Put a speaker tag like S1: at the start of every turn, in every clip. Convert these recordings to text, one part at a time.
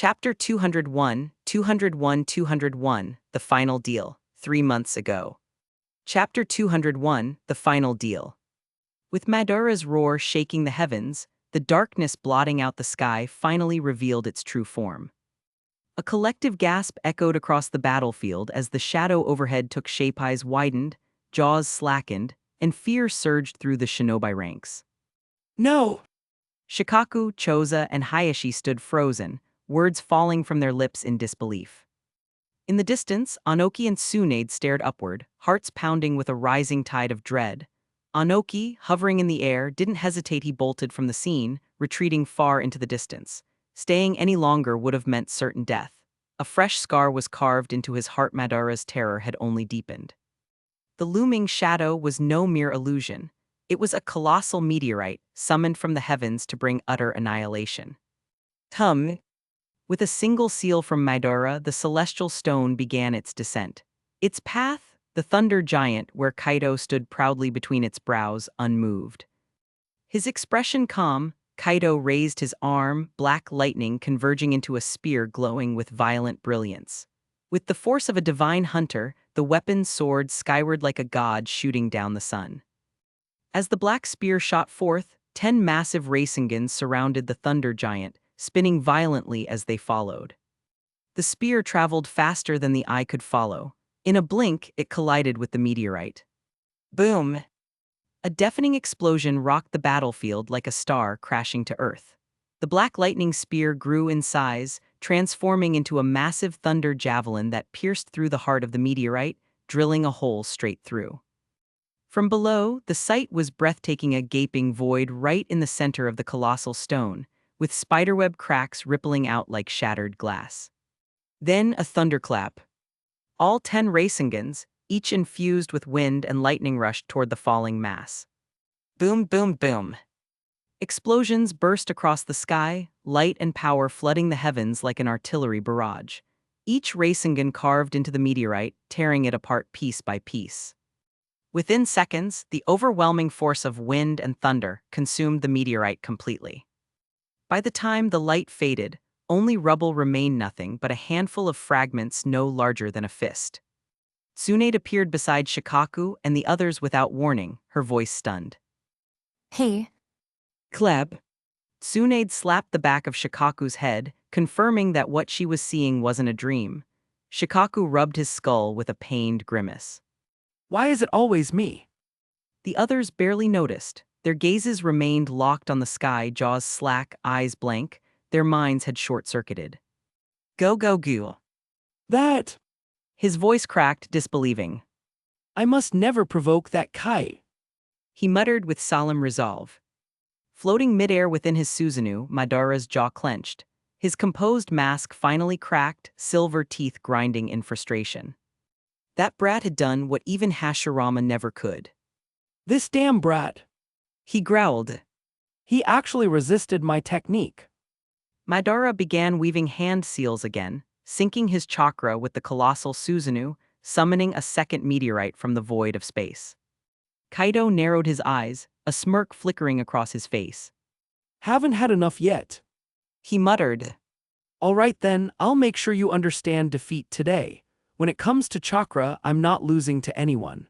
S1: Chapter 201, The Final Deal, 3 months ago. Chapter 201, The Final Deal. With Madara's roar shaking the heavens, the darkness blotting out the sky finally revealed its true form. A collective gasp echoed across the battlefield as the shadow overhead took shape. Eyes widened, jaws slackened, and fear surged through the shinobi ranks.
S2: No!
S1: Shikaku, Choza, and Hayashi stood frozen, words falling from their lips in disbelief. In the distance, Anoki and Tsunade stared upward, hearts pounding with a rising tide of dread. Anoki, hovering in the air, didn't hesitate. He bolted from the scene, retreating far into the distance. Staying any longer would have meant certain death. A fresh scar was carved into his heart. Madara's terror had only deepened. The looming shadow was no mere illusion. It was a colossal meteorite, summoned from the heavens to bring utter annihilation. With a single seal from Madara, the celestial stone began its descent. Its path, the thunder giant, where Kaido stood proudly between its brows, unmoved. His expression calm, Kaido raised his arm, black lightning converging into a spear glowing with violent brilliance. With the force of a divine hunter, the weapon soared skyward like a god shooting down the sun. As the black spear shot forth, 10 massive Raisengans surrounded the thunder giant, spinning violently as they followed. The spear traveled faster than the eye could follow. In a blink, it collided with the meteorite. Boom! A deafening explosion rocked the battlefield like a star crashing to Earth. The black lightning spear grew in size, transforming into a massive thunder javelin that pierced through the heart of the meteorite, drilling a hole straight through. From below, the sight was breathtaking, a gaping void right in the center of the colossal stone, with spiderweb cracks rippling out like shattered glass. Then a thunderclap. All 10 Raisengans, each infused with wind and lightning, rushed toward the falling mass. Boom, boom, boom. Explosions burst across the sky, light and power flooding the heavens like an artillery barrage. Each Raisengan carved into the meteorite, tearing it apart piece by piece. Within seconds, the overwhelming force of wind and thunder consumed the meteorite completely. By the time the light faded, only rubble remained, nothing but a handful of fragments no larger than a fist. Tsunade appeared beside Shikaku and the others without warning, her voice stunned.
S3: Hey.
S1: Kleb. Tsunade slapped the back of Shikaku's head, confirming that what she was seeing wasn't a dream. Shikaku rubbed his skull with a pained grimace.
S2: Why is it always me?
S1: The others barely noticed. Their gazes remained locked on the sky, jaws slack, eyes blank. Their minds had short-circuited. Go, go, go.
S2: That!
S1: His voice cracked, disbelieving.
S2: I must never provoke that Kai.
S1: He muttered with solemn resolve. Floating midair within his Susanoo, Madara's jaw clenched. His composed mask finally cracked, silver teeth grinding in frustration. That brat had done what even Hashirama never could.
S2: This damn brat!
S1: He growled.
S2: He actually resisted my technique.
S1: Madara began weaving hand seals again, syncing his chakra with the colossal Susanoo, summoning a second meteorite from the void of space. Kaido narrowed his eyes, a smirk flickering across his face.
S2: Haven't had enough yet.
S1: He muttered.
S2: All right then, I'll make sure you understand defeat today. When it comes to chakra, I'm not losing to anyone.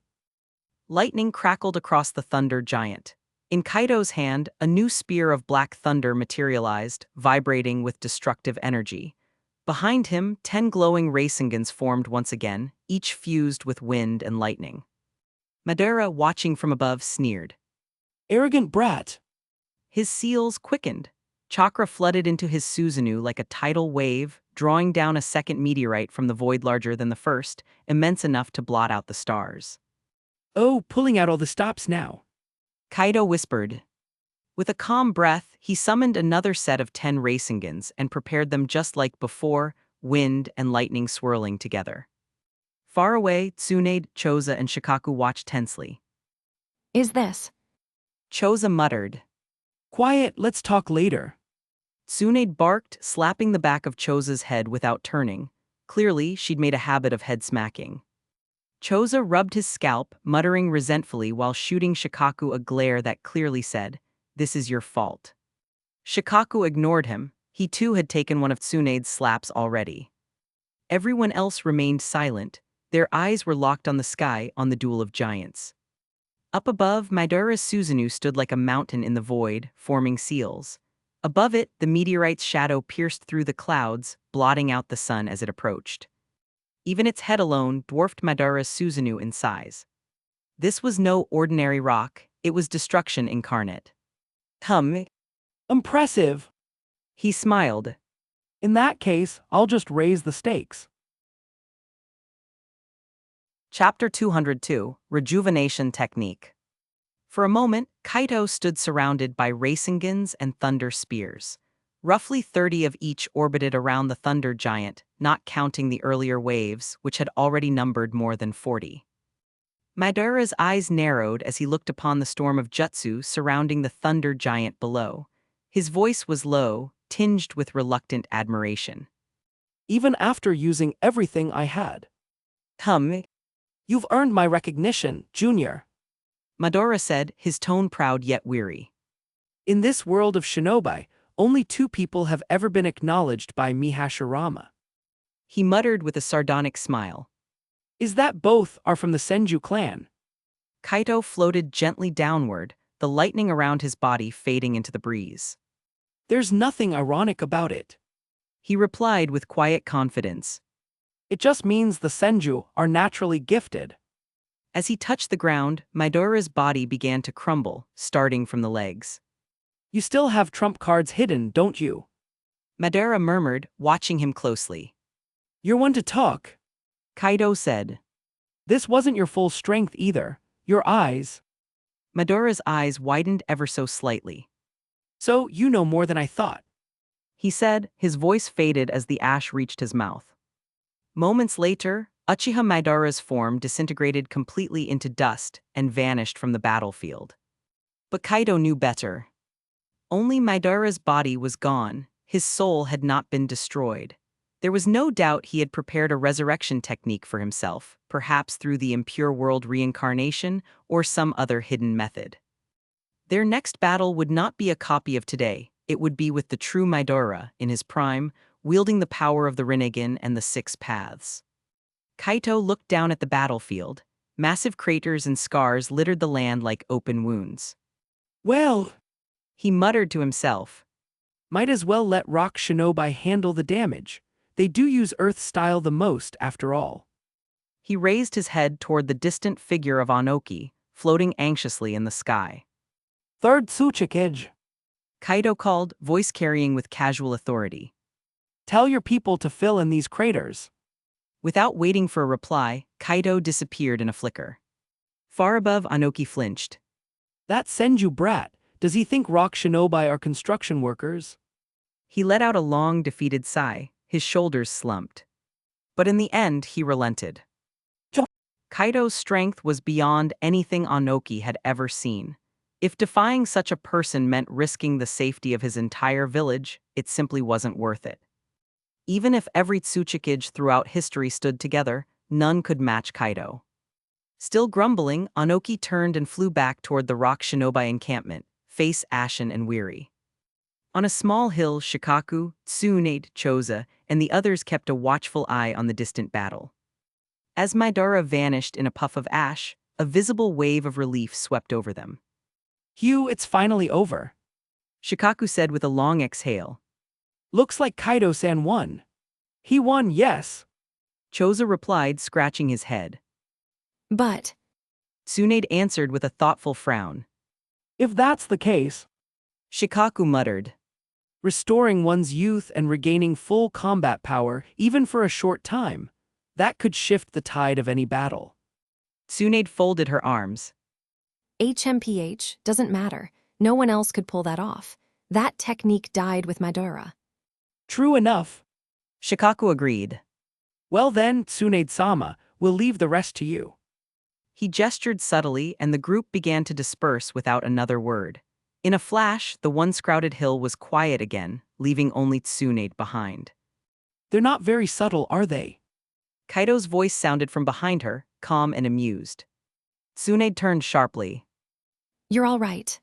S1: Lightning crackled across the thunder giant. In Kaido's hand, a new spear of black thunder materialized, vibrating with destructive energy. Behind him, 10 glowing Raisengans formed once again, each fused with wind and lightning. Madara, watching from above, sneered.
S2: Arrogant brat!
S1: His seals quickened. Chakra flooded into his Susanoo like a tidal wave, drawing down a second meteorite from the void larger than the first, immense enough to blot out the stars.
S2: Oh, pulling out all the stops now.
S1: Kaido whispered. With a calm breath, he summoned another set of 10 Raisengans and prepared them just like before, wind and lightning swirling together. Far away, Tsunade, Choza, and Shikaku watched tensely.
S3: Is this?
S1: Choza muttered.
S2: Quiet, let's talk later.
S1: Tsunade barked, slapping the back of Choza's head without turning. Clearly, she'd made a habit of head smacking. Choza rubbed his scalp, muttering resentfully while shooting Shikaku a glare that clearly said, "This is your fault." Shikaku ignored him. He too had taken one of Tsunade's slaps already. Everyone else remained silent. Their eyes were locked on the sky on the Duel of Giants. Up above, Madara's Susanoo stood like a mountain in the void, forming seals. Above it, the meteorite's shadow pierced through the clouds, blotting out the sun as it approached. Even its head alone dwarfed Madara's Susanoo in size. This was no ordinary rock, it was destruction incarnate.
S2: Impressive.
S1: He smiled.
S2: In that case, I'll just raise the stakes.
S1: Chapter 202, Rejuvenation Technique. For a moment, Kaito stood surrounded by Rasengans and Thunder Spears. Roughly 30 of each orbited around the Thunder Giant, not counting the earlier waves, which had already numbered more than 40. Madara's eyes narrowed as he looked upon the storm of jutsu surrounding the Thunder Giant below. His voice was low, tinged with reluctant admiration.
S2: Even after using everything I had. You've earned my recognition, Junior.
S1: Madara said, his tone proud yet weary.
S2: In this world of Shinobi, only 2 people have ever been acknowledged by me Hashirama.
S1: He muttered with a sardonic smile.
S2: Is that both are from the Senju clan?
S1: Kaito floated gently downward, the lightning around his body fading into the breeze.
S2: There's nothing ironic about it.
S1: He replied with quiet confidence.
S2: It just means the Senju are naturally gifted.
S1: As he touched the ground, Madara's body began to crumble, starting from the legs.
S2: You still have trump cards hidden, don't you?
S1: Madara murmured, watching him closely.
S2: You're one to talk.
S1: Kaito said.
S2: This wasn't your full strength either. Your eyes.
S1: Madara's eyes widened ever so slightly.
S2: So, you know more than I thought.
S1: He said, his voice faded as the ash reached his mouth. Moments later, Uchiha Madara's form disintegrated completely into dust and vanished from the battlefield. But Kaito knew better. Only Madara's body was gone, his soul had not been destroyed. There was no doubt he had prepared a resurrection technique for himself, perhaps through the impure world reincarnation or some other hidden method. Their next battle would not be a copy of today, it would be with the true Madara, in his prime, wielding the power of the Rinnegan and the 6 paths. Kaito looked down at the battlefield. Massive craters and scars littered the land like open wounds.
S2: Well,
S1: He muttered to himself.
S2: Might as well let Rock Shinobi handle the damage. They do use Earth style the most, after all.
S1: He raised his head toward the distant figure of Anoki, floating anxiously in the sky.
S2: Third Tsuchikage.
S1: Kaito called, voice carrying with casual authority.
S2: Tell your people to fill in these craters.
S1: Without waiting for a reply, Kaito disappeared in a flicker. Far above, Anoki flinched.
S2: That Senju brat, does he think Rock Shinobi are construction workers?
S1: He let out a long, defeated sigh, his shoulders slumped. But in the end, he relented. Kaito's strength was beyond anything Anoki had ever seen. If defying such a person meant risking the safety of his entire village, it simply wasn't worth it. Even if every Tsuchikage throughout history stood together, none could match Kaito. Still grumbling, Anoki turned and flew back toward the Rock Shinobi encampment, face ashen and weary. On a small hill, Shikaku, Tsunade, Choza, and the others kept a watchful eye on the distant battle. As Madara vanished in a puff of ash, a visible wave of relief swept over them.
S2: Hugh, it's finally over.
S1: Shikaku said with a long exhale.
S2: Looks like Kaito-san won. He won, yes.
S1: Choza replied, scratching his head.
S3: But
S1: Tsunade answered with a thoughtful frown.
S2: If that's the case,
S1: Shikaku muttered.
S2: restoring one's youth and regaining full combat power, even for a short time, that could shift the tide of any battle.
S1: Tsunade folded her arms.
S3: HMPH doesn't matter. No one else could pull that off. That technique died with Madara.
S2: True enough.
S1: Shikaku agreed.
S2: Well then, Tsunade-sama, we'll leave the rest to you.
S1: He gestured subtly and the group began to disperse without another word. In a flash, the one-scrouted hill was quiet again, leaving only Tsunade behind.
S2: They're not very subtle, are they?
S1: Kaito's voice sounded from behind her, calm and amused. Tsunade turned sharply.
S3: You're all right.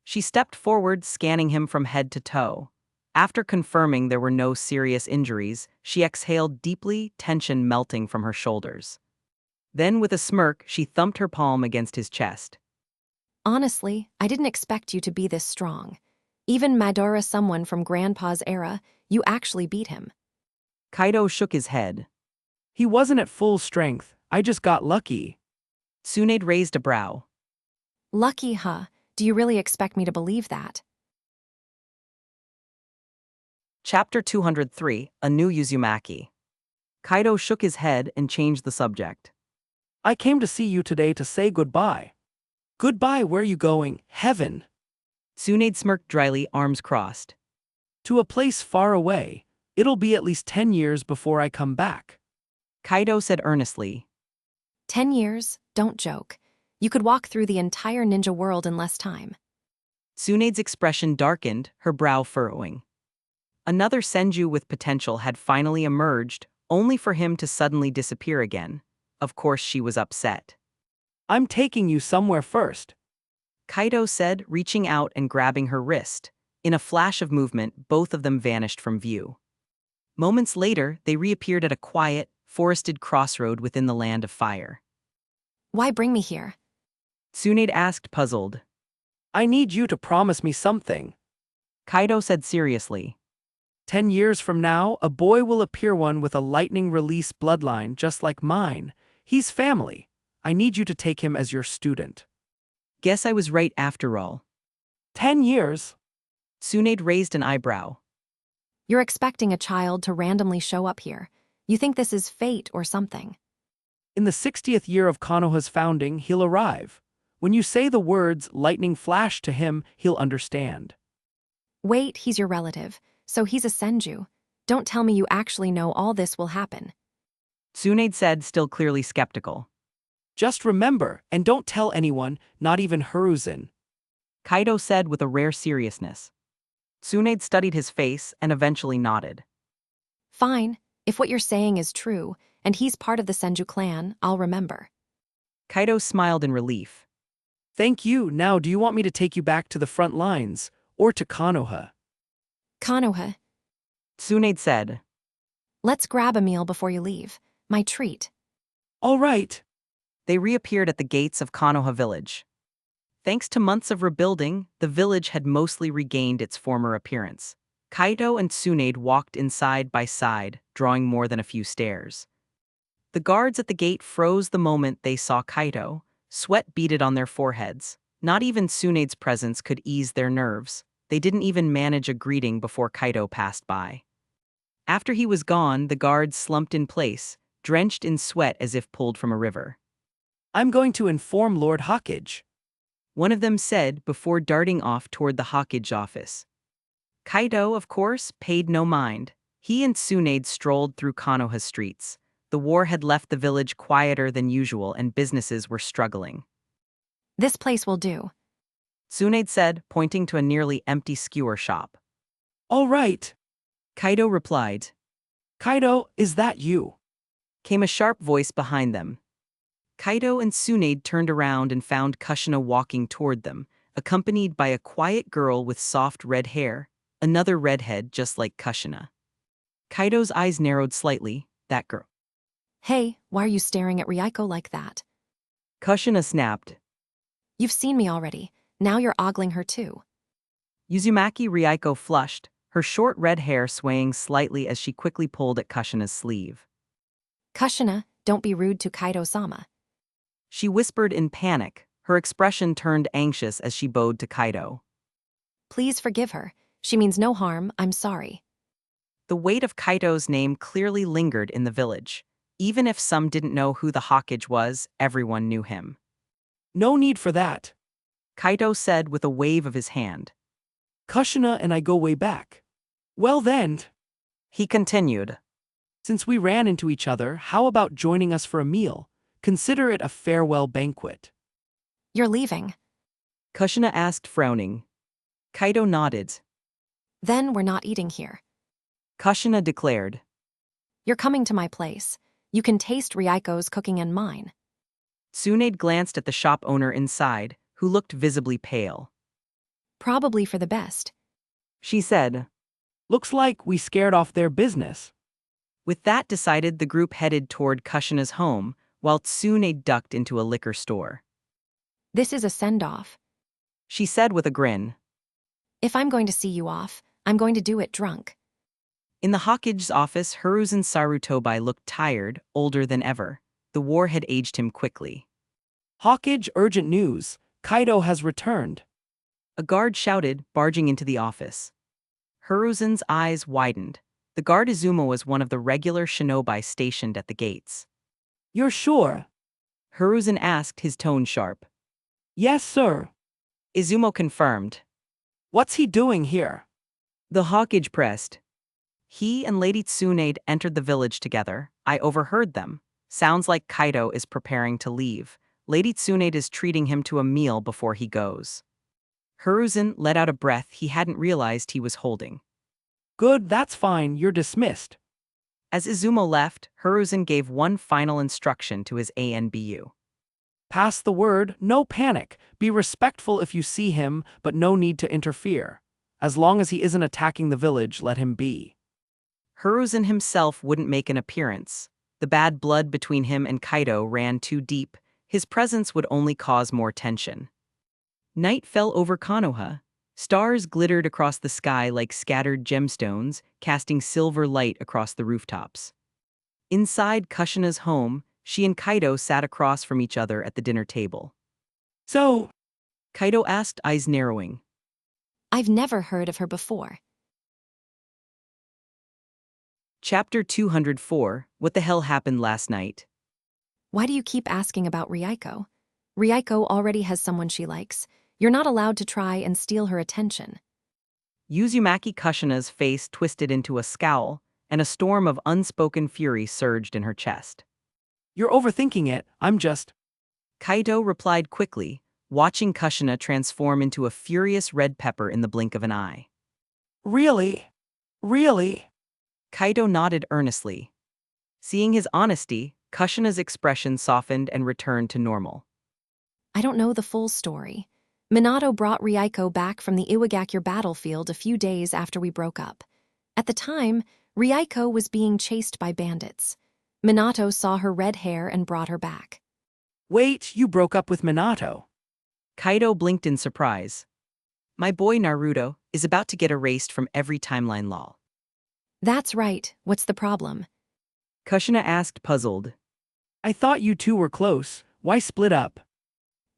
S1: She stepped forward, scanning him from head to toe. After confirming there were no serious injuries, she exhaled deeply, tension melting from her shoulders. Then, with a smirk, she thumped her palm against his chest.
S3: Honestly, I didn't expect you to be this strong. Even Madara, someone from Grandpa's era, you actually beat him.
S1: Kaido shook his head.
S2: He wasn't at full strength, I just got lucky.
S1: Tsunade raised a brow.
S3: Lucky, huh? Do you really expect me to believe that?
S1: Chapter 203, A New Uzumaki. Kaido shook his head and changed the subject.
S2: I came to see you today to say goodbye. Goodbye, where you going? Heaven.
S1: Tsunade smirked dryly, arms crossed.
S2: To a place far away. It'll be at least 10 years before I come back.
S1: Kaido said earnestly.
S3: 10 years? Don't joke. You could walk through the entire ninja world in less time.
S1: Tsunade's expression darkened, her brow furrowing. Another Senju with potential had finally emerged, only for him to suddenly disappear again. Of course she was upset.
S2: I'm taking you somewhere first.
S1: Kaido said, reaching out and grabbing her wrist. In a flash of movement, both of them vanished from view. Moments later, they reappeared at a quiet, forested crossroad within the land of fire.
S3: Why bring me here?
S1: Tsunade asked, puzzled.
S2: I need you to promise me something.
S1: Kaido said seriously.
S2: 10 years from now, a boy will appear, one with a lightning release bloodline just like mine. He's family. I need you to take him as your student.
S1: Guess I was right after all.
S2: 10 years?
S1: Tsunade raised an eyebrow.
S3: You're expecting a child to randomly show up here. You think this is fate or something.
S2: In the 60th year of Konoha's founding, he'll arrive. When you say the words lightning flash to him, he'll understand.
S3: Wait, he's your relative, so he's a Senju. Don't tell me you actually know all this will happen.
S1: Tsunade said, still clearly skeptical.
S2: Just remember, and don't tell anyone, not even Hiruzen.
S1: Kaido said with a rare seriousness. Tsunade studied his face and eventually nodded.
S3: Fine, if what you're saying is true, and he's part of the Senju clan, I'll remember.
S1: Kaido smiled in relief.
S2: Thank you. Now do you want me to take you back to the front lines, or to Konoha?
S3: Konoha,
S1: Tsunade said.
S3: let's grab a meal before you leave. My treat.
S2: All right.
S1: They reappeared at the gates of Konoha village. Thanks to months of rebuilding, the village had mostly regained its former appearance. Kaido and Tsunade walked in side by side, drawing more than a few stairs. The guards at the gate froze the moment they saw Kaido. Sweat beaded on their foreheads. Not even Tsunade's presence could ease their nerves. They didn't even manage a greeting before Kaido passed by. After he was gone, the guards slumped in place, drenched in sweat as if pulled from a river.
S2: I'm going to inform Lord Hawkage.
S1: One of them said before darting off toward the Hawkage office. Kaido, of course, paid no mind. He and Tsunade strolled through Konoha streets. The war had left the village quieter than usual and businesses were struggling.
S3: This place will do.
S1: Tsunade said, pointing to a nearly empty skewer shop.
S2: All right.
S1: Kaido replied.
S2: Kaido, is that you?
S1: Came a sharp voice behind them. Kaido and Tsunade turned around and found Kushina walking toward them, accompanied by a quiet girl with soft red hair, another redhead just like Kushina. Kaido's eyes narrowed slightly. That girl.
S3: Hey, why are you staring at Ryuko like that?
S1: Kushina snapped.
S3: You've seen me already. Now you're ogling her too.
S1: Uzumaki Ryuko flushed, her short red hair swaying slightly as she quickly pulled at Kushina's sleeve.
S3: Kushina, don't be rude to Kaido-sama.
S1: She whispered in panic, her expression turned anxious as she bowed to Kaido.
S3: Please forgive her. She means no harm, I'm sorry.
S1: The weight of Kaido's name clearly lingered in the village. Even if some didn't know who the Hawkage was, everyone knew him.
S2: No need for that.
S1: Kaido said with a wave of his hand.
S2: Kushina and I go way back. Well then,
S1: He continued.
S2: since we ran into each other, how about joining us for a meal? Consider it a farewell banquet.
S3: You're leaving.
S1: Kushina asked, frowning. Kaido nodded.
S3: Then we're not eating here.
S1: Kushina declared.
S3: You're coming to my place. You can taste Ryuko's cooking and mine.
S1: Tsunade glanced at the shop owner inside, who looked visibly pale.
S3: Probably for the best.
S1: She said.
S2: Looks like we scared off their business.
S1: With that decided, the group headed toward Kushina's home, while Tsunade ducked into a liquor store.
S3: This is a send-off.
S1: She said with a grin.
S3: If I'm going to see you off, I'm going to do it drunk.
S1: In the Hokage's office, Hiruzen Sarutobi looked tired, older than ever. The war had aged him quickly.
S2: Hokage, urgent news. Kaido has returned.
S1: A guard shouted, barging into the office. Hiruzen's eyes widened. The guard Izuma was one of the regular shinobi stationed at the gates.
S2: You're sure?
S1: Hiruzen asked, his tone sharp.
S2: Yes, sir.
S1: Izumo confirmed.
S2: What's he doing here?
S1: The Hokage pressed. He and Lady Tsunade entered the village together. I overheard them. Sounds like Kaido is preparing to leave. Lady Tsunade is treating him to a meal before he goes. Hiruzen let out a breath he hadn't realized he was holding.
S2: Good, that's fine, you're dismissed.
S1: As Izumo left, Hiruzen gave one final instruction to his ANBU.
S2: Pass the word, no panic. Be respectful if you see him, but no need to interfere. As long as he isn't attacking the village, let him be.
S1: Hiruzen himself wouldn't make an appearance. The bad blood between him and Kaido ran too deep. His presence would only cause more tension. Night fell over Konoha. Stars glittered across the sky like scattered gemstones, casting silver light across the rooftops. Inside Kushina's home, she and Kaido sat across from each other at the dinner table.
S2: So,
S1: Kaido asked, eyes narrowing.
S3: I've never heard of her before.
S1: Chapter 204, What the hell happened last night?
S3: Why do you keep asking about Ryuko? Ryuko already has someone she likes. You're not allowed to try and steal her attention.
S1: Uzumaki Kushina's face twisted into a scowl, and a storm of unspoken fury surged in her chest.
S2: you're overthinking it, I'm just…
S1: Kaido replied quickly, watching Kushina transform into a furious red pepper in the blink of an eye.
S2: Really? Really?
S1: Kaido nodded earnestly. Seeing his honesty, Kushina's expression softened and returned to normal.
S3: I don't know the full story. Minato brought Ryuko back from the Iwagakure battlefield a few days after we broke up. At the time, Ryuko was being chased by bandits. Minato saw her red hair and brought her back.
S2: Wait, you broke up with Minato?
S1: Kaido blinked in surprise. My boy Naruto is about to get erased from every timeline law.
S3: That's right, what's the problem?
S1: Kushina asked, puzzled.
S2: I thought you two were close, why split up?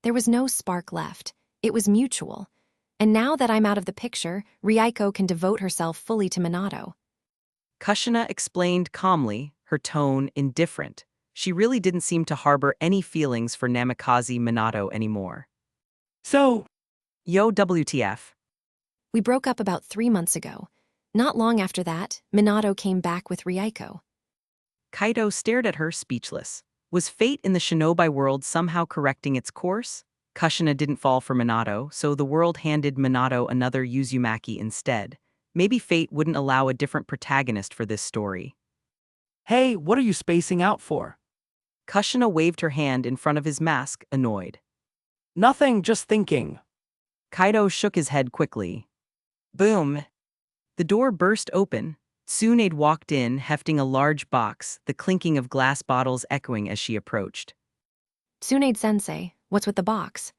S3: There was no spark left. It was mutual. And now that I'm out of the picture, Ryuko can devote herself fully to Minato.
S1: Kushina explained calmly, her tone indifferent. She really didn't seem to harbor any feelings for Namikaze Minato anymore.
S2: So,
S1: Yo, WTF.
S3: We broke up about 3 months ago. Not long after that, Minato came back with Ryuko.
S1: Kaido stared at her, speechless. Was fate in the shinobi world somehow correcting its course? Kushina didn't fall for Minato, so the world handed Minato another Uzumaki instead. Maybe fate wouldn't allow a different protagonist for this story.
S2: hey, what are you spacing out for?
S1: Kushina waved her hand in front of his mask, annoyed.
S2: Nothing, just thinking.
S1: Kaido shook his head quickly. Boom. The door burst open. Tsunade walked in, hefting a large box, the clinking of glass bottles echoing as she approached.
S3: Tsunade-sensei, what's with the box?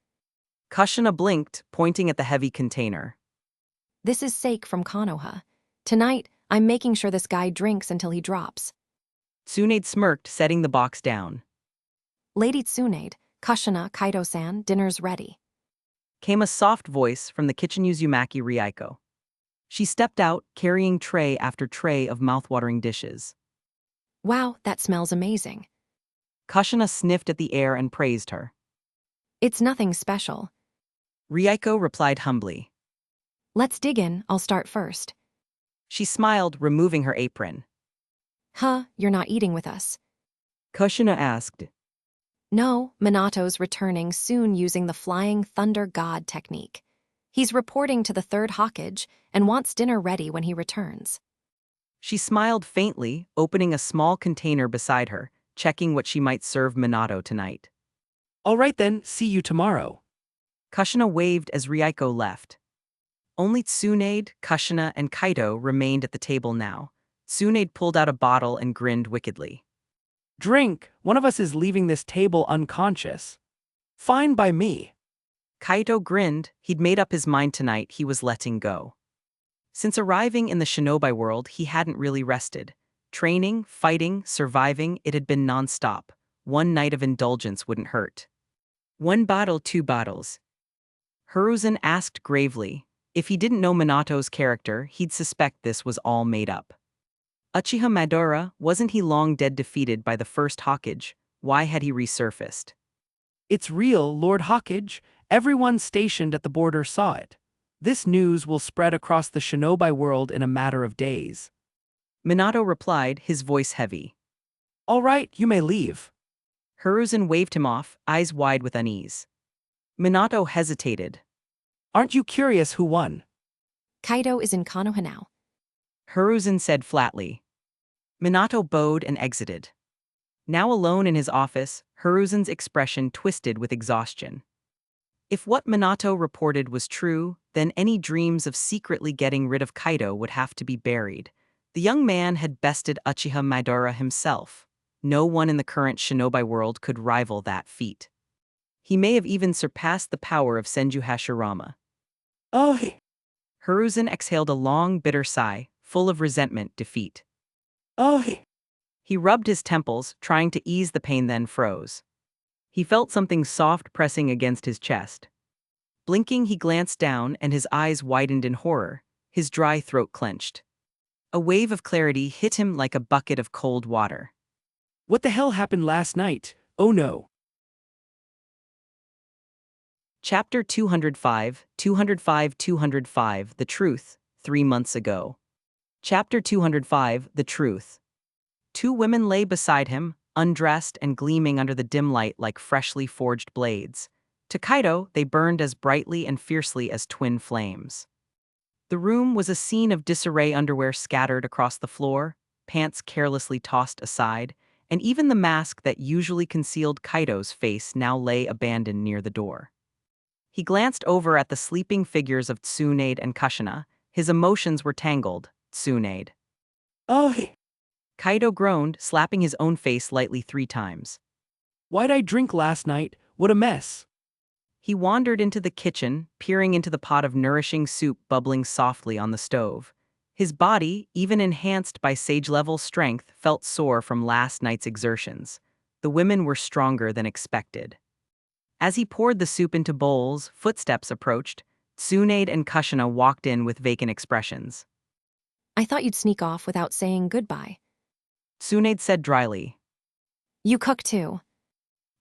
S1: Kushina blinked, pointing at the heavy container.
S3: This is Sake from Konoha. Tonight, I'm making sure this guy drinks until he drops.
S1: Tsunade smirked, setting the box down.
S3: Lady Tsunade, Kushina, Kaido-san, dinner's ready.
S1: Came a soft voice from the kitchen Uzumaki Ryuko. She stepped out, carrying tray after tray of mouthwatering dishes.
S3: Wow, that smells amazing.
S1: Kushina sniffed at the air and praised her.
S3: It's nothing special.
S1: Ryuko replied humbly.
S3: Let's dig in, I'll start first.
S1: She smiled, removing her apron.
S3: Huh, you're not eating with us.
S1: Kushina asked.
S3: No, Minato's returning soon using the Flying Thunder God technique. He's reporting to the third Hokage and wants dinner ready when he returns.
S1: She smiled faintly, opening a small container beside her, checking what she might serve Minato tonight.
S2: All right then, see you tomorrow.
S1: Kushina waved as Ryuko left. Only Tsunade, Kushina, and Kaido remained at the table now. Tsunade pulled out a bottle and grinned wickedly.
S2: Drink, one of us is leaving this table unconscious. Fine by me.
S1: Kaido grinned. He'd made up his mind tonight he was letting go. Since arriving in the Shinobi world, he hadn't really rested. Training, fighting, surviving, it had been nonstop. One night of indulgence wouldn't hurt. 1 bottle, 2 bottles. Hiruzen asked gravely. If he didn't know Minato's character, he'd suspect this was all made up. Uchiha Madara, wasn't he long dead defeated by the first Hokage? Why had he resurfaced?
S2: It's real, Lord Hokage. Everyone stationed at the border saw it. This news will spread across the Shinobi world in a matter of days.
S1: Minato replied, his voice heavy.
S2: All right, you may leave.
S1: Hiruzen waved him off, eyes wide with unease. Minato hesitated.
S2: Aren't you curious who won?
S3: Kaido is in Konoha now.
S1: Hiruzen said flatly. Minato bowed and exited. Now alone in his office, Hiruzen's expression twisted with exhaustion. If what Minato reported was true, then any dreams of secretly getting rid of Kaido would have to be buried. The young man had bested Uchiha Madara himself. No one in the current Shinobi world could rival that feat. He may have even surpassed the power of Senju Hashirama.
S2: Oh,
S1: Hiruzen exhaled a long, bitter sigh, full of resentment, defeat.
S2: oh.
S1: He rubbed his temples, trying to ease the pain, then froze. He felt something soft pressing against his chest. Blinking, he glanced down, and his eyes widened in horror. His dry throat clenched. A wave of clarity hit him like a bucket of cold water.
S2: What the hell happened last night? Oh no.
S1: Chapter 205, 205, The Truth, 3 months ago. Chapter 205, The Truth. 2 women lay beside him, undressed and gleaming under the dim light like freshly forged blades. To Kaido, they burned as brightly and fiercely as twin flames. The room was a scene of disarray, underwear scattered across the floor, pants carelessly tossed aside, and even the mask that usually concealed Kaido's face now lay abandoned near the door. He glanced over at the sleeping figures of Tsunade and Kushina. His emotions were tangled. Tsunade.
S2: Oh,
S1: Kaido groaned, slapping his own face lightly 3 times.
S2: why'd I drink last night? What a mess.
S1: He wandered into the kitchen, peering into the pot of nourishing soup bubbling softly on the stove. His body, even enhanced by sage-level strength, felt sore from last night's exertions. The women were stronger than expected. As he poured the soup into bowls, footsteps approached. Tsunade and Kushina walked in with vacant expressions.
S3: I thought you'd sneak off without saying goodbye.
S1: Tsunade said dryly.
S3: You cook too.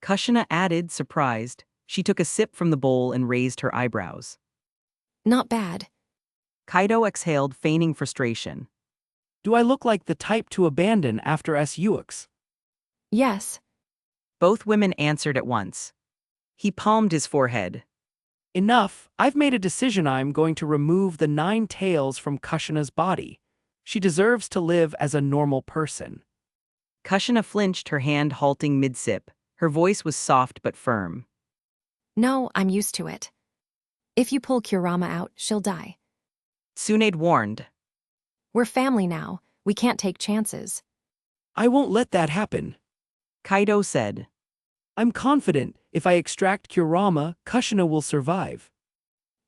S1: Kushina added, surprised. She took a sip from the bowl and raised her eyebrows.
S3: Not bad.
S1: Kaido exhaled, feigning frustration.
S2: Do I look like the type to abandon after SUX?
S3: Yes.
S1: Both women answered at once. He palmed his forehead.
S2: Enough, I've made a decision. I'm going to remove the 9 tails from Kushina's body. She deserves to live as a normal person.
S1: Kushina flinched, her hand halting mid-sip. Her voice was soft but firm.
S3: No, I'm used to it. If you pull Kurama out, she'll die.
S1: Tsunade warned.
S3: We're family now. We can't take chances.
S2: I won't let that happen.
S1: Kaido said.
S2: I'm confident if I extract Kurama, Kushina will survive.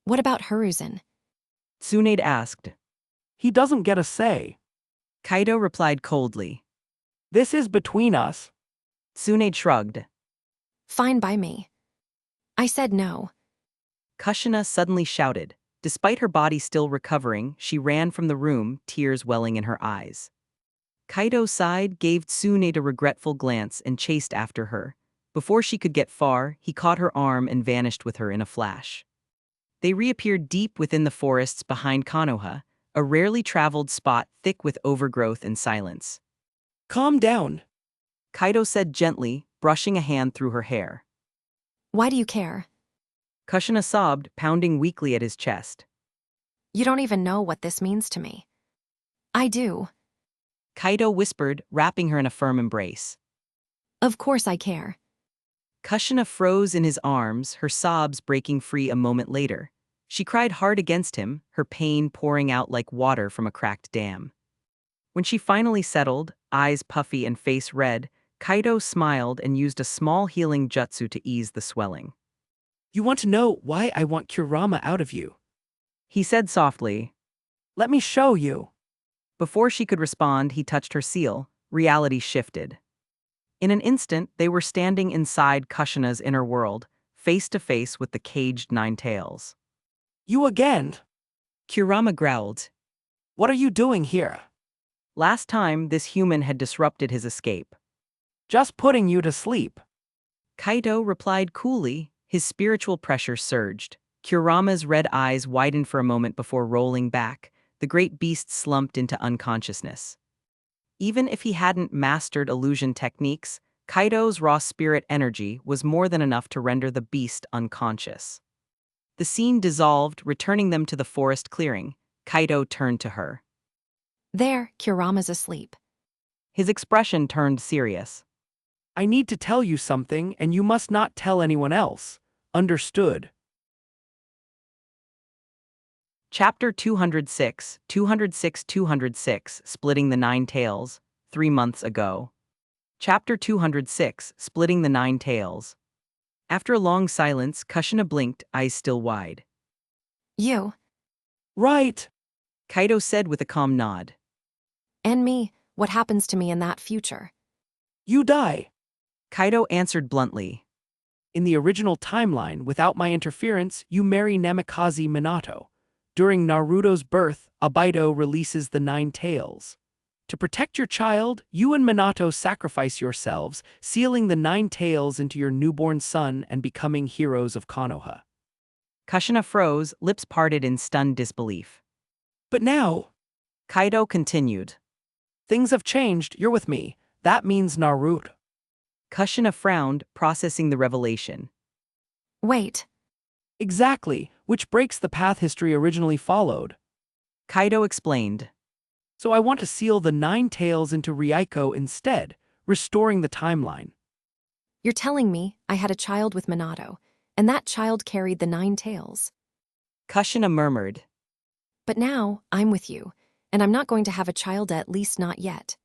S3: What about Hiruzen?
S1: Tsunade asked.
S2: He doesn't get a say.
S1: Kaido replied coldly.
S2: This is between us.
S1: Tsunade shrugged.
S3: Fine by me. I said no.
S1: Kushina suddenly shouted. Despite her body still recovering, she ran from the room, tears welling in her eyes. Kaido sighed, gave Tsunade a regretful glance, and chased after her. Before she could get far, he caught her arm and vanished with her in a flash. They reappeared deep within the forests behind Konoha, a rarely traveled spot thick with overgrowth and silence.
S2: Calm down.
S1: Kaido said gently, brushing a hand through her hair.
S3: Why do you care?
S1: Kushina sobbed, pounding weakly at his chest.
S3: You don't even know what this means to me. I do.
S1: Kaido whispered, wrapping her in a firm embrace.
S3: Of course I care.
S1: Kushina froze in his arms, her sobs breaking free a moment later. She cried hard against him, her pain pouring out like water from a cracked dam. When she finally settled, eyes puffy and face red, Kaido smiled and used a small healing jutsu to ease the swelling.
S2: You want to know why I want Kurama out of you?
S1: He said softly.
S2: Let me show you.
S1: Before she could respond, he touched her seal. Reality shifted. In an instant, they were standing inside Kushina's inner world, face to face with the caged Nine Tails.
S2: You again?
S1: Kurama growled.
S2: What are you doing here?
S1: Last time, this human had disrupted his escape.
S2: Just putting you to sleep.
S1: Kaido replied coolly. His spiritual pressure surged. Kurama's red eyes widened for a moment before rolling back. The great beast slumped into unconsciousness. Even if he hadn't mastered illusion techniques, Kaido's raw spirit energy was more than enough to render the beast unconscious. The scene dissolved, returning them to the forest clearing. Kaido turned to her.
S3: There, Kurama's asleep.
S1: His expression turned serious.
S2: I need to tell you something, and you must not tell anyone else. Understood?
S1: Chapter 206, 206, Splitting the Nine Tails, 3 months ago. Chapter 206, Splitting the Nine Tails. After a long silence, Kushina blinked, eyes still wide.
S3: You.
S2: Right.
S1: Kaido said with a calm nod.
S3: And me, what happens to me in that future?
S2: You die.
S1: Kaido answered bluntly.
S2: In the original timeline, without my interference, you marry Namikaze Minato. During Naruto's birth, Obito releases the Nine Tails. To protect your child, you and Minato sacrifice yourselves, sealing the Nine Tails into your newborn son and becoming heroes of Konoha.
S1: Kushina froze, lips parted in stunned disbelief.
S2: But now,
S1: Kaido continued.
S2: things have changed, you're with me. That means Naruto.
S1: Kushina frowned, processing the revelation.
S3: Wait.
S2: Exactly, which breaks the path history originally followed.
S1: Kaido explained.
S2: So I want to seal the Nine Tails into Ryuko instead, restoring the timeline.
S3: You're telling me I had a child with Minato, and that child carried the Nine Tails.
S1: Kushina murmured.
S3: But now, I'm with you, and I'm not going to have a child, at least not yet.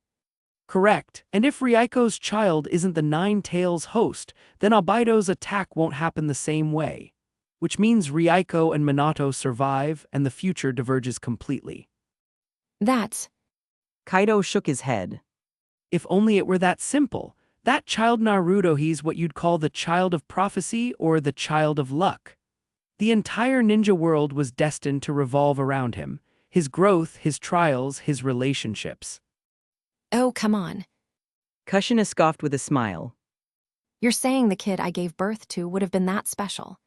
S2: Correct, and if Ryuko's child isn't the Nine Tails host, then Obito's attack won't happen the same way. Which means Ryuko and Minato survive and the future diverges completely.
S3: That's...
S1: Kaido shook his head.
S2: If only it were that simple. That child Naruto, he's what you'd call the child of prophecy or the child of luck. The entire ninja world was destined to revolve around him. His growth, his trials, his relationships.
S3: Oh, come on.
S1: Kushina scoffed with a smile.
S3: You're saying the kid I gave birth to would have been that special?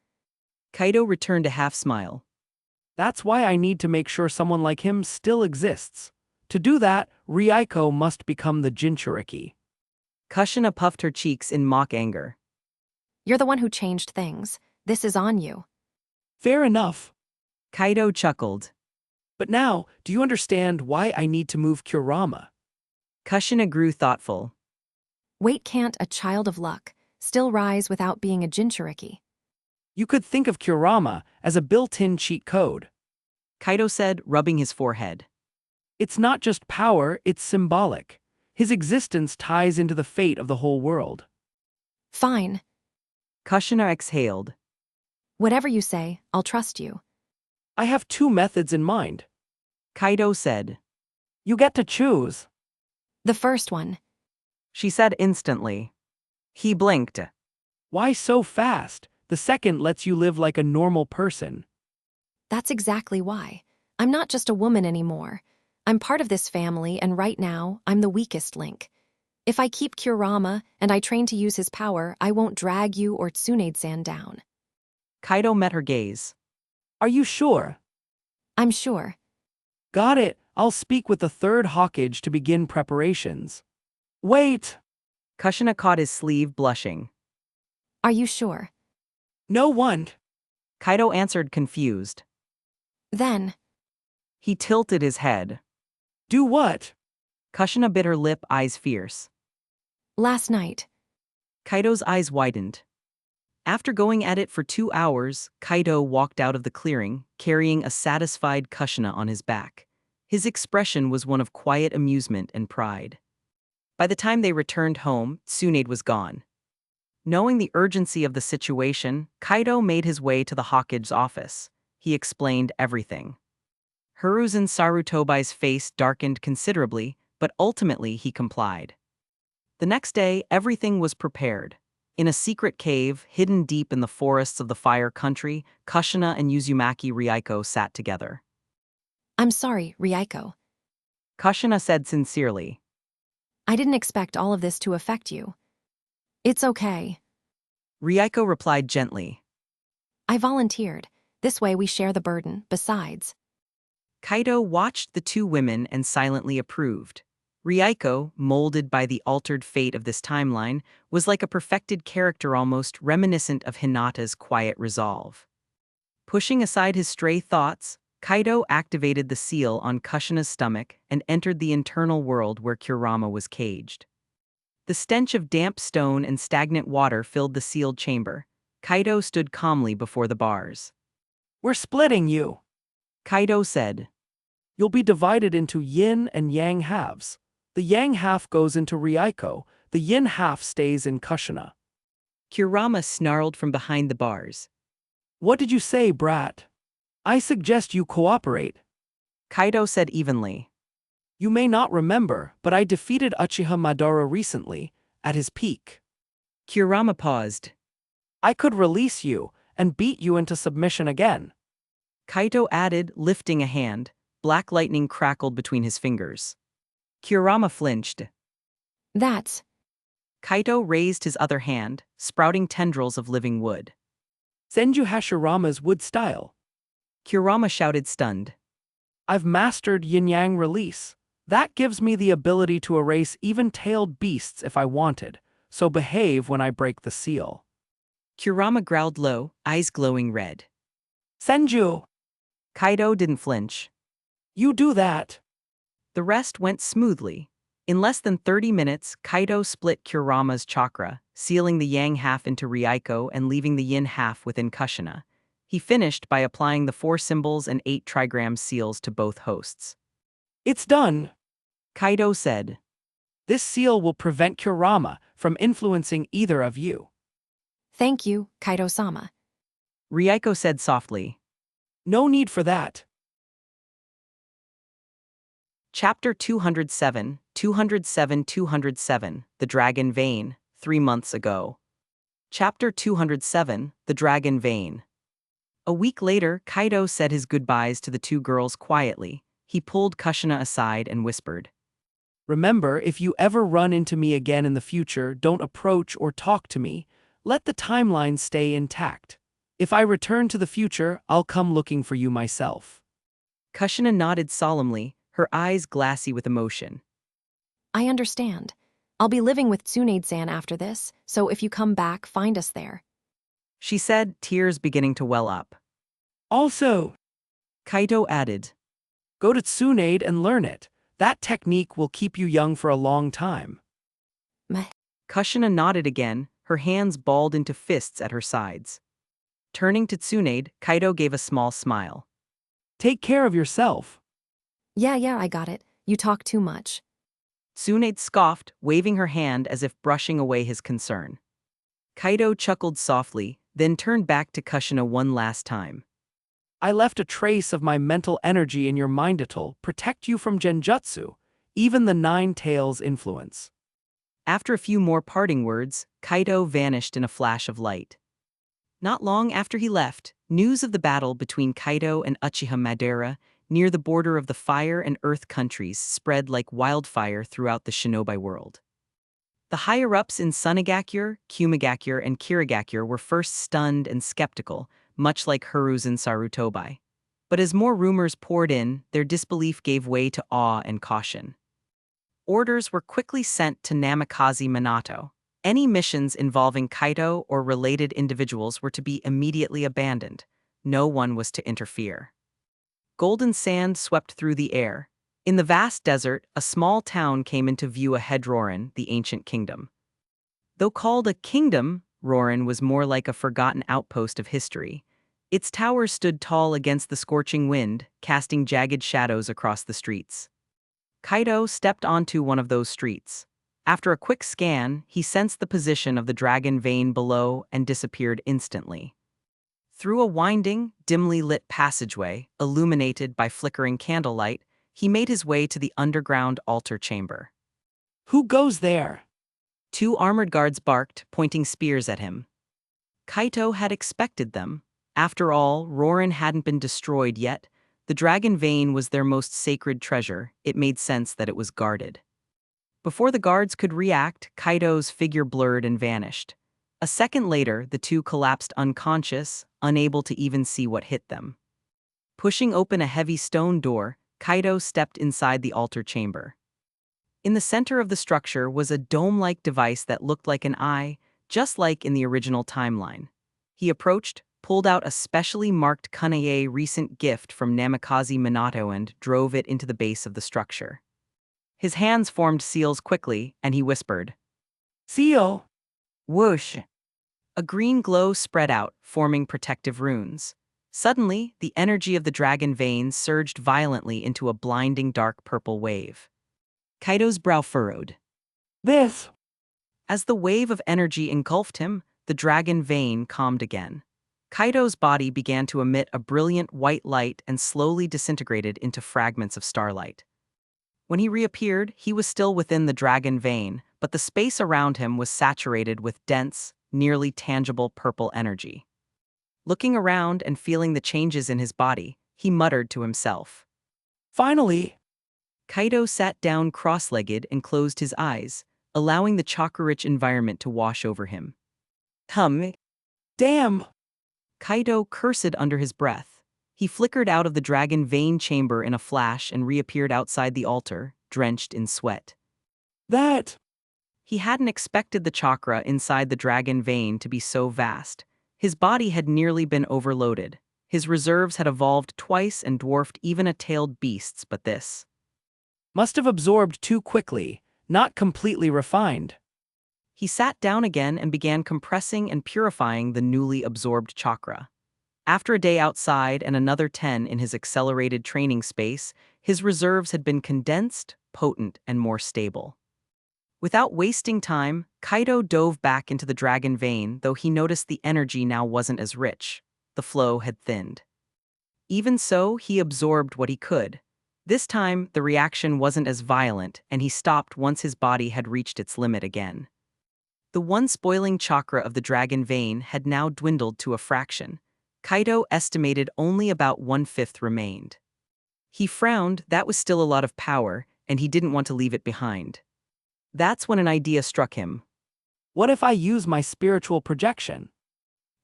S1: Kaido returned a half-smile.
S2: That's why I need to make sure someone like him still exists. To do that, Ryuko must become the Jinchuriki.
S1: Kushina puffed her cheeks in mock anger.
S3: You're the one who changed things. This is on you.
S2: Fair enough.
S1: Kaido chuckled.
S2: But now, do you understand why I need to move Kurama?
S1: Kushina grew thoughtful.
S3: Wait, can't a child of luck still rise without being a Jinchuriki?
S2: You could think of Kurama as a built-in cheat code.
S1: Kaido said, rubbing his forehead.
S2: It's not just power, it's symbolic. His existence ties into the fate of the whole world.
S3: Fine.
S1: Kushina exhaled.
S3: Whatever you say, I'll trust you.
S2: I have 2 methods in mind.
S1: Kaido said.
S2: You get to choose.
S3: The first one.
S1: She said instantly. He blinked.
S2: Why so fast? The second lets you live like a normal person.
S3: That's exactly why. I'm not just a woman anymore. I'm part of this family, and right now, I'm the weakest link. If I keep Kurama and I train to use his power, I won't drag you or Tsunade-san down.
S1: Kaido met her gaze.
S2: Are you sure?
S3: I'm sure.
S2: Got it. I'll speak with the third Hawkage to begin preparations. Wait!
S1: Kushina caught his sleeve, blushing.
S3: Are you sure?
S2: No one.
S1: Kaido answered, confused.
S3: Then.
S1: He tilted his head.
S2: Do what?
S1: Kushina bit her lip, eyes fierce.
S3: Last night.
S1: Kaido's eyes widened. After going at it for 2 hours, Kaido walked out of the clearing, carrying a satisfied Kushina on his back. His expression was one of quiet amusement and pride. By the time they returned home, Tsunade was gone. Knowing the urgency of the situation, Kaido made his way to the Hokage's office. He explained everything. Hiruzen Sarutobai's face darkened considerably, but ultimately he complied. The next day, everything was prepared. In a secret cave, hidden deep in the forests of the Fire Country, Kushina and Uzumaki Ryuko sat together.
S3: I'm sorry, Ryuko.
S1: Kushina said sincerely.
S3: I didn't expect all of this to affect you. It's okay.
S1: Ryuko replied gently.
S3: I volunteered. This way we share the burden, besides.
S1: Kaido watched the two women and silently approved. Ryuko, molded by the altered fate of this timeline, was like a perfected character almost reminiscent of Hinata's quiet resolve. Pushing aside his stray thoughts, Kaido activated the seal on Kushina's stomach and entered the internal world where Kurama was caged. The stench of damp stone and stagnant water filled the sealed chamber. Kaido stood calmly before the bars.
S2: We're splitting you.
S1: Kaido said.
S2: You'll be divided into yin and yang halves. The yang half goes into Ryuko, the yin half stays in Kushina.
S1: Kurama snarled from behind the bars.
S2: What did you say, brat? I suggest you cooperate.
S1: Kaido said evenly.
S2: You may not remember, but I defeated Uchiha Madara recently, at his peak.
S1: Kurama paused.
S2: I could release you and beat you into submission again.
S1: Kaido added, lifting a hand. Black lightning crackled between his fingers. Kurama flinched.
S3: That's...
S1: Kaido raised his other hand, sprouting tendrils of living wood.
S2: Senju Hashirama's wood style.
S1: Kurama shouted stunned.
S2: I've mastered yin-yang release. That gives me the ability to erase even-tailed beasts if I wanted, so behave when I break the seal.
S1: Kurama growled low, eyes glowing red.
S2: Senju!
S1: Kaido didn't flinch.
S2: You do that.
S1: The rest went smoothly. In less than 30 minutes, Kaido split Kurama's chakra, sealing the yang half into Ryuko and leaving the yin half within Kushina. He finished by applying the 4 symbols and 8 trigram seals to both hosts.
S2: It's done,
S1: Kaido said.
S2: This seal will prevent Kurama from influencing either of you.
S3: Thank you, Kaido-sama.
S1: Ryuko said softly.
S2: No need for that.
S1: Chapter 207, 207, The Dragon Vein, 3 months ago. Chapter 207, The Dragon Vein. A week later, Kaido said his goodbyes to the two girls quietly. He pulled Kushina aside and whispered.
S2: Remember, if you ever run into me again in the future, don't approach or talk to me. Let the timeline stay intact. If I return to the future, I'll come looking for you myself.
S1: Kushina nodded solemnly, her eyes glassy with emotion.
S3: I understand. I'll be living with Tsunade-san after this, so if you come back, find us there.
S1: She said, tears beginning to well up.
S2: Also,
S1: Kaido added.
S2: Go to Tsunade and learn it. That technique will keep you young for a long time.
S3: Meh.
S1: Kushina nodded again, her hands balled into fists at her sides. Turning to Tsunade, Kaido gave a small smile.
S2: Take care of yourself.
S3: Yeah, I got it. You talk too much.
S1: Tsunade scoffed, waving her hand as if brushing away his concern. Kaido chuckled softly, then turned back to Kushina one last time.
S2: I left a trace of my mental energy in your mind to protect you from genjutsu, even the 9 tails influence.
S1: After a few more parting words, Kaido vanished in a flash of light. Not long after he left, news of the battle between Kaido and Uchiha Madara near the border of the Fire and Earth countries spread like wildfire throughout the Shinobi world. The higher-ups in Sunagakure, Kumagakure, and Kirigakure were first stunned and skeptical, much like Hiruzen Sarutobi. But as more rumors poured in, their disbelief gave way to awe and caution. Orders were quickly sent to Namikaze Minato. Any missions involving Kaido or related individuals were to be immediately abandoned. No one was to interfere. Golden sand swept through the air. In the vast desert, a small town came into view ahead. Roran, the ancient kingdom. Though called a kingdom, Rorin was more like a forgotten outpost of history. Its towers stood tall against the scorching wind, casting jagged shadows across the streets. Kaido stepped onto one of those streets. After a quick scan, he sensed the position of the dragon vein below and disappeared instantly. Through a winding, dimly lit passageway, illuminated by flickering candlelight, he made his way to the underground altar chamber.
S2: Who goes there?
S1: Two armored guards barked, pointing spears at him. Kaito had expected them. After all, Rorin hadn't been destroyed yet. The dragon vein was their most sacred treasure. It made sense that it was guarded. Before the guards could react, Kaito's figure blurred and vanished. A second later, the two collapsed unconscious, unable to even see what hit them. Pushing open a heavy stone door, Kaito stepped inside the altar chamber. In the center of the structure was a dome-like device that looked like an eye, just like in the original timeline. He approached, pulled out a specially marked kekkei recent gift from Namikaze Minato and drove it into the base of the structure. His hands formed seals quickly, and he whispered,
S2: Seal!
S1: "Whoosh!" A green glow spread out, forming protective runes. Suddenly, the energy of the dragon vein surged violently into a blinding dark purple wave. Kaido's brow furrowed.
S2: This!
S1: As the wave of energy engulfed him, the dragon vein calmed again. Kaido's body began to emit a brilliant white light and slowly disintegrated into fragments of starlight. When he reappeared, he was still within the dragon vein, but the space around him was saturated with dense, nearly tangible purple energy. Looking around and feeling the changes in his body, he muttered to himself.
S2: Finally!
S1: Kaido sat down cross-legged and closed his eyes, allowing the chakra-rich environment to wash over him.
S2: Damn!
S1: Kaido cursed under his breath. He flickered out of the dragon vein chamber in a flash and reappeared outside the altar, drenched in sweat.
S2: That!
S1: He hadn't expected the chakra inside the dragon vein to be so vast. His body had nearly been overloaded. His reserves had evolved twice and dwarfed even a tailed beast's, but this
S2: Must have absorbed too quickly, not completely refined.
S1: He sat down again and began compressing and purifying the newly absorbed chakra. After a day outside and another 10 in his accelerated training space, his reserves had been condensed, potent, and more stable. Without wasting time, Kaido dove back into the dragon vein, though he noticed the energy now wasn't as rich. The flow had thinned. Even so, he absorbed what he could. This time, the reaction wasn't as violent, and he stopped once his body had reached its limit again. The one spoiling chakra of the dragon vein had now dwindled to a fraction. Kaido estimated only about 1/5 remained. He frowned. That was still a lot of power, and he didn't want to leave it behind. That's when an idea struck him.
S2: What if I use my spiritual projection?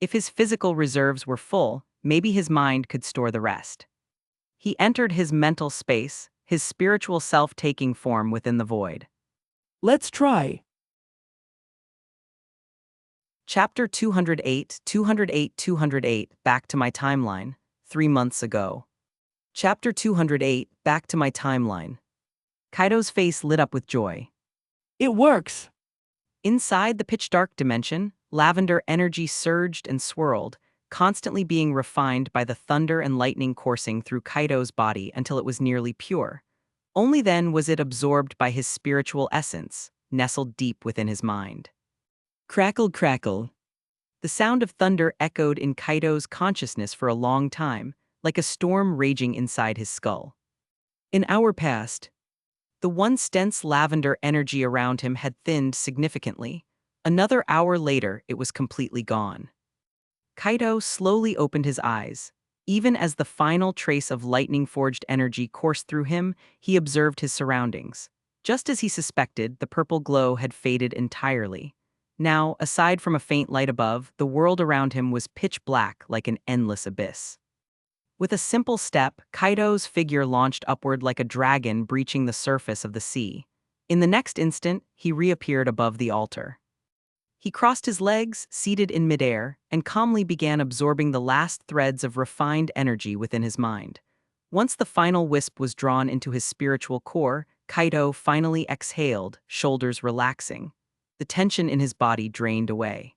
S1: If his physical reserves were full, maybe his mind could store the rest. He entered his mental space, his spiritual self taking form within the void.
S2: Let's try.
S1: Chapter 208, 208, Back to my timeline, 3 months ago. Chapter 208, Back to my timeline. Kaido's face lit up with joy.
S2: It works!
S1: Inside the pitch-dark dimension, lavender energy surged and swirled, constantly being refined by the thunder and lightning coursing through Kaido's body until it was nearly pure. Only then was it absorbed by his spiritual essence, nestled deep within his mind. Crackle, crackle. The sound of thunder echoed in Kaido's consciousness for a long time, like a storm raging inside his skull. An hour passed. The once dense lavender energy around him had thinned significantly. Another hour later, it was completely gone. Kaido slowly opened his eyes. Even as the final trace of lightning-forged energy coursed through him, he observed his surroundings. Just as he suspected, the purple glow had faded entirely. Now, aside from a faint light above, the world around him was pitch black like an endless abyss. With a simple step, Kaido's figure launched upward like a dragon breaching the surface of the sea. In the next instant, he reappeared above the altar. He crossed his legs, seated in midair, and calmly began absorbing the last threads of refined energy within his mind. Once the final wisp was drawn into his spiritual core, Kaido finally exhaled, shoulders relaxing. The tension in his body drained away.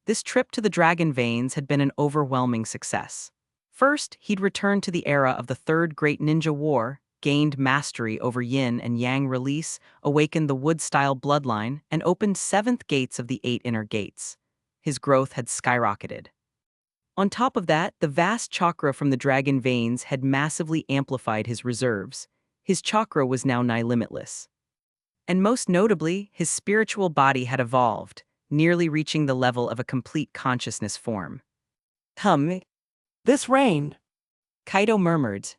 S1: This trip to the Dragon Veins had been an overwhelming success. First, he'd returned to the era of the Third Great Ninja War, gained mastery over yin and yang release, awakened the wood-style bloodline, and opened seventh gates of the 8 inner gates. His growth had skyrocketed. On top of that, the vast chakra from the Dragon Veins had massively amplified his reserves. His chakra was now nigh limitless. And most notably, his spiritual body had evolved, nearly reaching the level of a complete consciousness form.
S2: This rain.
S1: Kaido murmured.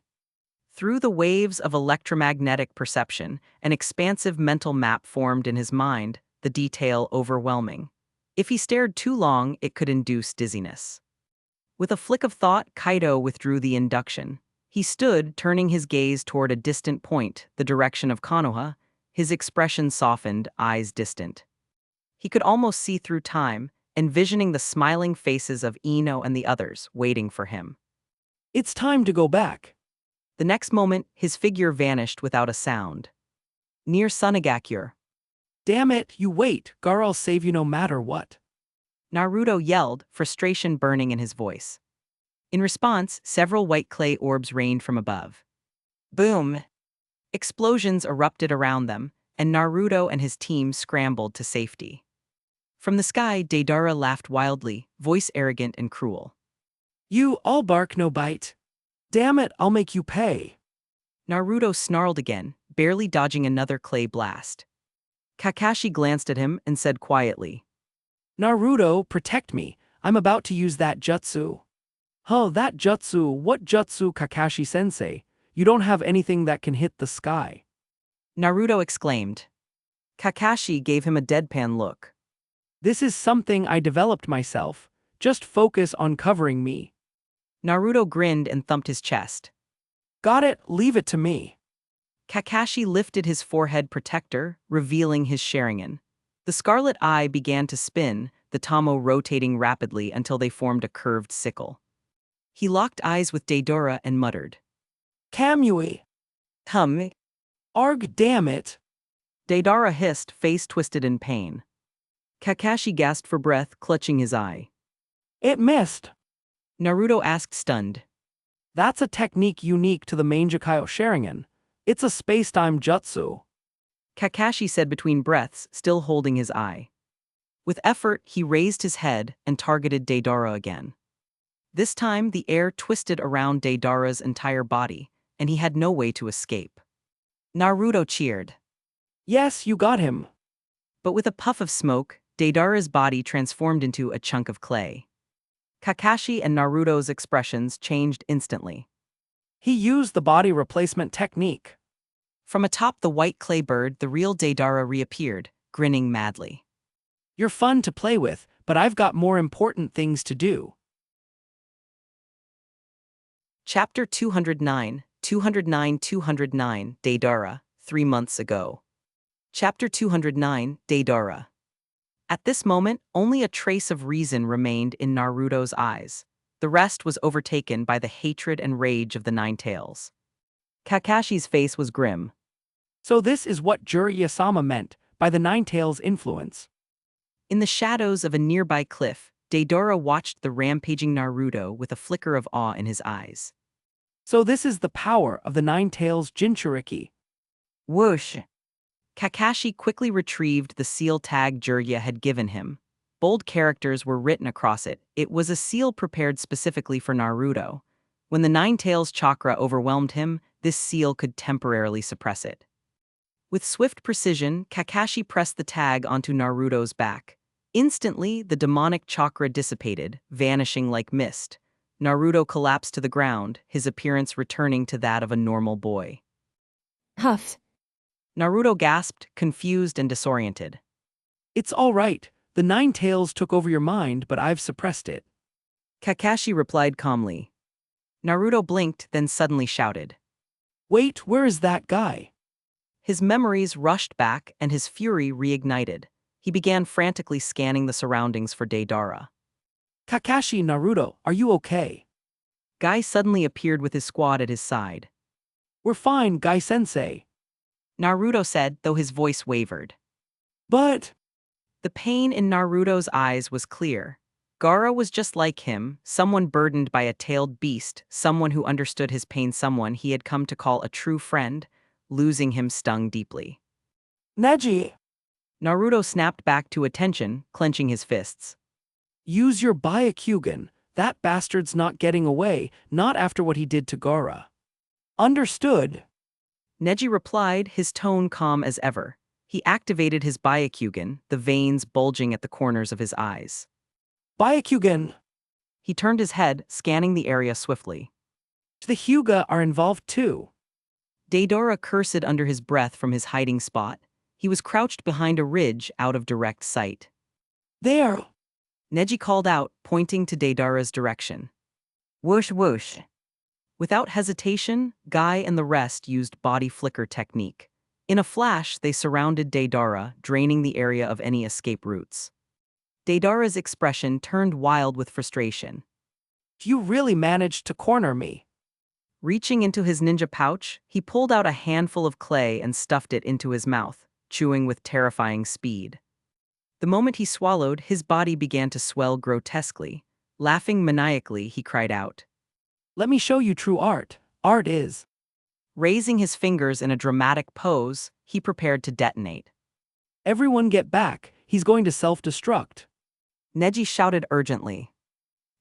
S1: Through the waves of electromagnetic perception, an expansive mental map formed in his mind, the detail overwhelming. If he stared too long, it could induce dizziness. With a flick of thought, Kaido withdrew the induction. He stood, turning his gaze toward a distant point, the direction of Konoha, his expression softened, eyes distant. He could almost see through time, envisioning the smiling faces of Ino and the others waiting for him.
S2: It's time to go back.
S1: The next moment, his figure vanished without a sound. Near Sunagakure,
S2: Damn it, you wait, Garo'll save you no matter what.
S1: Naruto yelled, frustration burning in his voice. In response, several white clay orbs rained from above. Boom! Explosions erupted around them, and Naruto and his team scrambled to safety. From the sky, Deidara laughed wildly, voice arrogant and cruel.
S2: You all bark no bite. Damn it, I'll make you pay.
S1: Naruto snarled again, barely dodging another clay blast. Kakashi glanced at him and said quietly,
S2: Naruto, protect me. I'm about to use that jutsu. Huh, that jutsu, what jutsu, Kakashi-sensei? You don't have anything that can hit the sky.
S1: Naruto exclaimed. Kakashi gave him a deadpan look.
S2: This is something I developed myself. Just focus on covering me.
S1: Naruto grinned and thumped his chest.
S2: Got it, leave it to me.
S1: Kakashi lifted his forehead protector, revealing his Sharingan. The scarlet eye began to spin, the Tamo rotating rapidly until they formed a curved sickle. He locked eyes with Deidara and muttered.
S2: Kamui. Arg, damn it.
S1: Deidara hissed, face twisted in pain. Kakashi gasped for breath, clutching his eye.
S2: It missed.
S1: Naruto asked, stunned.
S2: That's a technique unique to the Mangekyou Sharingan. It's a space-time jutsu.
S1: Kakashi said between breaths, still holding his eye. With effort, he raised his head and targeted Deidara again. This time, the air twisted around Deidara's entire body, and he had no way to escape. Naruto cheered.
S2: Yes, you got him.
S1: But with a puff of smoke, Deidara's body transformed into a chunk of clay. Kakashi and Naruto's expressions changed instantly.
S2: He used the body replacement technique.
S1: From atop the white clay bird, the real Deidara reappeared, grinning madly.
S2: You're fun to play with, but I've got more important things to do.
S1: Chapter 209, 209, Deidara, 3 months ago. Chapter 209, Deidara. At this moment, only a trace of reason remained in Naruto's eyes. The rest was overtaken by the hatred and rage of the Nine Tails. Kakashi's face was grim.
S2: So this is what Jiraiya-sama meant by the Nine Tails influence.
S1: In the shadows of a nearby cliff, Deidara watched the rampaging Naruto with a flicker of awe in his eyes.
S2: So this is the power of the Nine Tails Jinchuriki.
S1: Whoosh! Kakashi quickly retrieved the seal tag Jiraiya had given him. Bold characters were written across it. It was a seal prepared specifically for Naruto. When the Nine Tails chakra overwhelmed him, this seal could temporarily suppress it. With swift precision, Kakashi pressed the tag onto Naruto's back. Instantly, the demonic chakra dissipated, vanishing like mist. Naruto collapsed to the ground, his appearance returning to that of a normal boy.
S3: Huff.
S1: Naruto gasped, confused and disoriented.
S2: It's all right. The Nine Tails took over your mind, but I've suppressed it.
S1: Kakashi replied calmly. Naruto blinked, then suddenly shouted.
S2: Wait, where is that guy?
S1: His memories rushed back and his fury reignited. He began frantically scanning the surroundings for Deidara.
S2: Kakashi, Naruto, are you okay?
S1: Guy suddenly appeared with his squad at his side.
S2: We're fine, Guy-sensei.
S1: Naruto said, though his voice wavered.
S2: But...
S1: The pain in Naruto's eyes was clear. Gara was just like him, someone burdened by a tailed beast, someone who understood his pain, someone he had come to call a true friend. Losing him stung deeply.
S2: Neji,
S1: Naruto snapped back to attention, clenching his fists.
S2: use your Byakugan. That bastard's not getting away, not after what he did to Goro. Understood.
S1: Neji replied, his tone calm as ever. He activated his Byakugan, the veins bulging at the corners of his eyes.
S2: Byakugan.
S1: He turned his head, scanning the area swiftly.
S2: The Hyuga are involved too.
S1: Deidara cursed under his breath from his hiding spot. He was crouched behind a ridge out of direct sight.
S2: There.
S1: Neji called out, pointing to Deidara's direction. Whoosh whoosh. Without hesitation, Guy and the rest used body flicker technique. In a flash, they surrounded Deidara, draining the area of any escape routes. Deidara's expression turned wild with frustration.
S2: You really managed to corner me.
S1: Reaching into his ninja pouch, he pulled out a handful of clay and stuffed it into his mouth, chewing with terrifying speed. The moment he swallowed, his body began to swell grotesquely. Laughing maniacally, he cried out.
S2: Let me show you true art. Art is.
S1: Raising his fingers in a dramatic pose, he prepared to detonate.
S2: Everyone get back, he's going to self-destruct.
S1: Neji shouted urgently.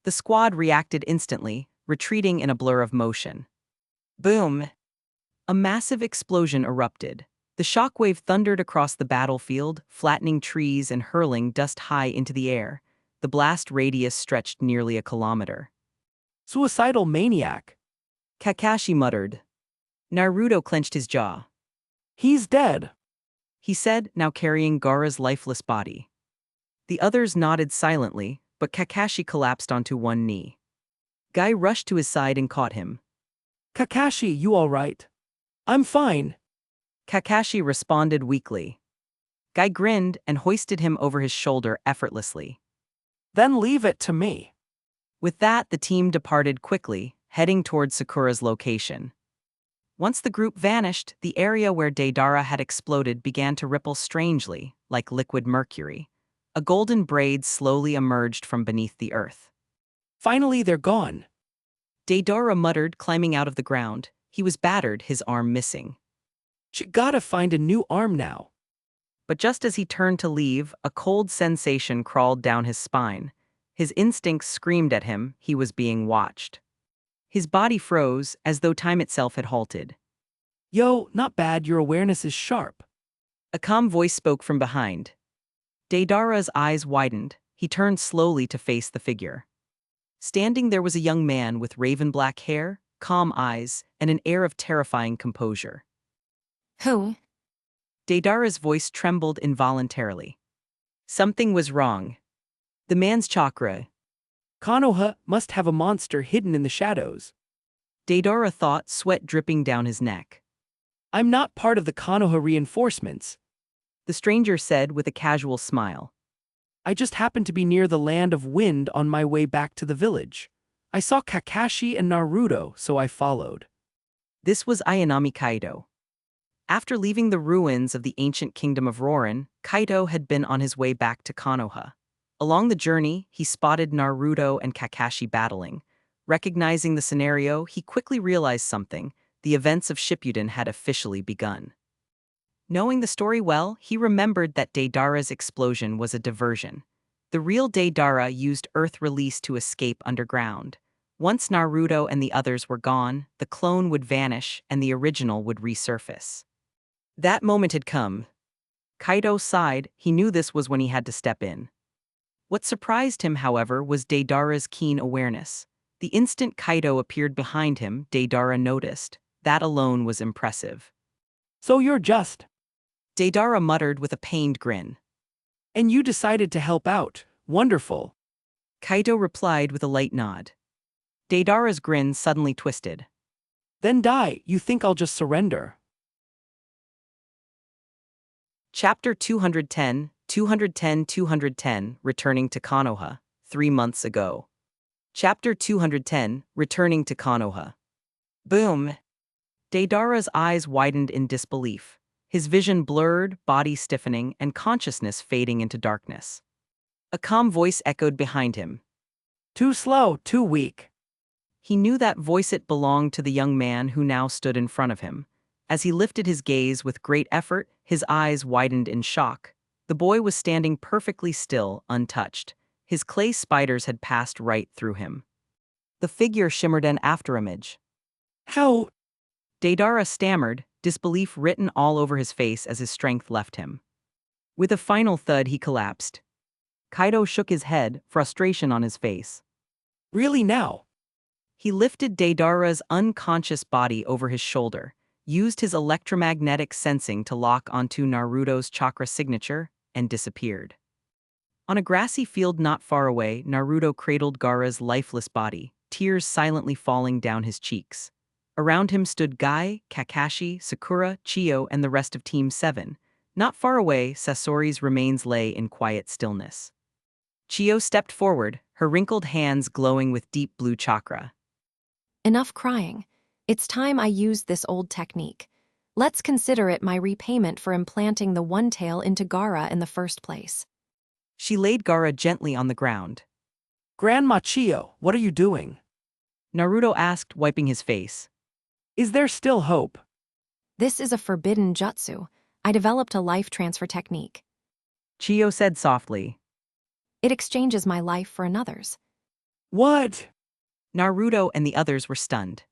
S1: The squad reacted instantly, retreating in a blur of motion. Boom! A massive explosion erupted. The shockwave thundered across the battlefield, flattening trees and hurling dust high into the air. The blast radius stretched nearly a kilometer.
S2: Suicidal maniac.
S1: Kakashi muttered. Naruto clenched his jaw.
S2: He's dead,
S1: He said, now carrying Gaara's lifeless body. The others nodded silently, but Kakashi collapsed onto one knee. Guy rushed to his side and caught him.
S2: Kakashi, you all right? I'm fine.
S1: Kakashi responded weakly. Guy grinned and hoisted him over his shoulder effortlessly.
S2: Then leave it to me.
S1: With that, the team departed quickly, heading toward Sakura's location. Once the group vanished, the area where Deidara had exploded began to ripple strangely, like liquid mercury. A golden braid slowly emerged from beneath the earth.
S2: Finally, they're gone.
S1: Deidara muttered, climbing out of the ground. He was battered, his arm missing.
S2: She gotta find a new arm now.
S1: But just as he turned to leave, a cold sensation crawled down his spine. His instincts screamed at him he was being watched. His body froze, as though time itself had halted.
S2: Yo, not bad, your awareness is sharp.
S1: A calm voice spoke from behind. Deidara's eyes widened. He turned slowly to face the figure. Standing there was a young man with raven-black hair, calm eyes, and an air of terrifying composure.
S3: Who?
S1: Deidara's voice trembled involuntarily. Something was wrong. The man's chakra.
S2: Konoha must have a monster hidden in the shadows.
S1: Deidara thought, sweat dripping down his neck.
S2: I'm not part of the Konoha reinforcements.
S1: The stranger said with a casual smile.
S2: I just happened to be near the land of wind on my way back to the village. I saw Kakashi and Naruto, so I followed.
S1: This was Ayanami Kaido. After leaving the ruins of the ancient kingdom of Rorin, Kaido had been on his way back to Konoha. Along the journey, he spotted Naruto and Kakashi battling. Recognizing the scenario, he quickly realized something. The events of Shippuden had officially begun. Knowing the story well, he remembered that Deidara's explosion was a diversion. The real Deidara used Earth release to escape underground. Once Naruto and the others were gone, the clone would vanish and the original would resurface. That moment had come. Kaido sighed. He knew this was when he had to step in. What surprised him, however, was Deidara's keen awareness. The instant Kaido appeared behind him, Deidara noticed. That alone was impressive.
S2: So you're just.
S1: Deidara muttered with a pained grin.
S2: And you decided to help out. Wonderful.
S1: Kaido replied with a light nod. Deidara's grin suddenly twisted.
S2: Then die, you think I'll just surrender?
S1: Chapter 210, 210, Returning to Konoha, 3 months ago. Chapter 210, Returning to Konoha. Boom! Deidara's eyes widened in disbelief. His vision blurred, body stiffening, and consciousness fading into darkness. A calm voice echoed behind him.
S2: Too slow, too weak.
S1: He knew that voice it belonged to the young man who now stood in front of him. As he lifted his gaze with great effort, his eyes widened in shock. The boy was standing perfectly still, untouched. His clay spiders had passed right through him. The figure shimmered an afterimage.
S2: How?
S1: Deidara stammered, disbelief written all over his face as his strength left him. With a final thud, he collapsed. Kaido shook his head, frustration on his face.
S2: Really now?
S1: He lifted Deidara's unconscious body over his shoulder, used his electromagnetic sensing to lock onto Naruto's chakra signature, and disappeared. On a grassy field not far away, Naruto cradled Gaara's lifeless body, tears silently falling down his cheeks. Around him stood Guy, Kakashi, Sakura, Chiyo, and the rest of Team 7. Not far away, Sasori's remains lay in quiet stillness. Chiyo stepped forward, her wrinkled hands glowing with deep blue chakra.
S3: Enough crying. It's time I used this old technique. Let's consider it my repayment for implanting the one tail into Gaara in the first place.
S1: She laid Gaara gently on the ground.
S2: Grandma Chiyo, what are you doing?
S1: Naruto asked, wiping his face.
S2: Is there still hope?
S3: This is a forbidden jutsu. I developed a life transfer technique.
S1: Chiyo said softly.
S3: It exchanges my life for another's.
S2: What?
S1: Naruto and the others were stunned.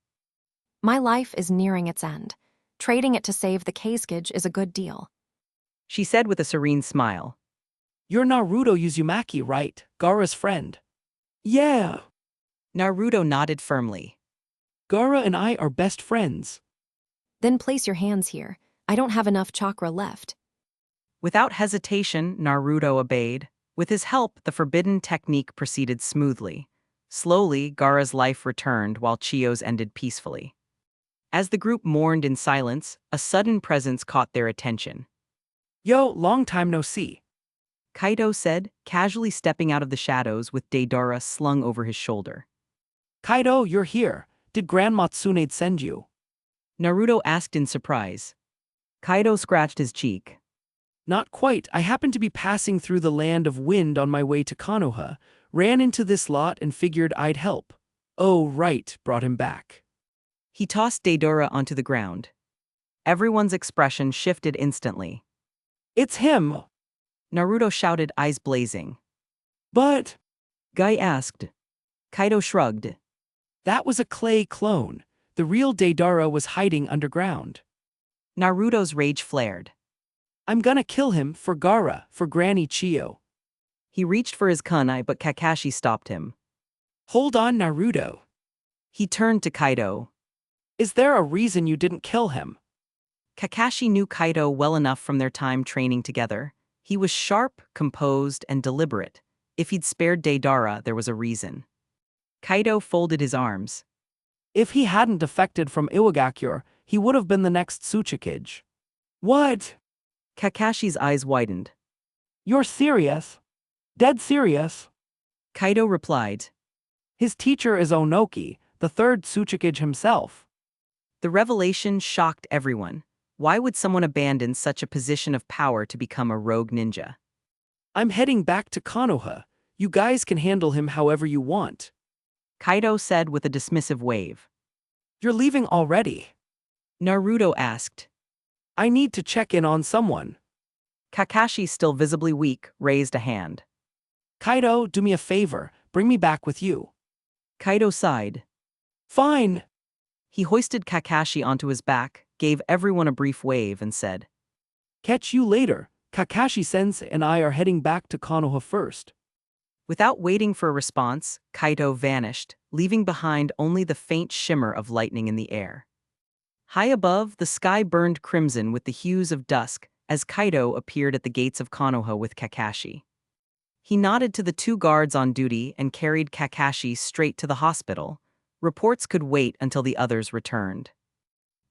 S3: My life is nearing its end. Trading it to save the Kekkei is a good deal.
S1: She said with a serene smile.
S2: You're Naruto Uzumaki, right? Gaara's friend. Yeah.
S1: Naruto nodded firmly.
S2: Gaara and I are best friends.
S3: Then place your hands here. I don't have enough chakra left.
S1: Without hesitation, Naruto obeyed. With his help, the forbidden technique proceeded smoothly. Slowly, Gaara's life returned while Chiyo's ended peacefully. As the group mourned in silence, a sudden presence caught their attention.
S2: Yo, long time no see.
S1: Kaido said, casually stepping out of the shadows with Deidara slung over his shoulder.
S2: Kaido, you're here. Did Grandma Tsunade send you?
S1: Naruto asked in surprise. Kaido scratched his cheek.
S2: Not quite. I happened to be passing through the land of wind on my way to Konoha, ran into this lot and figured I'd help. Oh, right, brought him back.
S1: He tossed Deidara onto the ground. Everyone's expression shifted instantly.
S2: It's him!
S1: Naruto shouted, eyes blazing.
S2: But
S1: Guy asked. Kaido shrugged.
S2: that was a clay clone. The real Deidara was hiding underground.
S1: Naruto's rage flared.
S2: I'm gonna kill him for Gaara, for Granny Chiyo.
S1: He reached for his kunai, but Kakashi stopped him.
S2: Hold on, Naruto.
S1: He turned to Kaido.
S2: Is there a reason you didn't kill him?
S1: Kakashi knew Kaido well enough from their time training together. He was sharp, composed, and deliberate. If he'd spared Deidara, there was a reason. Kaido folded his arms.
S2: If he hadn't defected from Iwagakure, he would have been the next Tsuchikage. What?
S1: Kakashi's eyes widened.
S2: You're serious? Dead serious?
S1: Kaido replied.
S2: His teacher is Onoki, the third Tsuchikage himself.
S1: The revelation shocked everyone. Why would someone abandon such a position of power to become a rogue ninja?
S2: I'm heading back to Konoha. You guys can handle him however you want.
S1: Kaido said with a dismissive wave.
S2: You're leaving already.
S1: Naruto asked.
S2: I need to check in on someone.
S1: Kakashi, still visibly weak, raised a hand.
S2: Kaido, do me a favor, bring me back with you.
S1: Kaido sighed.
S2: Fine.
S1: He hoisted Kakashi onto his back, gave everyone a brief wave, and said,
S2: Catch you later. Kakashi-sensei and I are heading back to Konoha first.
S1: Without waiting for a response, Kaido vanished, leaving behind only the faint shimmer of lightning in the air. High above, the sky burned crimson with the hues of dusk as Kaido appeared at the gates of Konoha with Kakashi. He nodded to the two guards on duty and carried Kakashi straight to the hospital. Reports could wait until the others returned.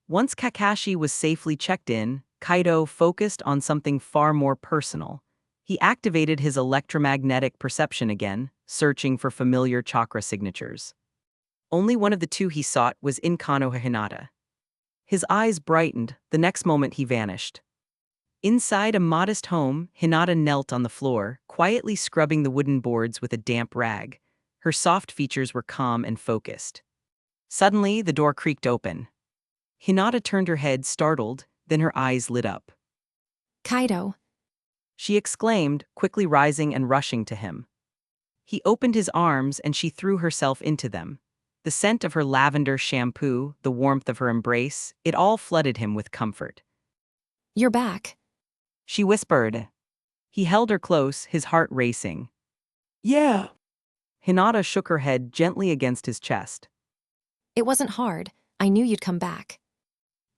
S1: Once Kakashi was safely checked in, Kaido focused on something far more personal. He activated his electromagnetic perception again, searching for familiar chakra signatures. Only one of the two he sought was in Konoha Hinata. His eyes brightened, the next moment he vanished. Inside a modest home, Hinata knelt on the floor, quietly scrubbing the wooden boards with a damp rag. Her soft features were calm and focused. Suddenly, the door creaked open. Hinata turned her head, startled, then her eyes lit up.
S3: Kaido.
S1: She exclaimed, quickly rising and rushing to him. He opened his arms and she threw herself into them. The scent of her lavender shampoo, the warmth of her embrace, it all flooded him with comfort.
S3: You're back.
S1: She whispered. He held her close, his heart racing.
S2: Yeah.
S1: Hinata shook her head gently against his chest.
S3: It wasn't hard. I knew you'd come back.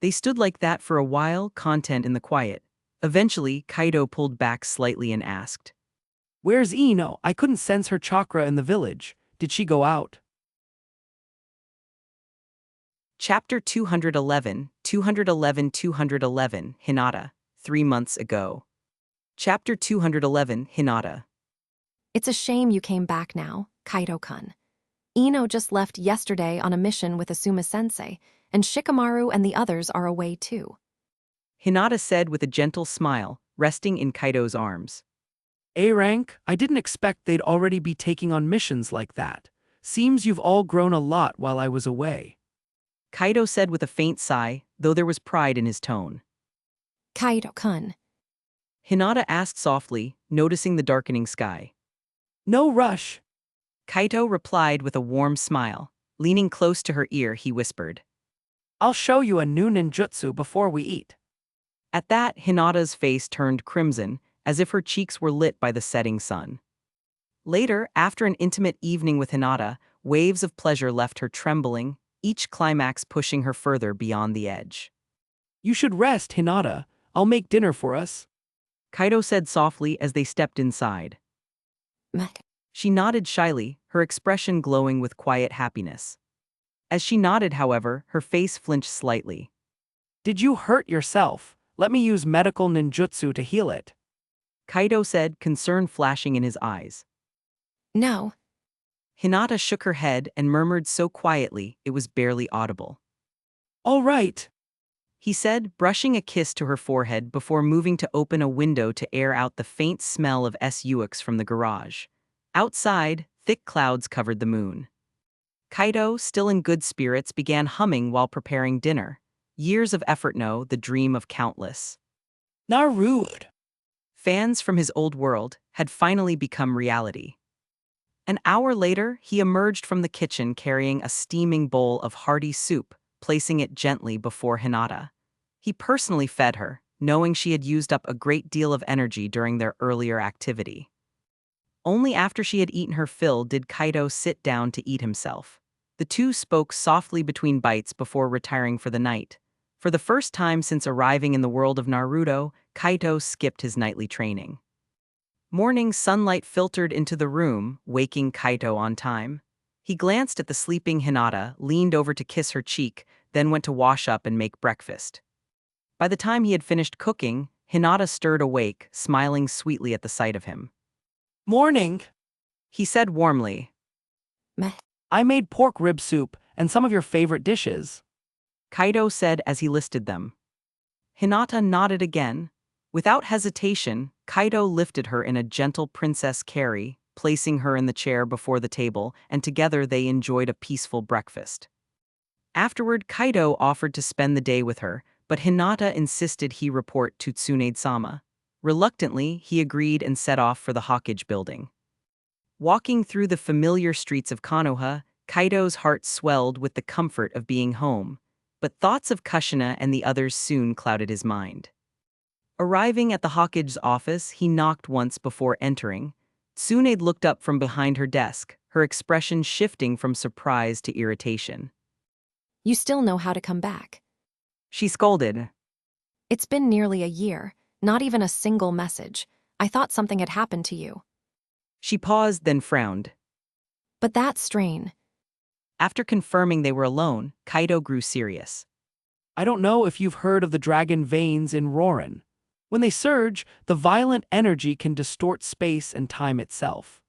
S1: They stood like that for a while, content in the quiet. Eventually, Kaido pulled back slightly and asked.
S2: Where's Ino? I couldn't sense her chakra in the village. Did she go out?
S1: Chapter 211, 211, Hinata, 3 months ago. Chapter 211, Hinata.
S3: It's a shame you came back now, Kaido-kun. Ino just left yesterday on a mission with Asuma-sensei, and Shikamaru and the others are away too.
S1: Hinata said with a gentle smile, resting in Kaido's arms.
S2: A-rank, I didn't expect they'd already be taking on missions like that. Seems you've all grown a lot while I was away.
S1: Kaido said with a faint sigh, though there was pride in his tone.
S3: Kaido-kun.
S1: Hinata asked softly, noticing the darkening sky.
S2: No rush.
S1: Kaido replied with a warm smile. Leaning close to her ear, he whispered.
S2: I'll show you a new ninjutsu before we eat.
S1: At that, Hinata's face turned crimson, as if her cheeks were lit by the setting sun. Later, after an intimate evening with Hinata, waves of pleasure left her trembling, each climax pushing her further beyond the edge.
S2: You should rest, Hinata. I'll make dinner for us.
S1: Kaido said softly as they stepped inside.
S3: Meh.
S1: She nodded shyly, her expression glowing with quiet happiness. As she nodded, however, her face flinched slightly.
S2: Did you hurt yourself? Let me use medical ninjutsu to heal it.
S1: Kaido said, concern flashing in his eyes.
S3: No.
S1: Hinata shook her head and murmured so quietly it was barely audible.
S2: All right.
S1: He said, brushing a kiss to her forehead before moving to open a window to air out the faint smell of SUX from the garage. Outside, thick clouds covered the moon. Kaido, still in good spirits, began humming while preparing dinner. Years of effort, no, the dream of countless
S2: Naruto.
S1: fans from his old world, had finally become reality. An hour later, he emerged from the kitchen carrying a steaming bowl of hearty soup, placing it gently before Hinata. He personally fed her, knowing she had used up a great deal of energy during their earlier activity. Only after she had eaten her fill did Kaido sit down to eat himself. The two spoke softly between bites before retiring for the night. For the first time since arriving in the world of Naruto, Kaido skipped his nightly training. Morning sunlight filtered into the room, waking Kaido on time. He glanced at the sleeping Hinata, leaned over to kiss her cheek, then went to wash up and make breakfast. By the time he had finished cooking, Hinata stirred awake, smiling sweetly at the sight of him.
S2: Morning.
S1: He said warmly.
S3: Meh.
S2: I made pork rib soup and some of your favorite dishes.
S1: Kaido said as he listed them. Hinata nodded again. Without hesitation, Kaido lifted her in a gentle princess carry, placing her in the chair before the table, and together they enjoyed a peaceful breakfast. Afterward, Kaido offered to spend the day with her, but Hinata insisted he report to Tsunade-sama. Reluctantly, he agreed and set off for the Hokage building. Walking through the familiar streets of Konoha, Kaido's heart swelled with the comfort of being home, but thoughts of Kushina and the others soon clouded his mind. Arriving at the Hokage's office, he knocked once before entering. Tsunade looked up from behind her desk, her expression shifting from surprise to irritation.
S3: You still know how to come back.
S1: She scolded.
S3: It's been nearly a year, not even a single message. I thought something had happened to you.
S1: She paused, then frowned.
S3: But that strain.
S1: After confirming they were alone, Kaido grew serious.
S2: I don't know if you've heard of the dragon veins in Rorin. When they surge, the violent energy can distort space and time itself.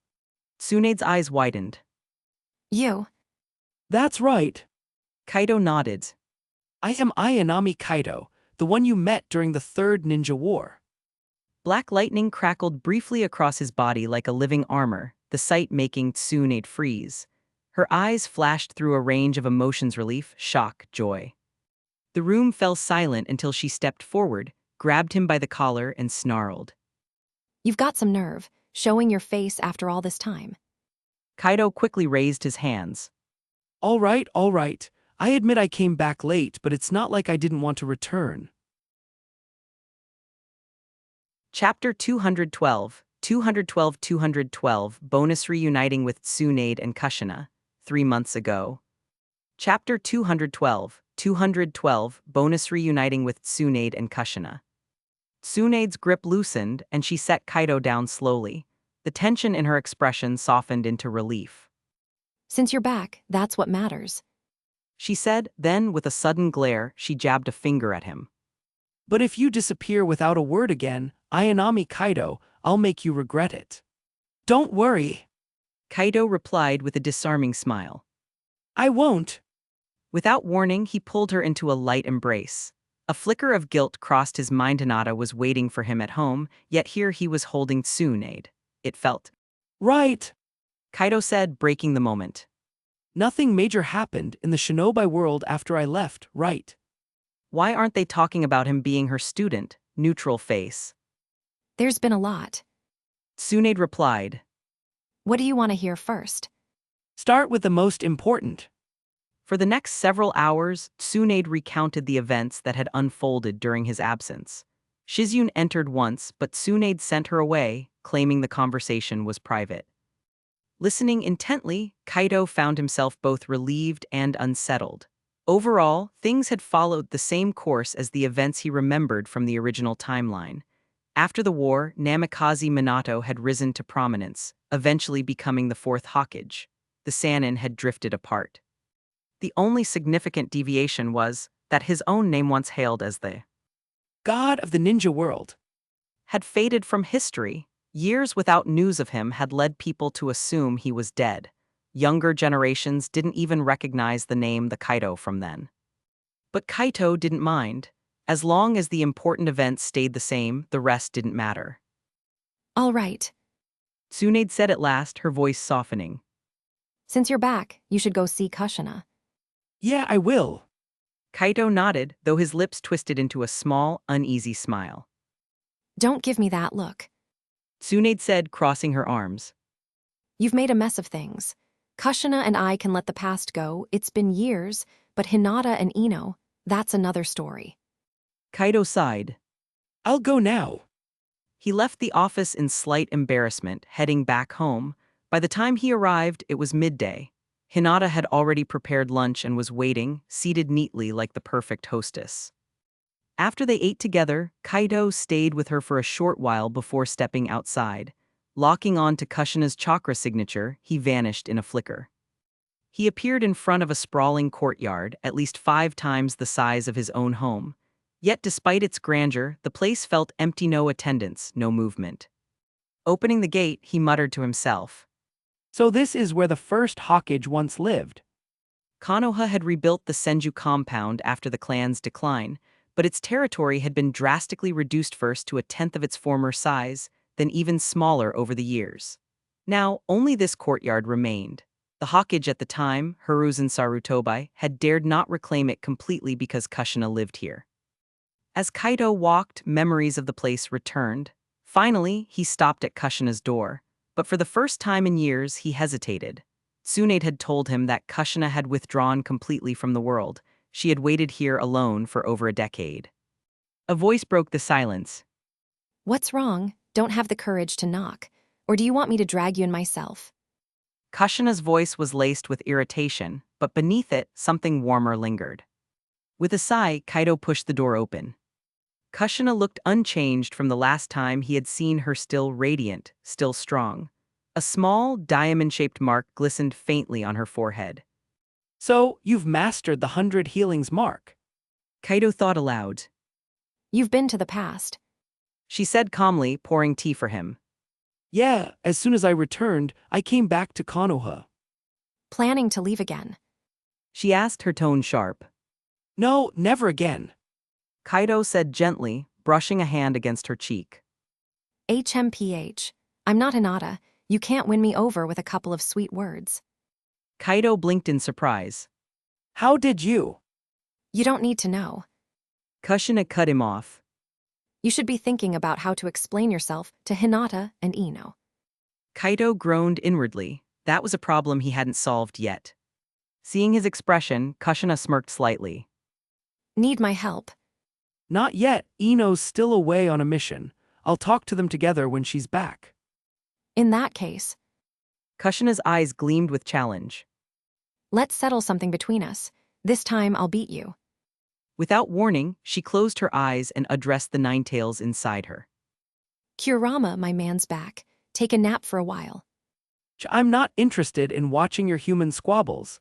S1: Tsunade's eyes widened.
S3: You.
S2: That's right.
S1: Kaido nodded.
S2: I am Ayanami Kaido, the one you met during the Third Ninja War.
S1: Black lightning crackled briefly across his body like a living armor, the sight making Tsunade freeze. Her eyes flashed through a range of emotions: relief, shock, joy. The room fell silent until she stepped forward, grabbed him by the collar, and snarled.
S3: You've got some nerve, showing your face after all this time.
S1: Kaido quickly raised his hands.
S2: All right, all right. I admit I came back late, but it's not like I didn't want to return.
S1: Chapter 212, 212 Bonus Reuniting with Tsunade and Kushina, 3 months ago. Chapter 212 Bonus Reuniting with Tsunade and Kushina. Tsunade's grip loosened, and she set Kaido down slowly. The tension in her expression softened into relief.
S3: Since you're back, that's what matters.
S1: She said, then, with a sudden glare, she jabbed a finger at him.
S2: But if you disappear without a word again, Ayanami Kaido, I'll make you regret it. Don't worry.
S1: Kaido replied with a disarming smile.
S2: I won't.
S1: Without warning, he pulled her into a light embrace. A flicker of guilt crossed his mind. Hinata was waiting for him at home, yet here he was holding Tsunade. It felt
S2: right,
S1: Kaido said, breaking the moment.
S2: Nothing major happened in the Shinobi world after I left, right?
S1: Why aren't they talking about him being her student? Neutral face.
S3: There's been a lot.
S1: Tsunade replied.
S3: What do you want to hear first?
S2: Start with the most important.
S1: For the next several hours, Tsunade recounted the events that had unfolded during his absence. Shizune entered once, but Tsunade sent her away, claiming the conversation was private. Listening intently, Kaido found himself both relieved and unsettled. Overall, things had followed the same course as the events he remembered from the original timeline. After the war, Namikaze Minato had risen to prominence, eventually becoming the fourth Hokage. The Sannin had drifted apart. The only significant deviation was that his own name, once hailed as the
S2: God of the ninja world,
S1: had faded from history. Years without news of him had led people to assume he was dead. Younger generations didn't even recognize the name the Kaido from then. But Kaito didn't mind. As long as the important events stayed the same, the rest didn't matter.
S3: All right.
S1: Tsunade said at last, her voice softening.
S3: Since you're back, you should go see Kushina.
S2: Yeah, I will.
S1: Kaito nodded, though his lips twisted into a small, uneasy smile.
S3: Don't give me that look.
S1: Tsunade said, crossing her arms.
S3: You've made a mess of things. Kushina and I can let the past go. It's been years, but Hinata and Ino, that's another story.
S1: Kaido sighed.
S2: I'll go now.
S1: He left the office in slight embarrassment, heading back home. By the time he arrived, it was midday. Hinata had already prepared lunch and was waiting, seated neatly like the perfect hostess. After they ate together, Kaido stayed with her for a short while before stepping outside. Locking on to Kushina's chakra signature, he vanished in a flicker. He appeared in front of a sprawling courtyard, at least 5 times the size of his own home. Yet despite its grandeur, the place felt empty. No attendants, no movement. Opening the gate, he muttered to himself.
S2: So this is where the first Hokage once lived.
S1: Konoha had rebuilt the Senju compound after the clan's decline, but its territory had been drastically reduced, first to 1/10 of its former size, then even smaller over the years. Now, only this courtyard remained. The Hokage at the time, Hiruzen Sarutobi, had dared not reclaim it completely because Kushina lived here. As Kaido walked, memories of the place returned. Finally, he stopped at Kushina's door. But for the first time in years, he hesitated. Tsunade had told him that Kushina had withdrawn completely from the world. She had waited here alone for over a decade. A voice broke the silence.
S3: What's wrong? Don't have the courage to knock. Or do you want me to drag you in myself?
S1: Kushina's voice was laced with irritation, but beneath it, something warmer lingered. With a sigh, Kaido pushed the door open. Kushina looked unchanged from the last time he had seen her, still radiant, still strong. A small, diamond-shaped mark glistened faintly on her forehead.
S2: So, you've mastered the 100 healings mark.
S1: Kaido thought aloud.
S3: You've been to the past.
S1: She said calmly, pouring tea for him.
S2: Yeah, as soon as I returned, I came back to Konoha.
S3: Planning to leave again.
S1: She asked, her tone sharp.
S2: No, never again.
S1: Kaido said gently, brushing a hand against her cheek.
S3: HMPH. I'm not Hinata. You can't win me over with a couple of sweet words.
S1: Kaido blinked in surprise.
S2: How did you?
S3: You don't need to know.
S1: Kushina cut him off.
S3: You should be thinking about how to explain yourself to Hinata and Ino.
S1: Kaido groaned inwardly. That was a problem he hadn't solved yet. Seeing his expression, Kushina smirked slightly.
S3: Need my help?
S2: Not yet, Ino's still away on a mission. I'll talk to them together when she's back.
S3: In that case,
S1: Kushina's eyes gleamed with challenge.
S3: let's settle something between us. This time I'll beat you.
S1: Without warning, she closed her eyes and addressed the nine tails inside her.
S3: Kurama, my man's back. Take a nap for a while.
S2: I'm not interested in watching your human squabbles.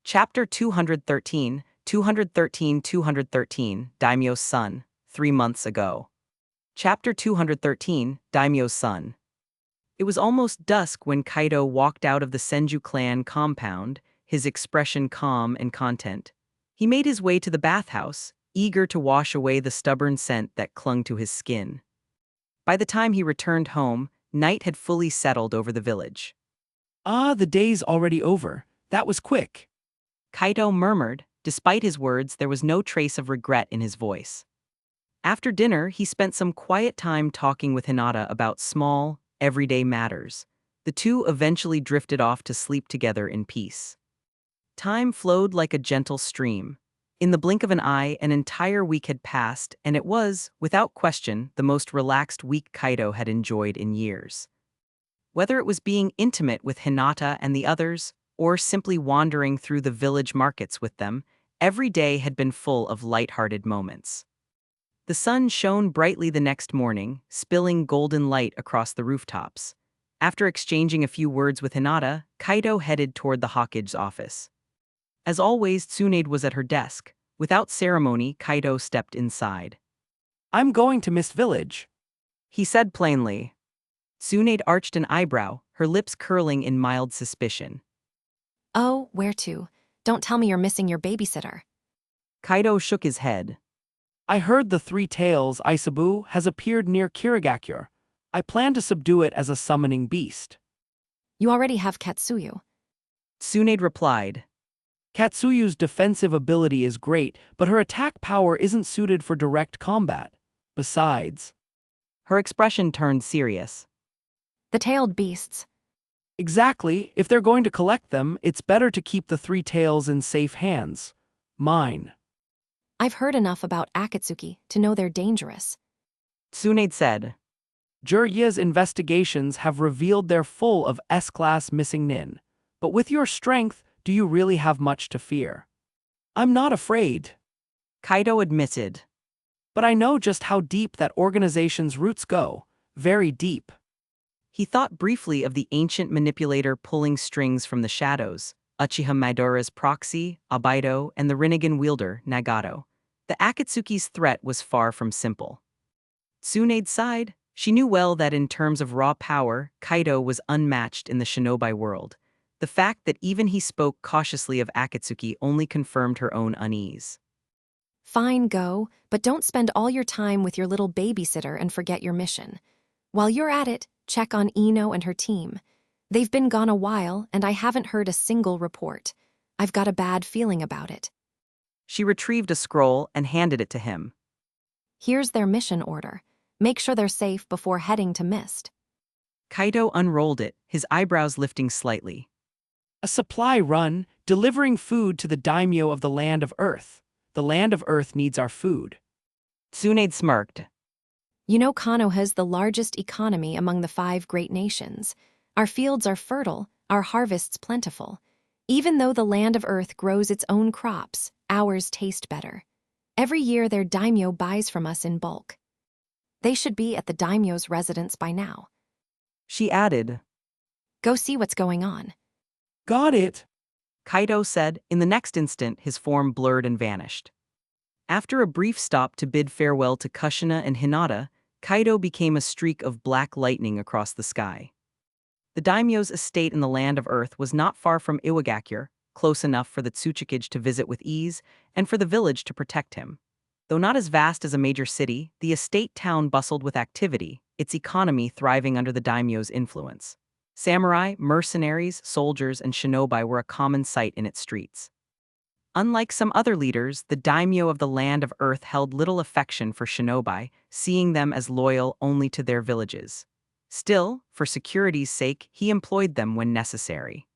S1: Chapter 213, 213, Daimyo's Son, 3 months ago. Chapter 213, Daimyo's Son. It was almost dusk when Kaido walked out of the Senju clan compound, his expression calm and content. He made his way to the bathhouse, eager to wash away the stubborn scent that clung to his skin. By the time he returned home, night had fully settled over the village.
S2: Ah, the day's already over. That was quick.
S1: Kaido murmured. Despite his words, there was no trace of regret in his voice. After dinner, he spent some quiet time talking with Hinata about small, everyday matters. The two eventually drifted off to sleep together in peace. Time flowed like a gentle stream. In the blink of an eye, an entire week had passed, and it was, without question, the most relaxed week Kaido had enjoyed in years. Whether it was being intimate with Hinata and the others, or simply wandering through the village markets with them, every day had been full of light-hearted moments. The sun shone brightly the next morning, spilling golden light across the rooftops. After exchanging a few words with Hinata, Kaido headed toward the Hokage's office. As always, Tsunade was at her desk. Without ceremony, Kaido stepped inside.
S2: I'm going to Mist Village.
S1: He said plainly. Tsunade arched an eyebrow, her lips curling in mild suspicion.
S3: Oh, where to? Don't tell me you're missing your babysitter.
S1: Kaido shook his head.
S2: I heard the Three Tails Isabu has appeared near Kirigakure. I plan to subdue it as a summoning beast.
S3: You already have Katsuyu.
S1: Tsunade replied.
S2: Katsuyu's defensive ability is great, but her attack power isn't suited for direct combat. Besides,
S1: Her expression turned serious.
S3: The tailed beasts.
S2: exactly, if they're going to collect them, it's better to keep the Three Tails in safe hands. Mine.
S3: I've heard enough about Akatsuki to know they're dangerous.
S1: Tsunade said.
S2: Jiraiya's investigations have revealed they're full of S-class missing nin. But with your strength, do you really have much to fear? I'm not afraid.
S1: Kaido admitted.
S2: But I know just how deep that organization's roots go. Very deep.
S1: He thought briefly of the ancient manipulator pulling strings from the shadows, Uchiha Madara's proxy, Obaido, and the Rinnegan wielder, Nagato. The Akatsuki's threat was far from simple. Tsunade sighed. She knew well that in terms of raw power, Kaido was unmatched in the Shinobi world. The fact that even he spoke cautiously of Akatsuki only confirmed her own unease.
S3: Fine, go, but don't spend all your time with your little babysitter and forget your mission. While you're at it, check on Ino and her team. They've been gone a while, and I haven't heard a single report. I've got a bad feeling about it.
S1: She retrieved a scroll and handed it to him.
S3: Here's their mission order. Make sure they're safe before heading to Mist.
S1: Kaido unrolled it, his eyebrows lifting slightly.
S2: A supply run, delivering food to the daimyo of the Land of Earth. The Land of Earth needs our food.
S1: Tsunade smirked.
S3: You know Konoha's the largest economy among the 5 great nations. Our fields are fertile, our harvests plentiful. Even though the Land of Earth grows its own crops, ours taste better. Every year their daimyo buys from us in bulk. They should be at the daimyo's residence by now.
S1: She added.
S3: Go see what's going on.
S2: Got it.
S1: Kaido said. In the next instant, his form blurred and vanished. After a brief stop to bid farewell to Kushina and Hinata, Kaido became a streak of black lightning across the sky. The daimyo's estate in the Land of Earth was not far from Iwagakure, close enough for the Tsuchikage to visit with ease, and for the village to protect him. Though not as vast as a major city, the estate town bustled with activity, its economy thriving under the daimyo's influence. Samurai, mercenaries, soldiers, and shinobi were a common sight in its streets. Unlike some other leaders, the daimyo of the land of Earth held little affection for shinobi, seeing them as loyal only to their villages. Still, for security's sake, he employed them when necessary.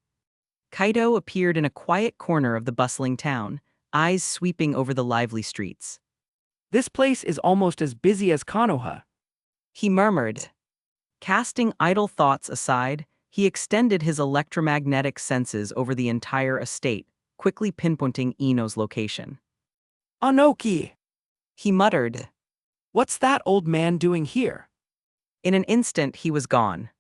S1: Kaido appeared in a quiet corner of the bustling town, eyes sweeping over the lively streets.
S2: This place is almost as busy as Konoha.
S1: He murmured. Casting idle thoughts aside, he extended his electromagnetic senses over the entire estate, quickly pinpointing Ino's location.
S2: Anoki!
S1: He muttered.
S2: What's that old man doing here?
S1: In an instant, he was gone.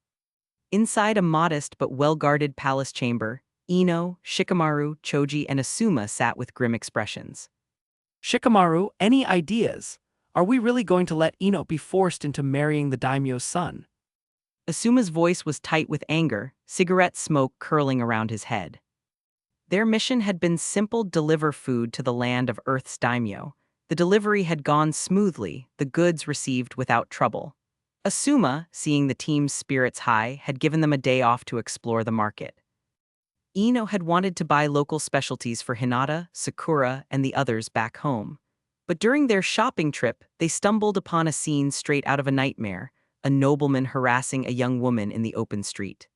S1: Inside a modest but well-guarded palace chamber, Ino, Shikamaru, Choji, and Asuma sat with grim expressions.
S2: Shikamaru, any ideas? Are we really going to let Ino be forced into marrying the daimyo's son?
S1: Asuma's voice was tight with anger, cigarette smoke curling around his head. Their mission had been simple: deliver food to the land of Earth's daimyo. The delivery had gone smoothly, the goods received without trouble. Asuma, seeing the team's spirits high, had given them a day off to explore the market. Ino had wanted to buy local specialties for Hinata, Sakura, and the others back home. But during their shopping trip, they stumbled upon a scene straight out of a nightmare: a nobleman harassing a young woman in the open street.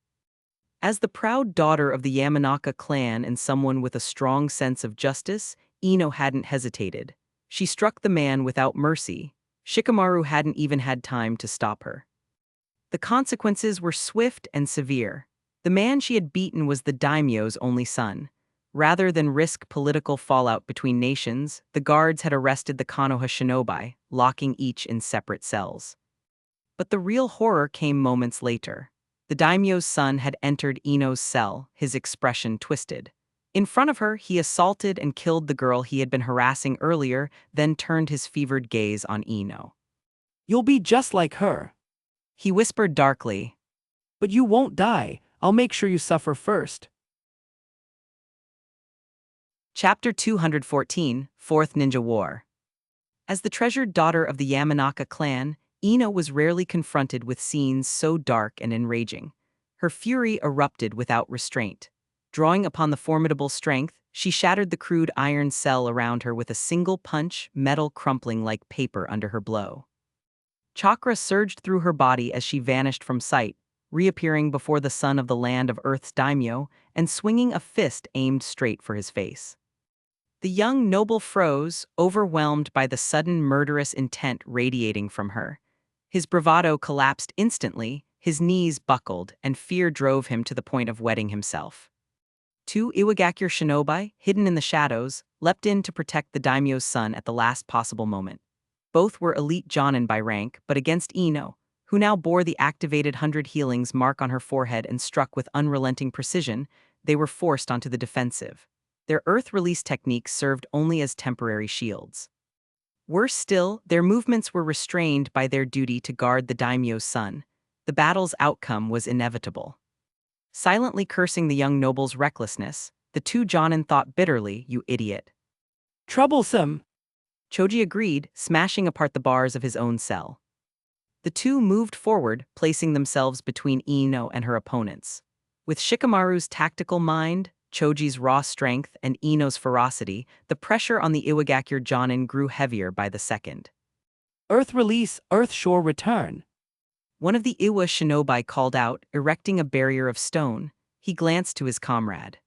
S1: As the proud daughter of the Yamanaka clan and someone with a strong sense of justice, Ino hadn't hesitated. She struck the man without mercy. Shikamaru hadn't even had time to stop her. The consequences were swift and severe. The man she had beaten was the daimyo's only son. Rather than risk political fallout between nations, the guards had arrested the Konoha shinobi, locking each in separate cells. But the real horror came moments later. The daimyo's son had entered Ino's cell, his expression twisted. In front of her, he assaulted and killed the girl he had been harassing earlier, then turned his fevered gaze on Ino.
S2: You'll be just like her.
S1: He whispered darkly.
S2: But you won't die. I'll make sure you suffer first.
S1: Chapter 214, Fourth Ninja War. As the treasured daughter of the Yamanaka clan, Ino was rarely confronted with scenes so dark and enraging. Her fury erupted without restraint. Drawing upon the formidable strength, she shattered the crude iron cell around her with a single punch, metal crumpling like paper under her blow. Chakra surged through her body as she vanished from sight, reappearing before the son of the land of Earth's daimyo and swinging a fist aimed straight for his face. The young noble froze, overwhelmed by the sudden murderous intent radiating from her. His bravado collapsed instantly, his knees buckled, and fear drove him to the point of wetting himself. Two Iwagakure shinobi, hidden in the shadows, leapt in to protect the daimyo's son at the last possible moment. Both were elite jonin by rank, but against Ino, who now bore the activated 100 healings mark on her forehead and struck with unrelenting precision, they were forced onto the defensive. Their earth release techniques served only as temporary shields. Worse still, their movements were restrained by their duty to guard the daimyo's son. The battle's outcome was inevitable. Silently cursing the young noble's recklessness, the two jonin thought bitterly, "You idiot."
S2: Troublesome.
S1: Choji agreed, smashing apart the bars of his own cell. The two moved forward, placing themselves between Ino and her opponents. With Shikamaru's tactical mind, Choji's raw strength, and Ino's ferocity, the pressure on the Iwagakure jonin grew heavier by the second.
S2: Earth release, Earth shore return.
S1: One of the Iwa shinobi called out, erecting a barrier of stone. He glanced to his comrade.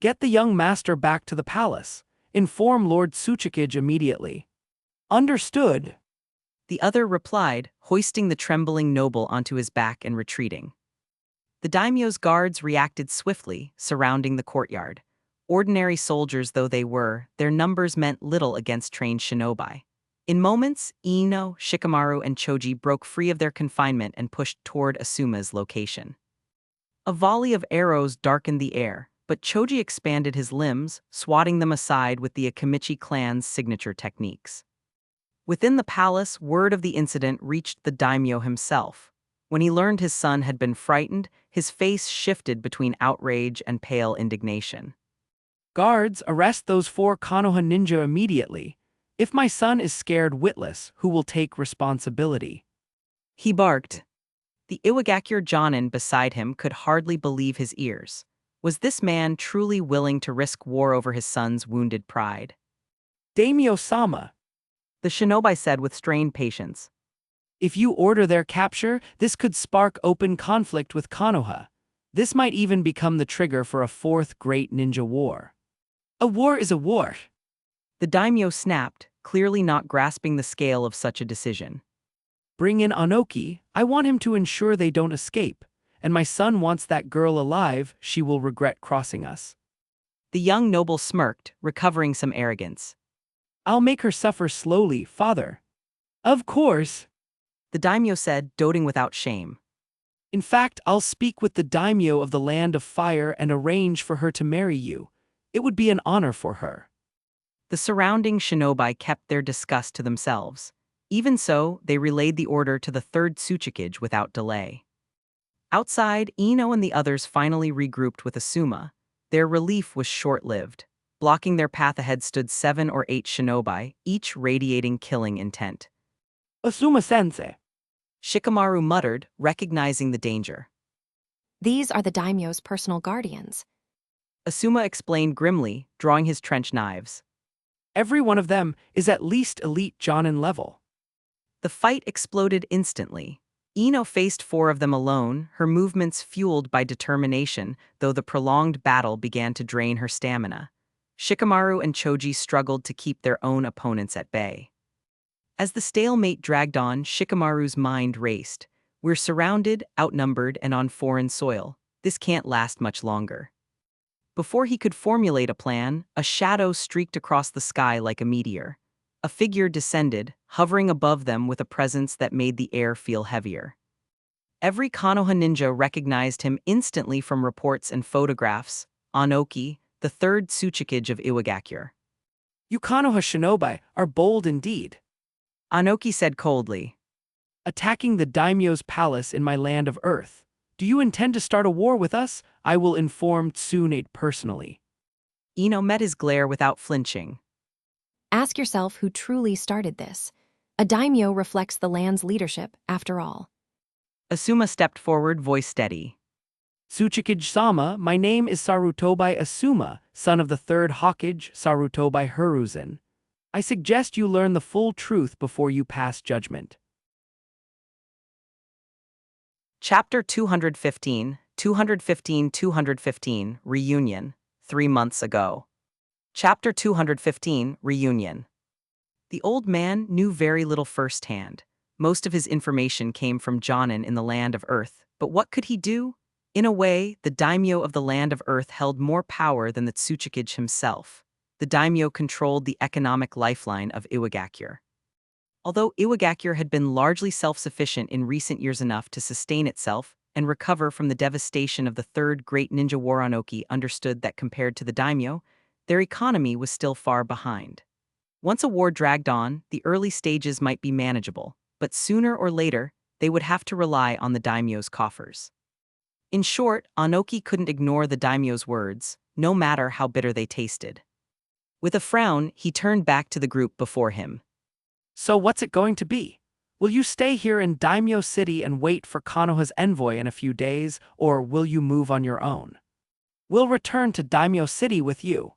S2: Get the young master back to the palace. Inform Lord Tsuchikage immediately. Understood.
S1: The other replied, hoisting the trembling noble onto his back and retreating. The daimyo's guards reacted swiftly, surrounding the courtyard. Ordinary soldiers though they were, their numbers meant little against trained shinobi. In moments, Ino, Shikamaru, and Choji broke free of their confinement and pushed toward Asuma's location. A volley of arrows darkened the air, but Choji expanded his limbs, swatting them aside with the Akamichi clan's signature techniques. Within the palace, word of the incident reached the daimyo himself. When he learned his son had been frightened, his face shifted between outrage and pale indignation.
S2: Guards, arrest those 4 Konoha ninja immediately. If my son is scared witless, who will take responsibility?
S1: He barked. The Iwagakure Jonin beside him could hardly believe his ears. Was this man truly willing to risk war over his son's wounded pride?
S2: Daimyo-sama,
S1: The shinobi said with strained patience.
S2: if you order their capture, this could spark open conflict with Konoha. This might even become the trigger for a fourth great ninja war. A war is a war.
S1: The daimyo snapped, clearly not grasping the scale of such a decision.
S2: Bring in Anoki, I want him to ensure they don't escape. And my son wants that girl alive, she will regret crossing us.
S1: The young noble smirked, recovering some arrogance.
S2: I'll make her suffer slowly, father. Of course.
S1: The daimyo said, doting without shame.
S2: In fact, I'll speak with the daimyo of the Land of Fire and arrange for her to marry you. It would be an honor for her.
S1: The surrounding shinobi kept their disgust to themselves. Even so, they relayed the order to the third Tsuchikage without delay. Outside, Ino and the others finally regrouped with Asuma. Their relief was short-lived. Blocking their path ahead stood 7 or 8 shinobi, each radiating killing intent.
S2: Asuma-sensei.
S1: Shikamaru muttered, recognizing the danger.
S3: These are the daimyo's personal guardians.
S1: Asuma explained grimly, drawing his trench knives.
S2: Every one of them is at least elite Jonin level.
S1: The fight exploded instantly. Ino faced 4 of them alone, her movements fueled by determination, though the prolonged battle began to drain her stamina. Shikamaru and Choji struggled to keep their own opponents at bay. As the stalemate dragged on, Shikamaru's mind raced. We're surrounded, outnumbered, and on foreign soil. This can't last much longer. Before he could formulate a plan, a shadow streaked across the sky like a meteor. A figure descended, hovering above them with a presence that made the air feel heavier. Every Konoha ninja recognized him instantly from reports and photographs. Anoki, the third Tsuchikage of Iwagakure.
S2: You Konoha shinobi are bold indeed.
S1: Anoki said coldly.
S2: Attacking the daimyo's palace in my land of earth. Do you intend to start a war with us? I will inform Tsunade personally.
S1: Ino met his glare without flinching.
S3: Ask yourself who truly started this. A daimyo reflects the land's leadership, after all.
S1: Asuma stepped forward, voice steady.
S2: Tsuchikage-sama, my name is Sarutobi Asuma, son of the third Hokage, Sarutobi Hiruzen. I suggest you learn the full truth before you pass judgment.
S1: Chapter 215, 215, Reunion, 3 months ago. Chapter 215, Reunion. The old man knew very little firsthand. Most of his information came from Jonin in the Land of Earth, but what could he do? In a way, the daimyo of the Land of Earth held more power than the Tsuchikage himself. The daimyo controlled the economic lifeline of Iwagakure. Although Iwagakure had been largely self-sufficient in recent years enough to sustain itself and recover from the devastation of the Third Great Ninja War, Anoki understood that compared to the daimyo, their economy was still far behind. Once a war dragged on, the early stages might be manageable, but sooner or later, they would have to rely on the daimyo's coffers. In short, Anoki couldn't ignore the daimyo's words, no matter how bitter they tasted. With a frown, he turned back to the group before him.
S2: So what's it going to be? Will you stay here in Daimyo City and wait for Konoha's envoy in a few days, or will you move on your own? We'll return to Daimyo City with you.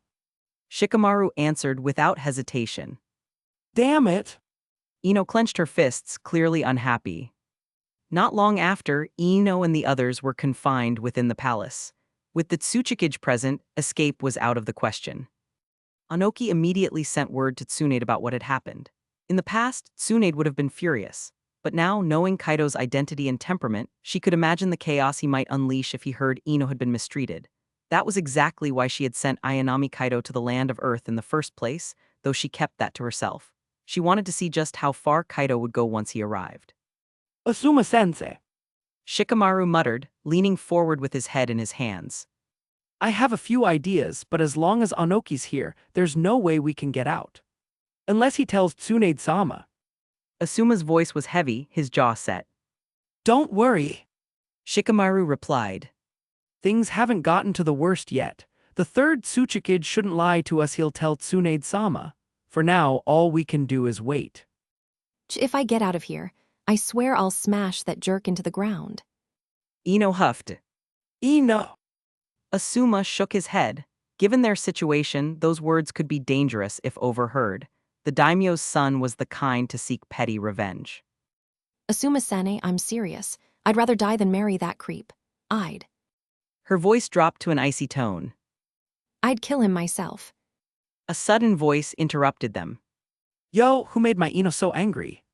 S1: Shikamaru answered without hesitation.
S2: Damn it!
S1: Ino clenched her fists, clearly unhappy. Not long after, Ino and the others were confined within the palace. With the Tsuchikage present, escape was out of the question. Anoki immediately sent word to Tsunade about what had happened. In the past, Tsunade would have been furious, but now, knowing Kaido's identity and temperament, she could imagine the chaos he might unleash if he heard Ino had been mistreated. That was exactly why she had sent Ayanami Kaido to the Land of Earth in the first place, though she kept that to herself. She wanted to see just how far Kaido would go once he arrived.
S2: Asuma-sensei.
S1: Shikamaru muttered, leaning forward with his head in his hands.
S2: I have a few ideas, but as long as Anoki's here, there's no way we can get out. Unless he tells Tsunade-sama.
S1: Asuma's voice was heavy, his jaw set.
S2: Don't worry.
S1: Shikamaru replied.
S2: Things haven't gotten to the worst yet. The third Tsuchikage shouldn't lie to us, he'll tell Tsunade-sama. For now, all we can do is wait.
S3: If I get out of here, I swear I'll smash that jerk into the ground.
S1: Ino huffed.
S2: Ino!
S1: Asuma shook his head. Given their situation, those words could be dangerous if overheard. The daimyo's son was the kind to seek petty revenge.
S3: Asuma-sane, I'm serious. I'd rather die than marry that creep.
S1: Her voice dropped to an icy tone.
S3: I'd kill him myself.
S1: A sudden voice interrupted them.
S2: Yo, who made my Ino so angry?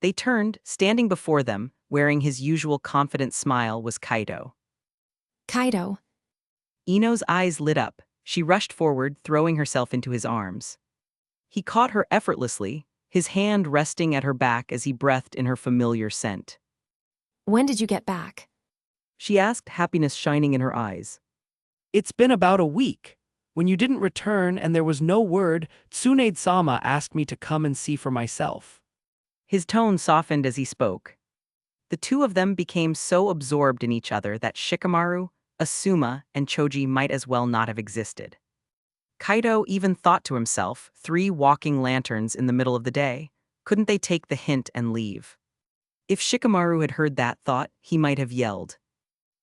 S1: They turned, standing before them, wearing his usual confident smile, was Kaido.
S3: Kaido.
S1: Ino's eyes lit up. She rushed forward, throwing herself into his arms. He caught her effortlessly, his hand resting at her back as he breathed in her familiar scent.
S3: When did you get back?
S1: She asked, happiness shining in her eyes.
S2: It's been about a week. When you didn't return and there was no word, Tsunade-sama asked me to come and see for myself.
S1: His tone softened as he spoke. The two of them became so absorbed in each other that Shikamaru, Asuma, and Choji might as well not have existed. Kaido even thought to himself, 3 walking lanterns in the middle of the day. Couldn't they take the hint and leave? If Shikamaru had heard that thought, he might have yelled.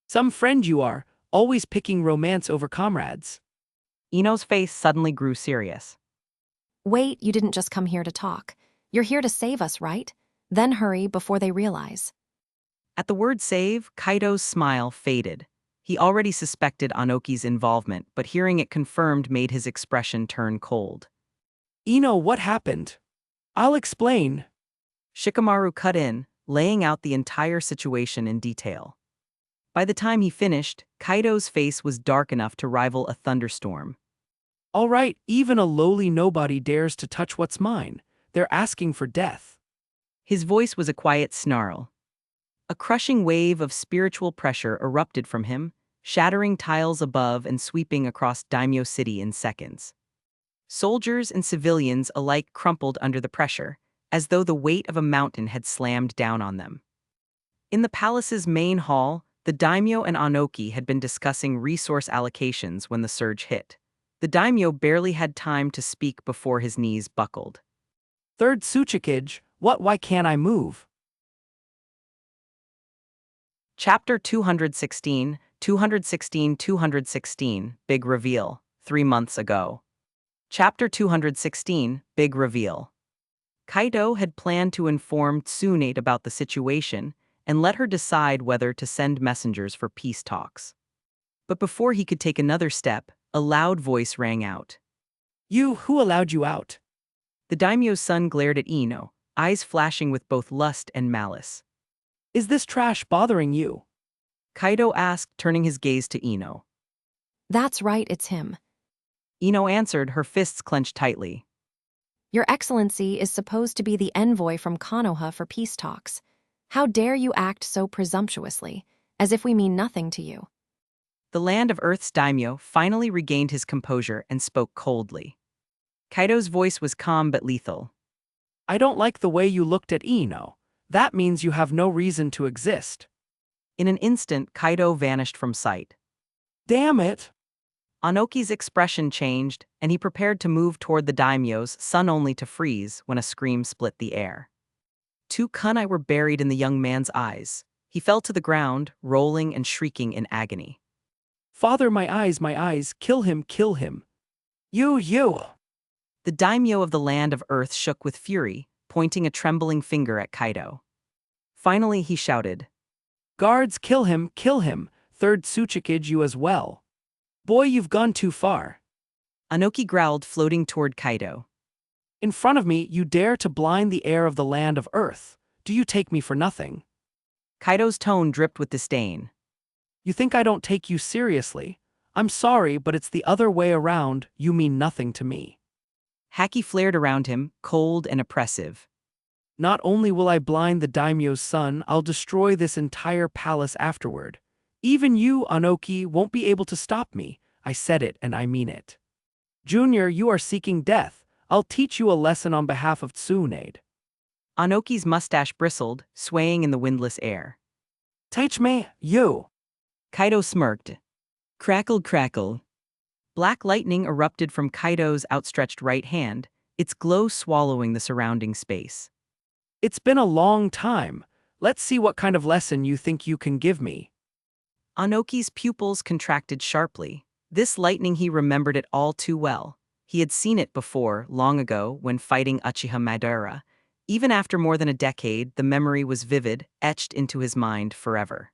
S2: Some friend you are, always picking romance over comrades.
S1: Ino's face suddenly grew serious.
S3: Wait, you didn't just come here to talk. You're here to save us, right? Then hurry before they realize.
S1: At the word save, Kaido's smile faded. He already suspected Anoki's involvement, but hearing it confirmed made his expression turn cold.
S2: Ino, what happened? I'll explain.
S1: Shikamaru cut in, laying out the entire situation in detail. By the time he finished, Kaido's face was dark enough to rival a thunderstorm.
S2: All right, even a lowly nobody dares to touch what's mine. They're asking for death.
S1: His voice was a quiet snarl. A crushing wave of spiritual pressure erupted from him, shattering tiles above and sweeping across Daimyo City in seconds. Soldiers and civilians alike crumpled under the pressure, as though the weight of a mountain had slammed down on them. In the palace's main hall, the daimyo and Anoki had been discussing resource allocations when the surge hit. The daimyo barely had time to speak before his knees buckled.
S2: Third Tsuchikage, why can't I move?
S1: Chapter 216, 216, Big Reveal, 3 months ago. Chapter 216, Big Reveal. Kaido had planned to inform Tsunade about the situation and let her decide whether to send messengers for peace talks. But before he could take another step, a loud voice rang out.
S2: Who allowed you out?
S1: The daimyo's son glared at Ino, eyes flashing with both lust and malice.
S2: Is this trash bothering you?
S1: Kaido asked, turning his gaze to Ino.
S3: That's right, it's him.
S1: Ino answered, her fists clenched tightly.
S3: Your Excellency is supposed to be the envoy from Konoha for peace talks. How dare you act so presumptuously, as if we mean nothing to you?
S1: The Land of Earth's daimyo finally regained his composure and spoke coldly. Kaido's voice was calm but lethal.
S2: I don't like the way you looked at Ino. That means you have no reason to exist.
S1: In an instant, Kaido vanished from sight.
S2: Damn it!
S1: Anoki's expression changed, and he prepared to move toward the daimyo's son only to freeze when a scream split the air. 2 kunai were buried in the young man's eyes. He fell to the ground, rolling and shrieking in agony.
S2: Father, my eyes, kill him, kill him. You!
S1: The daimyo of the Land of Earth shook with fury, pointing a trembling finger at Kaido. Finally, he shouted,
S2: Guards, kill him, third Tsuchikage you as well. Boy, you've gone too far.
S1: Anoki growled, floating toward Kaido.
S2: In front of me, you dare to blind the air of the Land of Earth. Do you take me for nothing?
S1: Kaido's tone dripped with disdain.
S2: You think I don't take you seriously? I'm sorry, but it's the other way around. You mean nothing to me.
S1: Haki flared around him, cold and oppressive.
S2: Not only will I blind the daimyo's son, I'll destroy this entire palace afterward. Even you, Anoki, won't be able to stop me. I said it and I mean it. Junior, you are seeking death. I'll teach you a lesson on behalf of Tsunade.
S1: Anoki's mustache bristled, swaying in the windless air.
S2: Teach me, you.
S1: Kaido smirked. Crackle, crackle. Black lightning erupted from Kaido's outstretched right hand, its glow swallowing the surrounding space.
S2: It's been a long time. Let's see what kind of lesson you think you can give me.
S1: Anoki's pupils contracted sharply. This lightning, he remembered it all too well. He had seen it before, long ago, when fighting Uchiha Madara. Even after more than a decade, the memory was vivid, etched into his mind forever.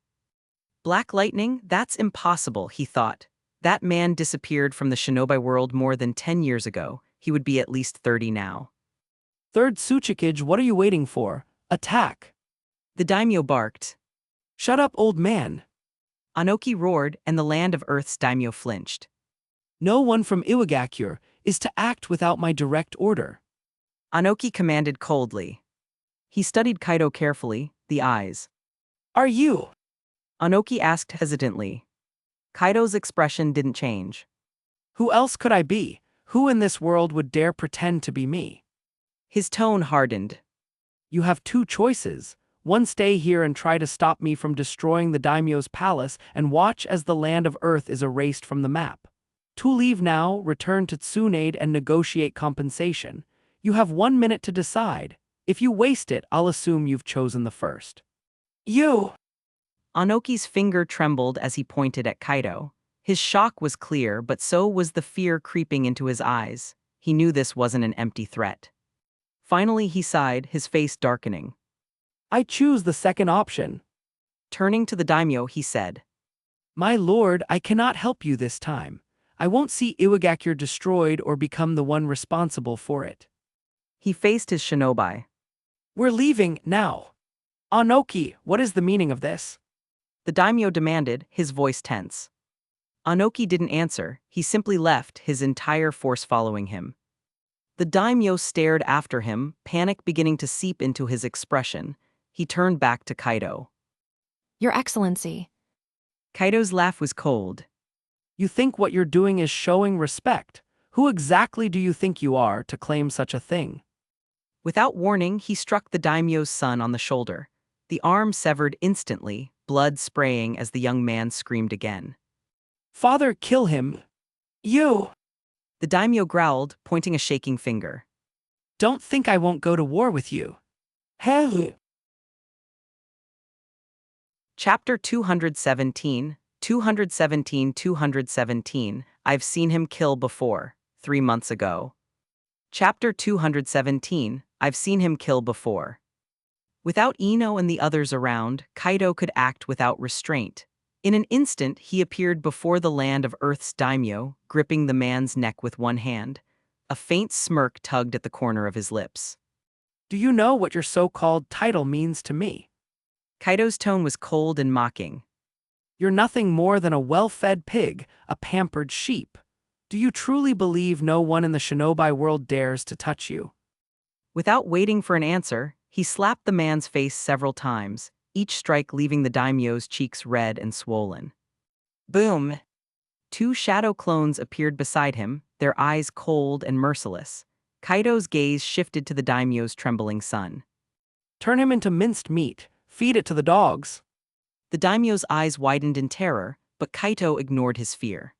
S1: Black lightning? That's impossible, he thought. That man disappeared from the Shinobi world more than 10 years ago. He would be at least 30 now.
S2: Third Tsuchikage, what are you waiting for? Attack!
S1: The daimyo barked.
S2: Shut up, old man!
S1: Anoki roared, and the land of Earth's daimyo flinched.
S2: No one from Iwagakure is to act without my direct order.
S1: Anoki commanded coldly. He studied Kaido carefully, the eyes.
S2: Are you?
S1: Anoki asked hesitantly. Kaido's expression didn't change.
S2: Who else could I be? Who in this world would dare pretend to be me?
S1: His tone hardened.
S2: You have two choices. One, stay here and try to stop me from destroying the daimyo's palace and watch as the land of Earth is erased from the map. Two, leave now, return to Tsunade and negotiate compensation. You have 1 minute to decide. If you waste it, I'll assume you've chosen the first. You!
S1: Anoki's finger trembled as he pointed at Kaido. His shock was clear, but so was the fear creeping into his eyes. He knew this wasn't an empty threat. Finally he sighed, his face darkening.
S2: I choose the second option.
S1: Turning to the daimyo, he said,
S2: My lord, I cannot help you this time. I won't see Iwagakure destroyed or become the one responsible for it.
S1: He faced his shinobi.
S2: We're leaving now. Anoki, what is the meaning of this?
S1: The daimyo demanded, his voice tense. Anoki didn't answer, he simply left, his entire force following him. The daimyo stared after him, panic beginning to seep into his expression. He turned back to Kaido.
S3: Your Excellency.
S1: Kaido's laugh was cold.
S2: You think what you're doing is showing respect? Who exactly do you think you are to claim such a thing?
S1: Without warning, he struck the daimyo's son on the shoulder. The arm severed instantly, blood spraying as the young man screamed again.
S2: Father, kill him. You!
S1: The daimyo growled, pointing a shaking finger.
S2: Don't think I won't go to war with you. Hell!
S1: Chapter 217, 217. I've seen him kill before, 3 months ago. Chapter 217, I've seen him kill before. Without Ino and the others around, Kaido could act without restraint. In an instant, he appeared before the land of Earth's daimyo, gripping the man's neck with one hand. A faint smirk tugged at the corner of his lips.
S2: Do you know what your so-called title means to me?
S1: Kaido's tone was cold and mocking.
S2: You're nothing more than a well-fed pig, a pampered sheep. Do you truly believe no one in the Shinobi world dares to touch you?
S1: Without waiting for an answer, he slapped the man's face several times, each strike leaving the daimyo's cheeks red and swollen. Boom! 2 shadow clones appeared beside him, their eyes cold and merciless. Kaido's gaze shifted to the daimyo's trembling son.
S2: Turn him into minced meat. Feed it to the dogs.
S1: The daimyo's eyes widened in terror, but Kaido ignored his fear.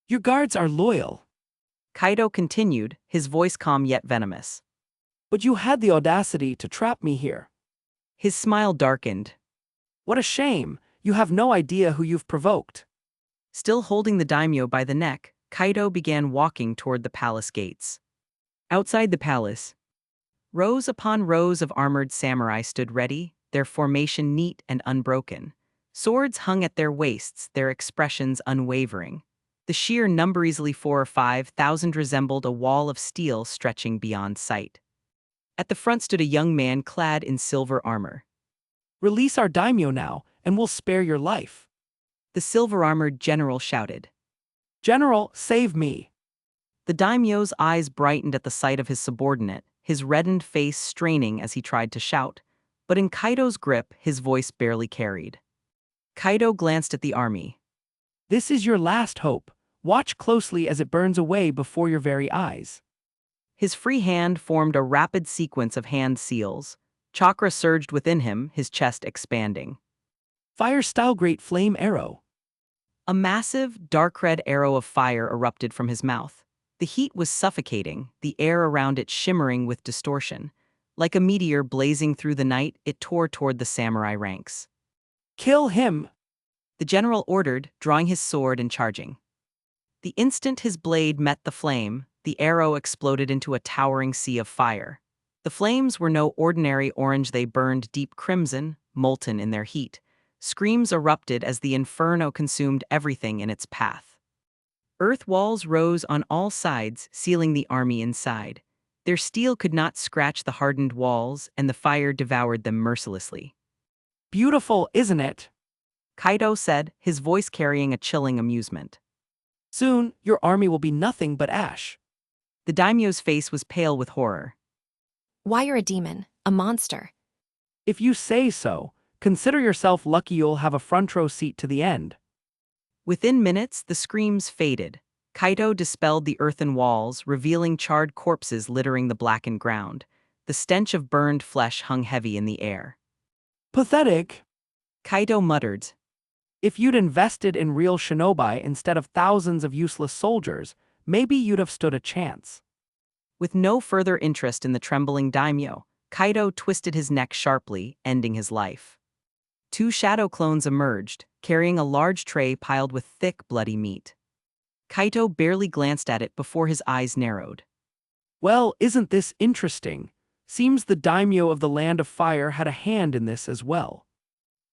S2: Your guards are loyal.
S1: Kaido continued, his voice calm yet venomous.
S2: But you had the audacity to trap me here.
S1: His smile darkened.
S2: What a shame. You have no idea who you've provoked.
S1: Still holding the daimyo by the neck, Kaido began walking toward the palace gates. Outside the palace, rows upon rows of armored samurai stood ready, their formation neat and unbroken. Swords hung at their waists, their expressions unwavering. The sheer number, easily 4,000 or 5,000, resembled a wall of steel stretching beyond sight. At the front stood a young man clad in silver armor.
S2: Release our daimyo now, and we'll spare your life.
S1: The silver-armored general shouted.
S2: General, save me.
S1: The daimyo's eyes brightened at the sight of his subordinate, his reddened face straining as he tried to shout. But in Kaido's grip, his voice barely carried. Kaido glanced at the army.
S2: This is your last hope. Watch closely as it burns away before your very eyes.
S1: His free hand formed a rapid sequence of hand seals. Chakra surged within him, his chest expanding.
S2: Fire-style great flame arrow.
S1: A massive, dark red arrow of fire erupted from his mouth. The heat was suffocating, the air around it shimmering with distortion. Like a meteor blazing through the night, it tore toward the samurai ranks.
S2: Kill him!
S1: The general ordered, drawing his sword and charging. The instant his blade met the flame, the arrow exploded into a towering sea of fire. The flames were no ordinary orange, they burned deep crimson, molten in their heat. Screams erupted as the inferno consumed everything in its path. Earth walls rose on all sides, sealing the army inside. Their steel could not scratch the hardened walls, and the fire devoured them mercilessly.
S2: Beautiful, isn't it?
S1: Kaido said, his voice carrying a chilling amusement.
S2: Soon, your army will be nothing but ash.
S1: The daimyo's face was pale with horror.
S3: Why, you're a demon, a monster.
S2: If you say so, consider yourself lucky you'll have a front row seat to the end.
S1: Within minutes, the screams faded. Kaido dispelled the earthen walls, revealing charred corpses littering the blackened ground. The stench of burned flesh hung heavy in the air.
S2: Pathetic.
S1: Kaido muttered.
S2: If you'd invested in real shinobi instead of thousands of useless soldiers, maybe you'd have stood a chance.
S1: With no further interest in the trembling daimyo, Kaido twisted his neck sharply, ending his life. Two shadow clones emerged, carrying a large tray piled with thick, bloody meat. Kaido barely glanced at it before his eyes narrowed.
S2: Well, isn't this interesting? Seems the daimyo of the Land of Fire had a hand in this as well.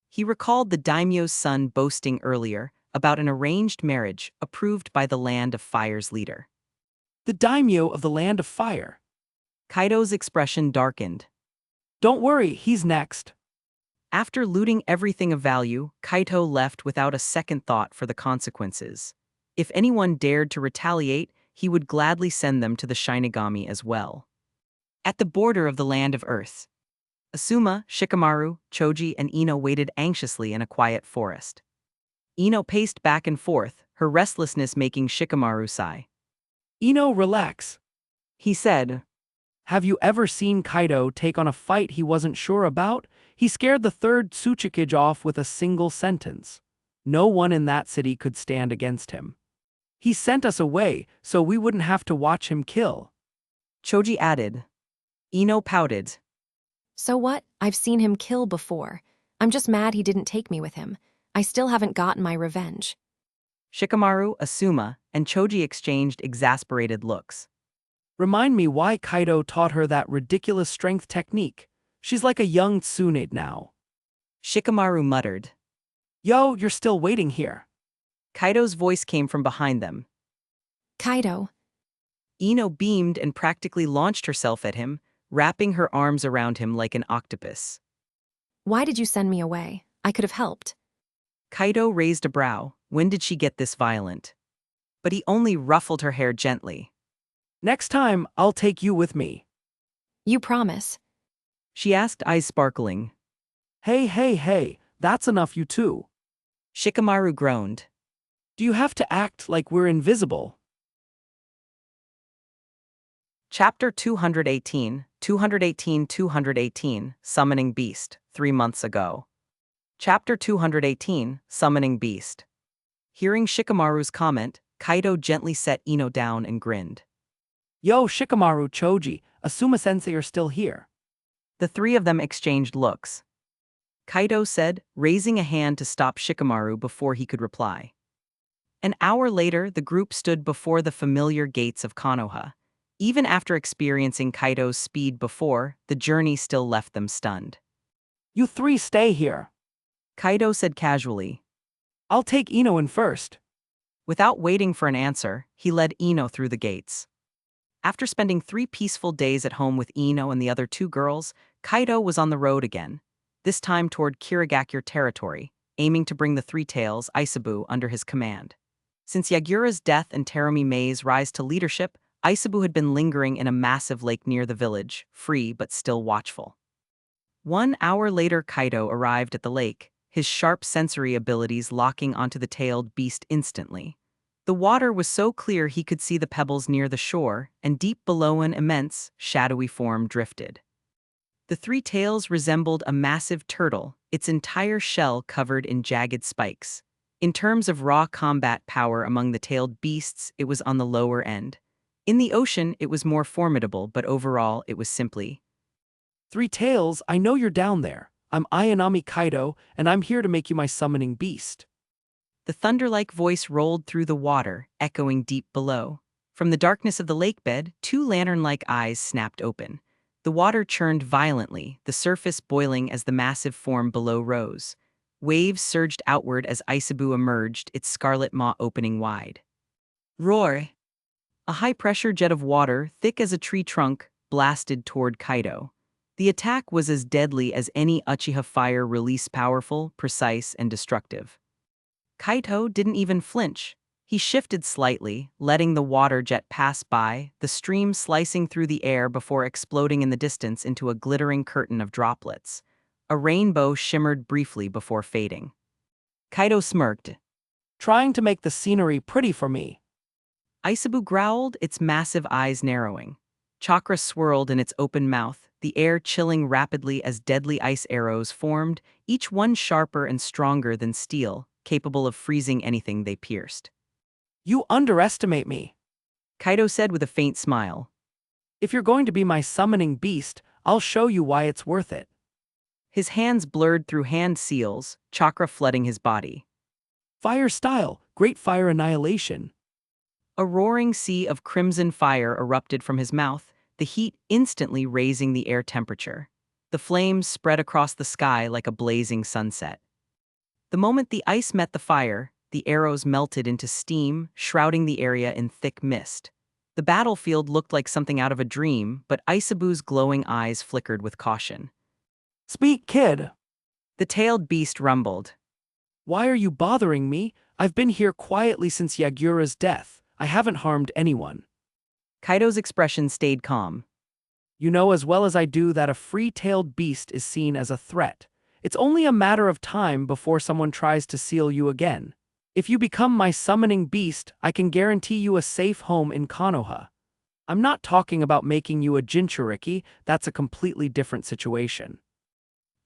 S1: He recalled the daimyo's son boasting earlier about an arranged marriage approved by the Land of Fire's leader.
S2: The daimyo of the Land of Fire.
S1: Kaido's expression darkened.
S2: Don't worry, he's next.
S1: After looting everything of value, Kaido left without a second thought for the consequences. If anyone dared to retaliate, he would gladly send them to the Shinigami as well. At the border of the Land of Earth, Asuma, Shikamaru, Choji, and Ino waited anxiously in a quiet forest. Ino paced back and forth, her restlessness making Shikamaru sigh.
S2: Ino, relax.
S1: He said,
S2: Have you ever seen Kaido take on a fight he wasn't sure about? He scared the third Tsuchikage off with a single sentence. No one in that city could stand against him. He sent us away so we wouldn't have to watch him kill.
S1: Choji added. Ino pouted.
S3: So what? I've seen him kill before. I'm just mad he didn't take me with him. I still haven't gotten my revenge.
S1: Shikamaru, Asuma, and Choji exchanged exasperated looks.
S2: Remind me why Kaido taught her that ridiculous strength technique. She's like a young Tsunade now.
S1: Shikamaru muttered.
S2: Yo, you're still waiting here.
S1: Kaido's voice came from behind them.
S3: Kaido.
S1: Ino beamed and practically launched herself at him, wrapping her arms around him like an octopus.
S3: Why did you send me away? I could have helped.
S1: Kaido raised a brow. When did she get this violent? But he only ruffled her hair gently.
S2: Next time, I'll take you with me.
S3: You promise?
S1: She asked, eyes sparkling.
S2: Hey, that's enough, you two.
S1: Shikamaru groaned.
S2: Do you have to act like we're invisible?
S1: Chapter 218, 218, Summoning Beast, 3 months ago. Chapter 218, Summoning Beast. Hearing Shikamaru's comment, Kaido gently set Ino down and grinned.
S2: Yo, Shikamaru, Choji, Asuma-sensei are still here.
S1: The three of them exchanged looks. Kaido said, raising a hand to stop Shikamaru before he could reply. An hour later, the group stood before the familiar gates of Konoha. Even after experiencing Kaido's speed before, the journey still left them stunned.
S2: You three stay here.
S1: Kaido said casually.
S2: I'll take Ino in first.
S1: Without waiting for an answer, he led Ino through the gates. After spending 3 peaceful days at home with Ino and the other 2 girls, Kaido was on the road again, this time toward Kirigakure territory, aiming to bring the Three Tails, Isabu, under his command. Since Yagura's death and Terumi Mei's rise to leadership, Isabu had been lingering in a massive lake near the village, free but still watchful. 1 hour later, Kaido arrived at the lake, his sharp sensory abilities locking onto the tailed beast instantly. The water was so clear he could see the pebbles near the shore, and deep below an immense, shadowy form drifted. The Three Tails resembled a massive turtle, its entire shell covered in jagged spikes. In terms of raw combat power among the tailed beasts, it was on the lower end. In the ocean, it was more formidable, but overall, it was simply.
S2: Three Tails, I know you're down there. I'm Ayanami Kaido, and I'm here to make you my summoning beast.
S1: The thunder-like voice rolled through the water, echoing deep below. From the darkness of the lake bed, two lantern-like eyes snapped open. The water churned violently, the surface boiling as the massive form below rose. Waves surged outward as Isabu emerged, its scarlet maw opening wide. Roar! A high-pressure jet of water, thick as a tree trunk, blasted toward Kaido. The attack was as deadly as any Uchiha fire release, powerful, precise, and destructive. Kaito didn't even flinch. He shifted slightly, letting the water jet pass by, the stream slicing through the air before exploding in the distance into a glittering curtain of droplets. A rainbow shimmered briefly before fading. Kaito smirked.
S2: Trying to make the scenery pretty for me.
S1: Isabu growled, its massive eyes narrowing. Chakra swirled in its open mouth, the air chilling rapidly as deadly ice arrows formed, each one sharper and stronger than steel, capable of freezing anything they pierced.
S2: You underestimate me.
S1: Kaido said with a faint smile.
S2: If you're going to be my summoning beast, I'll show you why it's worth it.
S1: His hands blurred through hand seals, chakra flooding his body.
S2: Fire style, great fire annihilation.
S1: A roaring sea of crimson fire erupted from his mouth, the heat instantly raising the air temperature. The flames spread across the sky like a blazing sunset. The moment the ice met the fire, the arrows melted into steam, shrouding the area in thick mist. The battlefield looked like something out of a dream, but Isabu's glowing eyes flickered with caution.
S2: Speak, kid.
S1: The tailed beast rumbled.
S2: Why are you bothering me? I've been here quietly since Yagura's death. I haven't harmed anyone.
S1: Kaido's expression stayed calm.
S2: You know as well as I do that a free-tailed beast is seen as a threat. It's only a matter of time before someone tries to seal you again. If you become my summoning beast, I can guarantee you a safe home in Konoha. I'm not talking about making you a Jinchuriki, that's a completely different situation.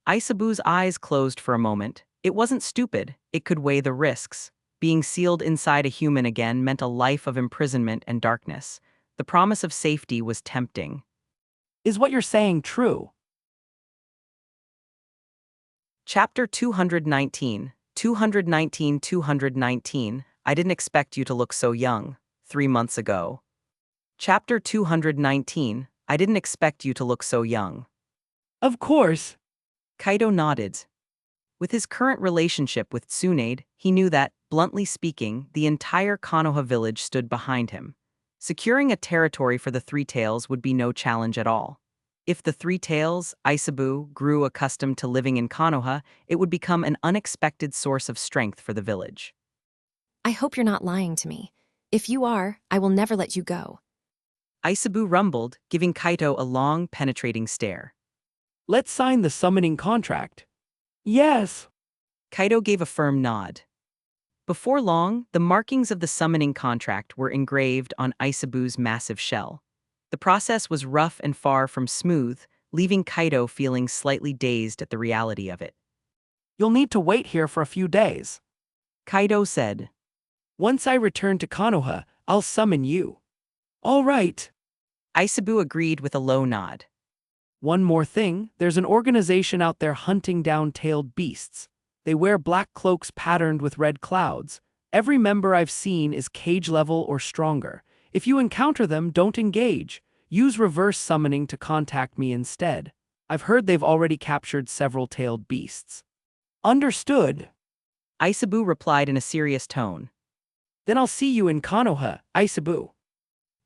S1: Isabu's eyes closed for a moment. It wasn't stupid, it could weigh the risks. Being sealed inside a human again meant a life of imprisonment and darkness. The promise of safety was tempting.
S2: Is what you're saying true?
S1: Chapter 219. 219. I didn't expect you to look so young. 3 months ago. Chapter 219. I didn't expect you to look so young.
S2: Of course.
S1: Kaido nodded. With his current relationship with Tsunade, he knew that, bluntly speaking, the entire Konoha village stood behind him. Securing a territory for the Three Tails would be no challenge at all. If the Three Tails, Isabu, grew accustomed to living in Konoha, it would become an unexpected source of strength for the village.
S3: I hope you're not lying to me. If you are, I will never let you go.
S1: Isabu rumbled, giving Kaito a long, penetrating stare.
S2: Let's sign the summoning contract. Yes.
S1: Kaito gave a firm nod. Before long, the markings of the summoning contract were engraved on Isabu's massive shell. The process was rough and far from smooth, leaving Kaito feeling slightly dazed at the reality of it.
S2: You'll need to wait here for a few days.
S1: Kaito said.
S2: Once I return to Konoha, I'll summon you. All right.
S1: Isabu agreed with a low nod.
S2: One more thing, there's an organization out there hunting down tailed beasts. They wear black cloaks patterned with red clouds. Every member I've seen is cage level or stronger. If you encounter them, don't engage. Use reverse summoning to contact me instead. I've heard they've already captured several tailed beasts. Understood.
S1: Isabu replied in a serious tone.
S2: Then I'll see you in Konoha, Isabu.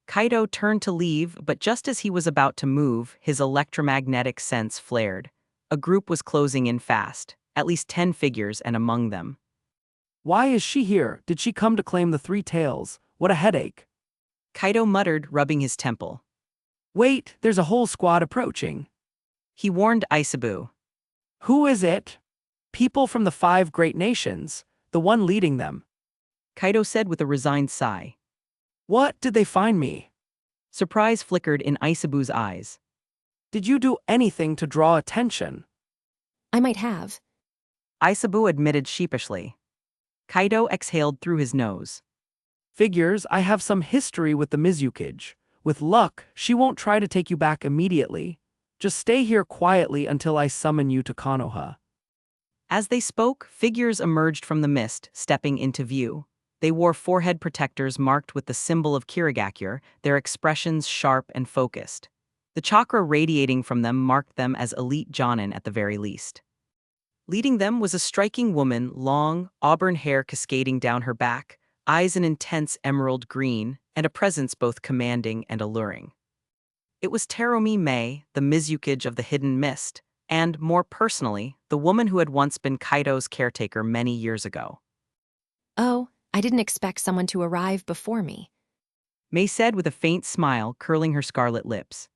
S1: Kaito turned to leave, but just as he was about to move, his electromagnetic sense flared. A group was closing in fast, at least 10 figures and among them.
S2: Why is she here? Did she come to claim the Three Tails? What a headache.
S1: Kaito muttered, rubbing his temple.
S2: Wait, there's a whole squad approaching.
S1: He warned Isabu.
S2: Who is it? People from the 5 great nations, the one leading them.
S1: Kaito said with a resigned sigh.
S2: What did they find me?
S1: Surprise flickered in Isabu's eyes.
S2: Did you do anything to draw attention?
S3: I might have.
S1: Isabu admitted sheepishly. Kaito exhaled through his nose.
S2: Figures, I have some history with the Mizukage. With luck, she won't try to take you back immediately. Just stay here quietly until I summon you to Konoha.
S1: As they spoke, figures emerged from the mist, stepping into view. They wore forehead protectors marked with the symbol of Kirigakure, their expressions sharp and focused. The chakra radiating from them marked them as elite jonin at the very least. Leading them was a striking woman, long, auburn hair cascading down her back, eyes an intense emerald green, and a presence both commanding and alluring. It was Teromi Mei, the Mizukage of the Hidden Mist, and, more personally, the woman who had once been Kaido's caretaker many years ago.
S3: Oh, I didn't expect someone to arrive before me.
S1: Mei said with a faint smile, curling her scarlet lips.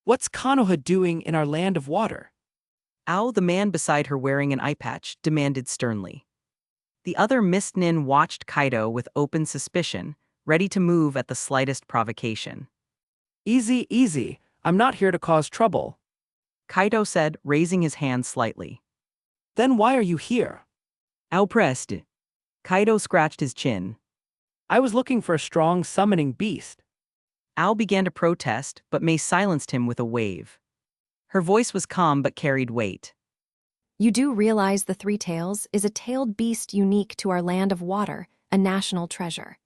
S2: What's Konoha doing in our land of water?
S1: Ao, the man beside her wearing an eye patch, demanded sternly. The other Mist Nin watched Kaido with open suspicion, ready to move at the slightest provocation.
S2: Easy, easy. I'm not here to cause trouble.
S1: Kaido said, raising his hand slightly.
S2: Then why are you here?
S1: Ao pressed. Kaido scratched his chin.
S2: I was looking for a strong summoning beast.
S1: Ao began to protest, but Mei silenced him with a wave. Her voice was calm but carried weight.
S3: You do realize the Three Tails is a tailed beast unique to our land of water, a national treasure.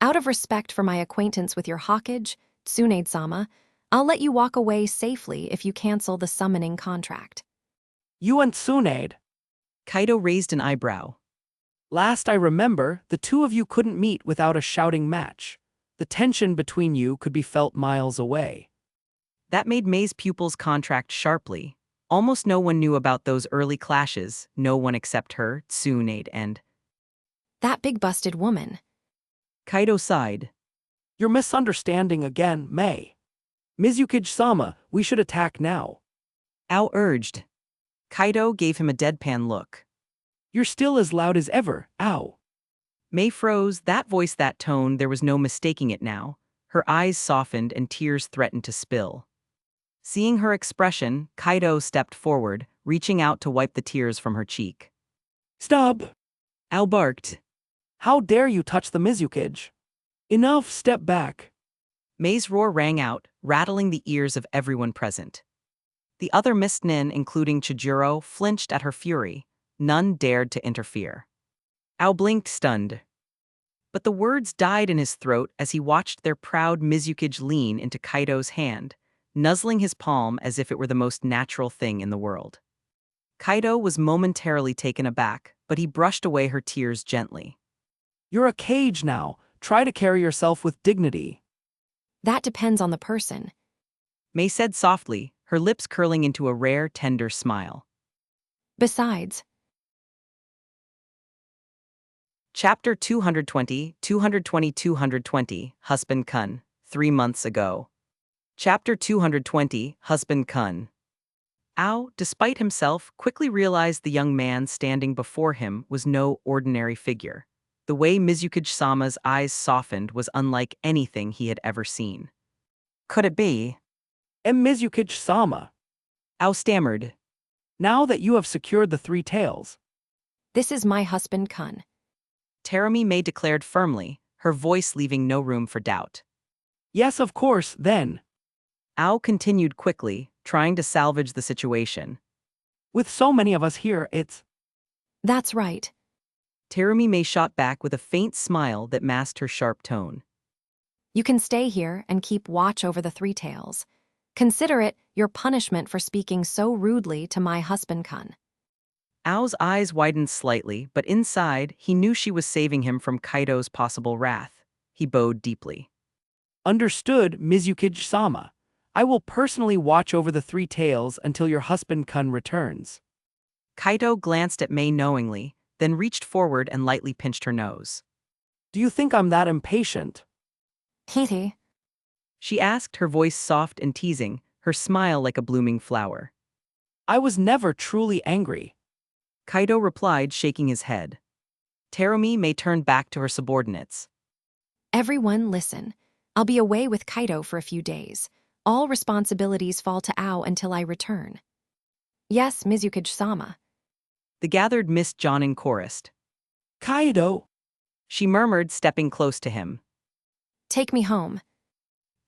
S3: Out of respect for my acquaintance with your Hokage, Tsunade-sama, I'll let you walk away safely if you cancel the summoning contract.
S2: You and Tsunade.
S1: Kaido raised an eyebrow.
S2: Last I remember, the two of you couldn't meet without a shouting match. The tension between you could be felt miles away.
S1: That made Mei's pupils contract sharply. Almost no one knew about those early clashes, no one except her, Tsunade, and
S3: That big busted woman.
S1: Kaido sighed.
S2: You're misunderstanding again, Mei. Mizukage-sama, we should attack now.
S1: Ao urged. Kaido gave him a deadpan look.
S2: You're still as loud as ever, ow.
S1: Mei froze, that voice, that tone, there was no mistaking it now. Her eyes softened and tears threatened to spill. Seeing her expression, Kaido stepped forward, reaching out to wipe the tears from her cheek.
S2: Stop!
S1: Ao barked.
S2: How dare you touch the Mizukage? Enough, step back.
S1: Mei's roar rang out, rattling the ears of everyone present. The other Mist Nin, including Chijuro, flinched at her fury. None dared to interfere. Ao blinked, stunned. But the words died in his throat as he watched their proud Mizukage lean into Kaido's hand, nuzzling his palm as if it were the most natural thing in the world. Kaido was momentarily taken aback, but he brushed away her tears gently.
S2: You're a cage now. Try to carry yourself with dignity.
S3: That depends on the person.
S1: Mei said softly, her lips curling into a rare, tender smile.
S3: Besides,
S1: Chapter 220, 220, Husband Kun, 3 months ago. Chapter 220, Husband Kun. Ao, despite himself, quickly realized the young man standing before him was no ordinary figure. The way Mizukage-sama's eyes softened was unlike anything he had ever seen. Could it be?
S2: Mizukage-sama.
S1: Ao stammered.
S2: Now that you have secured the Three Tails.
S3: this is my husband Kun.
S1: Teromi Mei declared firmly, her voice leaving no room for doubt.
S2: Yes, of course, then.
S1: Ao continued quickly, trying to salvage the situation.
S2: With so many of us here, it's...
S3: That's right.
S1: Teromi Mei shot back with a faint smile that masked her sharp tone.
S3: You can stay here and keep watch over the Three Tails. Consider it your punishment for speaking so rudely to my husband Kun.
S1: Ao's eyes widened slightly, but inside, he knew she was saving him from Kaido's possible wrath. He bowed deeply.
S2: Understood, Mizukage-sama. I will personally watch over the Three Tails until your husband Kun returns.
S1: Kaido glanced at Mei knowingly, then reached forward and lightly pinched her nose.
S2: Do you think I'm that impatient?
S3: Hee.
S1: She asked, her voice soft and teasing, her smile like a blooming flower.
S2: I was never truly angry.
S1: Kaido replied, shaking his head. Teromi Mei turned back to her subordinates.
S3: Everyone listen. I'll be away with Kaido for a few days. All responsibilities fall to Ao until I return. Yes, Mizukage-sama.
S1: The gathered Miss Jonin chorused.
S2: Kaido.
S1: She murmured, stepping close to him.
S3: Take me home.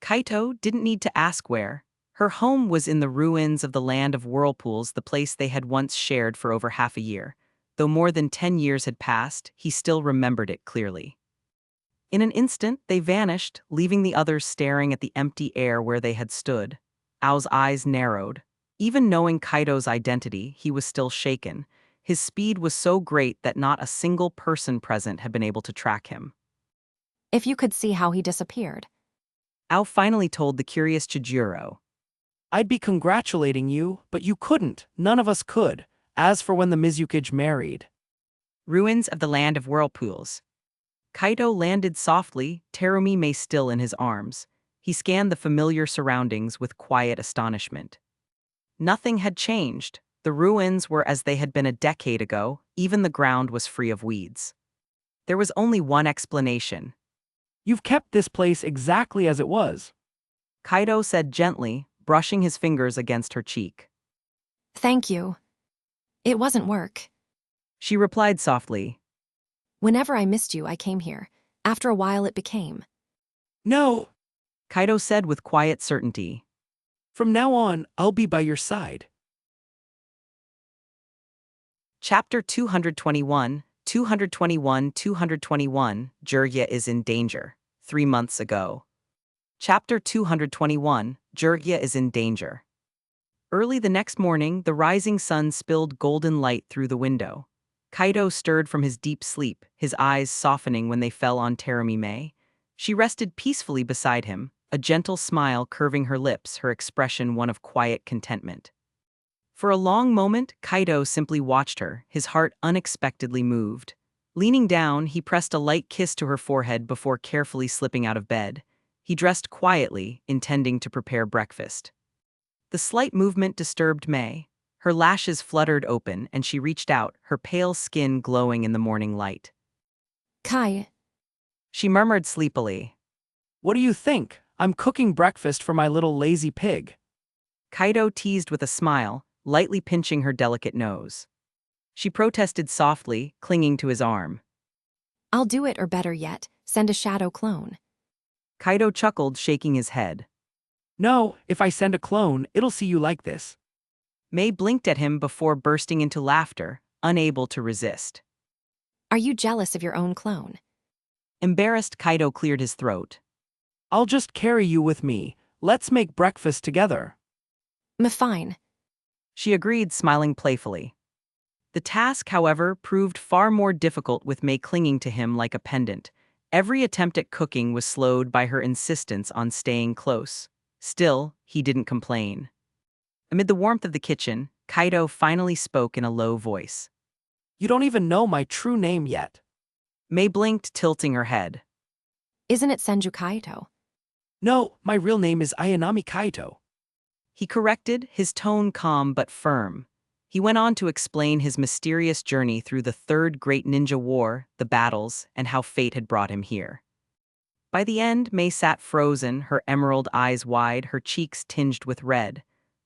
S1: Kaito didn't need to ask where. Her home was in the ruins of the land of whirlpools, the place they had once shared for over half a year. Though more than 10 years had passed, he still remembered it clearly. In an instant, they vanished, leaving the others staring at the empty air where they had stood. Ao's eyes narrowed. Even knowing Kaito's identity, he was still shaken. His speed was so great that not a single person present had been able to track him.
S3: If you could see how he disappeared.
S1: Ao finally told the curious Chijiro.
S2: I'd be congratulating you, but you couldn't. None of us could. As for when the Mizukage married.
S1: Ruins of the land of whirlpools. Kaito landed softly, Terumi still in his arms. He scanned the familiar surroundings with quiet astonishment. Nothing had changed. The ruins were as they had been a decade ago, even the ground was free of weeds. There was only one explanation.
S2: You've kept this place exactly as it was.
S1: Kaito said gently, brushing his fingers against her cheek.
S3: Thank you. It wasn't work.
S1: She replied softly.
S3: Whenever I missed you, I came here. After a while, it became.
S2: No.
S1: Kaito said with quiet certainty.
S2: From now on, I'll be by your side.
S1: Chapter 221, 221, Jirya is in danger. 3 months ago. Chapter 221, Jirya is in danger. Early the next morning, the rising sun spilled golden light through the window. Kaito stirred from his deep sleep, his eyes softening when they fell on Terumi. She rested peacefully beside him, a gentle smile curving her lips, her expression one of quiet contentment. For a long moment, Kaito simply watched her, his heart unexpectedly moved. Leaning down, he pressed a light kiss to her forehead before carefully slipping out of bed. He dressed quietly, intending to prepare breakfast. The slight movement disturbed May. Her lashes fluttered open, and she reached out, her pale skin glowing in the morning light.
S3: Kai.
S1: She murmured sleepily.
S2: What do you think? I'm cooking breakfast for my little lazy pig.
S1: Kaito teased with a smile, lightly pinching her delicate nose. She protested softly, clinging to his arm.
S3: I'll do it, or better yet, send a shadow clone.
S1: Kaito chuckled, shaking his head.
S2: No, if I send a clone, it'll see you like this.
S1: May blinked at him before bursting into laughter, unable to resist.
S3: Are you jealous of your own clone?
S1: Embarrassed, Kaito cleared his throat.
S2: I'll just carry you with me. Let's make breakfast together.
S3: Fine.
S1: She agreed, smiling playfully. The task, however, proved far more difficult with May clinging to him like a pendant. Every attempt at cooking was slowed by her insistence on staying close. Still, he didn't complain. Amid the warmth of the kitchen, Kaito finally spoke in a low voice.
S2: You don't even know my true name yet.
S1: May blinked, tilting her head.
S3: Isn't it Senju Kaito?
S2: No, my real name is Ayanami Kaito.
S1: He corrected, his tone calm but firm. He went on to explain his mysterious journey through the Third Great Ninja War, the battles, and how fate had brought him here. By the end, May sat frozen, her emerald eyes wide, her cheeks tinged with red.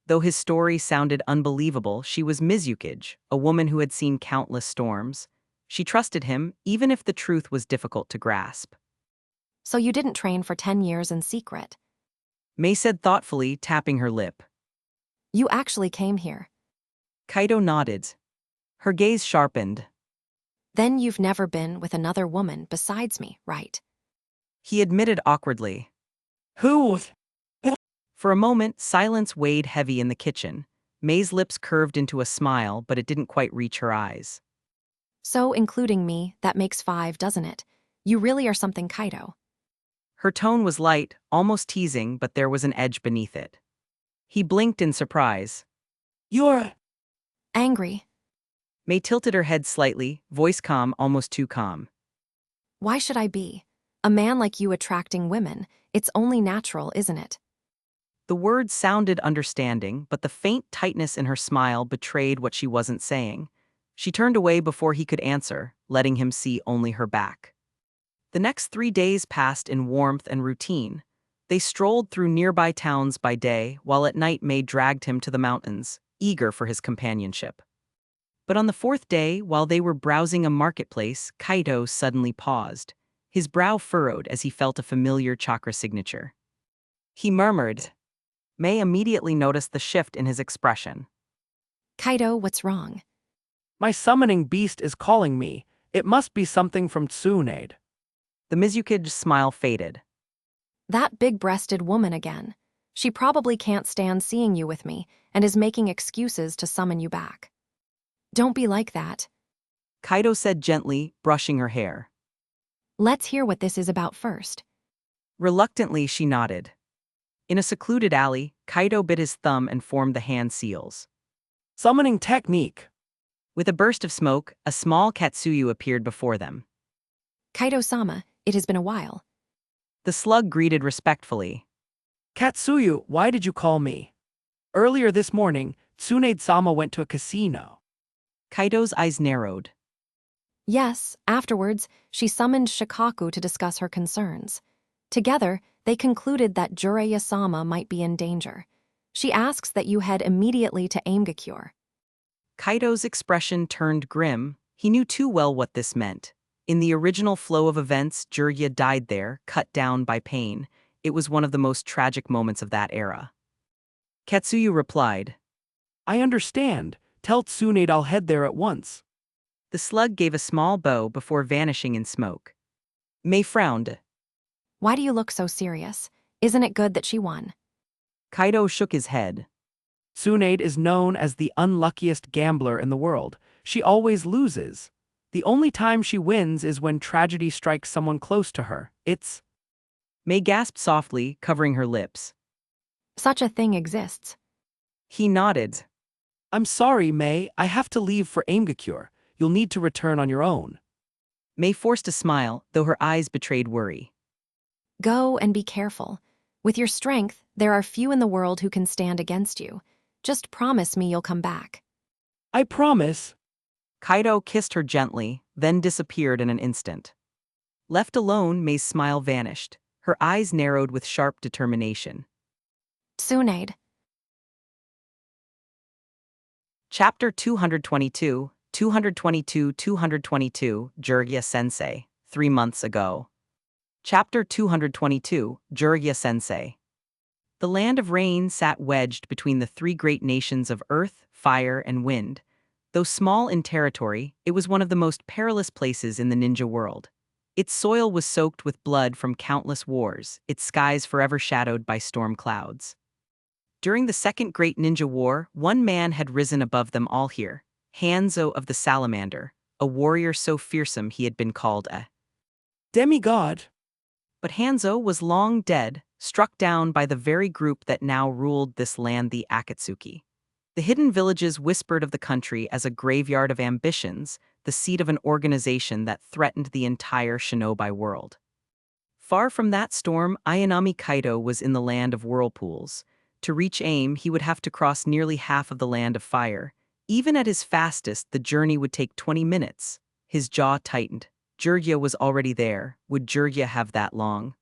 S1: Though his story sounded unbelievable, she was Mizukage, a woman who had seen countless storms. She trusted him, even if the truth was difficult to grasp.
S3: So you didn't train for 10 years in secret?
S1: May said thoughtfully, tapping her lip.
S3: You actually came here.
S1: Kaito nodded. Her gaze sharpened.
S3: Then you've never been with another woman besides me, right?
S1: He admitted awkwardly.
S2: Who?
S1: For a moment, silence weighed heavy in the kitchen. May's lips curved into a smile, but it didn't quite reach her eyes.
S3: So, including me, that makes 5, doesn't it? You really are something, Kaito.
S1: Her tone was light, almost teasing, but there was an edge beneath it. He blinked in surprise.
S2: You're...
S3: Angry.
S1: May tilted her head slightly, voice calm, almost too calm.
S3: Why should I be? A man like you attracting women, it's only natural, isn't it?
S1: The words sounded understanding, but the faint tightness in her smile betrayed what she wasn't saying. She turned away before he could answer, letting him see only her back. The next 3 days passed in warmth and routine. They strolled through nearby towns by day, while at night May dragged him to the mountains, eager for his companionship. But on the 4th day, while they were browsing a marketplace, Kaito suddenly paused. His brow furrowed as he felt a familiar chakra signature. He murmured. May immediately noticed the shift in his expression.
S3: Kaido, what's wrong?
S2: My summoning beast is calling me. It must be something from Tsunade.
S1: The Mizuki's smile faded.
S3: That big-breasted woman again. She probably can't stand seeing you with me and is making excuses to summon you back. Don't be like that.
S1: Kaido said gently, brushing her hair.
S3: Let's hear what this is about first.
S1: Reluctantly, she nodded. In a secluded alley, Kaido bit his thumb and formed the hand seals.
S2: Summoning technique.
S1: With a burst of smoke, a small Katsuyu appeared before them.
S3: Kaido-sama, it has been a while.
S1: The slug greeted respectfully.
S2: Katsuyu, why did you call me? Earlier this morning, Tsunade-sama went to a casino.
S1: Kaido's eyes narrowed.
S3: Yes, afterwards, she summoned Shikaku to discuss her concerns. Together, they concluded that Jiraiya-sama might be in danger. She asks that you head immediately to Aimgakure.
S1: Kaido's expression turned grim. He knew too well what this meant. In the original flow of events, Jiraiya died there, cut down by pain. It was one of the most tragic moments of that era. Katsuyu replied.
S2: I understand. Tell Tsunade I'll head there at once.
S1: The slug gave a small bow before vanishing in smoke. Mei frowned.
S3: Why do you look so serious? Isn't it good that she won?
S1: Kaido shook his head.
S2: Tsunade is known as the unluckiest gambler in the world. She always loses. The only time she wins is when tragedy strikes someone close to her. It's...
S1: Mei gasped softly, covering her lips.
S3: Such a thing exists.
S1: He nodded.
S2: I'm sorry, Mei. I have to leave for Aimgakure. You'll need to return on your own.
S1: Mei forced a smile, though her eyes betrayed worry.
S3: Go and be careful. With your strength, there are few in the world who can stand against you. Just promise me you'll come back.
S2: I promise.
S1: Kaido kissed her gently, then disappeared in an instant. Left alone, Mei's smile vanished. Her eyes narrowed with sharp determination.
S3: Tsunade.
S1: Chapter 222, 222, Jiraiya-sensei, 3 months ago. Chapter 222, Jiraiya-sensei. The land of rain sat wedged between the three great nations of earth, fire, and wind. Though small in territory, it was one of the most perilous places in the ninja world. Its soil was soaked with blood from countless wars, its skies forever shadowed by storm clouds. During the Second Great Ninja War, one man had risen above them all here, Hanzo of the Salamander, a warrior so fearsome he had been called a
S2: demigod.
S1: But Hanzo was long dead, struck down by the very group that now ruled this land, the Akatsuki. The hidden villages whispered of the country as a graveyard of ambitions, the seat of an organization that threatened the entire Shinobi world. Far from that storm, Ayanami Kaido was in the land of whirlpools. To reach Aim, he would have to cross nearly half of the land of fire. Even at his fastest, the journey would take 20 minutes. His jaw tightened. Jiraiya was already there. Would Jiraiya have that long?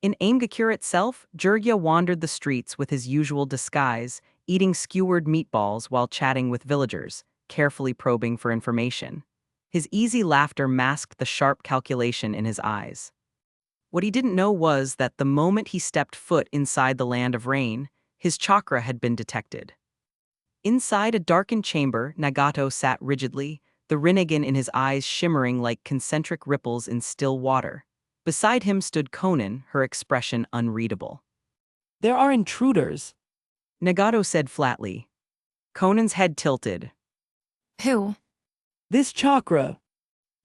S1: In Aimgakure itself, Jiraiya wandered the streets with his usual disguise, eating skewered meatballs while chatting with villagers, carefully probing for information. His easy laughter masked the sharp calculation in his eyes. What he didn't know was that the moment he stepped foot inside the land of rain, his chakra had been detected. Inside a darkened chamber, Nagato sat rigidly, the Rinnegan in his eyes shimmering like concentric ripples in still water. Beside him stood Konan, her expression unreadable.
S2: There are intruders.
S1: Nagato said flatly. Konan's head tilted.
S3: Who?
S2: This chakra.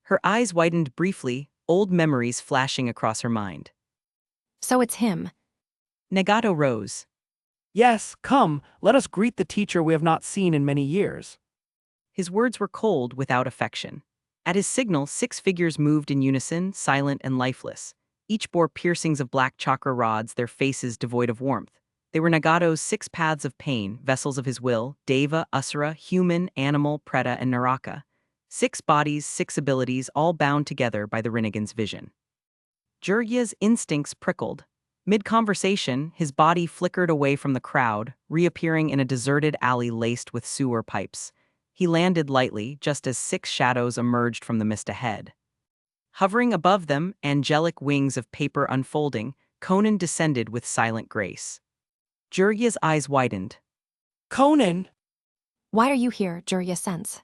S1: Her eyes widened briefly, old memories flashing across her mind.
S3: So it's him.
S1: Nagato rose.
S2: Yes, come, let us greet the teacher we have not seen in many years.
S1: His words were cold, without affection. At his signal, 6 figures moved in unison, silent and lifeless. Each bore piercings of black chakra rods, their faces devoid of warmth. They were Nagato's 6 paths of pain, vessels of his will, Deva, Asura, human, animal, Preta, and Naraka. 6 bodies, 6 abilities, all bound together by the Rinnegan's vision. Jiraiya's instincts prickled. Mid-conversation, his body flickered away from the crowd, reappearing in a deserted alley laced with sewer pipes. He landed lightly, just as 6 shadows emerged from the mist ahead. Hovering above them, angelic wings of paper unfolding, Conan descended with silent grace. Jirya's eyes widened.
S2: Conan!
S3: Why are you here, Jirya Sense?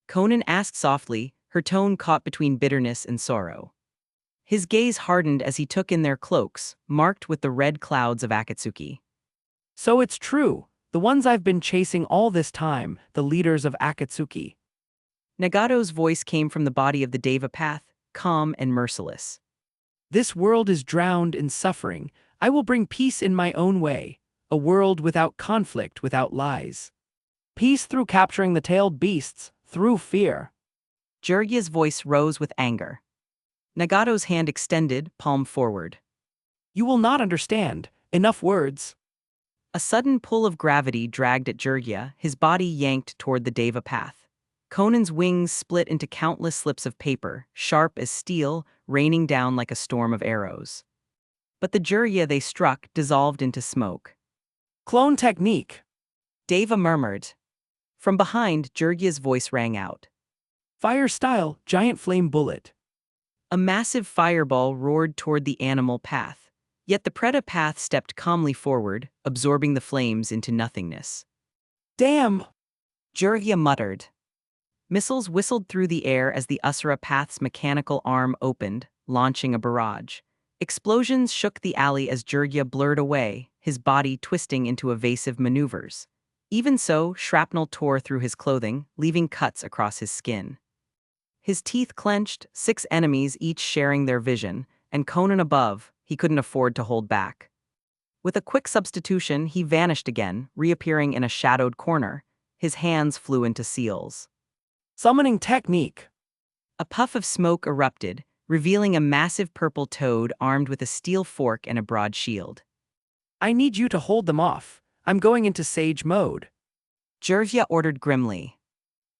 S1: Conan asked softly, her tone caught between bitterness and sorrow. His gaze hardened as he took in their cloaks, marked with the red clouds of Akatsuki.
S2: So it's true, the ones I've been chasing all this time, the leaders of Akatsuki.
S1: Nagato's voice came from the body of the Deva path, calm and merciless.
S2: This world is drowned in suffering. I will bring peace in my own way, a world without conflict, without lies. Peace through capturing the tailed beasts, through fear.
S1: Jirya's voice rose with anger. Nagato's hand extended, palm forward.
S2: You will not understand. Enough words.
S1: A sudden pull of gravity dragged at Jirya, his body yanked toward the Deva path. Conan's wings split into countless slips of paper, sharp as steel, raining down like a storm of arrows. But the Jirya they struck dissolved into smoke.
S2: Clone technique.
S1: Deva murmured. From behind, Jirya's voice rang out.
S2: Fire style, giant flame bullet.
S1: A massive fireball roared toward the animal path, yet the Preda path stepped calmly forward, absorbing the flames into nothingness.
S2: Damn!
S1: Jirya muttered. Missiles whistled through the air as the Asura path's mechanical arm opened, launching a barrage. Explosions shook the alley as Jirya blurred away, his body twisting into evasive maneuvers. Even so, shrapnel tore through his clothing, leaving cuts across his skin. His teeth clenched, 6 enemies each sharing their vision, and Conan above, he couldn't afford to hold back. With a quick substitution, he vanished again, reappearing in a shadowed corner. His hands flew into seals.
S2: Summoning technique.
S1: A puff of smoke erupted, revealing a massive purple toad armed with a steel fork and a broad shield.
S2: I need you to hold them off. I'm going into sage mode.
S1: Jirya ordered grimly.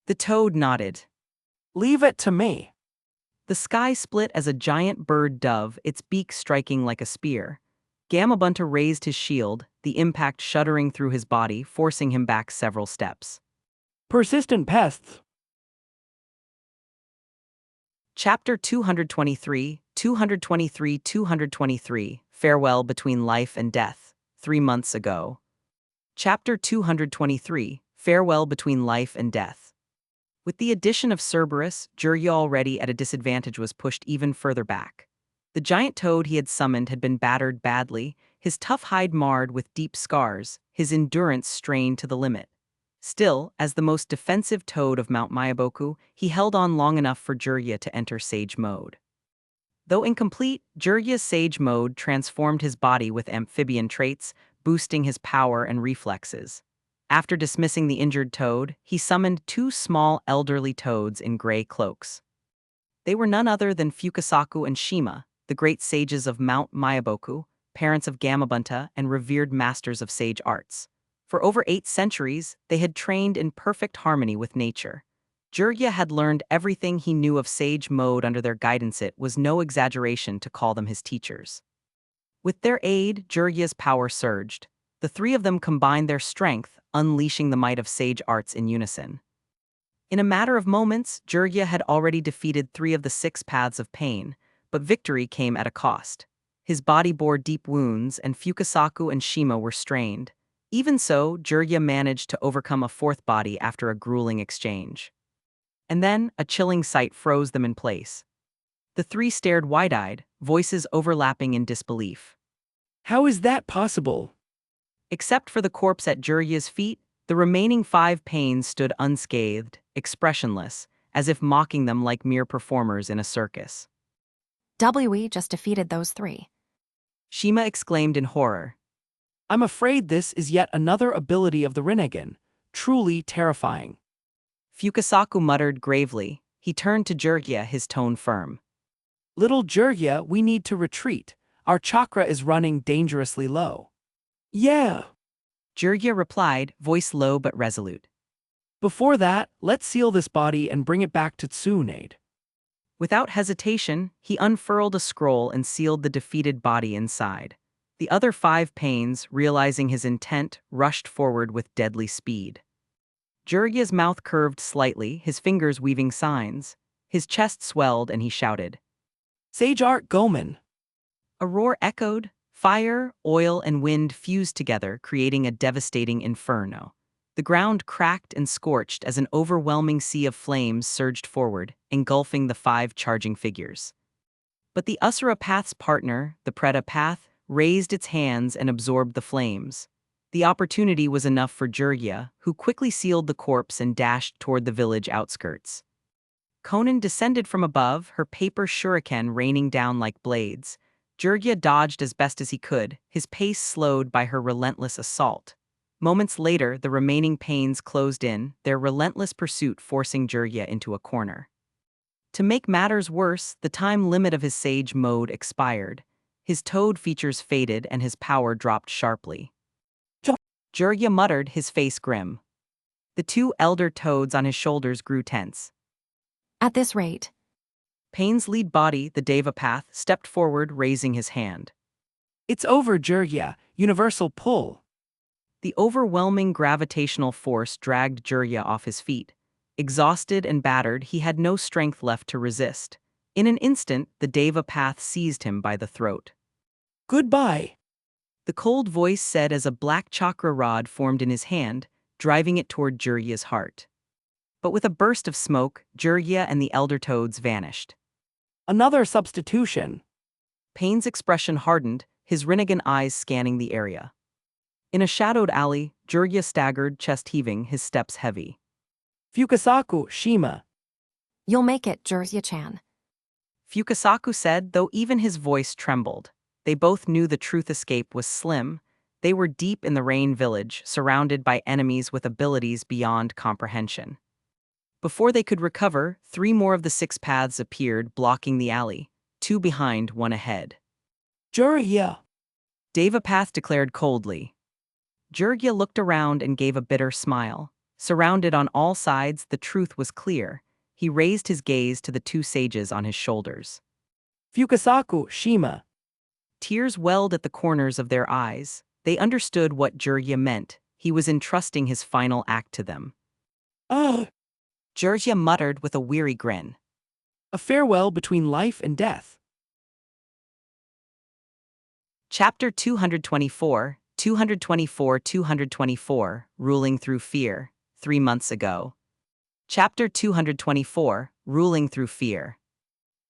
S1: The toad nodded.
S2: Leave it to me.
S1: The sky split as a giant bird dove, its beak striking like a spear. Gamabunta raised his shield, the impact shuddering through his body, forcing him back several steps.
S2: Persistent pests.
S1: Chapter 223, 223, Farewell Between Life and Death, 3 months ago. Chapter 223, Farewell Between Life and Death. With the addition of Cerberus, Jirya, already at a disadvantage, was pushed even further back. The giant toad he had summoned had been battered badly, his tough hide marred with deep scars, his endurance strained to the limit. Still, as the most defensive toad of Mount Myaboku, he held on long enough for Jirya to enter Sage Mode. Though incomplete, Jirya's Sage Mode transformed his body with amphibian traits, boosting his power and reflexes. After dismissing the injured toad, he summoned 2 small elderly toads in gray cloaks. They were none other than Fukasaku and Shima, the great sages of Mount Myaboku, parents of Gamabunta and revered masters of sage arts. For over 8 centuries, they had trained in perfect harmony with nature. Jirya had learned everything he knew of Sage Mode under their guidance. It was no exaggeration to call them his teachers. With their aid, Jirya's power surged. The 3 of them combined their strength, unleashing the might of sage arts in unison. In a matter of moments, Jirya had already defeated 3 of the 6 paths of pain, but victory came at a cost. His body bore deep wounds, and Fukasaku and Shima were strained. Even so, Jirya managed to overcome a 4th body after a grueling exchange. And then, a chilling sight froze them in place. The 3 stared wide-eyed, voices overlapping in disbelief.
S2: How is that possible?
S1: Except for the corpse at Jirya's feet, the remaining 5 pains stood unscathed, expressionless, as if mocking them like mere performers in a circus.
S3: We just defeated those 3.
S1: Shima exclaimed in horror.
S2: I'm afraid this is yet another ability of the Rinnegan. Truly terrifying.
S1: Fukasaku muttered gravely. He turned to Jirya, his tone firm.
S2: Little Jirya, we need to retreat. Our chakra is running dangerously low. Yeah.
S1: Jirya replied, voice low but resolute.
S2: Before that, let's seal this body and bring it back to Tsunade.
S1: Without hesitation, he unfurled a scroll and sealed the defeated body inside. The other 5 pains, realizing his intent, rushed forward with deadly speed. Jirya's mouth curved slightly, his fingers weaving signs. His chest swelled and he shouted.
S2: Sage Art Gomen.
S1: A roar echoed, Fire, oil, and wind fused together, creating a devastating inferno. The ground cracked and scorched as an overwhelming sea of flames surged forward, engulfing the 5 charging figures. But the Asura Path's partner, the Preta Path, raised its hands and absorbed the flames. The opportunity was enough for Jirya, who quickly sealed the corpse and dashed toward the village outskirts. Conan descended from above, her paper shuriken raining down like blades. Jirya dodged as best as he could, his pace slowed by her relentless assault. Moments later, the remaining pains closed in, their relentless pursuit forcing Jirya into a corner. To make matters worse, the time limit of his Sage mode expired. His toad features faded and his power dropped sharply. Jirya muttered, his face grim. The 2 elder toads on his shoulders grew tense.
S3: At this rate,
S1: Pain's lead body, the Deva Path, stepped forward, raising his hand.
S2: It's over, Jirya. Universal pull.
S1: The overwhelming gravitational force dragged Jirya off his feet. Exhausted and battered, he had no strength left to resist. In an instant, the Deva Path seized him by the throat.
S2: Goodbye.
S1: The cold voice said as a black chakra rod formed in his hand, driving it toward Jirya's heart. But with a burst of smoke, Jirya and the elder toads vanished.
S2: Another substitution.
S1: Pain's expression hardened, his Rinnegan eyes scanning the area. In a shadowed alley, Jirya staggered, chest heaving, his steps heavy.
S2: Fukasaku, Shima.
S3: you'll make it, Jirya-chan.
S1: Fukasaku said, though even his voice trembled. They both knew the truth escape was slim. They were deep in the Rain Village, surrounded by enemies with abilities beyond comprehension. Before they could recover, 3 more of the 6 paths appeared, blocking the alley, 2 behind, 1 ahead.
S2: Jirya.
S1: Deva Path declared coldly. Jirya looked around and gave a bitter smile. Surrounded on all sides, the truth was clear. He raised his gaze to the 2 sages on his shoulders.
S2: Fukasaku, Shima.
S1: Tears welled at the corners of their eyes. They understood what Jirya meant. He was entrusting his final act to them.
S2: Ugh.
S1: Jirya muttered with a weary grin.
S2: A farewell between life and death.
S1: Chapter 224, 224, Ruling Through Fear, 3 months ago. Chapter 224, Ruling Through Fear.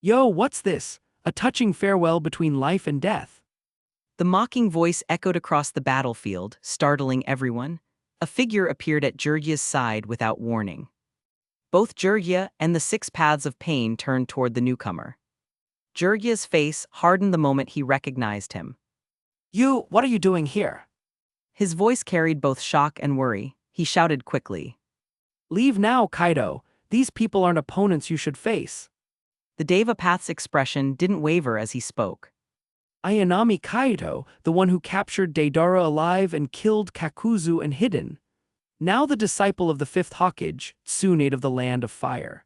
S2: Yo, what's this? A touching farewell between life and death.
S1: The mocking voice echoed across the battlefield, startling everyone. A figure appeared at Jirya's side without warning. Both Jirya and the 6 paths of pain turned toward the newcomer. Jirya's face hardened the moment he recognized him.
S2: What are you doing here?
S1: His voice carried both shock and worry. He shouted quickly.
S2: Leave now, Kaido. These people aren't opponents you should face.
S1: The Deva Path's expression didn't waver as he spoke.
S2: Ayanami Kaido, the one who captured Deidara alive and killed Kakuzu and Hidden. Now the disciple of the 5th Hokage, Tsunade of the Land of Fire.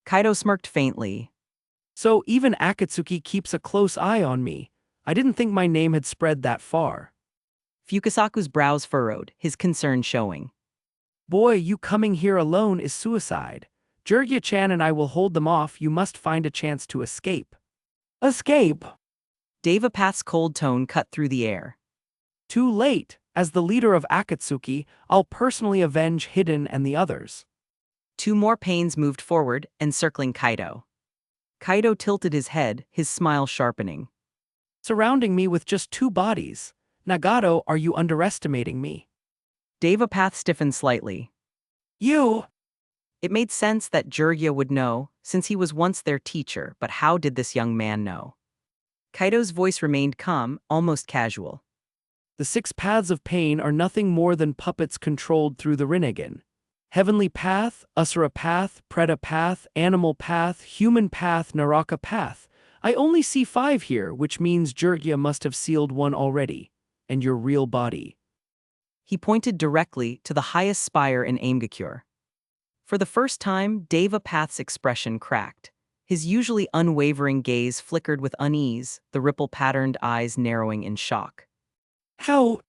S1: Kaido smirked faintly.
S2: So even Akatsuki keeps a close eye on me. I didn't think my name had spread that far.
S1: Fukasaku's brows furrowed, his concern showing.
S2: Boy, you coming here alone is suicide. Jirya-chan and I will hold them off. You must find a chance to escape. Escape!
S1: Deva Path's cold tone cut through the air.
S2: Too late. As the leader of Akatsuki, I'll personally avenge Hidden and the others.
S1: 2 more pains moved forward, encircling Kaido. Kaido tilted his head, his smile sharpening.
S2: Surrounding me with just 2 bodies. Nagato, are you underestimating me?
S1: Deva Path stiffened slightly.
S2: You!
S1: It made sense that Jirya would know, since he was once their teacher, but how did this young man know? Kaido's voice remained calm, almost casual.
S2: The 6 paths of pain are nothing more than puppets controlled through the Rinnegan. Heavenly Path, Asura Path, Preta Path, Animal Path, Human Path, Naraka Path. I only see 5 here, which means Jirya must have sealed 1 already. And your real body.
S1: He pointed directly to the highest spire in Aimgakure. For the first time, Deva Path's expression cracked. His usually unwavering gaze flickered with unease, the ripple-patterned eyes narrowing in shock.
S2: How?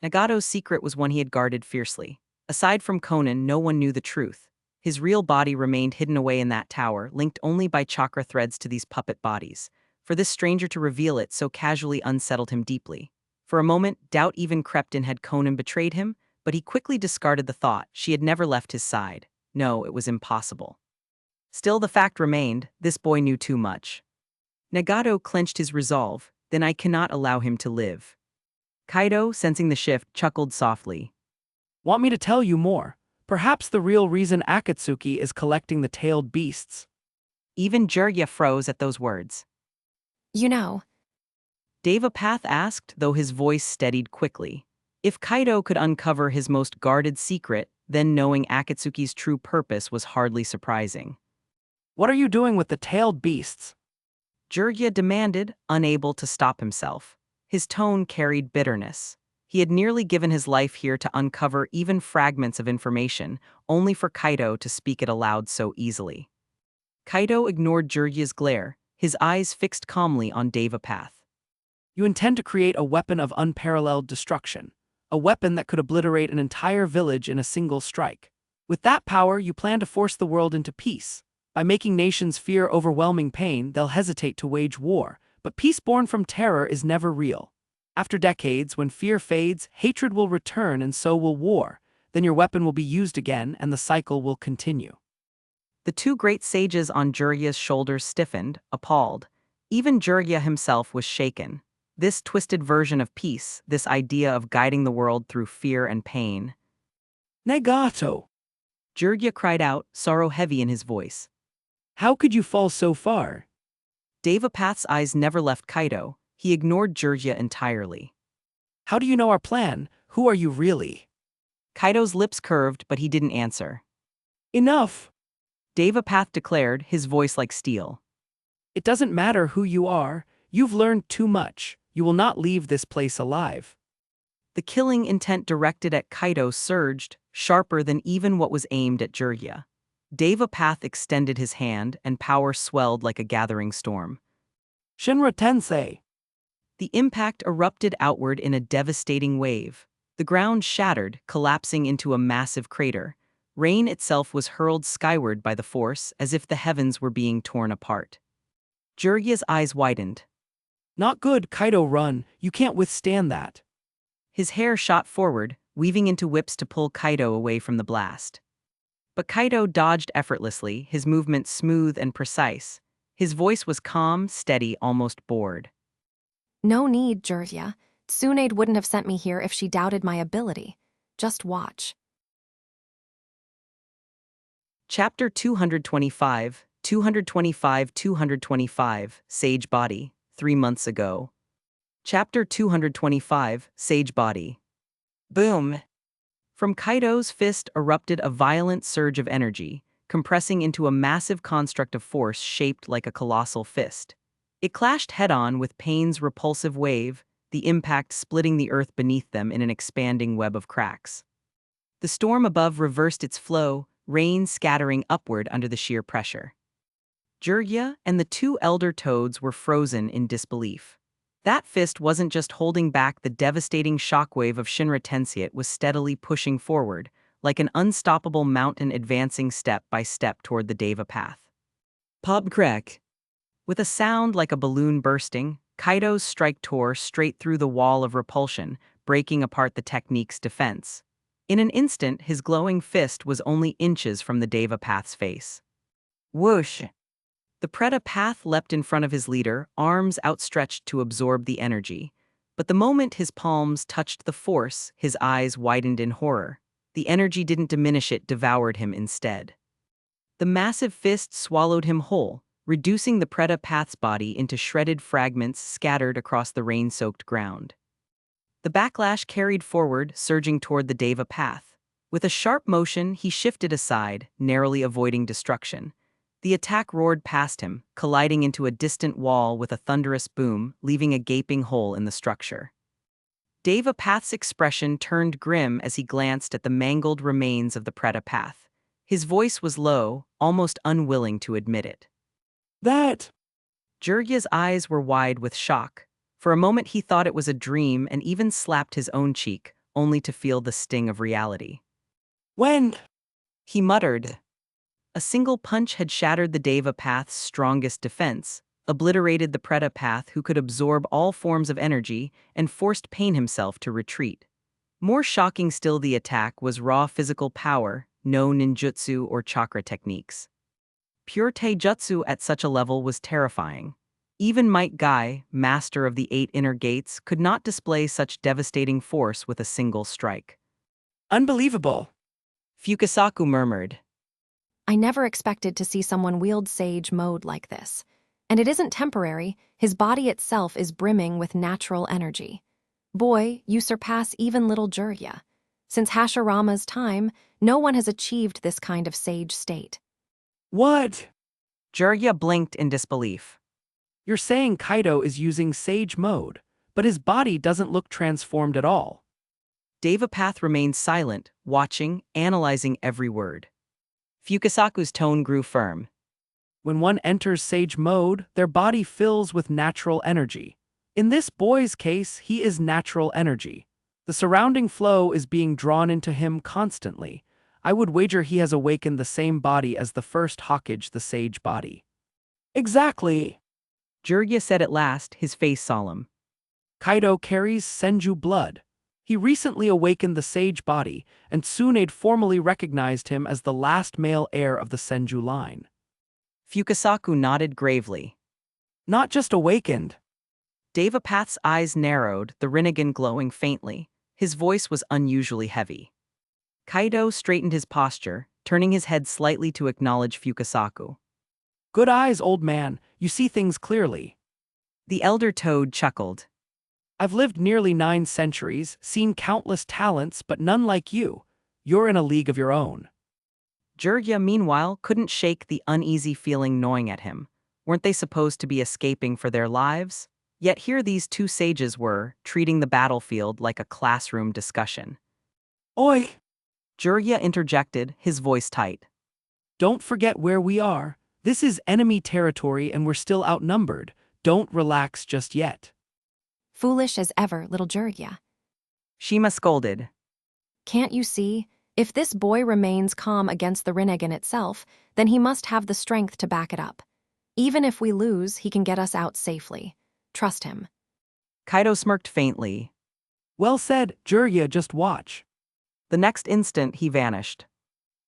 S1: Nagato's secret was one he had guarded fiercely. Aside from Conan, no one knew the truth. His real body remained hidden away in that tower, linked only by chakra threads to these puppet bodies. For this stranger to reveal it so casually unsettled him deeply. For a moment, doubt even crept in had Conan betrayed him, but he quickly discarded the thought. She had never left his side. No, it was impossible. Still, the fact remained, this boy knew too much. Nagato clenched his resolve, then I cannot allow him to live. Kaido, sensing the shift, chuckled softly.
S2: Want me to tell you more? Perhaps the real reason Akatsuki is collecting the tailed beasts.
S1: Even Jirya froze at those words.
S3: You know,
S1: Devapath asked, though his voice steadied quickly. If Kaido could uncover his most guarded secret, then knowing Akatsuki's true purpose was hardly surprising.
S2: What are you doing with the tailed beasts?
S1: Jirya demanded, unable to stop himself. His tone carried bitterness. He had nearly given his life here to uncover even fragments of information, only for Kaido to speak it aloud so easily. Kaido ignored Jirya's glare, his eyes fixed calmly on Devapath.
S2: You intend to create a weapon of unparalleled destruction, a weapon that could obliterate an entire village in a single strike. With that power, you plan to force the world into peace. By making nations fear overwhelming pain, they'll hesitate to wage war, but peace born from terror is never real. After decades, when fear fades, hatred will return and so will war. Then your weapon will be used again and the cycle will continue.
S1: The two great sages on Jirya's shoulders stiffened, appalled. Even Jirya himself was shaken. This twisted version of peace, this idea of guiding the world through fear and pain.
S2: Nagato!
S1: Jirya cried out, sorrow heavy in his voice.
S2: How could you fall so far?
S1: Devapath's eyes never left Kaido. He ignored Jirya entirely.
S2: How do you know our plan? Who are you really?
S1: Kaido's lips curved, but he didn't answer.
S2: Enough!
S1: Devapath declared, his voice like steel.
S2: It doesn't matter who you are. You've learned too much. You will not leave this place alive.
S1: The killing intent directed at Kaido surged, sharper than even what was aimed at Jirya. Devapath extended his hand, and power swelled like a gathering storm.
S2: Shinra Tensei!
S1: The impact erupted outward in a devastating wave. The ground shattered, collapsing into a massive crater. Rain itself was hurled skyward by the force, as if the heavens were being torn apart. Jirya's eyes widened.
S2: Not good, Kaido, run. You can't withstand that.
S1: His hair shot forward, weaving into whips to pull Kaido away from the blast. But Kaido dodged effortlessly, his movements smooth and precise. His voice was calm, steady, almost bored.
S3: no need, Jirya. Tsunade wouldn't have sent me here if she doubted my ability. Just watch.
S1: Chapter 225, 225, Sage Body, 3 months ago. Chapter 225, Sage Body. Boom! From Kaido's fist erupted a violent surge of energy, compressing into a massive construct of force shaped like a colossal fist. It clashed head-on with Pain's repulsive wave, the impact splitting the earth beneath them in an expanding web of cracks. The storm above reversed its flow, rain scattering upward under the sheer pressure. Jirya and the two elder toads were frozen in disbelief. That fist wasn't just holding back the devastating shockwave of Shinra Tensei, it was steadily pushing forward, like an unstoppable mountain advancing step by step toward the Devapath. Pop crack! With a sound like a balloon bursting, Kaido's strike tore straight through the wall of repulsion, breaking apart the technique's defense. In an instant, his glowing fist was only inches from the Devapath's face. Whoosh! The Predapath leapt in front of his leader, arms outstretched to absorb the energy. But the moment his palms touched the force, his eyes widened in horror. The energy didn't diminish, it devoured him instead. The massive fist swallowed him whole, reducing the Predapath's body into shredded fragments scattered across the rain-soaked ground. The backlash carried forward, surging toward the Devapath. With a sharp motion, he shifted aside, narrowly avoiding destruction. The attack roared past him, colliding into a distant wall with a thunderous boom, leaving a gaping hole in the structure. Devapath's expression turned grim as he glanced at the mangled remains of the Predapath. His voice was low, almost unwilling to admit it.
S2: That!
S1: Jirya's eyes were wide with shock. For a moment he thought it was a dream and even slapped his own cheek, only to feel the sting of reality.
S2: When?
S1: He muttered. A single punch had shattered the Devapath's strongest defense, obliterated the Preta path who could absorb all forms of energy and forced Pain himself to retreat. More shocking still, the attack was raw physical power, no ninjutsu or chakra techniques. Pure taijutsu at such a level was terrifying. Even Might Guy, master of the 8 inner gates, could not display such devastating force with a single strike.
S2: Unbelievable.
S1: Fukasaku murmured.
S3: I never expected to see someone wield Sage mode like this. And it isn't temporary, his body itself is brimming with natural energy. Boy, you surpass even little Jirya. Since Hashirama's time, no one has achieved this kind of Sage state.
S2: What?
S1: Jirya blinked in disbelief.
S2: You're saying Kaido is using Sage mode, but his body doesn't look transformed at all.
S1: Devapath remained silent, watching, analyzing every word. Fukasaku's tone grew firm.
S2: When one enters Sage mode, their body fills with natural energy. In this boy's case, he is natural energy. The surrounding flow is being drawn into him constantly. I would wager he has awakened the same body as the first Hokage, the Sage body. Exactly.
S1: Jirya said at last, his face solemn.
S2: Kaido carries Senju blood. He recently awakened the Sage body, and Tsunade formally recognized him as the last male heir of the Senju line.
S1: Fukasaku nodded gravely.
S2: Not just awakened.
S1: Devapath's eyes narrowed, the Rinnegan glowing faintly. His voice was unusually heavy. Kaido straightened his posture, turning his head slightly to acknowledge Fukasaku.
S2: Good eyes, old man. You see things clearly.
S1: The elder toad chuckled.
S2: I've lived nearly 9 centuries, seen countless talents, but none like you. You're in a league of your own.
S1: Jirya, meanwhile, couldn't shake the uneasy feeling gnawing at him. Weren't they supposed to be escaping for their lives? Yet here these two sages were, treating the battlefield like a classroom discussion.
S2: Oi!
S1: Jirya interjected, his voice tight.
S2: Don't forget where we are. This is enemy territory and we're still outnumbered. Don't relax just yet.
S3: Foolish as ever, little Jirya.
S1: Shima scolded.
S3: Can't you see? If this boy remains calm against the Rinnegan itself, then he must have the strength to back it up. Even if we lose, he can get us out safely. Trust him.
S1: Kaido smirked faintly.
S2: Well said, Jirya, just watch.
S1: The next instant, he vanished.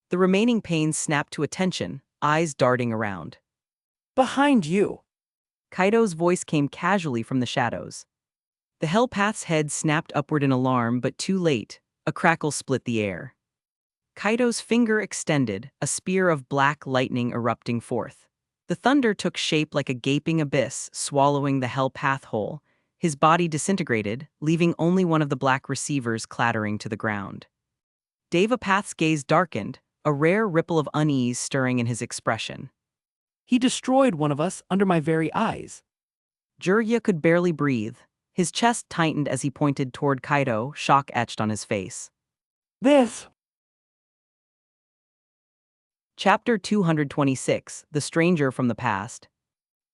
S1: The remaining pains snapped to attention, eyes darting around.
S2: Behind you.
S1: Kaido's voice came casually from the shadows. The Hellpath's head snapped upward in alarm, but too late. A crackle split the air. Kaido's finger extended, a spear of black lightning erupting forth. The thunder took shape like a gaping abyss, swallowing the Hellpath whole. His body disintegrated, leaving only one of the black receivers clattering to the ground. Devapath's gaze darkened, a rare ripple of unease stirring in his expression.
S2: He destroyed one of us under my very eyes.
S1: Jirya could barely breathe. His chest tightened as he pointed toward Kaido, shock etched on his face.
S2: This.
S1: Chapter 226, The Stranger from the Past.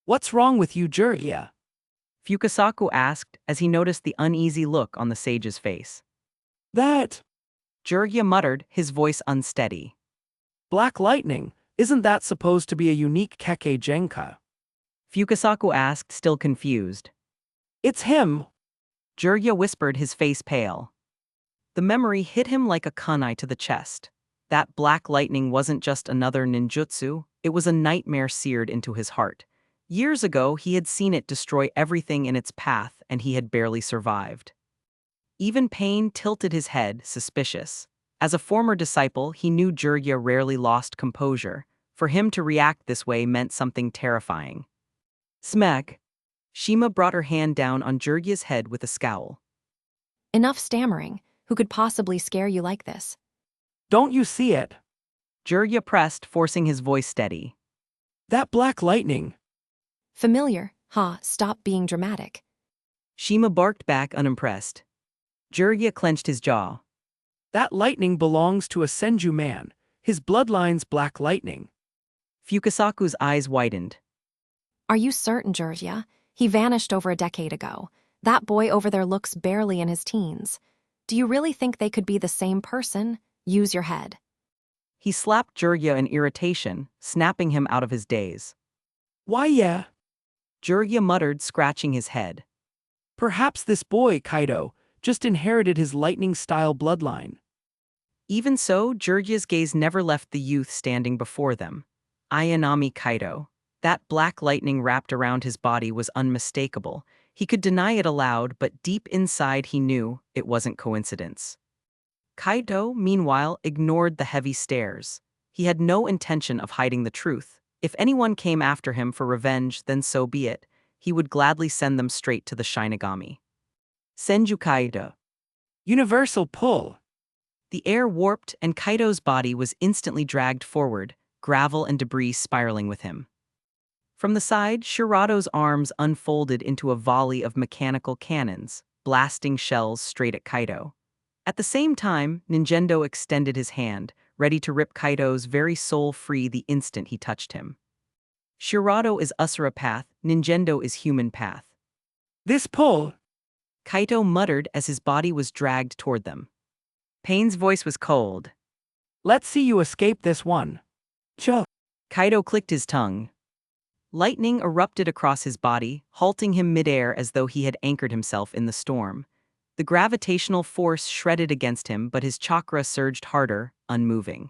S2: What's wrong with you, Jirya?
S1: Fukasaku asked as he noticed the uneasy look on the sage's face.
S2: That.
S1: Jirya muttered, his voice unsteady.
S2: Black lightning. Isn't that supposed to be a unique kekkei genkai?
S1: Fukasaku asked, still confused.
S2: It's him.
S1: Jirya whispered, his face pale. The memory hit him like a kunai to the chest. That black lightning wasn't just another ninjutsu, it was a nightmare seared into his heart. Years ago, he had seen it destroy everything in its path, and he had barely survived. Even Pain tilted his head, suspicious. As a former disciple, he knew Jirya rarely lost composure. For him to react this way meant something terrifying. Smack! Shima brought her hand down on Jirya's head with a scowl.
S3: Enough stammering. Who could possibly scare you like this?
S2: Don't you see it?
S1: Jirya pressed, forcing his voice steady.
S2: That black lightning.
S3: Familiar. Stop being dramatic.
S1: Shima barked back, unimpressed. Jirya clenched his jaw.
S2: That lightning belongs to a Senju man. His bloodline's black lightning.
S1: Fukasaku's eyes widened.
S3: Are you certain, Jirya? He vanished over a decade ago. That boy over there looks barely in his teens. Do you really think they could be the same person? Use your head.
S1: He slapped Jirya in irritation, snapping him out of his daze.
S2: Why, yeah.
S1: Jiraiya muttered, scratching his head.
S2: Perhaps this boy, Kaido, just inherited his lightning-style bloodline.
S1: Even so, Jiraiya's gaze never left the youth standing before them. Ayanami Kaido. That black lightning wrapped around his body was unmistakable. He could deny it aloud, but deep inside he knew it wasn't coincidence. Kaido, meanwhile, ignored the heavy stares. He had no intention of hiding the truth. If anyone came after him for revenge, then so be it. He would gladly send them straight to the Shinigami. Senju Kaido.
S2: Universal pull.
S1: The air warped and Kaido's body was instantly dragged forward, gravel and debris spiraling with him. From the side, Shirado's arms unfolded into a volley of mechanical cannons, blasting shells straight at Kaido. At the same time, Ninjendo extended his hand, ready to rip Kaido's very soul free the instant he touched him. Shirado is Usura path, Ninjendo is human path.
S2: This pull.
S1: Kaito muttered as his body was dragged toward them. Pain's voice was cold.
S2: Let's see you escape this one. Chuh.
S1: Kaido clicked his tongue. Lightning erupted across his body, halting him midair as though he had anchored himself in the storm. The gravitational force shredded against him, but his chakra surged harder, unmoving.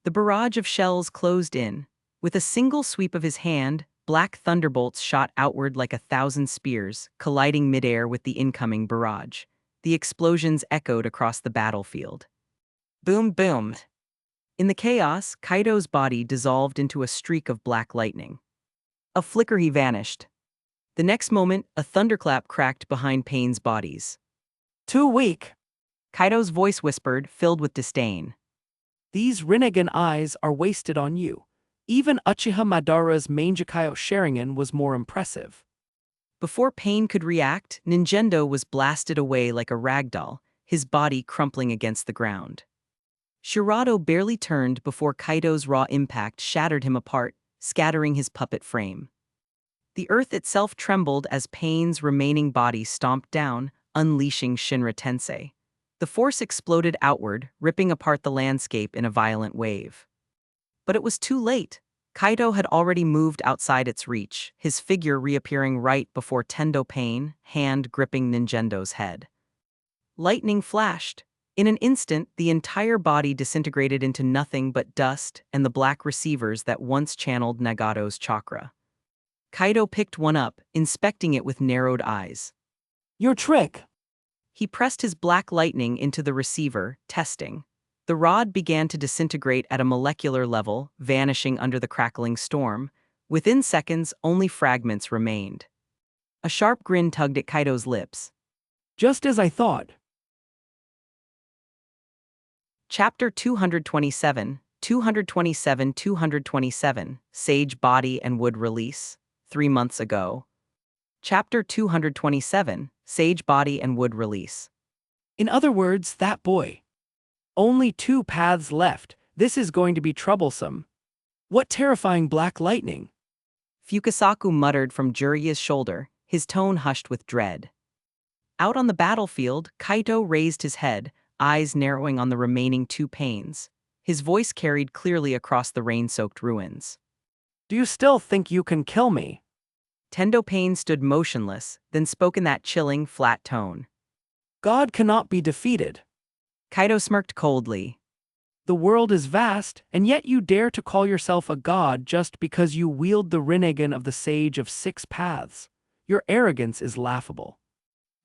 S1: The barrage of shells closed in. With a single sweep of his hand, black thunderbolts shot outward like 1,000 spears, colliding midair with the incoming barrage. The explosions echoed across the battlefield. Boom, boom. In the chaos, Kaido's body dissolved into a streak of black lightning. A flicker, he vanished. The next moment, a thunderclap cracked behind Pain's bodies.
S2: Too weak.
S1: Kaido's voice whispered, filled with disdain.
S2: These Rinnegan eyes are wasted on you. Even Uchiha Madara's Mangekyo Sharingan was more impressive.
S1: Before Pain could react, Ninjendo was blasted away like a ragdoll, his body crumpling against the ground. Shirado barely turned before Kaido's raw impact shattered him apart, scattering his puppet frame. The earth itself trembled as Pain's remaining body stomped down, unleashing Shinra Tensei. The force exploded outward, ripping apart the landscape in a violent wave. But it was too late. Kaido had already moved outside its reach, his figure reappearing right before Tendo Pain, hand gripping Ninjendo's head. Lightning flashed. In an instant, the entire body disintegrated into nothing but dust and the black receivers that once channeled Nagato's chakra. Kaido picked one up, inspecting it with narrowed eyes.
S2: Your trick.
S1: He pressed his black lightning into the receiver, testing. The rod began to disintegrate at a molecular level, vanishing under the crackling storm. Within seconds, only fragments remained. A sharp grin tugged at Kaido's lips.
S2: Just as I thought.
S1: Chapter 227, 227, Sage Body and Wood Release, 3 months ago. Chapter 227, Sage Body and Wood Release.
S2: In other words, that boy. Only 2 paths left. This is going to be troublesome. What terrifying black lightning.
S1: Fukasaku muttered from Jiraiya's shoulder, his tone hushed with dread. Out on the battlefield, Kaito raised his head, eyes narrowing on the remaining 2 Pains. His voice carried clearly across the rain-soaked ruins.
S2: Do you still think you can kill me?
S1: Tendo Pain stood motionless, then spoke in that chilling, flat tone.
S2: God cannot be defeated.
S1: Kaido smirked coldly.
S2: The world is vast, and yet you dare to call yourself a god just because you wield the Rinnegan of the Sage of 6 Paths. Your arrogance is laughable.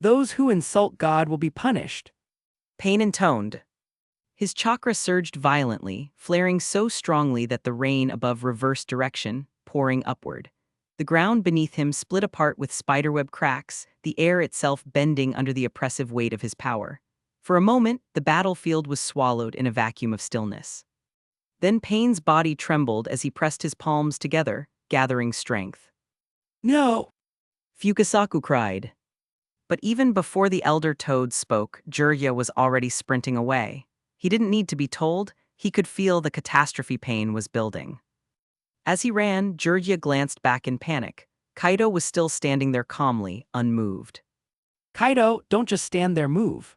S2: Those who insult God will be punished.
S1: Pain intoned. His chakra surged violently, flaring so strongly that the rain above reversed direction, pouring upward. The ground beneath him split apart with spiderweb cracks, the air itself bending under the oppressive weight of his power. For a moment, the battlefield was swallowed in a vacuum of stillness. Then Pain's body trembled as he pressed his palms together, gathering strength.
S2: No!
S1: Fukasaku cried. But even before the elder toad spoke, Jiraiya was already sprinting away. He didn't need to be told, he could feel the catastrophe Pain was building. As he ran, Jiraiya glanced back in panic. Kaido was still standing there calmly, unmoved.
S2: Kaido, don't just stand there, move.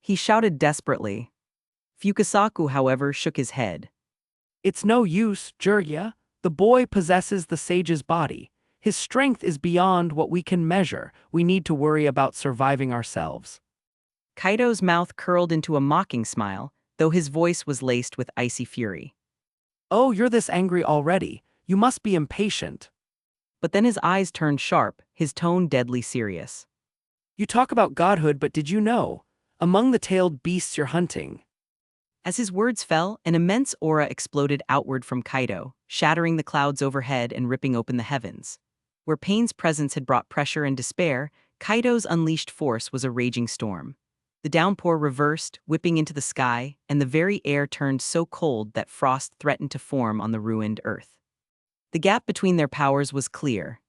S1: He shouted desperately. Fukasaku, however, shook his head.
S2: It's no use, Jiraiya. The boy possesses the sage's body. His strength is beyond what we can measure. We need to worry about surviving ourselves.
S1: Kaido's mouth curled into a mocking smile, though his voice was laced with icy fury.
S2: Oh, you're this angry already. You must be impatient.
S1: But then his eyes turned sharp, his tone deadly serious.
S2: You talk about godhood, but did you know? Among the tailed beasts you're hunting.
S1: As his words fell, an immense aura exploded outward from Kaido, shattering the clouds overhead and ripping open the heavens. Where Pain's presence had brought pressure and despair, Kaido's unleashed force was a raging storm. The downpour reversed, whipping into the sky, and the very air turned so cold that frost threatened to form on the ruined earth. The gap between their powers was clear.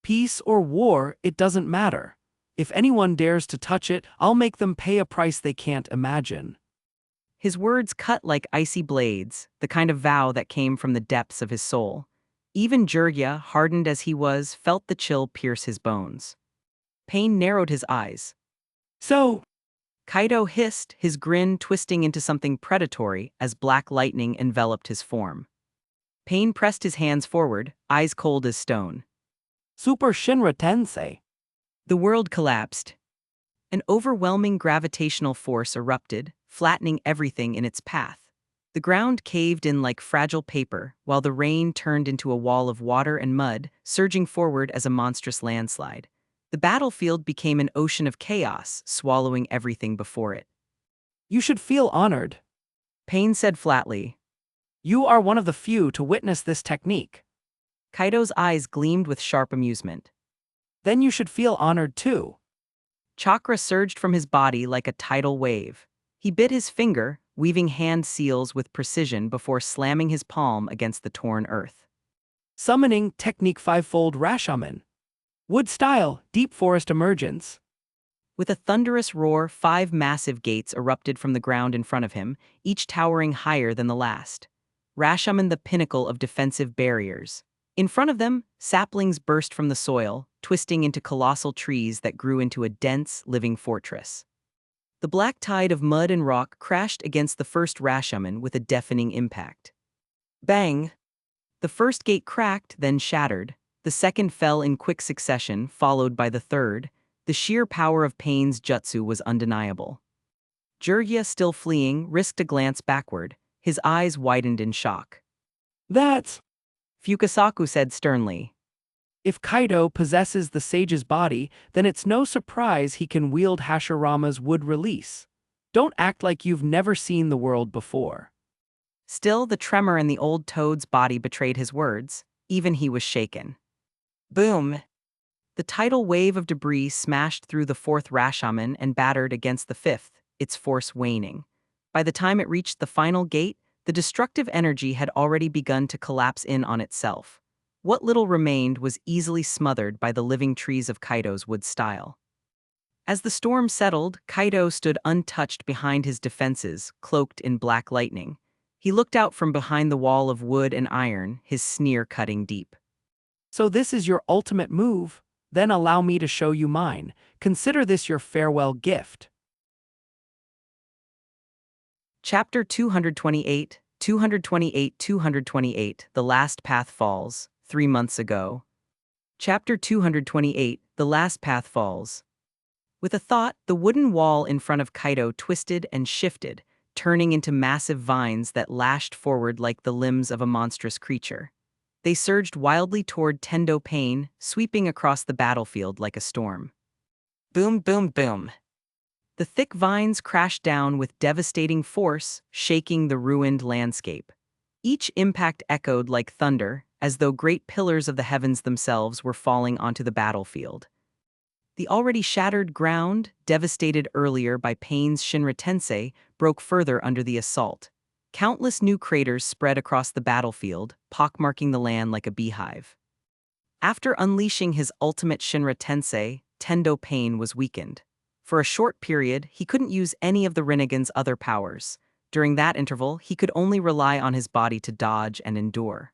S2: Peace or war, it doesn't matter. If anyone dares to touch it, I'll make them pay a price they can't imagine.
S1: His words cut like icy blades, the kind of vow that came from the depths of his soul. Even Jiraiya, hardened as he was, felt the chill pierce his bones. Pain narrowed his eyes.
S2: So,
S1: Kaido hissed, his grin twisting into something predatory as black lightning enveloped his form. Pain pressed his hands forward, eyes cold as stone.
S2: Super Shinra Tensei.
S1: The world collapsed. An overwhelming gravitational force erupted, flattening everything in its path. The ground caved in like fragile paper, while the rain turned into a wall of water and mud, surging forward as a monstrous landslide. The battlefield became an ocean of chaos, swallowing everything before it.
S2: You should feel honored.
S1: Pain said flatly.
S2: You are one of the few to witness this technique.
S1: Kaido's eyes gleamed with sharp amusement.
S2: Then you should feel honored too.
S1: Chakra surged from his body like a tidal wave. He bit his finger, weaving hand seals with precision before slamming his palm against the torn earth.
S2: Summoning Technique Fivefold Rashomon. Wood style, deep forest emergence.
S1: With a thunderous roar, 5 massive gates erupted from the ground in front of him, each towering higher than the last. Rashomon, the pinnacle of defensive barriers. In front of them, saplings burst from the soil, twisting into colossal trees that grew into a dense, living fortress. The black tide of mud and rock crashed against the first Rashomon with a deafening impact. Bang! The first gate cracked, then shattered. The second fell in quick succession, followed by the third. The sheer power of Pain's jutsu was undeniable. Jiraiya, still fleeing, risked a glance backward. His eyes widened in shock.
S2: That's...
S1: Fukasaku said sternly.
S2: If Kaido possesses the sage's body, then it's no surprise he can wield Hashirama's wood release. Don't act like you've never seen the world before.
S1: Still, the tremor in the old toad's body betrayed his words. Even he was shaken. Boom! The tidal wave of debris smashed through the 4th Rashomon and battered against the 5th, its force waning. By the time it reached the final gate, the destructive energy had already begun to collapse in on itself. What little remained was easily smothered by the living trees of Kaido's wood style. As the storm settled, Kaido stood untouched behind his defenses, cloaked in black lightning. He looked out from behind the wall of wood and iron, his sneer cutting deep.
S2: So this is your ultimate move? Then allow me to show you mine. Consider this your farewell gift.
S1: Chapter 228, 228, The Last Path Falls, 3 months ago. Chapter 228, The Last Path Falls. With a thought, the wooden wall in front of Kaido twisted and shifted, turning into massive vines that lashed forward like the limbs of a monstrous creature. They surged wildly toward Tendo Pain, sweeping across the battlefield like a storm. Boom, boom, boom. The thick vines crashed down with devastating force, shaking the ruined landscape. Each impact echoed like thunder, as though great pillars of the heavens themselves were falling onto the battlefield. The already shattered ground, devastated earlier by Pain's Shinra Tensei, broke further under the assault. Countless new craters spread across the battlefield, pockmarking the land like a beehive. After unleashing his ultimate Shinra Tensei, Tendo Pain was weakened. For a short period, he couldn't use any of the Rinnegan's other powers. During that interval, he could only rely on his body to dodge and endure.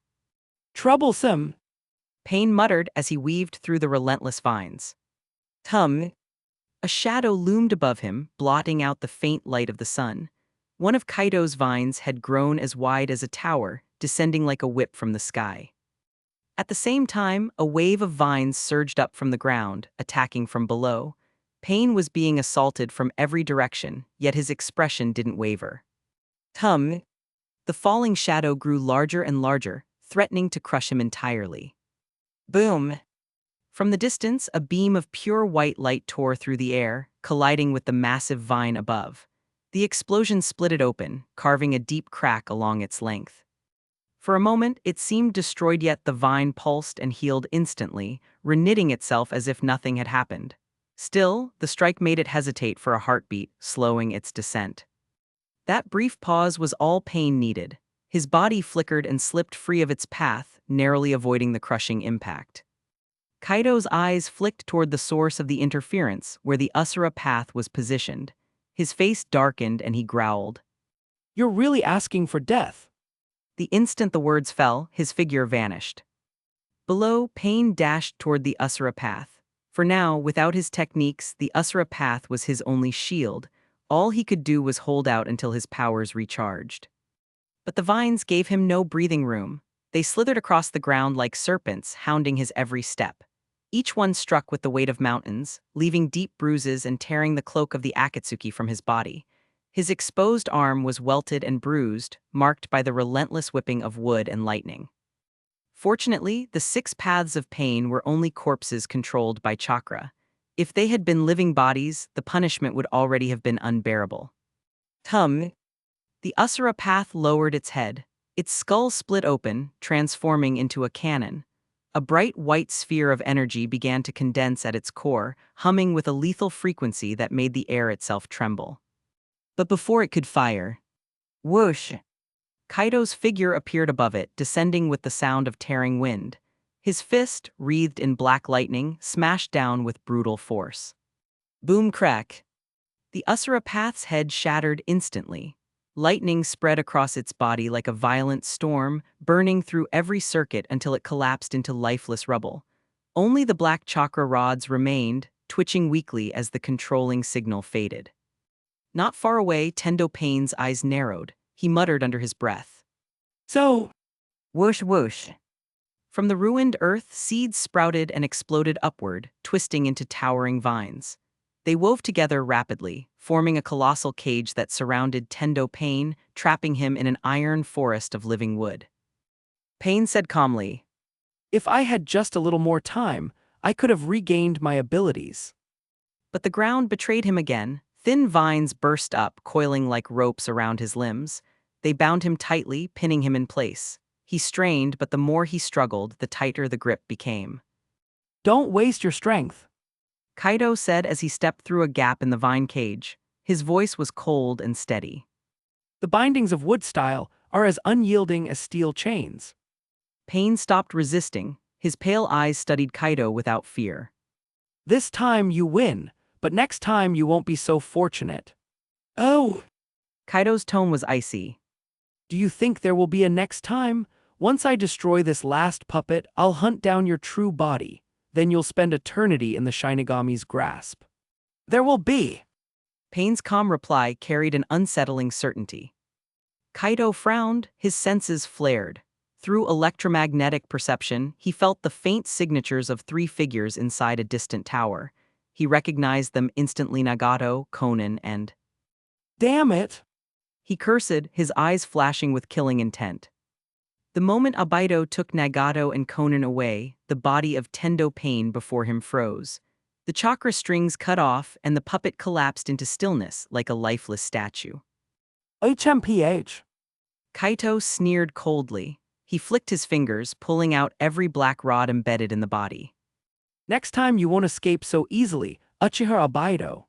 S2: Troublesome,
S1: Pain muttered as he weaved through the relentless vines. A shadow loomed above him, blotting out the faint light of the sun. One of Kaido's vines had grown as wide as a tower, descending like a whip from the sky. At the same time, a wave of vines surged up from the ground, attacking from below. Pain was being assaulted from every direction, yet his expression didn't waver. Tum! The falling shadow grew larger and larger, threatening to crush him entirely. Boom! From the distance, a beam of pure white light tore through the air, colliding with the massive vine above. The explosion split it open, carving a deep crack along its length. For a moment, it seemed destroyed, yet the vine pulsed and healed instantly, reknitting itself as if nothing had happened. Still, the strike made it hesitate for a heartbeat, slowing its descent. That brief pause was all Pain needed. His body flickered and slipped free of its path, narrowly avoiding the crushing impact. Kaido's eyes flicked toward the source of the interference, where the Usura path was positioned. His face darkened and he growled.
S2: You're really asking for death.
S1: The instant the words fell, his figure vanished. Below, Pain dashed toward the Usura path. For now, without his techniques, the Usura path was his only shield. All he could do was hold out until his powers recharged. But the vines gave him no breathing room. They slithered across the ground like serpents, hounding his every step. Each one struck with the weight of mountains, leaving deep bruises and tearing the cloak of the Akatsuki from his body. His exposed arm was welted and bruised, marked by the relentless whipping of wood and lightning. Fortunately, the 6 paths of pain were only corpses controlled by chakra. If they had been living bodies, the punishment would already have been unbearable. Tum! The Usura path lowered its head. Its skull split open, transforming into a cannon. A bright white sphere of energy began to condense at its core, humming with a lethal frequency that made the air itself tremble. But before it could fire, whoosh! Kaido's figure appeared above it, descending with the sound of tearing wind. His fist, wreathed in black lightning, smashed down with brutal force. Boom crack! The Usura path's head shattered instantly. Lightning spread across its body like a violent storm, burning through every circuit until it collapsed into lifeless rubble. Only the black chakra rods remained, twitching weakly as the controlling signal faded. Not far away, Tendo Pain's eyes narrowed. He muttered under his breath.
S2: So,
S1: Whoosh whoosh. From the ruined earth, seeds sprouted and exploded upward, twisting into towering vines. They wove together rapidly, forming a colossal cage that surrounded Tendo Pain, trapping him in an iron forest of living wood. Pain said calmly,
S2: if I had just a little more time, I could have regained my abilities.
S1: but the ground betrayed him again. Thin vines burst up, coiling like ropes around his limbs. They bound him tightly, pinning him in place. He strained, but the more he struggled, the tighter the grip became.
S2: Don't waste your strength.
S1: Kaido said as he stepped through a gap in the vine cage. His voice was cold and steady.
S2: The bindings of wood style are as unyielding as steel chains.
S1: Pain stopped resisting. His pale eyes studied Kaido without fear.
S2: This time you win, but next time you won't be so fortunate. Oh!
S1: Kaido's tone was icy.
S2: Do you think there will be a next time? Once I destroy this last puppet, I'll hunt down your true body. Then you'll spend eternity in the Shinigami's grasp. There will be.
S1: Pain's calm reply carried an unsettling certainty. Kaido frowned, his senses flared. Through electromagnetic perception, he felt the faint signatures of 3 figures inside a distant tower. He recognized them instantly: Nagato, Konan, and...
S2: Damn it!
S1: He cursed, his eyes flashing with killing intent. The moment Abaido took Nagato and Konan away, the body of Tendo Pain before him froze. The chakra strings cut off, and the puppet collapsed into stillness like a lifeless statue.
S2: HMPH.
S1: Kaito sneered coldly. He flicked his fingers, pulling out every black rod embedded in the body.
S2: Next time you won't escape so easily, Uchiha Abaido.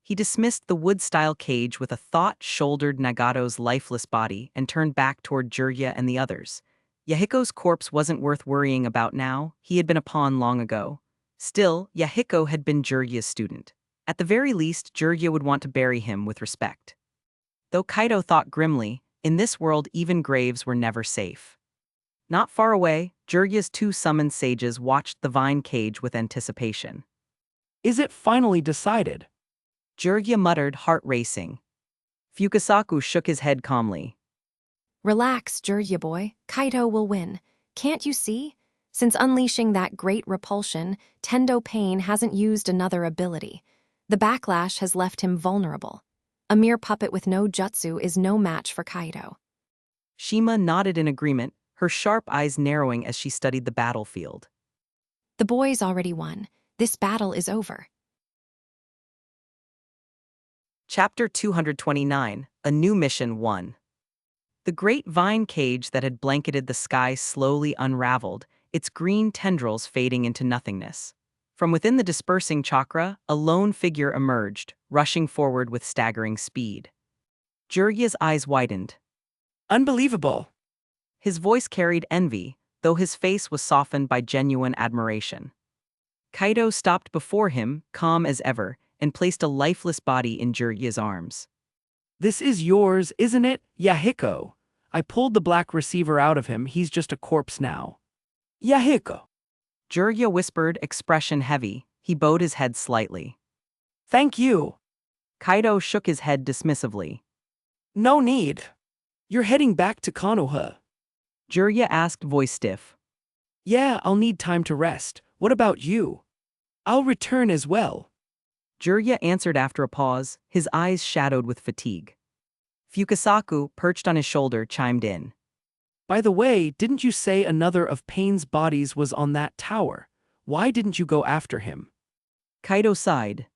S1: He dismissed the wood-style cage with a thought-shouldered Nagato's lifeless body and turned back toward Jirya and the others. Yahiko's corpse wasn't worth worrying about now. He had been a pawn long ago. Still, Yahiko had been Jirya's student. At the very least, Jirya would want to bury him with respect. Though Kaido thought grimly, in this world even graves were never safe. Not far away, Jirya's 2 summoned sages watched the vine cage with anticipation.
S2: Is it finally decided?
S1: Jirya muttered, heart racing. Fukasaku shook his head calmly.
S3: Relax, Jirya boy. Kaido will win. Can't you see? Since unleashing that great repulsion, Tendo Pain hasn't used another ability. The backlash has left him vulnerable. A mere puppet with no jutsu is no match for Kaido.
S1: Shima nodded in agreement, her sharp eyes narrowing as she studied the battlefield.
S3: The boys already won. This battle is over.
S1: Chapter 229, A New Mission 1. The great vine cage that had blanketed the sky slowly unraveled, its green tendrils fading into nothingness. From within the dispersing chakra, a lone figure emerged, rushing forward with staggering speed. Jiraiya's eyes widened.
S2: Unbelievable.
S1: His voice carried envy, though his face was softened by genuine admiration. Kaido stopped before him, calm as ever, and placed a lifeless body in Jiraiya's arms.
S2: This is yours, isn't it, Yahiko? I pulled the black receiver out of him, he's just a corpse now. Yahiko.
S1: Jiraiya whispered, expression heavy. He bowed his head slightly.
S2: Thank you.
S1: Kaido shook his head dismissively.
S2: No need. You're heading back to Konoha.
S1: Jiraiya asked, voice stiff.
S2: Yeah, I'll need time to rest. What about you? I'll return as well.
S1: Jiraiya answered after a pause, his eyes shadowed with fatigue. Fukasaku, perched on his shoulder, chimed in.
S2: By the way, didn't you say another of Pain's bodies was on that tower? Why didn't you go after him?
S1: Kaido sighed.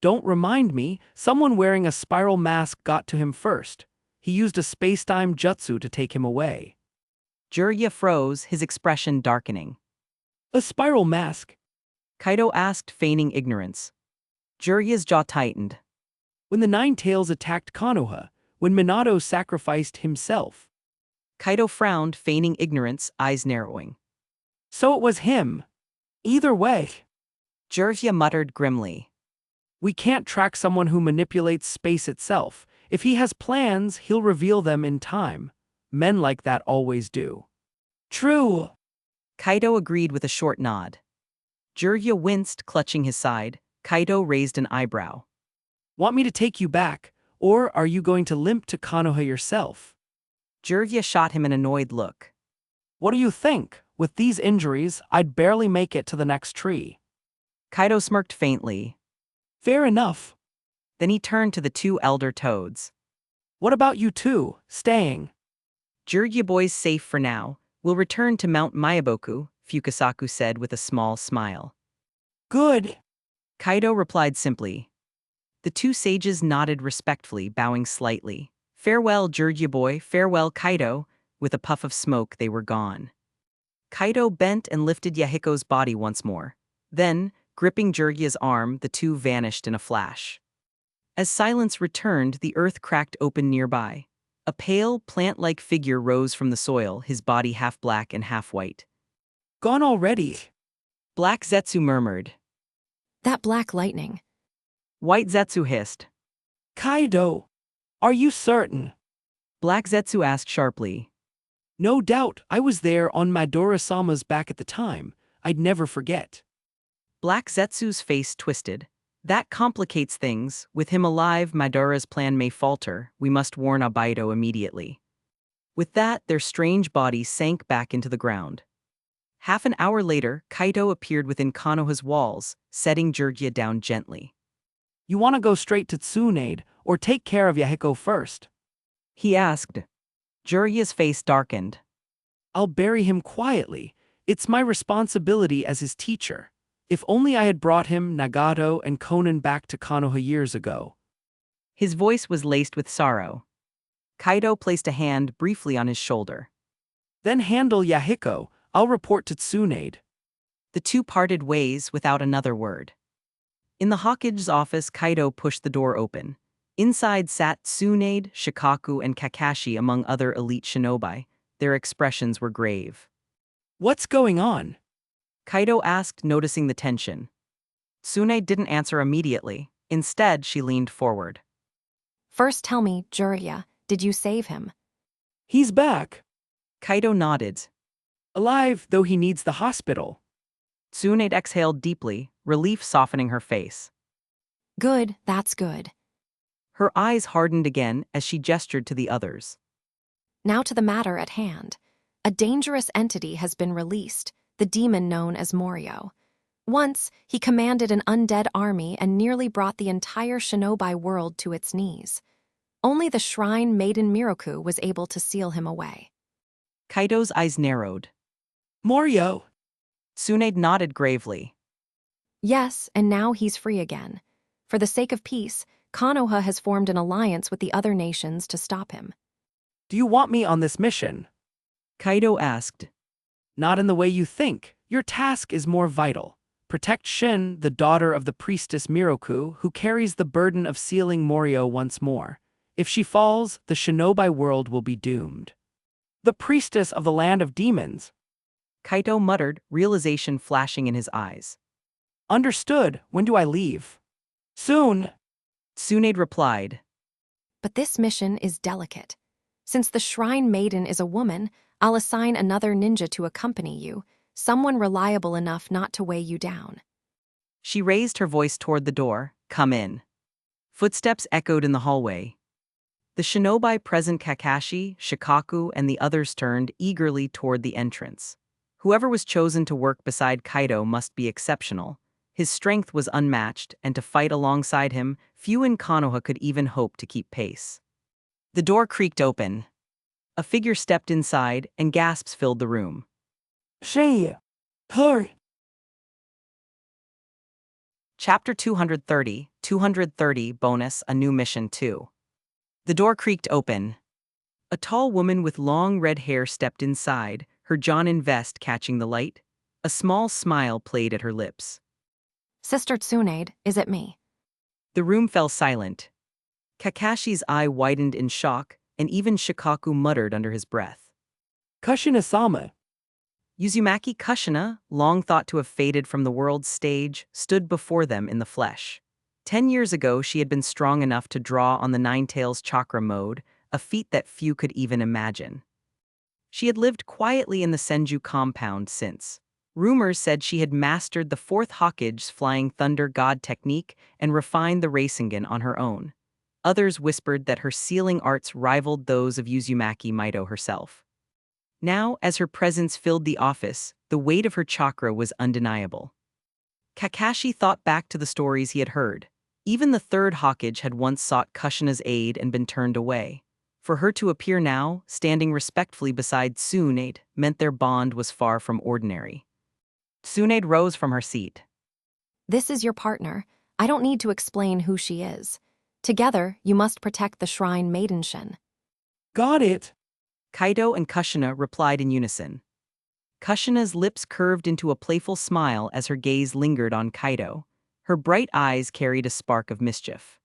S2: Don't remind me, someone wearing a spiral mask got to him first. He used a space-time jutsu to take him away.
S1: Jiraiya froze, his expression darkening.
S2: A spiral mask?
S1: Kaido asked, feigning ignorance. Jiraiya's jaw tightened.
S2: When the Nine Tails attacked Konoha, when Minato sacrificed himself.
S1: Kaido frowned, feigning ignorance, eyes narrowing.
S2: So it was him. Either way.
S1: Jiraiya muttered grimly.
S2: We can't track someone who manipulates space itself. If he has plans, he'll reveal them in time. Men like that always do. True.
S1: Kaido agreed with a short nod. Jiraiya winced, clutching his side. Kaido raised an eyebrow.
S2: Want me to take you back, or are you going to limp to Konoha yourself?
S1: Jiraiya shot him an annoyed look.
S2: What do you think? With these injuries, I'd barely make it to the next tree.
S1: Kaido smirked faintly.
S2: Fair enough.
S1: Then he turned to the two elder toads.
S2: What about you two, staying?
S1: Jiraiya boy's safe for now. We'll return to Mount Myaboku, Fukasaku said with a small smile.
S2: Good.
S1: Kaido replied simply. The two sages nodded respectfully, bowing slightly. Farewell, Jiraiya boy, farewell, Kaido. With a puff of smoke, they were gone. Kaido bent and lifted Yahiko's body once more. Then, gripping Jiraiya's arm, the two vanished in a flash. As silence returned, the earth cracked open nearby. A pale, plant-like figure rose from the soil, his body half black and half white.
S2: Gone already.
S1: Black Zetsu murmured.
S3: That black lightning.
S1: White Zetsu hissed.
S2: Kaido. Are you certain?
S1: Black Zetsu asked sharply.
S2: No doubt, I was there on Madara-sama's back at the time. I'd never forget.
S1: Black Zetsu's face twisted. That complicates things. With him alive, Madara's plan may falter. We must warn Obaido immediately. With that, their strange bodies sank back into the ground. Half an hour later, Kaido appeared within Konoha's walls, setting Jiraiya down gently.
S2: You want to go straight to Tsunade, or take care of Yahiko first?
S1: He asked. Jiraiya's face darkened.
S2: I'll bury him quietly. It's my responsibility as his teacher. If only I had brought him, Nagato, and Konan back to Konoha years ago.
S1: His voice was laced with sorrow. Kaido placed a hand briefly on his shoulder.
S2: Then handle Yahiko. I'll report to Tsunade.
S1: The two parted ways without another word. In the Hokage's office, Kaido pushed the door open. Inside sat Tsunade, Shikaku, and Kakashi among other elite shinobi. Their expressions were grave.
S2: What's going on?
S1: Kaido asked, noticing the tension. Tsunade didn't answer immediately. Instead, she leaned forward.
S3: First tell me, Jiraiya, did you save him?
S2: He's back.
S1: Kaido nodded.
S2: Alive, though he needs the hospital.
S1: Tsunade exhaled deeply, relief softening her face.
S3: Good, that's good.
S1: Her eyes hardened again as she gestured to the others.
S3: Now to the matter at hand. A dangerous entity has been released. the demon known as Morio. Once, he commanded an undead army and nearly brought the entire Shinobi world to its knees. Only the shrine maiden Miroku was able to seal him away.
S1: Kaido's eyes narrowed.
S2: Morio!
S1: Tsunade nodded gravely.
S3: Yes, and now he's free again. For the sake of peace, Konoha has formed an alliance with the other nations to stop him.
S2: Do you want me on this mission?
S1: Kaido asked.
S2: Not in the way you think. Your task is more vital. Protect Shin, the daughter of the priestess Miroku, who carries the burden of sealing Morio once more. If she falls, the Shinobi world will be doomed. The priestess of the land of demons.
S1: Kaito muttered, realization flashing in his eyes.
S2: Understood. When do I leave? Soon.
S1: Tsunade replied.
S3: But this mission is delicate. Since the shrine maiden is a woman, I'll assign another ninja to accompany you, someone reliable enough not to weigh you down.
S1: She raised her voice toward the door. Come in. Footsteps echoed in the hallway. The shinobi present Kakashi, Shikaku, and the others turned eagerly toward the entrance. Whoever was chosen to work beside Kaido must be exceptional. His strength was unmatched, and to fight alongside him, few in Konoha could even hope to keep pace. The door creaked open. A figure stepped inside, and gasps filled the room.
S2: She. Her.
S1: Chapter 230 bonus, a new mission 2. The door creaked open. A tall woman with long red hair stepped inside, her Jonin vest catching the light. A small smile played at her lips.
S3: Sister Tsunade, is it me?
S1: The room fell silent. Kakashi's eye widened in shock, and even Shikaku muttered under his breath.
S2: Kushina-sama.
S1: Uzumaki Kushina, long thought to have faded from the world's stage, stood before them in the flesh. 10 years ago, she had been strong enough to draw on the Nine-Tails chakra mode, a feat that few could even imagine. She had lived quietly in the Senju compound since. Rumors said she had mastered the fourth Hokage's flying thunder god technique and refined the Rasengan on her own. Others whispered that her sealing arts rivaled those of Uzumaki Mido herself. Now, as her presence filled the office, the weight of her chakra was undeniable. Kakashi thought back to the stories he had heard. Even the third Hokage had once sought Kushina's aid and been turned away. For her to appear now, standing respectfully beside Tsunade, meant their bond was far from ordinary. Tsunade rose from her seat.
S3: This is your partner. I don't need to explain who she is. Together, you must protect the shrine Maidenshin.
S2: Got it.
S1: Kaido and Kushina replied in unison. Kushina's lips curved into a playful smile as her gaze lingered on Kaido. Her bright eyes carried a spark of mischief.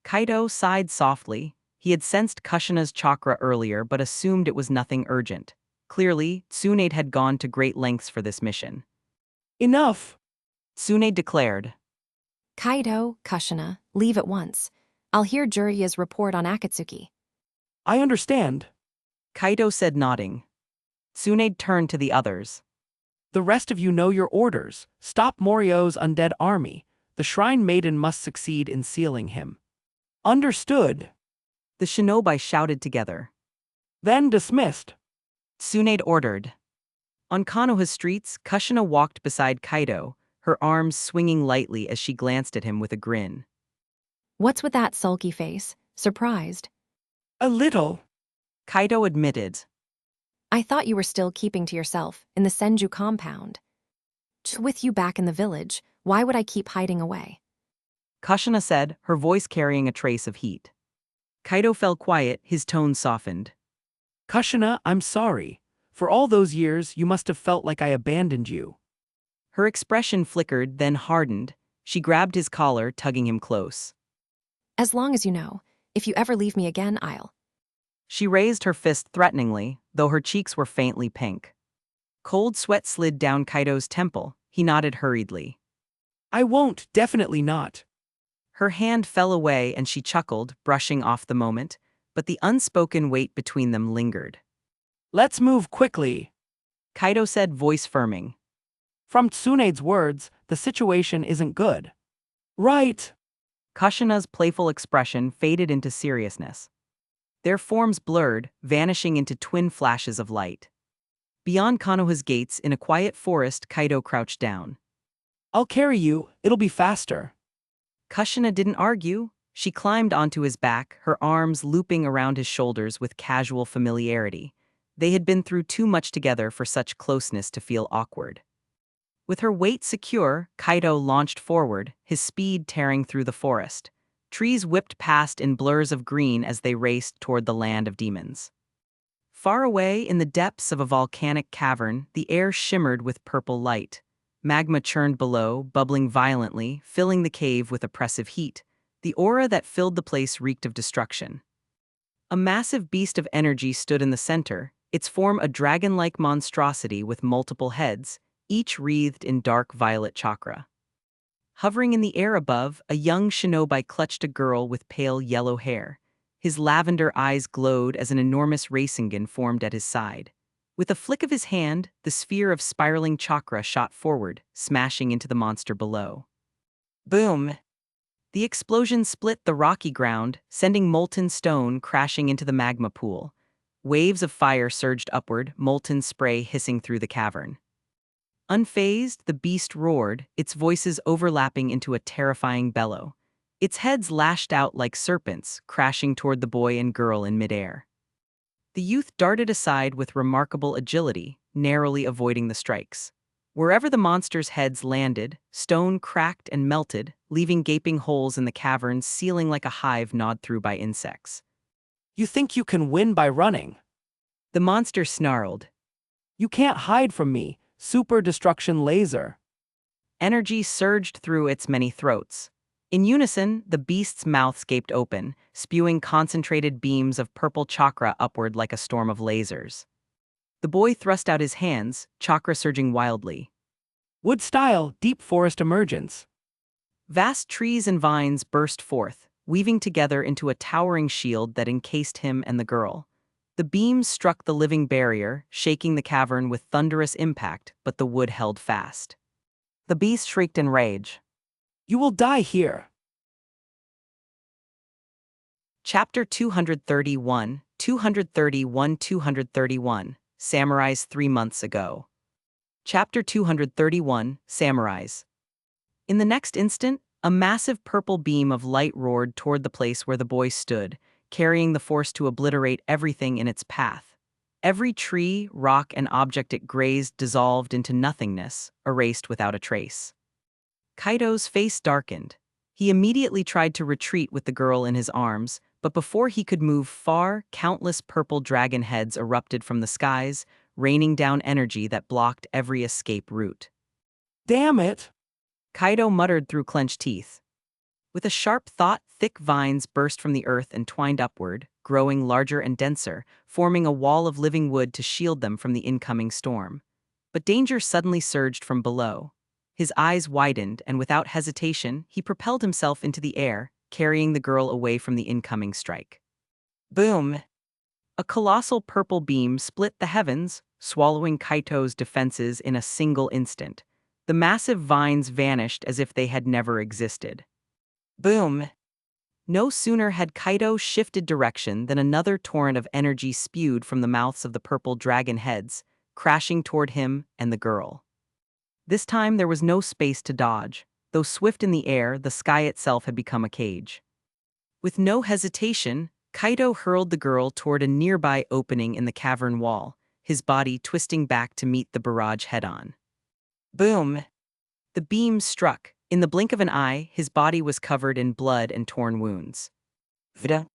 S1: Kaido sighed softly. He had sensed Kushina's chakra earlier but assumed it was nothing urgent. Clearly, Tsunade had gone to great lengths for this mission.
S2: Enough.
S1: Tsunade declared.
S3: Kaido, Kushina, leave at once. I'll hear Jiraiya's report on Akatsuki.
S2: I understand.
S1: Kaido said, nodding. Tsunade turned to the others.
S2: The rest of you know your orders. Stop Morio's undead army. The Shrine Maiden must succeed in sealing him. Understood.
S1: The shinobi shouted together.
S2: Then dismissed.
S1: Tsunade ordered. On Konoha's streets, Kushina walked beside Kaido, her arms swinging lightly as she glanced at him with a grin.
S3: What's with that sulky face? Surprised?
S2: A little.
S1: Kaido admitted.
S3: I thought you were still keeping to yourself, in the Senju compound. With you back in the village, why would I keep hiding away?
S1: Kushina said, her voice carrying a trace of heat. Kaido fell quiet, his tone softened.
S2: Kushina, I'm sorry. For all those years, you must have felt like I abandoned you.
S1: Her expression flickered, then hardened. She grabbed his collar, tugging him close.
S3: As long as you know, if you ever leave me again, I'll.
S1: She raised her fist threateningly, though her cheeks were faintly pink. Cold sweat slid down Kaido's temple. He nodded hurriedly.
S2: I won't, definitely not.
S1: Her hand fell away and she chuckled, brushing off the moment, but the unspoken weight between them lingered.
S2: Let's move quickly.
S1: Kaido said, voice firming.
S2: From Tsunade's words, the situation isn't good. Right.
S1: Kushina's playful expression faded into seriousness. Their forms blurred, vanishing into twin flashes of light. Beyond Konoha's gates, in a quiet forest, Kaido crouched down.
S2: I'll carry you, it'll be faster.
S1: Kushina didn't argue. She climbed onto his back, her arms looping around his shoulders with casual familiarity. They had been through too much together for such closeness to feel awkward. With her weight secure, Kaido launched forward, his speed tearing through the forest. Trees whipped past in blurs of green as they raced toward the land of demons. Far away, in the depths of a volcanic cavern, the air shimmered with purple light. Magma churned below, bubbling violently, filling the cave with oppressive heat. The aura that filled the place reeked of destruction. A massive beast of energy stood in the center, its form a dragon-like monstrosity with multiple heads, each wreathed in dark violet chakra. Hovering in the air above, a young shinobi clutched a girl with pale yellow hair. His lavender eyes glowed as an enormous Rasengan formed at his side. With a flick of his hand, the sphere of spiraling chakra shot forward, smashing into the monster below. Boom! The explosion split the rocky ground, sending molten stone crashing into the magma pool. Waves of fire surged upward, molten spray hissing through the cavern. Unfazed, the beast roared, its voices overlapping into a terrifying bellow. Its heads lashed out like serpents, crashing toward the boy and girl in midair. The youth darted aside with remarkable agility, narrowly avoiding the strikes. Wherever the monster's heads landed, stone cracked and melted, leaving gaping holes in the caverns sealing like a hive gnawed through by insects.
S2: You think you can win by running?
S1: The monster snarled.
S2: You can't hide from me, super destruction laser.
S1: Energy surged through its many throats. In unison, the beast's mouth gaped open, spewing concentrated beams of purple chakra upward like a storm of lasers. The boy thrust out his hands, chakra surging wildly.
S2: Wood-style, deep forest emergence.
S1: Vast trees and vines burst forth, weaving together into a towering shield that encased him and the girl. The beams struck the living barrier, shaking the cavern with thunderous impact, but the wood held fast. The beast shrieked in rage.
S2: You will die here.
S1: Chapter 231, 231. Samurais 3 months ago. Chapter 231, Samurais. In the next instant, a massive purple beam of light roared toward the place where the boy stood, carrying the force to obliterate everything in its path. Every tree, rock, and object it grazed dissolved into nothingness, erased without a trace. Kaido's face darkened. He immediately tried to retreat with the girl in his arms, but before he could move far, countless purple dragon heads erupted from the skies, raining down energy that blocked every escape route.
S2: Damn it!
S1: Kaido muttered through clenched teeth. With a sharp thought, thick vines burst from the earth and twined upward, growing larger and denser, forming a wall of living wood to shield them from the incoming storm. But danger suddenly surged from below. His eyes widened, and without hesitation, he propelled himself into the air, carrying the girl away from the incoming strike. Boom! A colossal purple beam split the heavens, swallowing Kaito's defenses in a single instant. The massive vines vanished as if they had never existed. Boom! No sooner had Kaido shifted direction than another torrent of energy spewed from the mouths of the purple dragon heads, crashing toward him and the girl. This time there was no space to dodge. Though swift in the air, the sky itself had become a cage. With no hesitation, Kaido hurled the girl toward a nearby opening in the cavern wall, his body twisting back to meet the barrage head-on. Boom! The beam struck. In the blink of an eye, his body was covered in blood and torn wounds. Vida.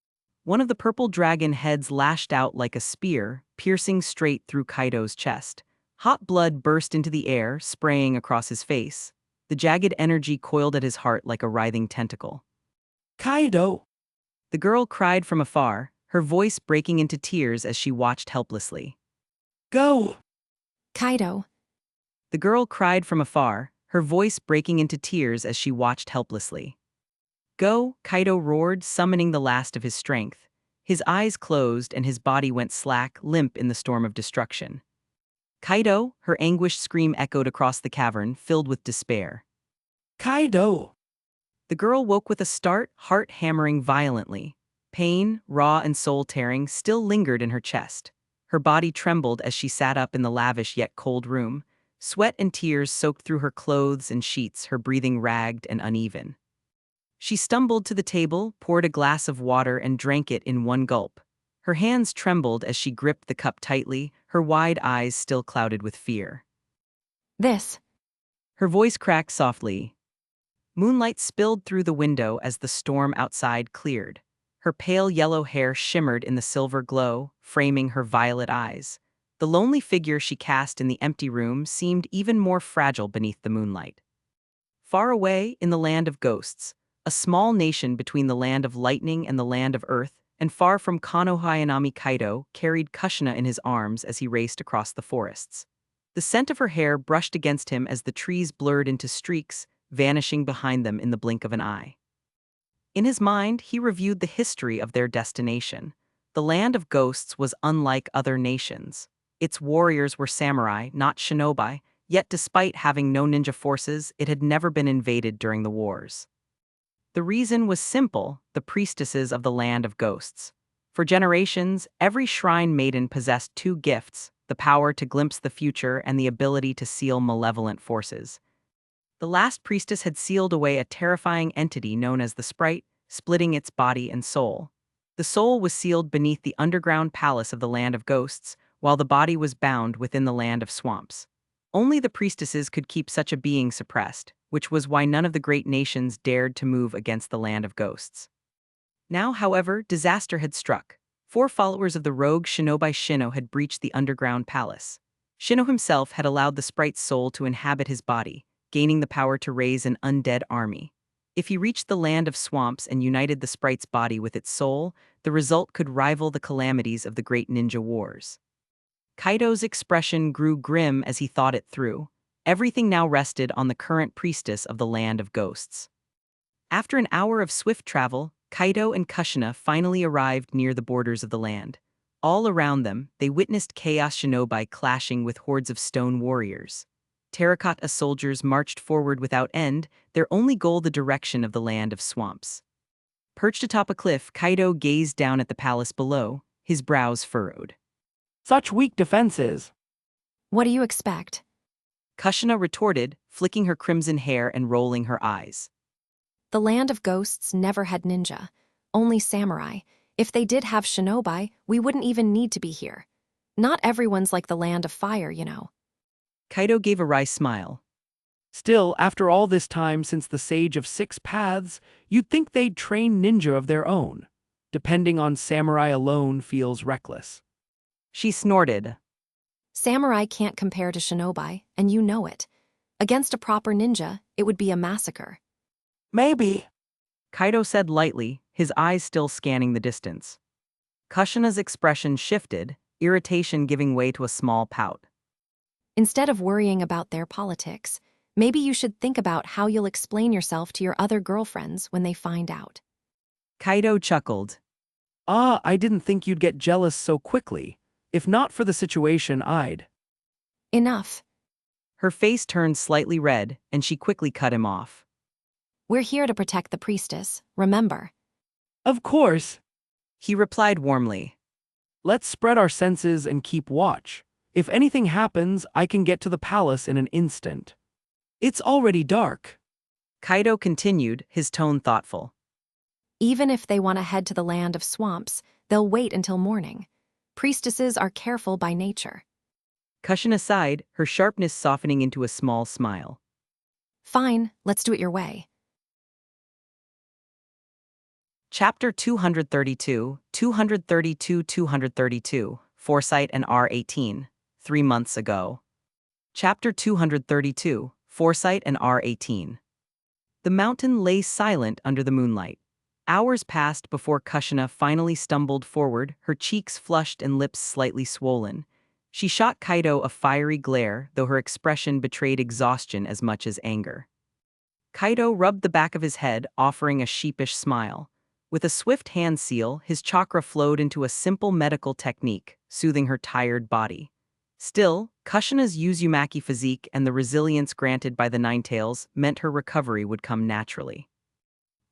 S1: One of the purple dragon heads lashed out like a spear, piercing straight through Kaido's chest. Hot blood burst into the air, spraying across his face. The jagged energy coiled at his heart like a writhing tentacle.
S2: Kaido!
S1: The girl cried from afar, her voice breaking into tears as she watched helplessly.
S2: Go!
S3: Kaido.
S1: The girl cried from afar, her voice breaking into tears as she watched helplessly. Go, Kaido roared, summoning the last of his strength. His eyes closed and his body went slack, limp in the storm of destruction. Kaido, her anguished scream echoed across the cavern, filled with despair.
S2: Kaido!
S1: The girl woke with a start, heart hammering violently. Pain, raw and soul-tearing, still lingered in her chest. Her body trembled as she sat up in the lavish yet cold room. Sweat and tears soaked through her clothes and sheets, her breathing ragged and uneven. She stumbled to the table, poured a glass of water, and drank it in one gulp. Her hands trembled as she gripped the cup tightly, her wide eyes still clouded with fear.
S3: This.
S1: Her voice cracked softly. Moonlight spilled through the window as the storm outside cleared. Her pale yellow hair shimmered in the silver glow, framing her violet eyes. The lonely figure she cast in the empty room seemed even more fragile beneath the moonlight. Far away, in the land of ghosts, a small nation between the land of lightning and the land of earth, and far from Konoha, Kaido carried Kushina in his arms as he raced across the forests. The scent of her hair brushed against him as the trees blurred into streaks, vanishing behind them in the blink of an eye. In his mind, he reviewed the history of their destination. The land of ghosts was unlike other nations. Its warriors were samurai, not shinobi, yet despite having no ninja forces, it had never been invaded during the wars. The reason was simple: the priestesses of the land of ghosts. For generations, every shrine maiden possessed two gifts: the power to glimpse the future and the ability to seal malevolent forces. The last priestess had sealed away a terrifying entity known as the Sprite, splitting its body and soul. The soul was sealed beneath the underground palace of the land of ghosts, while the body was bound within the land of swamps. Only the priestesses could keep such a being suppressed, which was why none of the great nations dared to move against the land of ghosts. Now, however, disaster had struck. 4 followers of the rogue Shinobi Shino had breached the underground palace. Shino himself had allowed the Sprite's soul to inhabit his body, gaining the power to raise an undead army. If he reached the land of swamps and united the Sprite's body with its soul, the result could rival the calamities of the Great Ninja Wars. Kaido's expression grew grim as he thought it through. Everything now rested on the current priestess of the land of ghosts. After an hour of swift travel, Kaido and Kushina finally arrived near the borders of the land. All around them, they witnessed chaos shinobi clashing with hordes of stone warriors. Terracotta soldiers marched forward without end, their only goal the direction of the land of swamps. Perched atop a cliff, Kaido gazed down at the palace below, his brows furrowed.
S2: Such weak defenses.
S3: What do you expect?
S1: Kushina retorted, flicking her crimson hair and rolling her eyes.
S3: The land of ghosts never had ninja, only samurai. If they did have shinobi, we wouldn't even need to be here. Not everyone's like the land of fire, you know.
S1: Kaido gave a wry smile.
S2: Still, after all this time since the Sage of Six Paths, you'd think they'd train ninja of their own. Depending on samurai alone feels reckless.
S1: She snorted.
S3: Samurai can't compare to shinobi, and you know it. Against a proper ninja, it would be a massacre.
S2: Maybe.
S1: Kaido said lightly, his eyes still scanning the distance. Kushina's expression shifted, irritation giving way to a small pout.
S3: Instead of worrying about their politics, maybe you should think about how you'll explain yourself to your other girlfriends when they find out.
S1: Kaido chuckled.
S2: I didn't think you'd get jealous so quickly. If not for the situation, I'd.
S3: Enough.
S1: Her face turned slightly red, and she quickly cut him off.
S3: We're here to protect the priestess, remember?
S2: Of course.
S1: He replied warmly.
S2: Let's spread our senses and keep watch. If anything happens, I can get to the palace in an instant. It's already dark.
S1: Kaido continued, his tone thoughtful.
S3: Even if they want to head to the land of swamps, they'll wait until morning. Priestesses are careful by nature.
S1: Kushina sighed, her sharpness softening into a small smile.
S3: Fine, let's do it your way.
S1: Chapter 232, 232, Foresight and R18, 3 months ago. Chapter 232, Foresight and R18. The mountain lay silent under the moonlight. Hours passed before Kushina finally stumbled forward, her cheeks flushed and lips slightly swollen. She shot Kaido a fiery glare, though her expression betrayed exhaustion as much as anger. Kaido rubbed the back of his head, offering a sheepish smile. With a swift hand seal, his chakra flowed into a simple medical technique, soothing her tired body. Still, Kushina's Uzumaki physique and the resilience granted by the Ninetales meant her recovery would come naturally.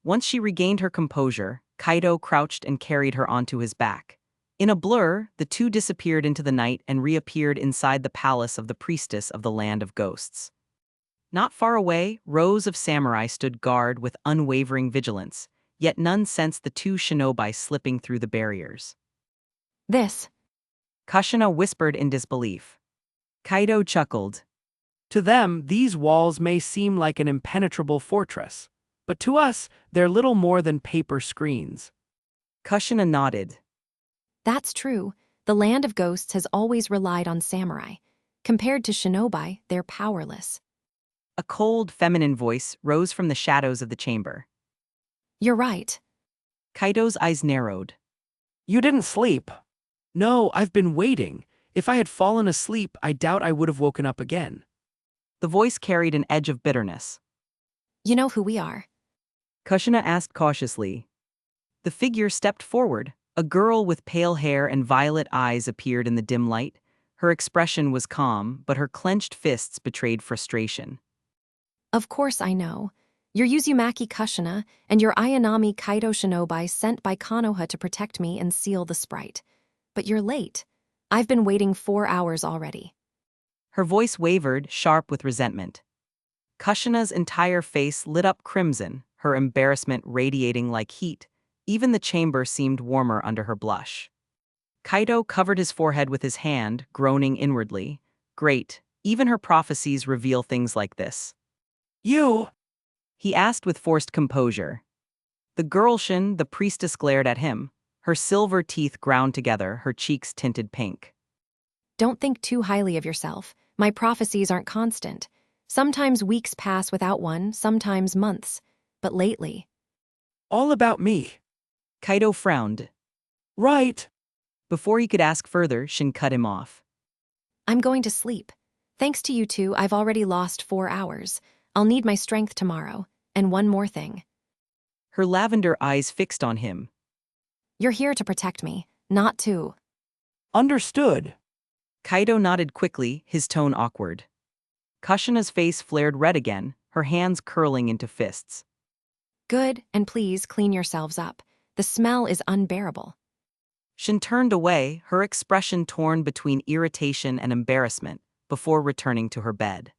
S1: Once she regained her composure, Kaido crouched and carried her onto his back. In a blur, the two disappeared into the night and reappeared inside the palace of the priestess of the land of ghosts. Not far away, rows of samurai stood guard with unwavering vigilance, yet none sensed the two shinobi slipping through the barriers.
S3: This.
S1: Kushina whispered in disbelief. Kaido chuckled.
S2: To them, these walls may seem like an impenetrable fortress, but to us, they're little more than paper screens.
S1: Kushina nodded.
S3: That's true. The land of ghosts has always relied on samurai. Compared to shinobi, they're powerless.
S1: A cold, feminine voice rose from the shadows of the chamber.
S3: You're right.
S1: Kaido's eyes narrowed.
S2: You didn't sleep. No, I've been waiting. If I had fallen asleep, I doubt I would have woken up again.
S1: The voice carried an edge of bitterness.
S3: You know who we are.
S1: Kushina asked cautiously. The figure stepped forward. A girl with pale hair and violet eyes appeared in the dim light. Her expression was calm, but her clenched fists betrayed frustration.
S3: Of course I know. You're Uzumaki Kushina, and your Ayanami Kaido shinobi sent by Konoha to protect me and seal the sprite. But you're late. I've been waiting 4 hours already.
S1: Her voice wavered, sharp with resentment. Kushina's entire face lit up crimson, her embarrassment radiating like heat. Even the chamber seemed warmer under her blush. Kaido covered his forehead with his hand, groaning inwardly. Great, even her prophecies reveal things like this.
S2: You!
S1: He asked with forced composure. The girlshin, the priestess, glared at him. Her silver teeth ground together, her cheeks tinted pink.
S3: Don't think too highly of yourself. My prophecies aren't constant. Sometimes weeks pass without one, sometimes months. But lately.
S2: All about me.
S1: Kaido frowned.
S2: Right.
S1: Before he could ask further, Shin cut him off.
S3: I'm going to sleep. Thanks to you two, I've already lost 4 hours. I'll need my strength tomorrow. And one more thing.
S1: Her lavender eyes fixed on him.
S3: You're here to protect me, not to.
S2: Understood.
S1: Kaido nodded quickly, his tone awkward. Kushina's face flared red again, her hands curling into fists.
S3: Good, and please clean yourselves up. The smell is unbearable.
S1: Shin turned away, her expression torn between irritation and embarrassment, before returning to her bed.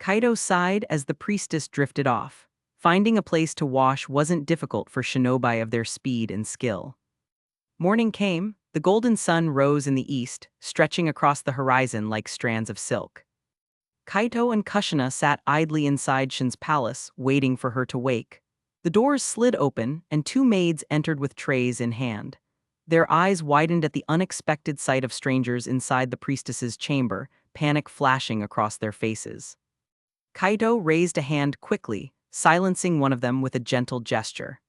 S1: Kaido sighed as the priestess drifted off. Finding a place to wash wasn't difficult for shinobi of their speed and skill. Morning came, the golden sun rose in the east, stretching across the horizon like strands of silk. Kaido and Kushina sat idly inside Shin's palace, waiting for her to wake. The doors slid open, and 2 maids entered with trays in hand. Their eyes widened at the unexpected sight of strangers inside the priestess's chamber, panic flashing across their faces. Kaido raised a hand quickly, silencing one of them with a gentle gesture.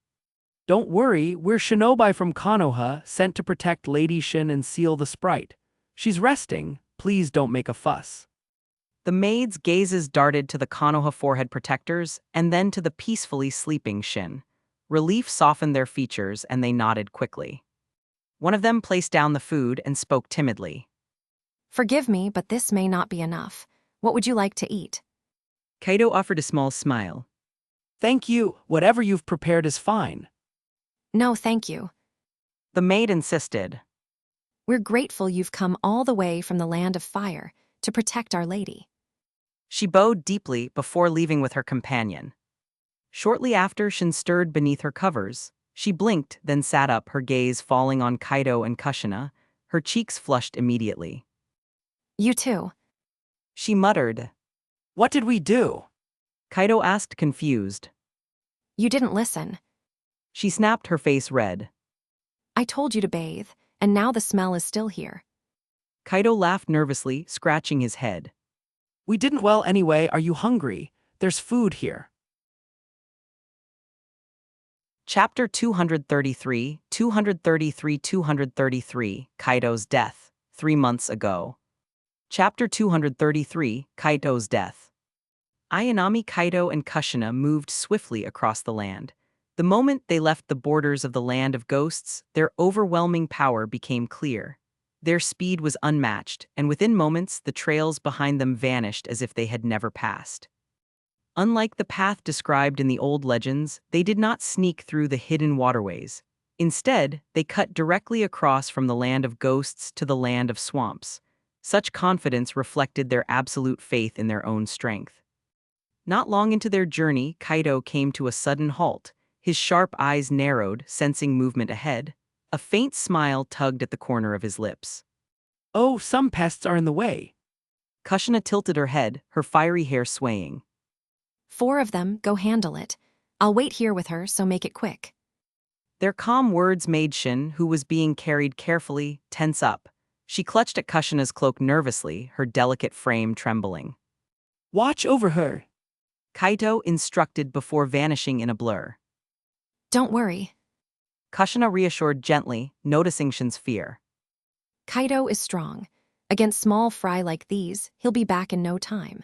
S2: Don't worry, we're shinobi from Konoha, sent to protect Lady Shin and seal the sprite. She's resting, please don't make a fuss.
S1: The maids' gazes darted to the Konoha forehead protectors and then to the peacefully sleeping Shin. Relief softened their features and they nodded quickly. One of them placed down the food and spoke timidly.
S3: Forgive me, but this may not be enough. What would you like to eat?
S1: Kaido offered a small smile.
S2: Thank you, whatever you've prepared is fine.
S3: No, thank you.
S1: The maid insisted.
S3: We're grateful you've come all the way from the land of fire to protect Our Lady.
S1: She bowed deeply before leaving with her companion. Shortly after, Shin stirred beneath her covers. She blinked, then sat up, her gaze falling on Kaido and Kushina. Her cheeks flushed immediately.
S3: You too.
S1: She muttered.
S2: What did we do?
S1: Kaido asked, confused.
S3: You didn't listen.
S1: She snapped, her face red.
S3: I told you to bathe, and now the smell is still here.
S1: Kaido laughed nervously, scratching his head.
S2: We didn't. Well, anyway, are you hungry? There's food here.
S1: Chapter 233, 233, Kaido's death, 3 months ago. Chapter 233, Kaido's death. Ayanami, Kaido, and Kushina moved swiftly across the land. The moment they left the borders of the land of ghosts, their overwhelming power became clear. Their speed was unmatched, and within moments the trails behind them vanished as if they had never passed. Unlike the path described in the old legends, they did not sneak through the hidden waterways. Instead, they cut directly across from the land of ghosts to the land of swamps. Such confidence reflected their absolute faith in their own strength. Not long into their journey, Kaido came to a sudden halt. His sharp eyes narrowed, sensing movement ahead. A faint smile tugged at the corner of his lips.
S2: Oh, some pests are in the way.
S1: Kushina tilted her head, her fiery hair swaying.
S3: 4 of them, go handle it. I'll wait here with her, so make it quick.
S1: Their calm words made Shin, who was being carried carefully, tense up. She clutched at Kushina's cloak nervously, her delicate frame trembling.
S2: Watch over her.
S1: Kaito instructed before vanishing in a blur.
S3: Don't worry.
S1: Kushina reassured gently, noticing Shin's fear.
S3: Kaido is strong. Against small fry like these, he'll be back in no time.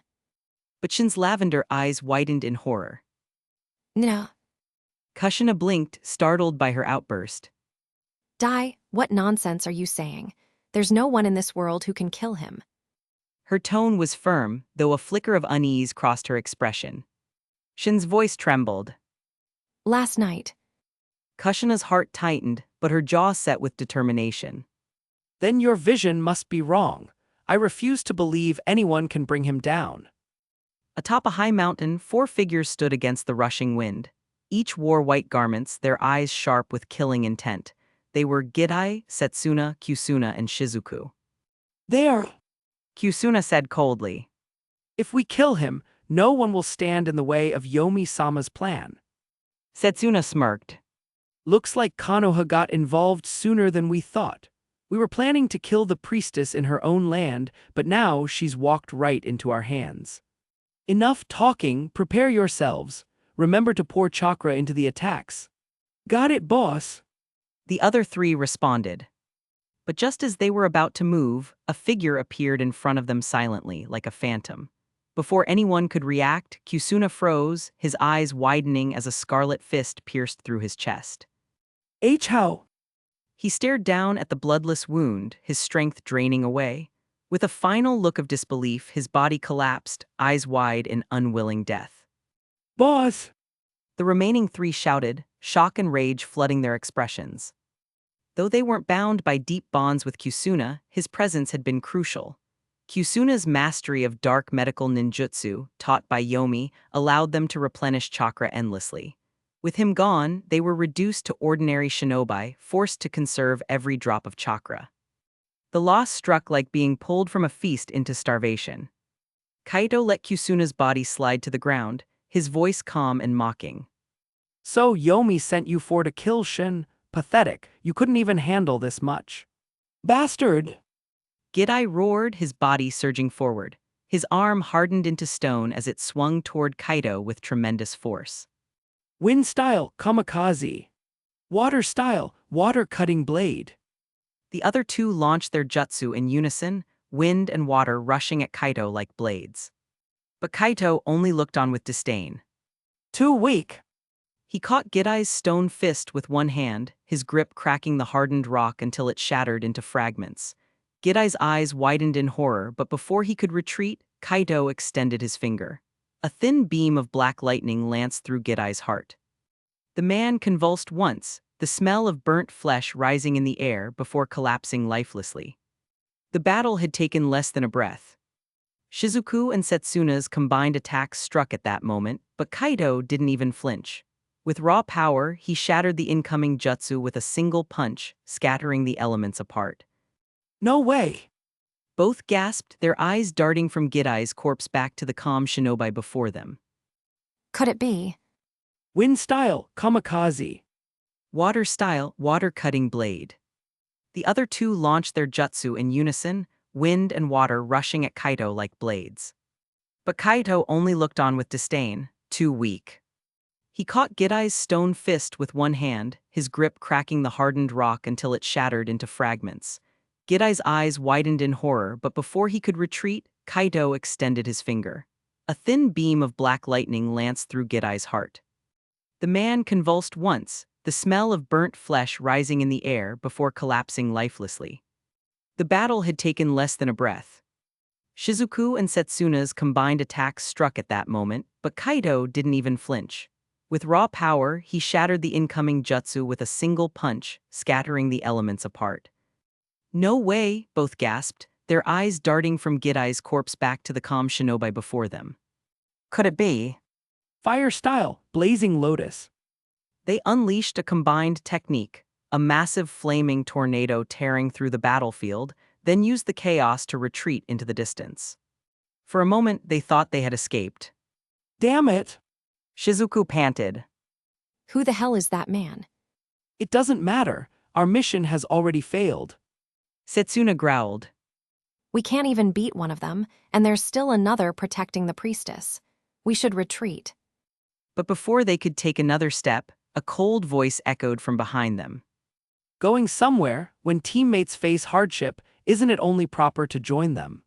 S1: But Shin's lavender eyes widened in horror.
S3: No.
S1: Kushina blinked, startled by her outburst.
S3: Dai, what nonsense are you saying? There's no one in this world who can kill him.
S1: Her tone was firm, though a flicker of unease crossed her expression. Shin's voice trembled.
S3: Last night.
S1: Kushina's heart tightened, but her jaw set with determination.
S2: Then your vision must be wrong. I refuse to believe anyone can bring him down.
S1: Atop a high mountain, 4 figures stood against the rushing wind. Each wore white garments, their eyes sharp with killing intent. They were Gidai, Setsuna, Kusuna, and Shizuku.
S2: There.
S1: Kusuna said coldly.
S2: If we kill him, no one will stand in the way of Yomi-sama's plan.
S1: Setsuna smirked.
S2: Looks like Konoha got involved sooner than we thought. We were planning to kill the priestess in her own land, but now she's walked right into our hands. Enough talking, prepare yourselves. Remember to pour chakra into the attacks. Got it, boss.
S1: The other 3 responded. But just as they were about to move, a figure appeared in front of them silently, like a phantom. Before anyone could react, Kusuna froze, his eyes widening as a scarlet fist pierced through his chest.
S2: How?
S1: He stared down at the bloodless wound, his strength draining away. With a final look of disbelief, his body collapsed, eyes wide in unwilling death.
S2: Boss!
S1: The remaining 3 shouted, shock and rage flooding their expressions. Though they weren't bound by deep bonds with Kusuna, his presence had been crucial. Kusuna's mastery of dark medical ninjutsu, taught by Yomi, allowed them to replenish chakra endlessly. With him gone, they were reduced to ordinary shinobi, forced to conserve every drop of chakra. The loss struck like being pulled from a feast into starvation. Kaito let Kusuna's body slide to the ground, his voice calm and mocking.
S2: So Yomi sent you for to kill Shin? Pathetic, you couldn't even handle this much. Bastard!
S1: Gidai roared, his body surging forward. His arm hardened into stone as it swung toward Kaito with tremendous force.
S2: Wind style, kamikaze. Water style, water-cutting blade.
S1: The other 2 launched their jutsu in unison, wind and water rushing at Kaito like blades. But Kaito only looked on with disdain.
S2: Too weak.
S1: He caught Gidai's stone fist with one hand, his grip cracking the hardened rock until it shattered into fragments. Gidai's eyes widened in horror, but before he could retreat, Kaito extended his finger. A thin beam of black lightning lanced through Gidai's heart. The man convulsed once, the smell of burnt flesh rising in the air before collapsing lifelessly. The battle had taken less than a breath. Shizuku and Setsuna's combined attacks struck at that moment, but Kaito didn't even flinch. With raw power, he shattered the incoming jutsu with a single punch, scattering the elements apart.
S2: No way!
S1: Both gasped, their eyes darting from Gidai's corpse back to the calm shinobi before them.
S3: Could it be?
S2: Wind style, kamikaze.
S1: Water style, water-cutting blade. The other 2 launched their jutsu in unison, wind and water rushing at Kaito like blades. But Kaito only looked on with disdain, too weak. He caught Gidai's stone fist with one hand, his grip cracking the hardened rock until it shattered into fragments. Gidai's eyes widened in horror, but before he could retreat, Kaito extended his finger. A thin beam of black lightning lanced through Gidai's heart. The man convulsed once, the smell of burnt flesh rising in the air before collapsing lifelessly. The battle had taken less than a breath. Shizuku and Setsuna's combined attacks struck at that moment, but Kaito didn't even flinch. With raw power, he shattered the incoming jutsu with a single punch, scattering the elements apart. "No way," both gasped, their eyes darting from Gidai's corpse back to the calm shinobi before them. Could it be?
S2: Fire style, blazing lotus.
S1: They unleashed a combined technique, a massive flaming tornado tearing through the battlefield, then used the chaos to retreat into the distance. For a moment, they thought they had escaped.
S2: Damn it!
S1: Shizuku panted.
S3: Who the hell is that man?
S2: It doesn't matter. Our mission has already failed.
S1: Setsuna growled.
S3: We can't even beat one of them, and there's still another protecting the priestess. We should retreat.
S1: But before they could take another step, a cold voice echoed from behind them.
S2: Going somewhere, when teammates face hardship, isn't it only proper to join them?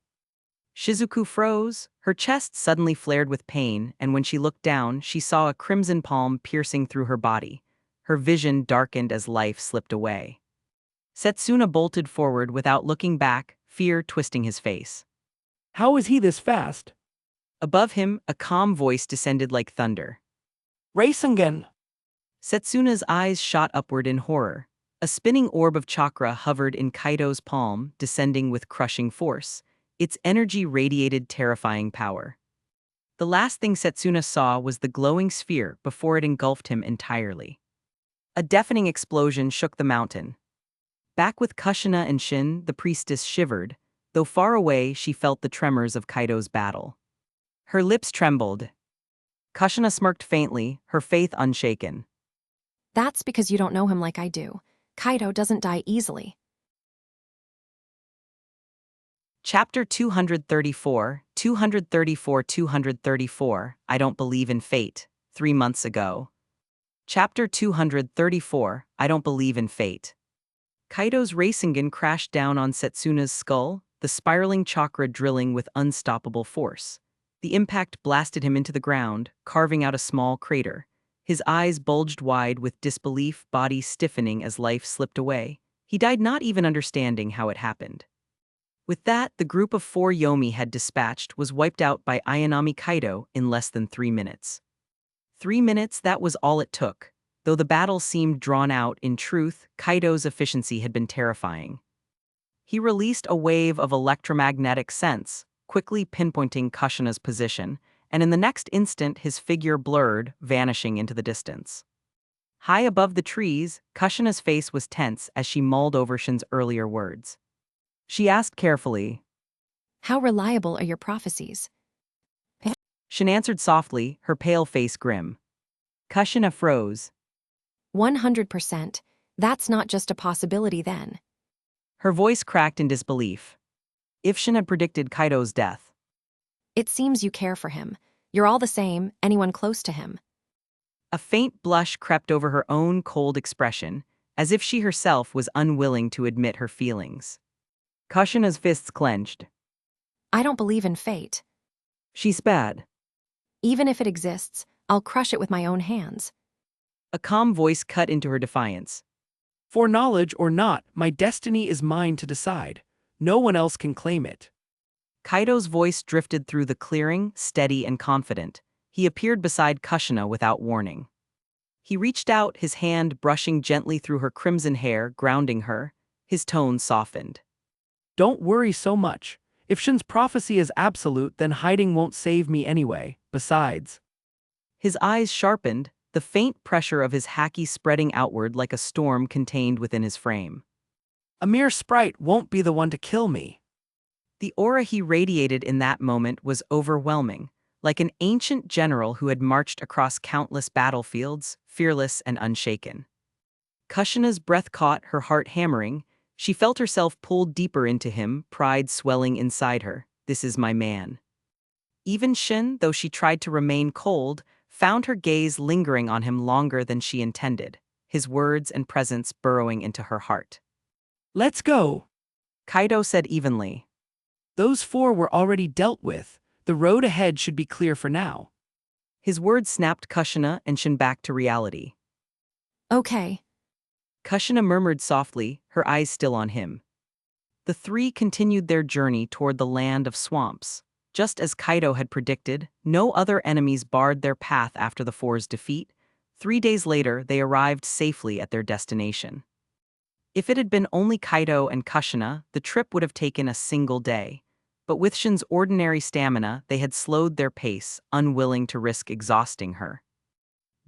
S1: Shizuku froze, her chest suddenly flared with pain, and when she looked down, she saw a crimson palm piercing through her body. Her vision darkened as life slipped away. Setsuna bolted forward without looking back, fear twisting his face.
S2: How is he this fast?
S1: Above him, a calm voice descended like thunder.
S2: Sharingan!
S1: Setsuna's eyes shot upward in horror. A spinning orb of chakra hovered in Kaido's palm, descending with crushing force. Its energy radiated terrifying power. The last thing Setsuna saw was the glowing sphere before it engulfed him entirely. A deafening explosion shook the mountain. Back with Kushina and Shin, the priestess shivered. Though far away, she felt the tremors of Kaido's battle. Her lips trembled. Kushina smirked faintly, her faith unshaken.
S3: That's because you don't know him like I do. Kaido doesn't die easily.
S1: Chapter 234, 234. I don't believe in fate. 3 months ago. Chapter 234, I don't believe in fate. Kaido's Sharingan crashed down on Setsuna's skull, the spiraling chakra drilling with unstoppable force. The impact blasted him into the ground, carving out a small crater. His eyes bulged wide with disbelief, body stiffening as life slipped away. He died not even understanding how it happened. With that, the group of 4 Yomi had dispatched was wiped out by Ayanami Kaido in less than 3 minutes. 3 minutes, that was all it took. Though the battle seemed drawn out, in truth, Kaido's efficiency had been terrifying. He released a wave of electromagnetic sense, quickly pinpointing Kushina's position, and in the next instant his figure blurred, vanishing into the distance. High above the trees, Kushina's face was tense as she mulled over Shin's earlier words. She asked carefully,
S3: How reliable are your prophecies?
S1: Shin answered softly, her pale face grim. Kushina froze.
S3: 100%. That's not just a possibility then.
S1: Her voice cracked in disbelief. If Shin had predicted Kaido's death.
S3: It seems you care for him. You're all the same, anyone close to him.
S1: A faint blush crept over her own cold expression, as if she herself was unwilling to admit her feelings. Kushina's fists clenched.
S3: I don't believe in fate.
S1: She spat.
S3: Even if it exists, I'll crush it with my own hands.
S1: A calm voice cut into her defiance.
S2: For knowledge or not, my destiny is mine to decide. No one else can claim it.
S1: Kaido's voice drifted through the clearing, steady and confident. He appeared beside Kushina without warning. He reached out, his hand brushing gently through her crimson hair, grounding her. His tone softened.
S2: Don't worry so much. If Shin's prophecy is absolute, then hiding won't save me anyway. Besides.
S1: His eyes sharpened, the faint pressure of his haki spreading outward like a storm contained within his frame.
S2: A mere sprite won't be the one to kill me.
S1: The aura he radiated in that moment was overwhelming, like an ancient general who had marched across countless battlefields, fearless and unshaken. Kushina's breath caught, her heart hammering. She felt herself pulled deeper into him, pride swelling inside her. This is my man. Even Shin, though she tried to remain cold, found her gaze lingering on him longer than she intended, his words and presence burrowing into her heart.
S2: Let's go.
S1: Kaido said evenly.
S2: Those 4 were already dealt with. The road ahead should be clear for now.
S1: His words snapped Kushina and Shin back to reality.
S3: Okay.
S1: Kushina murmured softly, her eyes still on him. The 3 continued their journey toward the land of swamps. Just as Kaido had predicted, no other enemies barred their path after the 4's defeat. 3 days later, they arrived safely at their destination. If it had been only Kaido and Kushina, the trip would have taken a single day. But with Shin's ordinary stamina, they had slowed their pace, unwilling to risk exhausting her.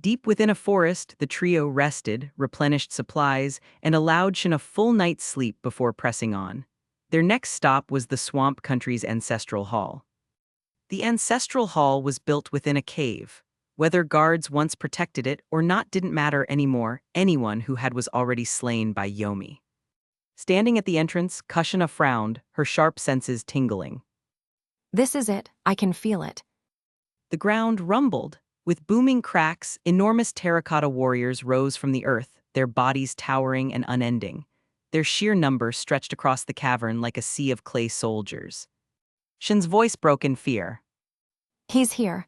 S1: Deep within a forest, the trio rested, replenished supplies, and allowed Shin a full night's sleep before pressing on. Their next stop was the swamp country's ancestral hall. The ancestral hall was built within a cave. Whether guards once protected it or not didn't matter anymore. Anyone who had was already slain by Yomi. Standing at the entrance, Kushina frowned, her sharp senses tingling.
S3: This is it, I can feel it.
S1: The ground rumbled. With booming cracks, enormous terracotta warriors rose from the earth, their bodies towering and unending. Their sheer number stretched across the cavern like a sea of clay soldiers. Shin's voice broke in fear.
S3: He's here.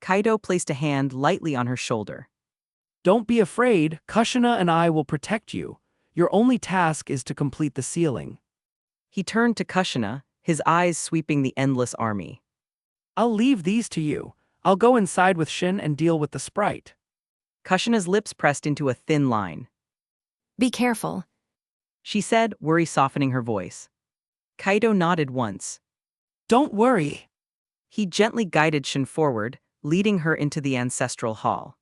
S1: Kaido placed a hand lightly on her shoulder.
S2: Don't be afraid, Kushina and I will protect you. Your only task is to complete the sealing.
S1: He turned to Kushina, his eyes sweeping the endless army.
S2: I'll leave these to you. I'll go inside with Shin and deal with the sprite.
S1: Kushina's lips pressed into a thin line.
S3: Be careful.
S1: She said, worry softening her voice. Kaido nodded once.
S2: Don't worry.
S1: He gently guided Shin forward, leading her into the ancestral hall.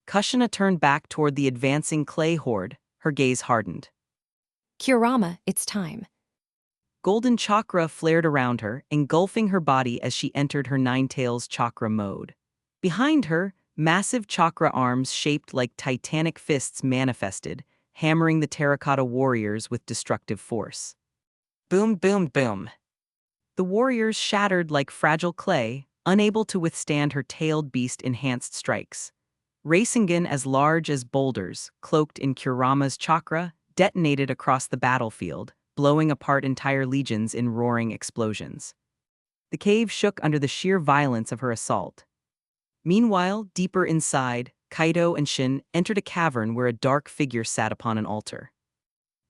S1: Kushina turned back toward the advancing clay horde, her gaze hardened.
S3: Kurama, it's time.
S1: Golden chakra flared around her, engulfing her body as she entered her nine-tails chakra mode. Behind her, massive chakra arms shaped like titanic fists manifested, hammering the terracotta warriors with destructive force. Boom, boom, boom. The warriors shattered like fragile clay, unable to withstand her tailed beast-enhanced strikes. Sharingan as large as boulders, cloaked in Kurama's chakra, detonated across the battlefield, blowing apart entire legions in roaring explosions. The cave shook under the sheer violence of her assault. Meanwhile, deeper inside, Kaido and Shin entered a cavern where a dark figure sat upon an altar.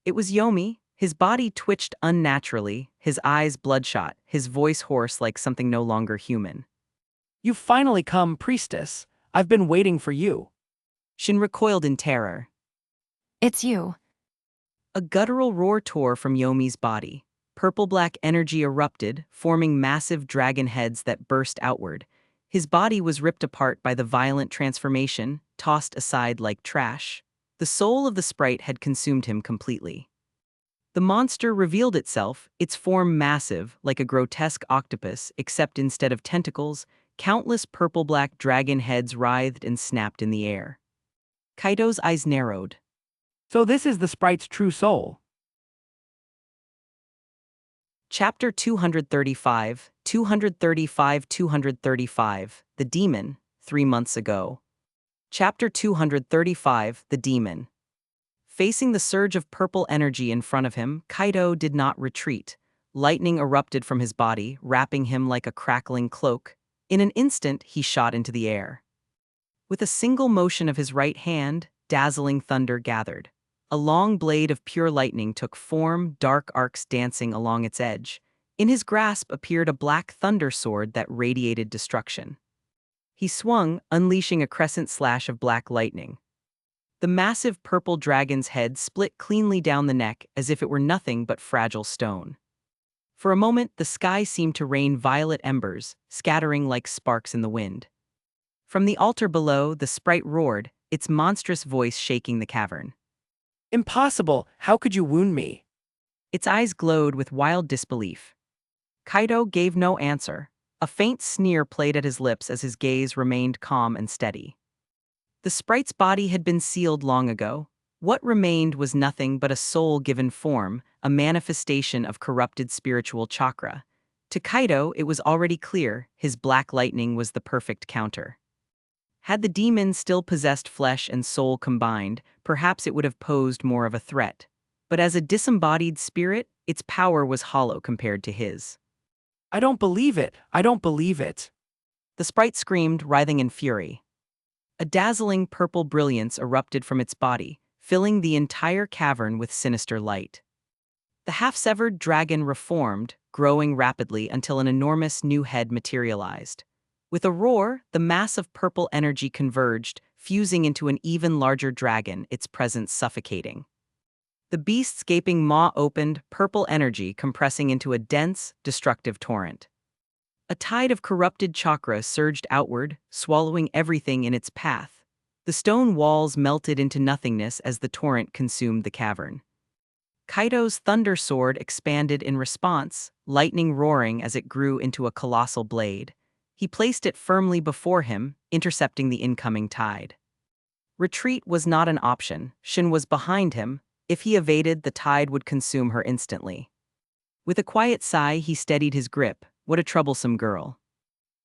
S1: It was Yomi. His body twitched unnaturally, his eyes bloodshot, his voice hoarse like something no longer human.
S2: You've finally come, priestess. I've been waiting for you.
S1: Shin recoiled in terror.
S3: It's you.
S1: A guttural roar tore from Yomi's body. Purple-black energy erupted, forming massive dragon heads that burst outward. His body was ripped apart by the violent transformation, tossed aside like trash. The soul of the sprite had consumed him completely. The monster revealed itself, its form massive, like a grotesque octopus, except instead of tentacles, countless purple-black dragon heads writhed and snapped in the air. Kaido's eyes narrowed.
S2: So this is the sprite's true soul.
S1: Chapter 235, 235. The Demon, 3 months ago. Chapter 235, The Demon. Facing the surge of purple energy in front of him, Kaido did not retreat. Lightning erupted from his body, wrapping him like a crackling cloak. In an instant, he shot into the air. With a single motion of his right hand, dazzling thunder gathered. A long blade of pure lightning took form, dark arcs dancing along its edge. In his grasp appeared a black thunder sword that radiated destruction. He swung, unleashing a crescent slash of black lightning. The massive purple dragon's head split cleanly down the neck as if it were nothing but fragile stone. For a moment, the sky seemed to rain violet embers, scattering like sparks in the wind. From the altar below, the sprite roared, its monstrous voice shaking the cavern.
S2: Impossible, how could you wound me?
S1: Its eyes glowed with wild disbelief. Kaido gave no answer. A faint sneer played at his lips as his gaze remained calm and steady. The sprite's body had been sealed long ago. What remained was nothing but a soul given form, a manifestation of corrupted spiritual chakra. To Kaido, it was already clear his black lightning was the perfect counter. Had the demon still possessed flesh and soul combined, perhaps it would have posed more of a threat. But as a disembodied spirit, its power was hollow compared to his.
S2: I don't believe it. I don't believe it.
S1: The sprite screamed, writhing in fury. A dazzling purple brilliance erupted from its body, filling the entire cavern with sinister light. The half-severed dragon reformed, growing rapidly until an enormous new head materialized. With a roar, the mass of purple energy converged, fusing into an even larger dragon, its presence suffocating. The beast's gaping maw opened, purple energy compressing into a dense, destructive torrent. A tide of corrupted chakra surged outward, swallowing everything in its path. The stone walls melted into nothingness as the torrent consumed the cavern. Kaido's thunder sword expanded in response, lightning roaring as it grew into a colossal blade. He placed it firmly before him, intercepting the incoming tide. Retreat was not an option. Shin was behind him. If he evaded, the tide would consume her instantly. With a quiet sigh, he steadied his grip. What a troublesome girl.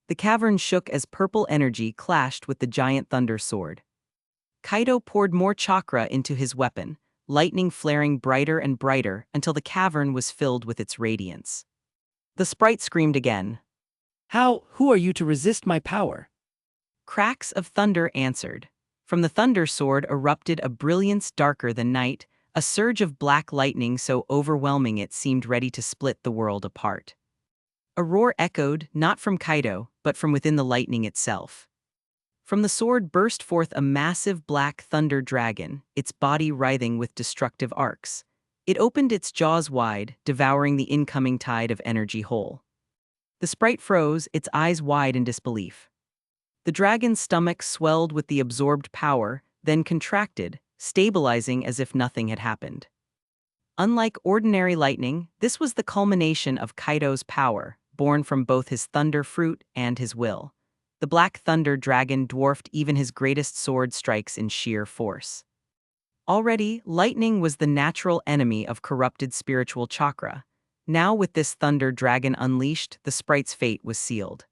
S1: The cavern shook as purple energy clashed with the giant thunder sword. Kaido poured more chakra into his weapon, lightning flaring brighter and brighter until the cavern was filled with its radiance. The sprite screamed again.
S2: Who are you to resist my power?
S1: Cracks of thunder answered. From the thunder sword erupted a brilliance darker than night, a surge of black lightning so overwhelming it seemed ready to split the world apart. A roar echoed, not from Kaido, but from within the lightning itself. From the sword burst forth a massive black thunder dragon, its body writhing with destructive arcs. It opened its jaws wide, devouring the incoming tide of energy whole. The sprite froze, its eyes wide in disbelief. The dragon's stomach swelled with the absorbed power, then contracted, stabilizing as if nothing had happened. Unlike ordinary lightning, this was the culmination of Kaido's power, born from both his thunder fruit and his will. The black thunder dragon dwarfed even his greatest sword strikes in sheer force. Already, lightning was the natural enemy of corrupted spiritual chakra. Now with this thunder dragon unleashed, the sprite's fate was sealed.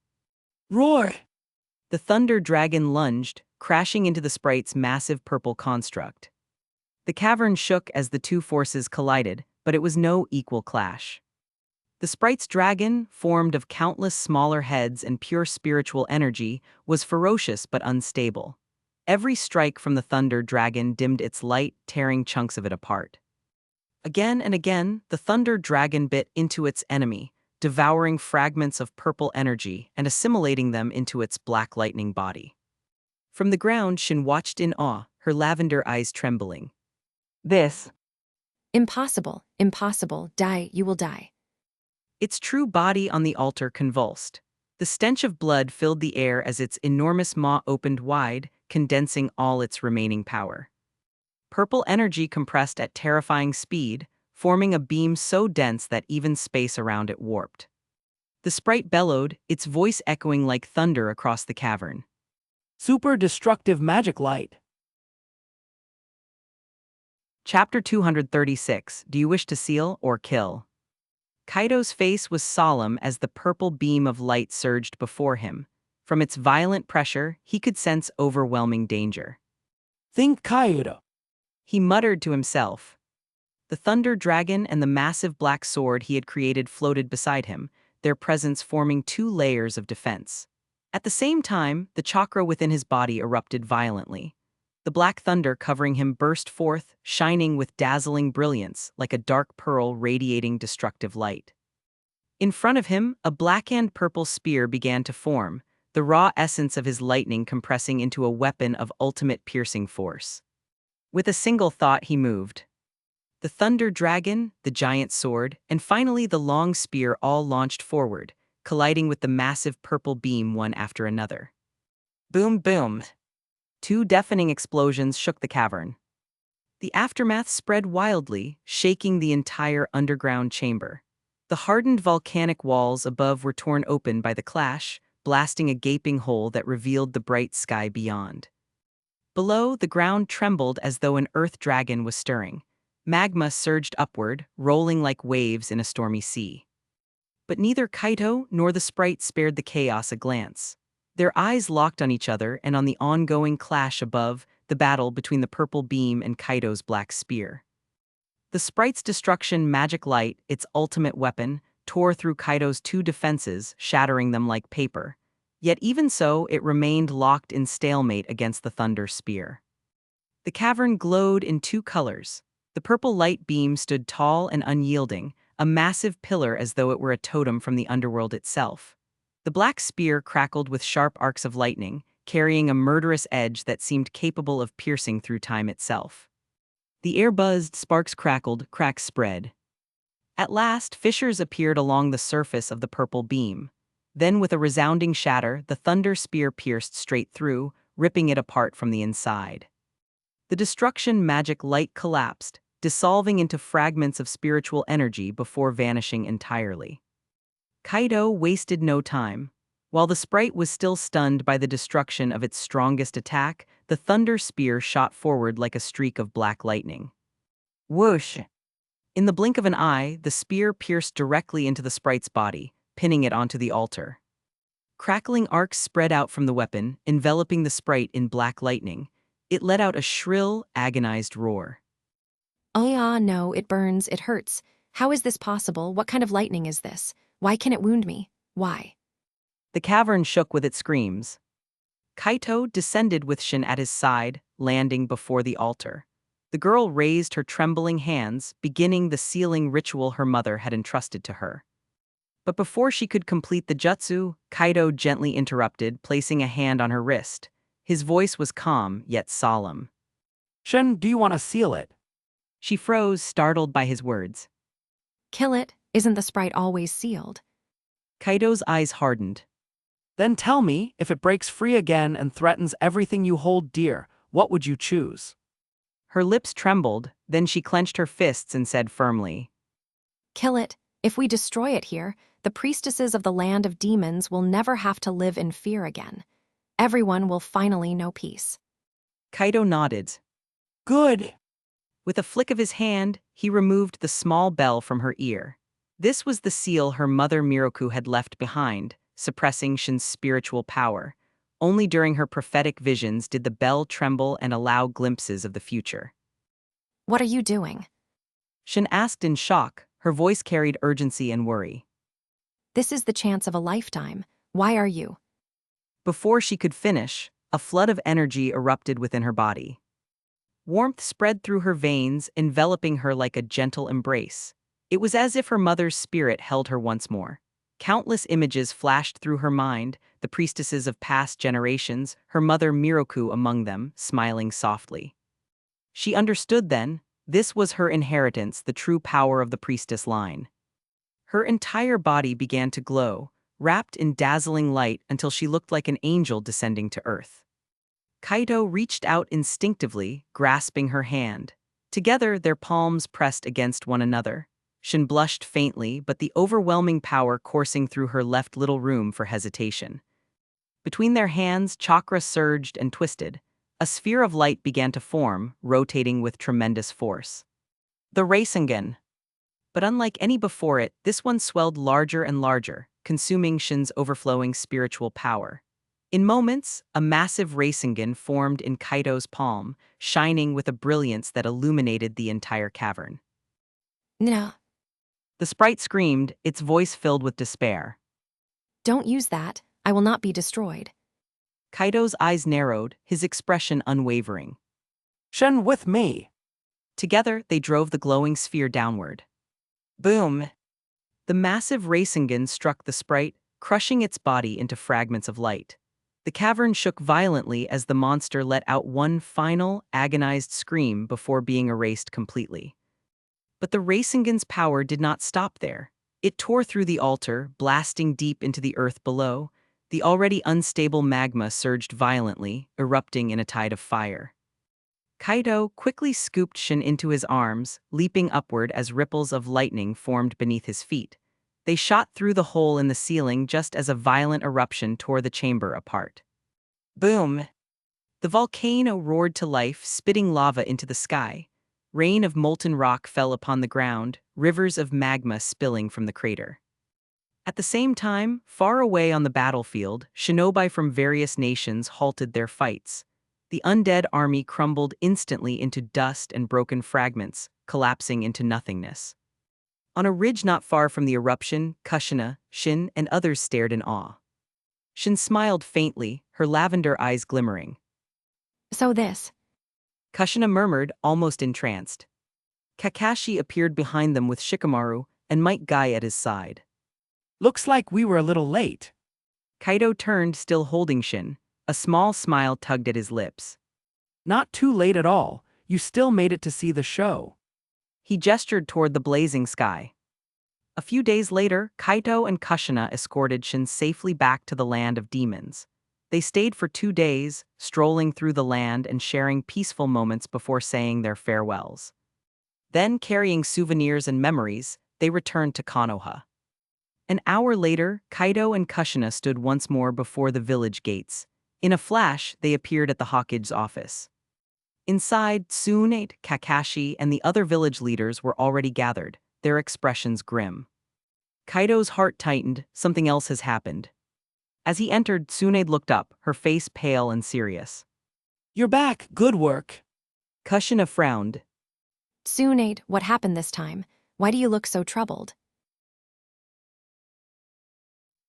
S2: Roar!
S1: The thunder dragon lunged, crashing into the sprite's massive purple construct. The cavern shook as the two forces collided, but it was no equal clash. The sprite's dragon, formed of countless smaller heads and pure spiritual energy, was ferocious but unstable. Every strike from the thunder dragon dimmed its light, tearing chunks of it apart. Again and again, the thunder dragon bit into its enemy, devouring fragments of purple energy and assimilating them into its black lightning body. From the ground, Shin watched in awe, her lavender eyes trembling. This.
S3: Impossible, impossible, die, you will die.
S1: Its true body on the altar convulsed. The stench of blood filled the air as its enormous maw opened wide, condensing all its remaining power. Purple energy compressed at terrifying speed, forming a beam so dense that even space around it warped. The sprite bellowed, its voice echoing like thunder across the cavern.
S2: Super destructive magic light.
S1: Chapter 236, Do you wish to seal or kill? Kaido's face was solemn as the purple beam of light surged before him. From its violent pressure, he could sense overwhelming danger.
S2: Think Kaido.
S1: He muttered to himself. The thunder dragon and the massive black sword he had created floated beside him, their presence forming two layers of defense. At the same time, the chakra within his body erupted violently. The black thunder covering him burst forth, shining with dazzling brilliance like a dark pearl radiating destructive light. In front of him, a black and purple spear began to form, the raw essence of his lightning compressing into a weapon of ultimate piercing force. With a single thought, he moved. The thunder dragon, the giant sword, and finally the long spear all launched forward, colliding with the massive purple beam one after another. Boom, boom. Two deafening explosions shook the cavern. The aftermath spread wildly, shaking the entire underground chamber. The hardened volcanic walls above were torn open by the clash, blasting a gaping hole that revealed the bright sky beyond. Below, the ground trembled as though an earth dragon was stirring. Magma surged upward, rolling like waves in a stormy sea. But neither Kaido nor the sprite spared the chaos a glance. Their eyes locked on each other and on the ongoing clash above, the battle between the purple beam and Kaido's black spear. The sprite's destruction magic light, its ultimate weapon, tore through Kaido's two defenses, shattering them like paper. Yet even so, it remained locked in stalemate against the thunder spear. The cavern glowed in two colors. The purple light beam stood tall and unyielding, a massive pillar as though it were a totem from the underworld itself. The black spear crackled with sharp arcs of lightning, carrying a murderous edge that seemed capable of piercing through time itself. The air buzzed, sparks crackled, cracks spread. At last, fissures appeared along the surface of the purple beam. Then, with a resounding shatter, the thunder spear pierced straight through, ripping it apart from the inside. The destruction magic light collapsed, dissolving into fragments of spiritual energy before vanishing entirely. Kaido wasted no time. While the sprite was still stunned by the destruction of its strongest attack, the thunder spear shot forward like a streak of black lightning. Whoosh! In the blink of an eye, the spear pierced directly into the sprite's body, pinning it onto the altar. Crackling arcs spread out from the weapon, enveloping the sprite in black lightning. It let out a shrill, agonized roar.
S3: Oh yeah, no, it burns, it hurts. How is this possible? What kind of lightning is this? Why can it wound me? Why?
S1: The cavern shook with its screams. Kaito descended with Shin at his side, landing before the altar. The girl raised her trembling hands, beginning the sealing ritual her mother had entrusted to her. But before she could complete the jutsu, Kaido gently interrupted, placing a hand on her wrist. His voice was calm, yet solemn.
S2: Shen, do you want to seal it?
S1: She froze, startled by his words.
S3: Kill it? Isn't the sprite always sealed?
S1: Kaido's eyes hardened.
S2: Then tell me, if it breaks free again and threatens everything you hold dear, what would you choose?
S1: Her lips trembled, then she clenched her fists and said firmly,
S3: Kill it. If we destroy it here, the priestesses of the land of demons will never have to live in fear again. Everyone will finally know peace.
S1: Kaido nodded.
S2: Good.
S1: With a flick of his hand, he removed the small bell from her ear. This was the seal her mother Miroku had left behind, suppressing Shin's spiritual power. Only during her prophetic visions did the bell tremble and allow glimpses of the future.
S3: What are you doing?
S1: Shin asked in shock, her voice carried urgency and worry.
S3: This is the chance of a lifetime. Why are you?
S1: Before she could finish, a flood of energy erupted within her body. Warmth spread through her veins, enveloping her like a gentle embrace. It was as if her mother's spirit held her once more. Countless images flashed through her mind, the priestesses of past generations, her mother Miroku among them, smiling softly. She understood then, this was her inheritance, the true power of the priestess line. Her entire body began to glow, wrapped in dazzling light until she looked like an angel descending to earth. Kaido reached out instinctively, grasping her hand. Together, their palms pressed against one another. Shin blushed faintly, but the overwhelming power coursing through her left little room for hesitation. Between their hands, chakra surged and twisted. A sphere of light began to form, rotating with tremendous force. The Rasengan. But unlike any before it, this one swelled larger and larger, consuming Shin's overflowing spiritual power. In moments, a massive Rasengan formed in Kaido's palm, shining with a brilliance that illuminated the entire cavern.
S3: No,
S1: The sprite screamed, its voice filled with despair.
S3: don't use that. I will not be destroyed.
S1: Kaido's eyes narrowed, his expression unwavering.
S2: Shen, with me.
S1: Together, they drove the glowing sphere downward. Boom! The massive Rasengan struck the sprite, crushing its body into fragments of light. The cavern shook violently as the monster let out one final, agonized scream before being erased completely. But the Rasengan's power did not stop there. It tore through the altar, blasting deep into the earth below. The already unstable magma surged violently, erupting in a tide of fire. Kaido quickly scooped Shin into his arms, leaping upward as ripples of lightning formed beneath his feet. They shot through the hole in the ceiling just as a violent eruption tore the chamber apart. Boom! The volcano roared to life, spitting lava into the sky. Rain of molten rock fell upon the ground, rivers of magma spilling from the crater. At the same time, far away on the battlefield, shinobi from various nations halted their fights. The undead army crumbled instantly into dust and broken fragments, collapsing into nothingness. On a ridge not far from the eruption, Kushina, Shin, and others stared in awe. Shin smiled faintly, her lavender eyes glimmering.
S3: So this.
S1: Kushina murmured, almost entranced. Kakashi appeared behind them with Shikamaru and Might Guy at his side.
S2: Looks like we were a little late.
S1: Kaido turned, still holding Shin. A small smile tugged at his lips.
S2: Not too late at all. You still made it to see the show.
S1: He gestured toward the blazing sky. A few days later, Kaito and Kushina escorted Shin safely back to the land of demons. They stayed for 2 days, strolling through the land and sharing peaceful moments before saying their farewells. Then, carrying souvenirs and memories, they returned to Konoha. An hour later, Kaito and Kushina stood once more before the village gates. In a flash, they appeared at the Hokage's office. Inside, Tsunade, Kakashi, and the other village leaders were already gathered, their expressions grim. Kaito's heart tightened. Something else has happened. As he entered, Tsunade looked up, her face pale and serious.
S2: You're back. Good work.
S1: Kushina frowned.
S3: Tsunade, what happened this time? Why do you look so troubled?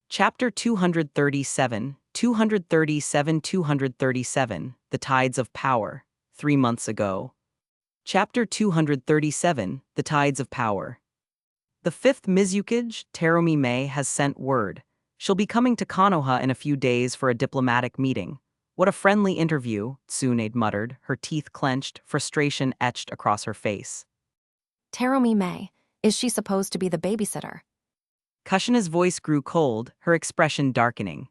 S1: Chapter 237, 237, The Tides of Power, 3 months ago. Chapter 237, The Tides of Power. The 5th Mizukage, Terumi Mei, has sent word. She'll be coming to Konoha in a few days for a diplomatic meeting. What a friendly interview, Tsunade muttered, her teeth clenched, frustration etched across her face.
S3: Terumi Mei, is she supposed to be the babysitter?
S1: Kushina's voice grew cold, her expression darkening.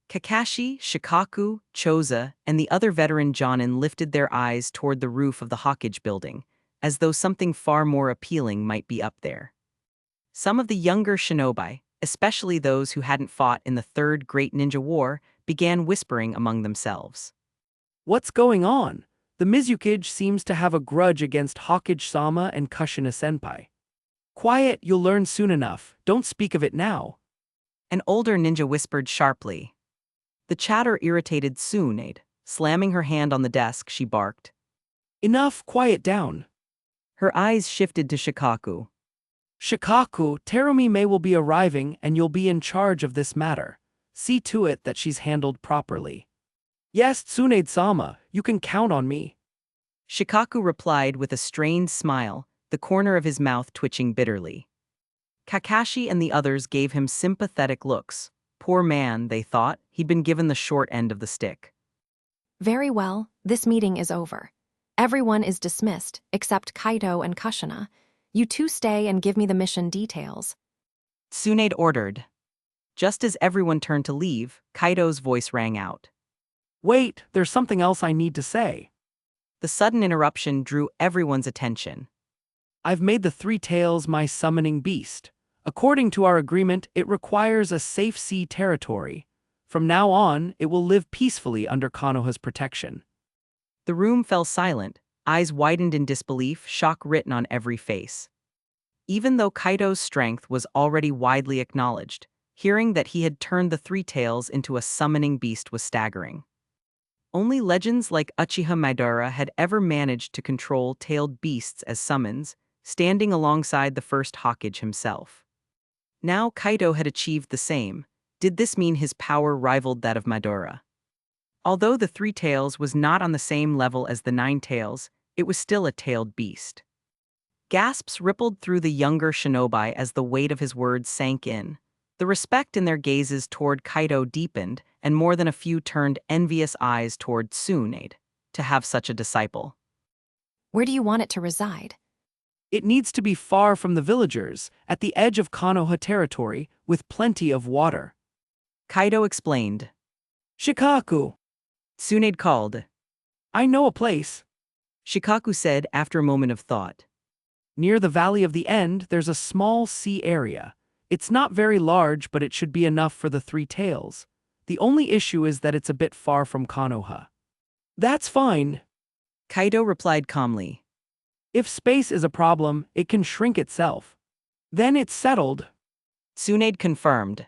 S1: Kakashi, Shikaku, Choza, and the other veteran Jonin lifted their eyes toward the roof of the Hokage building, as though something far more appealing might be up there. Some of the younger shinobi, especially those who hadn't fought in the Third Great Ninja War, began whispering among themselves.
S2: What's going on? The Mizukage seems to have a grudge against Hokage-sama and Kushina-senpai. Quiet, you'll learn soon enough. Don't speak of it now.
S1: An older ninja whispered sharply. The chatter irritated Tsunade. Slamming her hand on the desk, she barked.
S2: Enough, quiet down.
S1: Her eyes shifted to Shikaku.
S2: Shikaku, Terumi Mei will be arriving and you'll be in charge of this matter. See to it that she's handled properly. Yes, Tsunade-sama, you can count on me.
S1: Shikaku replied with a strained smile, the corner of his mouth twitching bitterly. Kakashi and the others gave him sympathetic looks. Poor man, they thought, he'd been given the short end of the stick.
S3: Very well, this meeting is over. Everyone is dismissed, except Kaito and Kushina. You two stay and give me the mission details.
S1: Tsunade ordered. Just as everyone turned to leave, Kaito's voice rang out.
S2: Wait, there's something else I need to say.
S1: The sudden interruption drew everyone's attention.
S2: I've made the Three Tails my summoning beast. According to our agreement, it requires a safe sea territory. From now on, it will live peacefully under Konoha's protection.
S1: The room fell silent, eyes widened in disbelief, shock written on every face. Even though Kaito's strength was already widely acknowledged, hearing that he had turned the Three Tails into a summoning beast was staggering. Only legends like Uchiha Madara had ever managed to control tailed beasts as summons, standing alongside the first Hokage himself. Now Kaito had achieved the same. Did this mean his power rivaled that of Madara? Although the Three Tails was not on the same level as the Nine Tails, it was still a tailed beast. Gasps rippled through the younger shinobi as the weight of his words sank in. The respect in their gazes toward Kaito deepened, and more than a few turned envious eyes toward Tsunade. To have such a disciple.
S3: Where do you want it to reside?
S2: It needs to be far from the villagers, at the edge of Konoha territory, with plenty of water.
S1: Kaito explained.
S2: Shikaku,
S1: Tsunade called.
S2: I know a place.
S1: Shikaku said after a moment of thought.
S2: Near the Valley of the End, there's a small sea area. It's not very large, but it should be enough for the Three Tails. The only issue is that it's a bit far from Konoha. That's fine.
S1: Kaito replied calmly.
S2: If space is a problem, it can shrink itself. Then it's settled.
S1: Tsunade confirmed.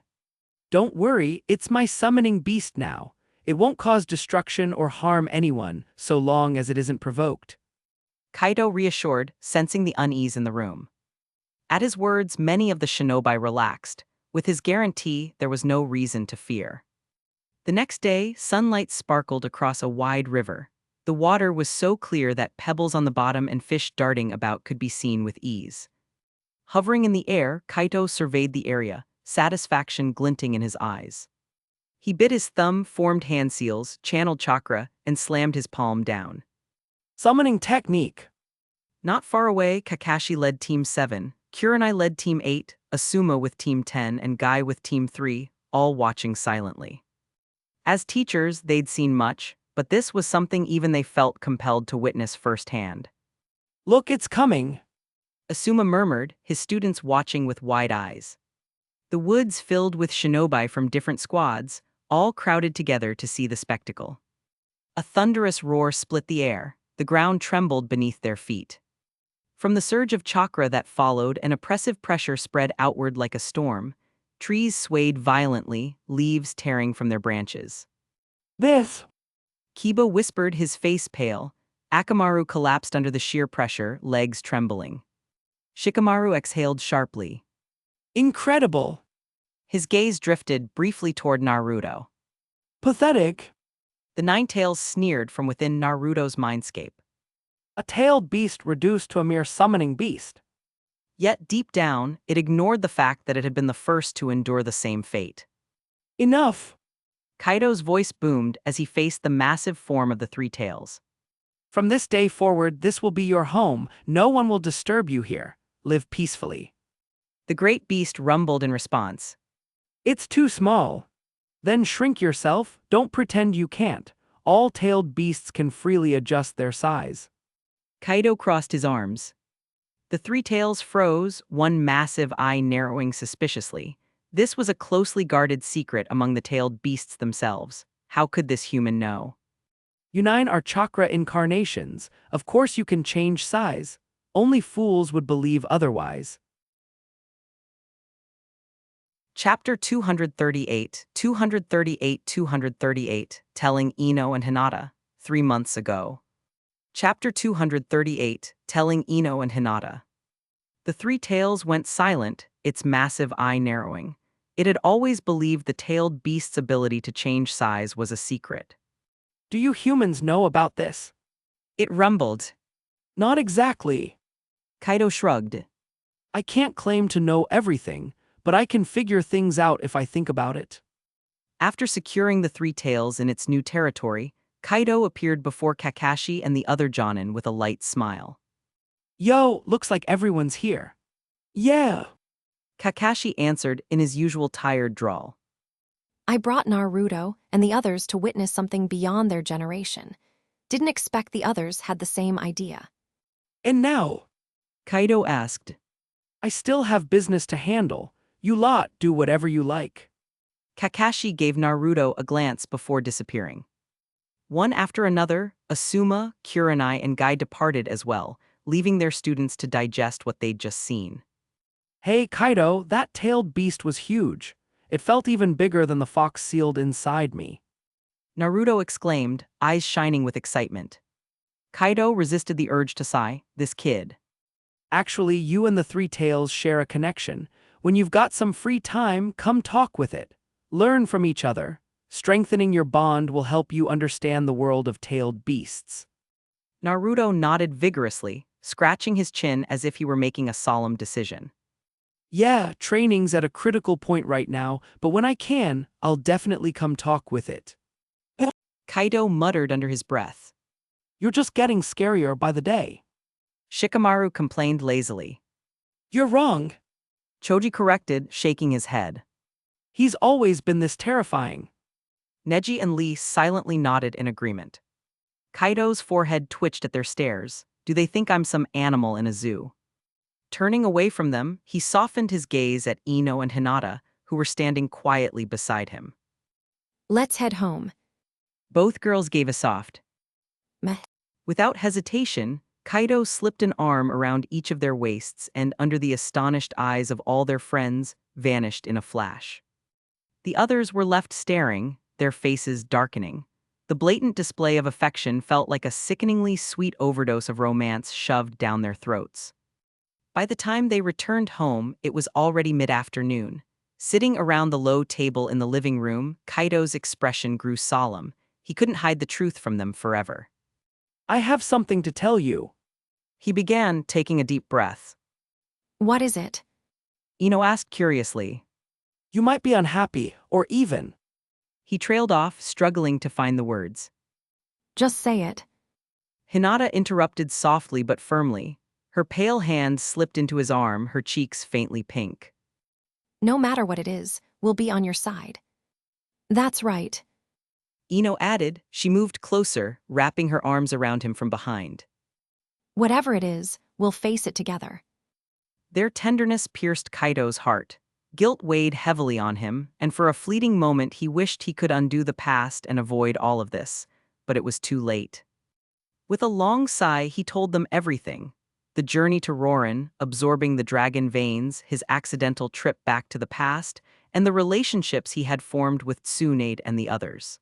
S2: Don't worry, it's my summoning beast now. It won't cause destruction or harm anyone, so long as it isn't provoked.
S1: Kaito reassured, sensing the unease in the room. At his words, many of the shinobi relaxed. With his guarantee, there was no reason to fear. The next day, sunlight sparkled across a wide river. The water was so clear that pebbles on the bottom and fish darting about could be seen with ease. Hovering in the air, Kaito surveyed the area, satisfaction glinting in his eyes. He bit his thumb, formed hand seals, channeled chakra, and slammed his palm down.
S2: Summoning technique.
S1: Not far away, Kakashi led Team 7, Kurenai led Team 8, Asuma with Team 10, and Guy with Team 3, all watching silently. As teachers, they'd seen much, but this was something even they felt compelled to witness firsthand.
S2: Look, it's coming.
S1: Asuma murmured, his students watching with wide eyes. The woods filled with shinobi from different squads, all crowded together to see the spectacle. A thunderous roar split the air, the ground trembled beneath their feet. From the surge of chakra that followed, an oppressive pressure spread outward like a storm. Trees swayed violently, leaves tearing from their branches.
S2: This.
S1: Kiba whispered, his face pale. Akamaru collapsed under the sheer pressure, legs trembling. Shikamaru exhaled sharply.
S2: Incredible.
S1: His gaze drifted briefly toward Naruto.
S2: Pathetic.
S1: The Nine Tails sneered from within Naruto's mindscape.
S2: A tailed beast reduced to a mere summoning beast.
S1: Yet deep down, it ignored the fact that it had been the first to endure the same fate.
S2: Enough.
S1: Kaido's voice boomed as he faced the massive form of the Three Tails.
S2: From this day forward, this will be your home. No one will disturb you here. Live peacefully.
S1: The great beast rumbled in response.
S2: It's too small. Then shrink yourself. Don't pretend you can't. All tailed beasts can freely adjust their size.
S1: Kaido crossed his arms. The Three Tails froze, one massive eye narrowing suspiciously. This was a closely guarded secret among the tailed beasts themselves. How could this human know?
S2: Unine are chakra incarnations. Of course you can change size. Only fools would believe otherwise.
S1: Chapter 238, 238, telling Ino and Hinata, 3 months ago. Chapter 238, telling Ino and Hinata. The Three Tails went silent, its massive eye narrowing. It had always believed the tailed beast's ability to change size was a secret.
S2: Do you humans know about this?
S1: It rumbled.
S2: Not exactly.
S1: Kaido shrugged.
S2: I can't claim to know everything, but I can figure things out if I think about it.
S1: After securing the Three Tails in its new territory, Kaido appeared before Kakashi and the other Jonin with a light smile.
S2: Yo, looks like everyone's here. Yeah.
S1: Kakashi answered in his usual tired drawl.
S3: I brought Naruto and the others to witness something beyond their generation. Didn't expect the others had the same idea.
S2: And now?
S1: Kaido asked.
S2: I still have business to handle. You lot do whatever you like.
S1: Kakashi gave Naruto a glance before disappearing. One after another, Asuma, Kurenai, and Guy departed as well, leaving their students to digest what they'd just seen.
S2: Hey Kaido, that tailed beast was huge. It felt even bigger than the fox sealed inside me.
S1: Naruto exclaimed, eyes shining with excitement. Kaido resisted the urge to sigh, this kid.
S2: Actually, you and the Three Tails share a connection. When you've got some free time, come talk with it. Learn from each other. Strengthening your bond will help you understand the world of tailed beasts.
S1: Naruto nodded vigorously, scratching his chin as if he were making a solemn decision.
S2: Yeah, training's at a critical point right now, but when I can, I'll definitely come talk with it.
S1: Kaido muttered under his breath.
S2: You're just getting scarier by the day.
S1: Shikamaru complained lazily.
S2: You're wrong.
S1: Choji corrected, shaking his head.
S2: He's always been this terrifying.
S1: Neji and Lee silently nodded in agreement. Kaido's forehead twitched at their stares. Do they think I'm some animal in a zoo? Turning away from them, he softened his gaze at Ino and Hinata, who were standing quietly beside him.
S3: Let's head home.
S1: Both girls gave a soft
S3: Meh.
S1: Without hesitation, Kaido slipped an arm around each of their waists and, under the astonished eyes of all their friends, vanished in a flash. The others were left staring, their faces darkening. The blatant display of affection felt like a sickeningly sweet overdose of romance shoved down their throats. By the time they returned home, it was already mid-afternoon. Sitting around the low table in the living room, Kaido's expression grew solemn. He couldn't hide the truth from them forever.
S2: I have something to tell you.
S1: He began, taking a deep breath.
S3: What is it?
S1: Ino asked curiously.
S2: You might be unhappy, or even.
S1: He trailed off, struggling to find the words.
S3: Just say it.
S1: Hinata interrupted softly but firmly. Her pale hand slipped into his arm, her cheeks faintly pink.
S3: No matter what it is, we'll be on your side. That's right.
S1: Ino added. She moved closer, wrapping her arms around him from behind.
S3: Whatever it is, we'll face it together.
S1: Their tenderness pierced Kaido's heart. Guilt weighed heavily on him, and for a fleeting moment he wished he could undo the past and avoid all of this, but it was too late. With a long sigh, he told them everything. The journey to Rorin, absorbing the dragon veins, his accidental trip back to the past, and the relationships he had formed with Tsunade and the others.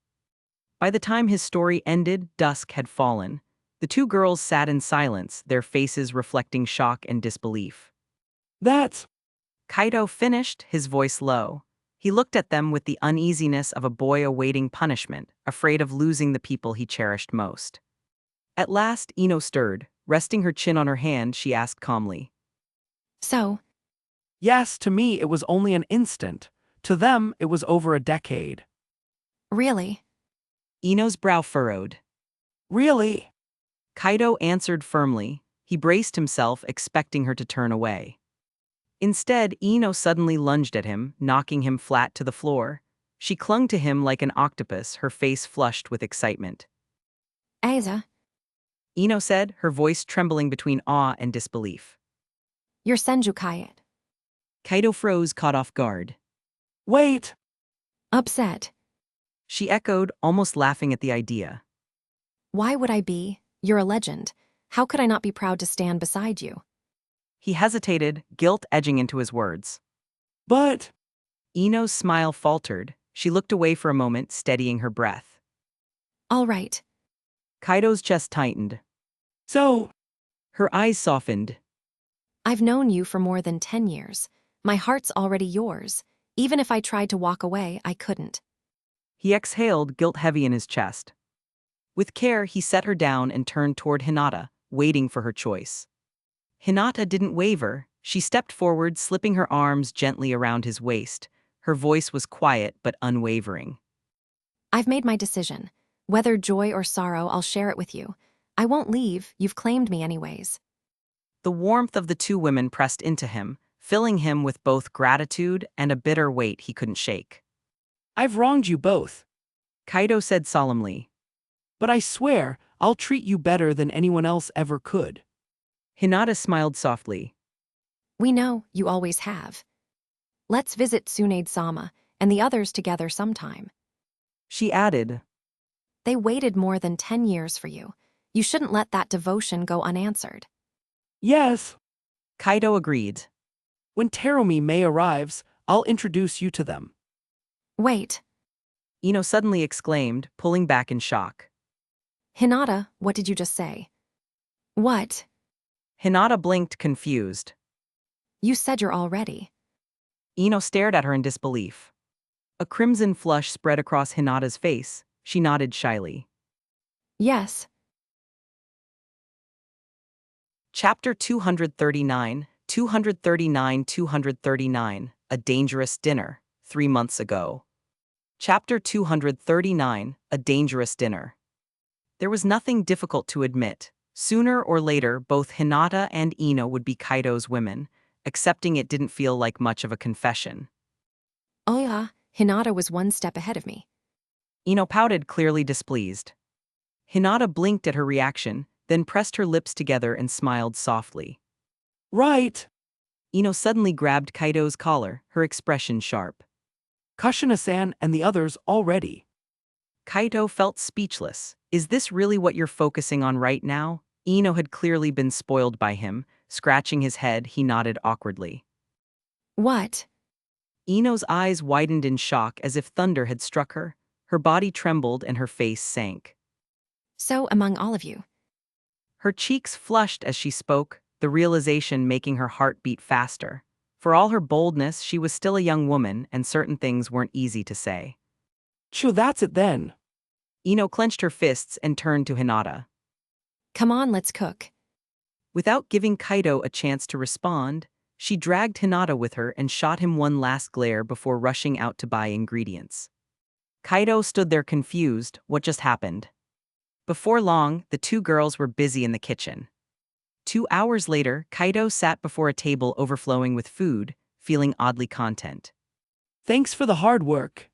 S1: By the time his story ended, dusk had fallen. The two girls sat in silence, their faces reflecting shock and disbelief.
S2: That's...
S1: Kaido finished, his voice low. He looked at them with the uneasiness of a boy awaiting punishment, afraid of losing the people he cherished most. At last, Ino stirred. Resting her chin on her hand, she asked calmly.
S3: So,
S2: Yes, to me it was only an instant. To them, it was over a decade.
S3: really?
S1: Ino's brow furrowed.
S2: Really?
S1: Kaido answered firmly. He braced himself, expecting her to turn away. Instead, Ino suddenly lunged at him, knocking him flat to the floor. She clung to him like an octopus, her face flushed with excitement.
S3: Aiza,
S1: Ino said, her voice trembling between awe and disbelief.
S3: you're Senju Kayet.
S1: Kaido froze, caught off guard.
S2: Wait!
S3: Upset.
S1: She echoed, almost laughing at the idea.
S3: Why would I be? You're a legend. How could I not be proud to stand beside you?
S1: He hesitated, guilt edging into his words.
S2: But...
S1: Ino's smile faltered. She looked away for a moment, steadying her breath.
S3: All right.
S1: Kaido's chest tightened.
S2: So...
S1: Her eyes softened.
S3: I've known you for more than 10 years. My heart's already yours. Even if I tried to walk away, I couldn't.
S1: He exhaled, guilt heavy in his chest. With care, he set her down and turned toward Hinata, waiting for her choice. Hinata didn't waver. She stepped forward, slipping her arms gently around his waist. Her voice was quiet but unwavering.
S3: I've made my decision. Whether joy or sorrow, I'll share it with you. I won't leave. You've claimed me anyways.
S1: The warmth of the two women pressed into him, filling him with both gratitude and a bitter weight he couldn't shake.
S2: I've wronged you both.
S1: Kaido said solemnly.
S2: But I swear, I'll treat you better than anyone else ever could.
S1: Hinata smiled softly.
S3: We know you always have. Let's visit Tsunade-sama and the others together sometime.
S1: She added.
S3: They waited more than 10 years for you. You shouldn't let that devotion go unanswered.
S2: Yes.
S1: Kaido agreed.
S2: When Teromi May arrives, I'll introduce you to them.
S3: Wait.
S1: Ino suddenly exclaimed, pulling back in shock.
S3: Hinata, what did you just say? What?
S1: Hinata blinked, confused.
S3: You said you're all ready.
S1: Ino stared at her in disbelief. A crimson flush spread across Hinata's face. She nodded shyly.
S3: Yes.
S1: Chapter 239, 239, A Dangerous Dinner, 3 months ago. Chapter 239, A Dangerous Dinner. There was nothing difficult to admit. Sooner or later, both Hinata and Ino would be Kaido's women. Accepting it didn't feel like much of a confession.
S3: Oh yeah, Hinata was one step ahead of me.
S1: Ino pouted, clearly displeased. Hinata blinked at her reaction, then pressed her lips together and smiled softly.
S2: Right.
S1: Ino suddenly grabbed Kaido's collar, her expression sharp.
S2: Kushina-san and the others already.
S1: Kaido felt speechless. Is this really what you're focusing on right now? Ino had clearly been spoiled by him. Scratching his head, he nodded awkwardly.
S3: What?
S1: Ino's eyes widened in shock as if thunder had struck her. Her body trembled and her face sank.
S3: So among all of you.
S1: Her cheeks flushed as she spoke, the realization making her heart beat faster. For all her boldness, she was still a young woman, and certain things weren't easy to say.
S2: Sure, that's it then.
S1: Ino clenched her fists and turned to Hinata.
S3: Come on, let's cook.
S1: Without giving Kaido a chance to respond, she dragged Hinata with her and shot him one last glare before rushing out to buy ingredients. Kaido stood there confused. What just happened? Before long, the two girls were busy in the kitchen. 2 hours later, Kaido sat before a table overflowing with food, feeling oddly content.
S2: Thanks for the hard work.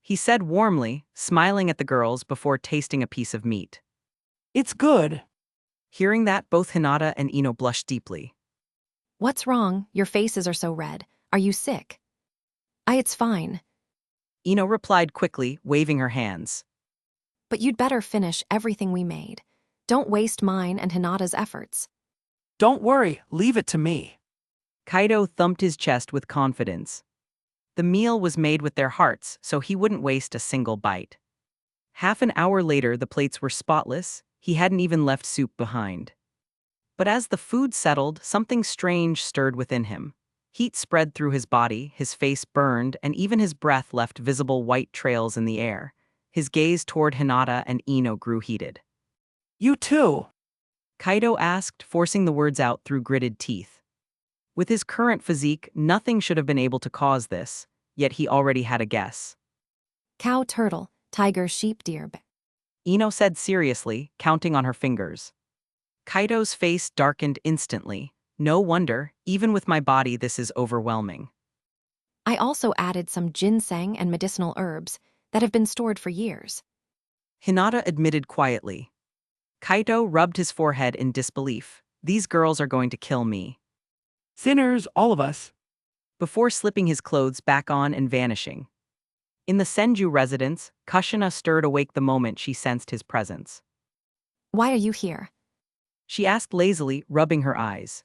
S1: He said warmly, smiling at the girls before tasting a piece of meat.
S2: It's good.
S1: Hearing that, both Hinata and Ino blushed deeply.
S3: What's wrong? Your faces are so red. Are you sick? It's fine.
S1: Ino replied quickly, waving her hands.
S3: But you'd better finish everything we made. Don't waste mine and Hinata's efforts.
S2: Don't worry, leave it to me.
S1: Kaido thumped his chest with confidence. The meal was made with their hearts, so he wouldn't waste a single bite. Half an hour later, the plates were spotless. He hadn't even left soup behind. But as the food settled, something strange stirred within him. Heat spread through his body, his face burned, and even his breath left visible white trails in the air. His gaze toward Hinata and Ino grew heated.
S2: You too.
S1: Kaido asked, forcing the words out through gritted teeth. With his current physique, nothing should have been able to cause this, yet he already had a guess.
S3: Cow, turtle, tiger, sheep, deer.
S1: Ino said seriously, counting on her fingers. Kaido's face darkened instantly. No wonder, even with my body this is overwhelming.
S3: I also added some ginseng and medicinal herbs that have been stored for years.
S1: Hinata admitted quietly. Kaido rubbed his forehead in disbelief. These girls are going to kill me.
S2: Sinners, all of us.
S1: Before slipping his clothes back on and vanishing. In the Senju residence, Kushina stirred awake the moment she sensed his presence.
S3: Why are you here?
S1: She asked lazily, rubbing her eyes.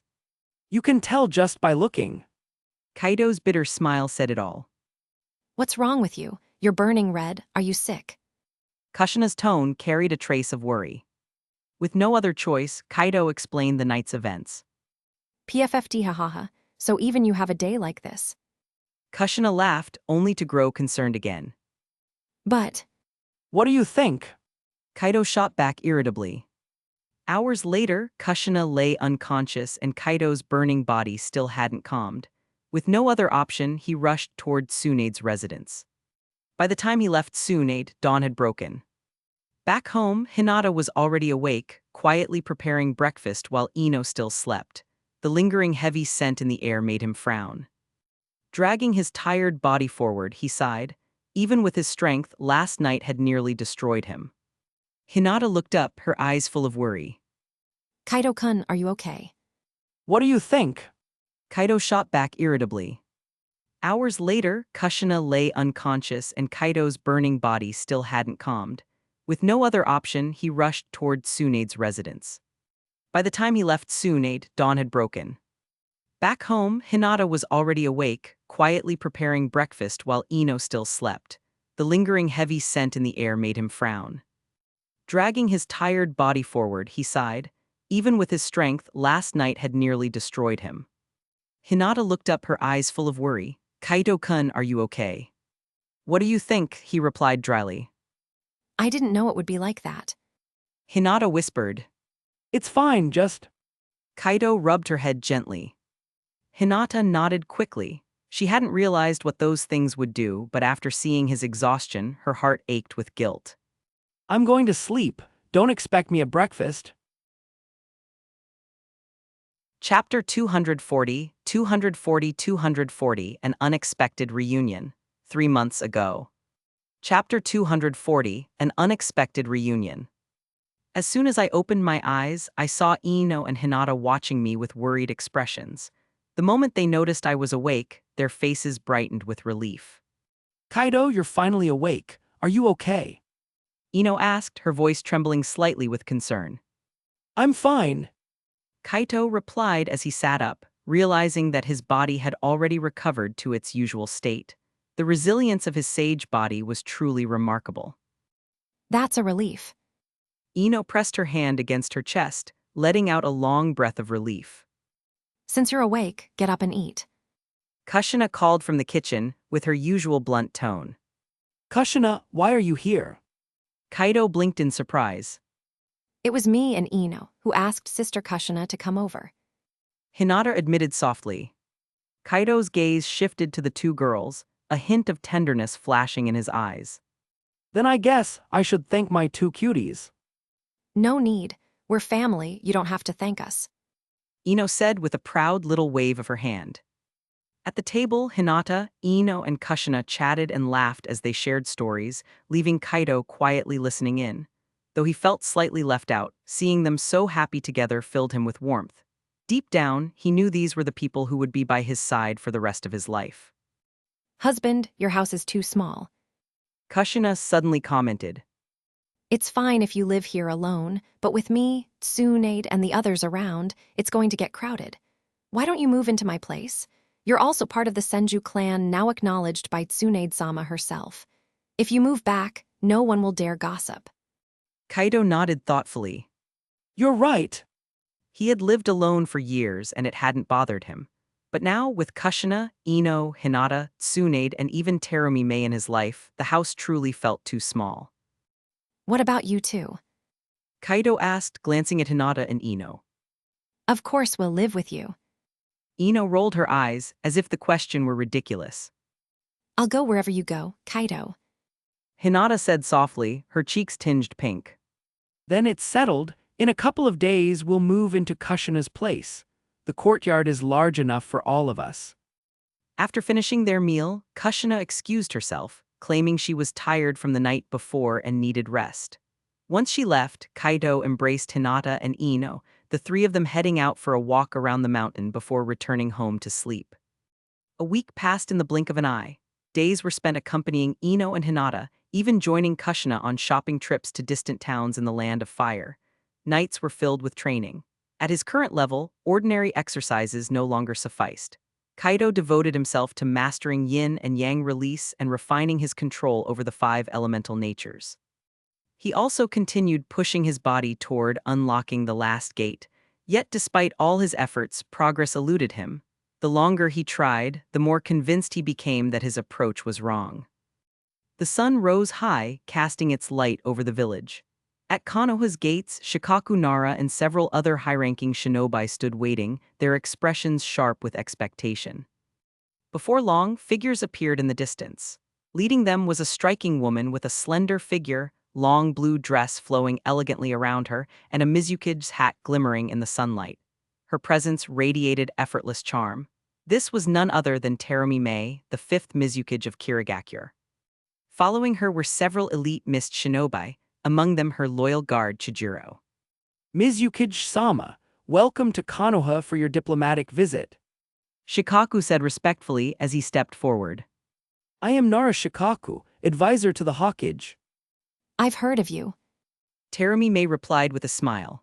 S2: You can tell just by looking.
S1: Kaido's bitter smile said it all.
S3: What's wrong with you? You're burning red. Are you sick?
S1: Kushina's tone carried a trace of worry. With no other choice, Kaido explained the night's events.
S3: PFFT hahaha, so even you have a day like this.
S1: Kushina laughed, only to grow concerned again.
S3: But
S2: What do you think?
S1: Kaido shot back irritably. Hours later, Kushina lay unconscious and Kaido's burning body still hadn't calmed. With no other option, he rushed toward Tsunade's residence. By the time he left Tsunade, dawn had broken. Back home, Hinata was already awake, quietly preparing breakfast while Ino still slept. The lingering heavy scent in the air made him frown. Dragging his tired body forward, he sighed. Even with his strength, last night had nearly destroyed him. Hinata looked up, her eyes full of worry.
S3: Kaido-kun, are you okay?
S2: What do you think?
S1: Kaido shot back irritably. Hours later, Kushina lay unconscious and Kaido's burning body still hadn't calmed. With no other option, he rushed toward Tsunade's residence. By the time he left Tsunade, dawn had broken. Back home, Hinata was already awake, quietly preparing breakfast while Ino still slept. The lingering heavy scent in the air made him frown. Dragging his tired body forward, he sighed. Even with his strength, last night had nearly destroyed him. Hinata looked up, her eyes full of worry. Kaido-kun, are you okay? What do you think? He replied dryly.
S3: I didn't know it would be like that.
S1: Hinata whispered.
S2: It's fine, just...
S1: Kaido rubbed her head gently. Hinata nodded quickly. She hadn't realized what those things would do, but after seeing his exhaustion, her heart ached with guilt.
S2: I'm going to sleep. Don't expect me at breakfast.
S1: Chapter 240, 240, An Unexpected Reunion. 3 months ago. Chapter 240, An Unexpected Reunion. As soon as I opened my eyes, I saw Ino and Hinata watching me with worried expressions. The moment they noticed I was awake, their faces brightened with relief.
S2: Kaido, you're finally awake. Are you okay?
S1: Ino asked, her voice trembling slightly with concern.
S2: I'm fine.
S1: Kaito replied as he sat up, realizing that his body had already recovered to its usual state. The resilience of his sage body was truly remarkable.
S3: That's a relief.
S1: Ino pressed her hand against her chest, letting out a long breath of relief.
S3: Since you're awake, get up and eat.
S1: Kushina called from the kitchen with her usual blunt tone.
S2: Kushina, why are you here?
S1: Kaido blinked in surprise.
S3: It was me and Ino who asked Sister Kushina to come over.
S1: Hinata admitted softly. Kaido's gaze shifted to the two girls, a hint of tenderness flashing in his eyes.
S2: Then I guess I should thank my two cuties.
S3: No need. We're family, you don't have to thank us.
S1: Ino said with a proud little wave of her hand. At the table, Hinata, Ino, and Kushina chatted and laughed as they shared stories, leaving Kaido quietly listening in. Though he felt slightly left out, seeing them so happy together filled him with warmth. Deep down, he knew these were the people who would be by his side for the rest of his life.
S3: Husband, your house is too small.
S1: Kushina suddenly commented.
S3: It's fine if you live here alone, but with me, Tsunade, and the others around, it's going to get crowded. Why don't you move into my place? You're also part of the Senju clan now acknowledged by Tsunade-sama herself. If you move back, no one will dare gossip.
S1: Kaido nodded thoughtfully.
S2: You're right.
S1: He had lived alone for years and it hadn't bothered him. But now, with Kushina, Ino, Hinata, Tsunade, and even Terumi May in his life, the house truly felt too small.
S3: What about you two?
S1: Kaido asked, glancing at Hinata and Ino.
S3: Of course we'll live with you.
S1: Ino rolled her eyes, as if the question were ridiculous.
S3: I'll go wherever you go, Kaido.
S1: Hinata said softly, her cheeks tinged pink.
S2: Then it's settled. In a couple of days, we'll move into Kushina's place. The courtyard is large enough for all of us.
S1: After finishing their meal, Kushina excused herself, claiming she was tired from the night before and needed rest. Once she left, Kaido embraced Hinata and Ino, the three of them heading out for a walk around the mountain before returning home to sleep. A week passed in the blink of an eye. Days were spent accompanying Ino and Hinata, even joining Kushina on shopping trips to distant towns in the Land of Fire. Nights were filled with training. At his current level, ordinary exercises no longer sufficed. Kaido devoted himself to mastering yin and yang release and refining his control over the five elemental natures. He also continued pushing his body toward unlocking the last gate, yet despite all his efforts, progress eluded him. The longer he tried, the more convinced he became that his approach was wrong. The sun rose high, casting its light over the village. At Konoha's gates, Shikaku Nara and several other high-ranking shinobi stood waiting, their expressions sharp with expectation. Before long, figures appeared in the distance. Leading them was a striking woman with a slender figure, long blue dress flowing elegantly around her, and a Mizuki's hat glimmering in the sunlight. Her presence radiated effortless charm. This was none other than Terumi May, the fifth Mizuki of Kirigakure. Following her were several elite mist shinobi, among them her loyal guard Chijiro.
S2: Mizuki-sama, welcome to Konoha for your diplomatic visit.
S1: Shikaku said respectfully as he stepped forward.
S2: I am Nara Shikaku, advisor to the Hawkage.
S3: I've heard of you.
S1: Terumi May replied with a smile.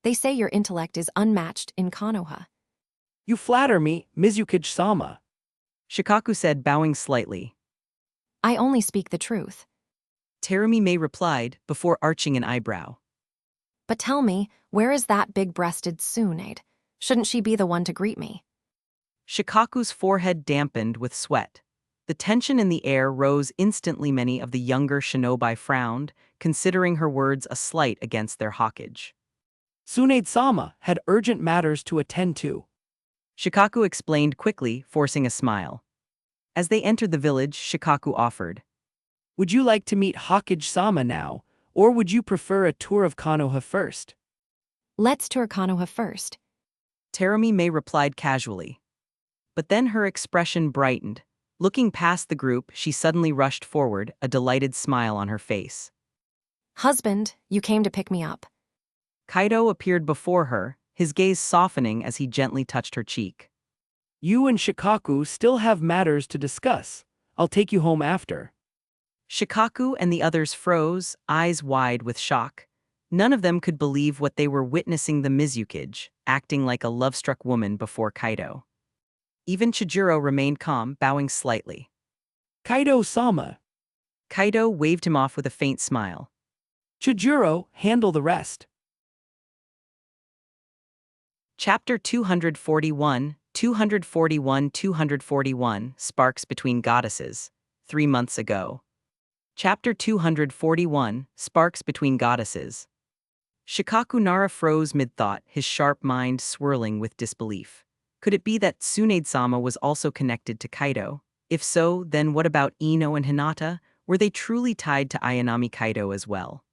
S3: They say your intellect is unmatched in Konoha.
S2: You flatter me, Mizuki-sama.
S1: Shikaku said, bowing slightly.
S3: I only speak the truth.
S1: Terumi May replied, before arching an eyebrow.
S3: But tell me, where is that big-breasted Tsunade? Shouldn't she be the one to greet me?
S1: Shikaku's forehead dampened with sweat. The tension in the air rose instantly. Many of the younger shinobi frowned, considering her words a slight against their Hawkage.
S2: Tsunade-sama had urgent matters to attend to.
S1: Shikaku explained quickly, forcing a smile. As they entered the village, Shikaku offered.
S2: Would you like to meet Hawkage-sama now, or would you prefer a tour of Konoha first?
S3: Let's tour Konoha first.
S1: Terumi May replied casually. But then her expression brightened. Looking past the group, she suddenly rushed forward, a delighted smile on her face.
S3: Husband, you came to pick me up.
S1: Kaido appeared before her, his gaze softening as he gently touched her cheek.
S2: You and Shikaku still have matters to discuss. I'll take you home after.
S1: Shikaku and the others froze, eyes wide with shock. None of them could believe what they were witnessing. The Mizuki, acting like a love-struck woman before Kaido. Even Chijiro remained calm, bowing slightly.
S2: Kaido-sama.
S1: Kaido waved him off with a faint smile.
S2: Chijiro, handle the rest.
S1: Chapter 241, 241 Sparks Between Goddesses, 3 months ago. Chapter 241, Sparks Between Goddesses. Shikaku Nara froze mid-thought, his sharp mind swirling with disbelief. Could it be that Tsunade-sama was also connected to Kaido? If so, then what about Ino and Hinata? Were they truly tied to Ayanami Kaido as well?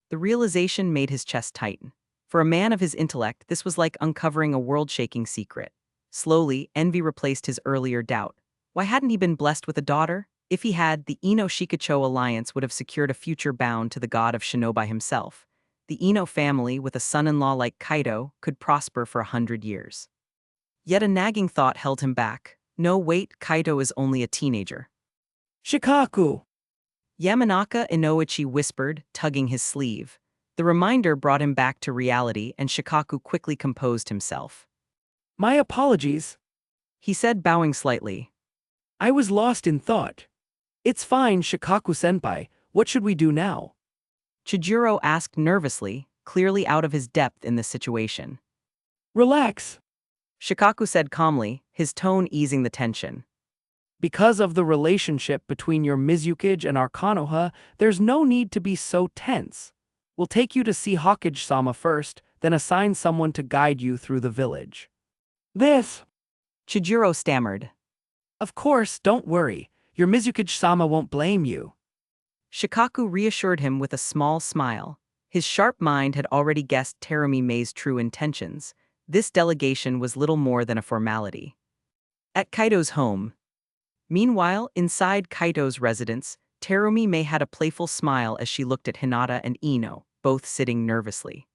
S1: The realization made his chest tighten. For a man of his intellect, this was like uncovering a world-shaking secret. Slowly, envy replaced his earlier doubt. Why hadn't he been blessed with a daughter? If he had, the Ino-Shikacho alliance would have secured a future bound to the god of Shinobi himself. The Ino family, with a son-in-law like Kaido, could prosper for 100 years. Yet a nagging thought held him back. No, wait, Kaido is only a teenager.
S2: Shikaku!
S1: Yamanaka Inoichi whispered, tugging his sleeve. The reminder brought him back to reality, and Shikaku quickly composed himself.
S2: My apologies.
S1: He said, bowing slightly.
S2: I was lost in thought. It's fine, Shikaku-senpai. What should we do now?
S1: Chijiro asked nervously, clearly out of his depth in the situation.
S2: Relax.
S1: Shikaku said calmly, his tone easing the tension.
S2: Because of the relationship between your Mizukage and our Konoha, there's no need to be so tense. We'll take you to see Hokage-sama first, then assign someone to guide you through the village. This!
S1: Chijiro stammered.
S2: Of course, don't worry. Your Mizukage-sama won't blame you.
S1: Shikaku reassured him with a small smile. His sharp mind had already guessed Terumi Mei's true intentions. This delegation was little more than a formality. At Kaido's home. Meanwhile, inside Kaido's residence, Terumi Mei had a playful smile as she looked at Hinata and Ino, both sitting nervously.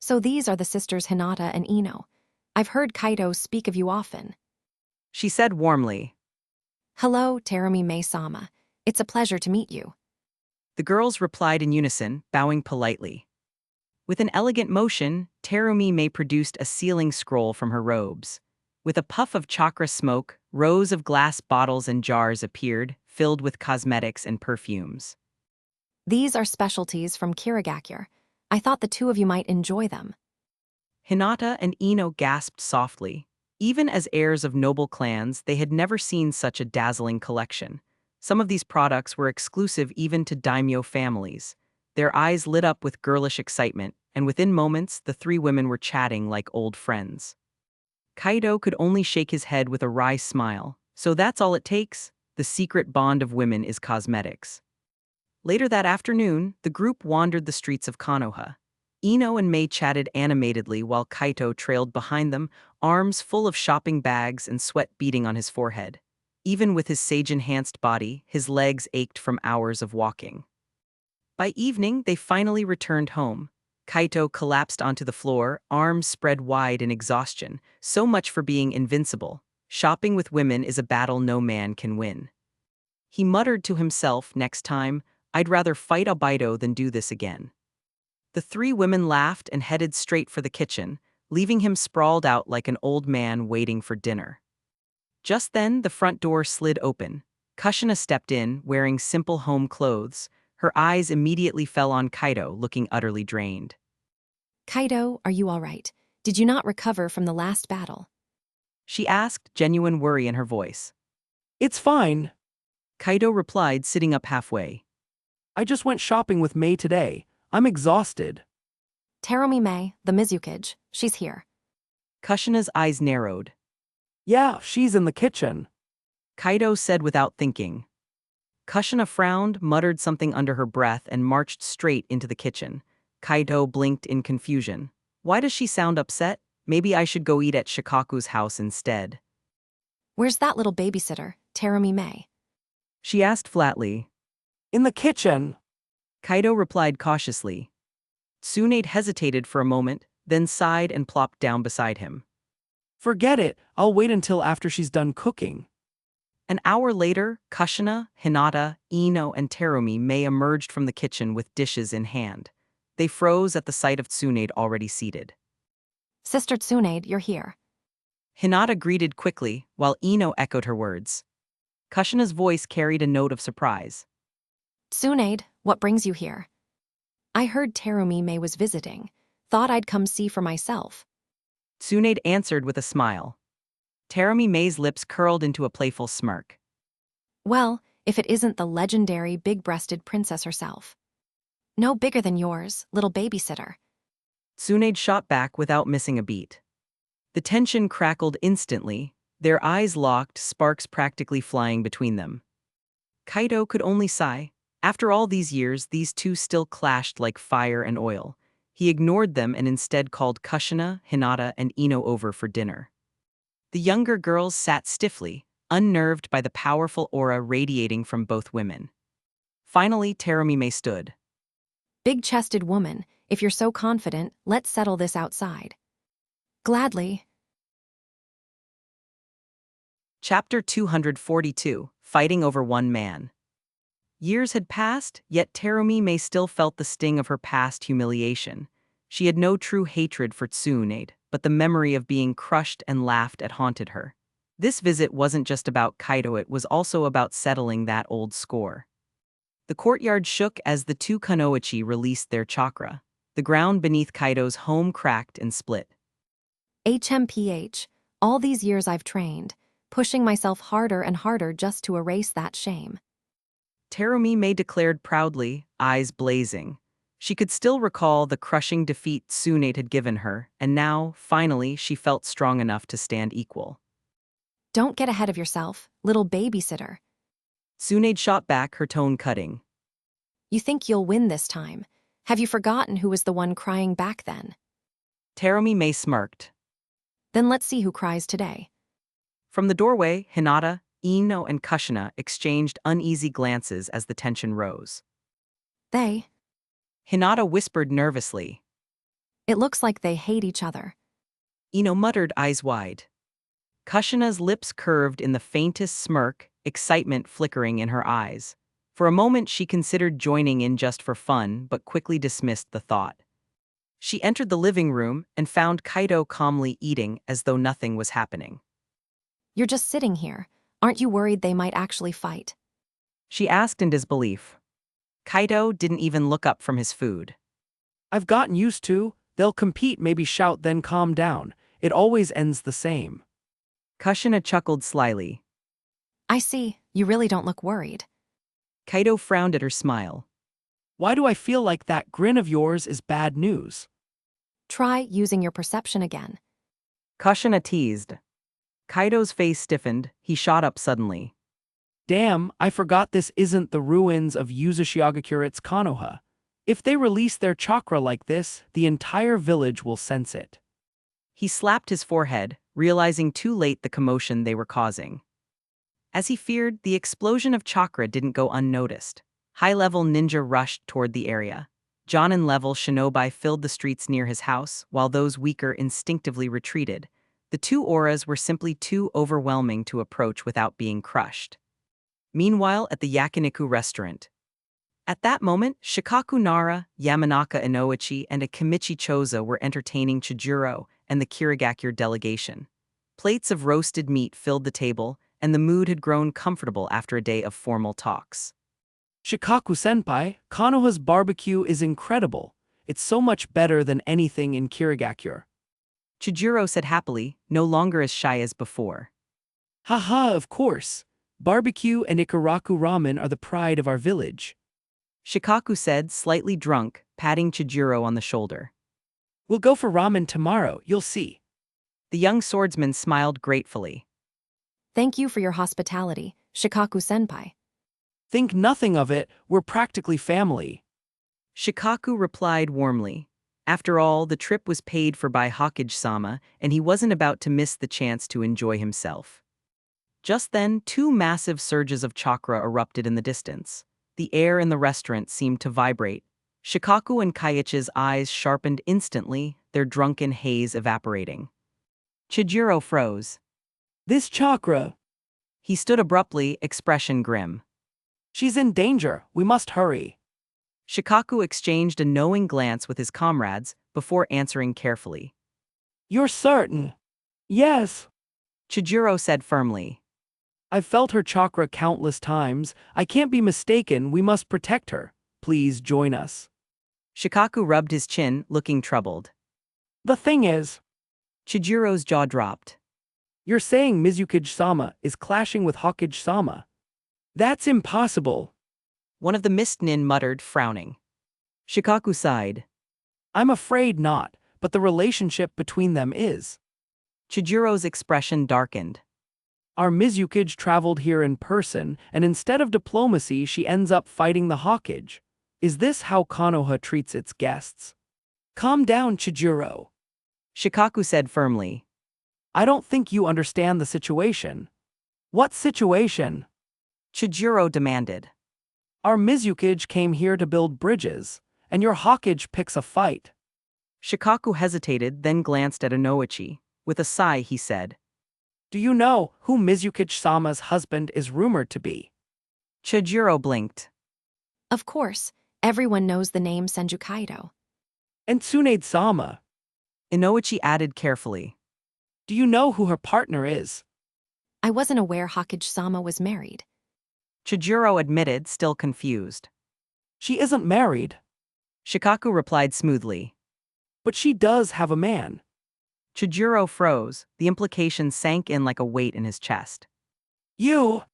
S3: So these are the sisters Hinata and Ino. I've heard Kaido speak of you often.
S1: She said warmly.
S3: Hello, Terumi Mei-sama. It's a pleasure to meet you.
S1: The girls replied in unison, bowing politely. With an elegant motion, Terumi Mei produced a sealing scroll from her robes. With a puff of chakra smoke, rows of glass bottles and jars appeared, filled with cosmetics and perfumes.
S3: These are specialties from Kirigakure. I thought the two of you might enjoy them.
S1: Hinata and Ino gasped softly. Even as heirs of noble clans, they had never seen such a dazzling collection. Some of these products were exclusive even to daimyo families. Their eyes lit up with girlish excitement, and within moments, the three women were chatting like old friends. Kaido could only shake his head with a wry smile. So that's all it takes? The secret bond of women is cosmetics. Later that afternoon, the group wandered the streets of Konoha. Ino and Mei chatted animatedly while Kaito trailed behind them, arms full of shopping bags and sweat beading on his forehead. Even with his sage-enhanced body, his legs ached from hours of walking. By evening, they finally returned home. Kaito collapsed onto the floor, arms spread wide in exhaustion. So much for being invincible. Shopping with women is a battle no man can win. He muttered to himself, next time, I'd rather fight Obaido than do this again. The three women laughed and headed straight for the kitchen, leaving him sprawled out like an old man waiting for dinner. Just then, the front door slid open. Kushina stepped in, wearing simple home clothes. Her eyes immediately fell on Kaido, looking utterly drained.
S3: Kaido, are you all right? Did you not recover from the last battle?
S1: She asked, genuine worry in her voice.
S2: It's fine.
S1: Kaido replied, sitting up halfway.
S2: I just went shopping with Mei today. I'm exhausted.
S3: Terumi Mei, the Mizukage, she's here.
S1: Kushina's eyes narrowed.
S2: Yeah, she's in the kitchen.
S1: Kaido said without thinking. Kushina frowned, muttered something under her breath, and marched straight into the kitchen. Kaido blinked in confusion. Why does she sound upset? Maybe I should go eat at Shikaku's house instead.
S3: Where's that little babysitter, Terumi Mei?
S1: She asked flatly.
S2: In the kitchen.
S1: Kaido replied cautiously. Tsunade hesitated for a moment, then sighed and plopped down beside him.
S2: Forget it, I'll wait until after she's done cooking.
S1: An hour later, Kushina, Hinata, Ino, and Terumi Mei emerged from the kitchen with dishes in hand. They froze at the sight of Tsunade already seated.
S3: Sister Tsunade, you're here.
S1: Hinata greeted quickly, while Ino echoed her words. Kushina's voice carried a note of surprise.
S3: Tsunade, what brings you here? I heard Terumi Mei was visiting. Thought I'd come see for myself.
S1: Tsunade answered with a smile. Terumi Mei's lips curled into a playful smirk.
S3: Well, if it isn't the legendary big-breasted princess herself. No bigger than yours, little babysitter.
S1: Tsunade shot back without missing a beat. The tension crackled instantly, their eyes locked, sparks practically flying between them. Kaido could only sigh. After all these years, these two still clashed like fire and oil. He ignored them and instead called Kushina, Hinata, and Ino over for dinner. The younger girls sat stiffly, unnerved by the powerful aura radiating from both women. Finally, Terumime stood.
S3: Big-chested woman, if you're so confident, let's settle this outside. Gladly.
S1: Chapter 242, Fighting Over One Man. Years had passed, yet Terumime still felt the sting of her past humiliation. She had no true hatred for Tsunade, but the memory of being crushed and laughed at haunted her. This visit wasn't just about Kaido, it was also about settling that old score. The courtyard shook as the two Kunoichi released their chakra. The ground beneath Kaido's home cracked and split.
S3: HMPH, all these years I've trained, pushing myself harder and harder just to erase that shame.
S1: Terumime declared proudly, eyes blazing. She could still recall the crushing defeat Tsunade had given her, and now, finally, she felt strong enough to stand equal.
S3: Don't get ahead of yourself, little babysitter.
S1: Tsunade shot back, her tone cutting.
S3: You think you'll win this time. Have you forgotten who was the one crying back then?
S1: Terumime smirked.
S3: Then let's see who cries today.
S1: From the doorway, Hinata, Ino, and Kushina exchanged uneasy glances as the tension rose.
S3: They.
S1: Hinata whispered nervously.
S3: It looks like they hate each other.
S1: Ino muttered, eyes wide. Kushina's lips curved in the faintest smirk, excitement flickering in her eyes. For a moment she considered joining in just for fun, but quickly dismissed the thought. She entered the living room and found Kaido calmly eating as though nothing was happening.
S3: You're just sitting here. Aren't you worried they might actually fight?
S1: She asked in disbelief. Kaido didn't even look up from his food.
S2: I've gotten used to. They'll compete, maybe shout, then calm down. It always ends the same.
S1: Kushina chuckled slyly.
S3: I see, you really don't look worried.
S1: Kaido frowned at her smile.
S2: Why do I feel like that grin of yours is bad news?
S3: Try using your perception again.
S1: Kushina teased. Kaido's face stiffened, he shot up suddenly.
S2: Damn, I forgot this isn't the ruins of Uzushiagakuret's Konoha. If they release their chakra like this, the entire village will sense it.
S1: He slapped his forehead, realizing too late the commotion they were causing. As he feared, the explosion of chakra didn't go unnoticed. High-level ninja rushed toward the area. Jonin-level Shinobi filled the streets near his house, while those weaker instinctively retreated. The two auras were simply too overwhelming to approach without being crushed. Meanwhile, at the Yakiniku restaurant. At that moment, Shikaku Nara, Yamanaka Inoichi, and a Kimichi Choza were entertaining Chijuro and the Kirigakure delegation. Plates of roasted meat filled the table, and the mood had grown comfortable after a day of formal talks.
S2: Shikaku-senpai, Konoha's barbecue is incredible. It's so much better than anything in Kirigakure.
S1: Chijuro said happily, no longer as shy as before.
S2: Haha, of course. Barbecue and Ikaraku ramen are the pride of our village.
S1: Shikaku said, slightly drunk, patting Chijuro on the shoulder.
S2: We'll go for ramen tomorrow, you'll see.
S1: The young swordsman smiled gratefully.
S3: Thank you for your hospitality, Shikaku-senpai.
S2: Think nothing of it, we're practically family.
S1: Shikaku replied warmly. After all, the trip was paid for by Hokage-sama, and he wasn't about to miss the chance to enjoy himself. Just then, two massive surges of chakra erupted in the distance. The air in the restaurant seemed to vibrate. Shikaku and Kaiichi's eyes sharpened instantly, their drunken haze evaporating. Chijuro froze.
S2: This chakra.
S1: He stood abruptly, expression grim.
S2: She's in danger, we must hurry.
S1: Shikaku exchanged a knowing glance with his comrades before answering carefully.
S2: You're certain? Yes.
S1: Chijuro said firmly.
S2: I've felt her chakra countless times. I can't be mistaken, we must protect her. Please join us.
S1: Shikaku rubbed his chin, looking troubled.
S2: The thing is,
S1: Chijuro's jaw dropped.
S2: You're saying Mizukage-sama is clashing with Hokage-sama? That's impossible.
S1: One of the Mist Nin muttered, frowning. Shikaku sighed.
S2: I'm afraid not, but the relationship between them is.
S1: Chijuro's expression darkened.
S2: Our Mizukage traveled here in person, and instead of diplomacy, she ends up fighting the Hokage. Is this how Konoha treats its guests? Calm down, Chijiro.
S1: Shikaku said firmly.
S2: I don't think you understand the situation. What situation?
S1: Chijiro demanded.
S2: Our Mizukage came here to build bridges, and your Hokage picks a fight.
S1: Shikaku hesitated, then glanced at Inoichi. With a sigh, he said,
S2: Do you know who Mizukage-sama's husband is rumored to be?
S1: Chijiro blinked.
S3: Of course, everyone knows the name Senju Kaido.
S2: And Tsunade-sama.
S1: Inoichi added carefully.
S2: Do you know who her partner is?
S3: I wasn't aware Hokage-sama was married.
S1: Chijiro admitted, still confused.
S2: She isn't married.
S1: Shikaku replied smoothly.
S2: But she does have a man.
S1: Chijiro froze, the implication sank in like a weight in his chest.
S2: You!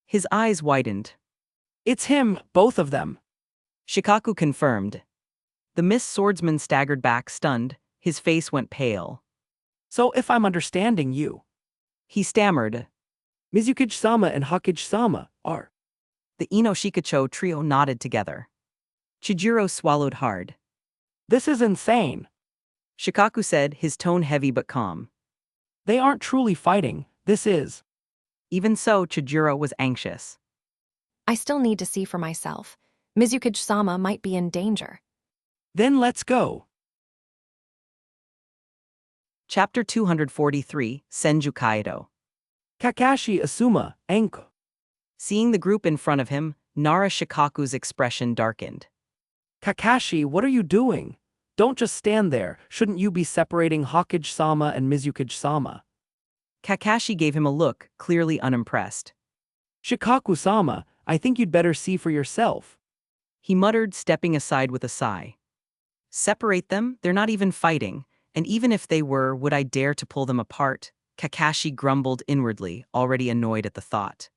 S1: His eyes widened.
S2: It's him, both of them.
S1: Shikaku confirmed. The mist swordsman staggered back, stunned. His face went pale.
S2: So if I'm understanding you,
S1: He stammered.
S2: Mizukage-sama and Hokage-sama are.
S1: The Ino-Shikacho trio nodded together. Chijiro swallowed hard.
S2: This is insane.
S1: Shikaku said, his tone heavy but calm.
S2: They aren't truly fighting, this is.
S1: Even so, Chijiro was anxious.
S3: I still need to see for myself. Mizukage-sama might be in danger.
S2: Then let's go.
S1: Chapter 243, Senju Kaido.
S2: Kakashi Asuma, Anko.
S1: Seeing the group in front of him, Nara Shikaku's expression darkened.
S2: Kakashi, what are you doing? Don't just stand there, shouldn't you be separating Hokage-sama and Mizukage-sama?
S1: Kakashi gave him a look, clearly unimpressed.
S2: Shikaku-sama, I think you'd better see for yourself.
S1: He muttered, stepping aside with a sigh. Separate them? They're not even fighting. And even if they were, would I dare to pull them apart? Kakashi grumbled inwardly, already annoyed at the thought.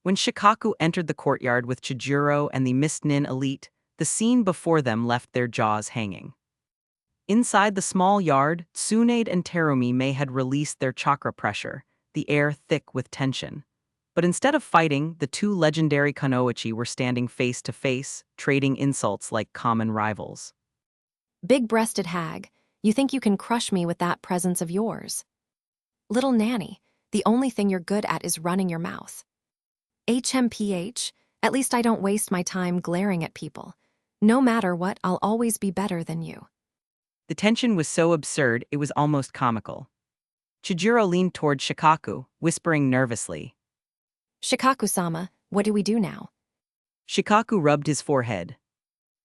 S1: When Shikaku entered the courtyard with Chijiro and the Mist Nin elite, the scene before them left their jaws hanging. Inside the small yard, Tsunade and Terumi May had released their chakra pressure, the air thick with tension. But instead of fighting, the two legendary Kunoichi were standing face to face, trading insults like common rivals.
S3: Big-breasted hag, you think you can crush me with that presence of yours? Little nanny, the only thing you're good at is running your mouth. HMPH, at least I don't waste my time glaring at people. No matter what, I'll always be better than you.
S1: The tension was so absurd it was almost comical. Chijiro leaned toward Shikaku, whispering nervously.
S3: Shikaku-sama, what do we do now?
S1: Shikaku rubbed his forehead.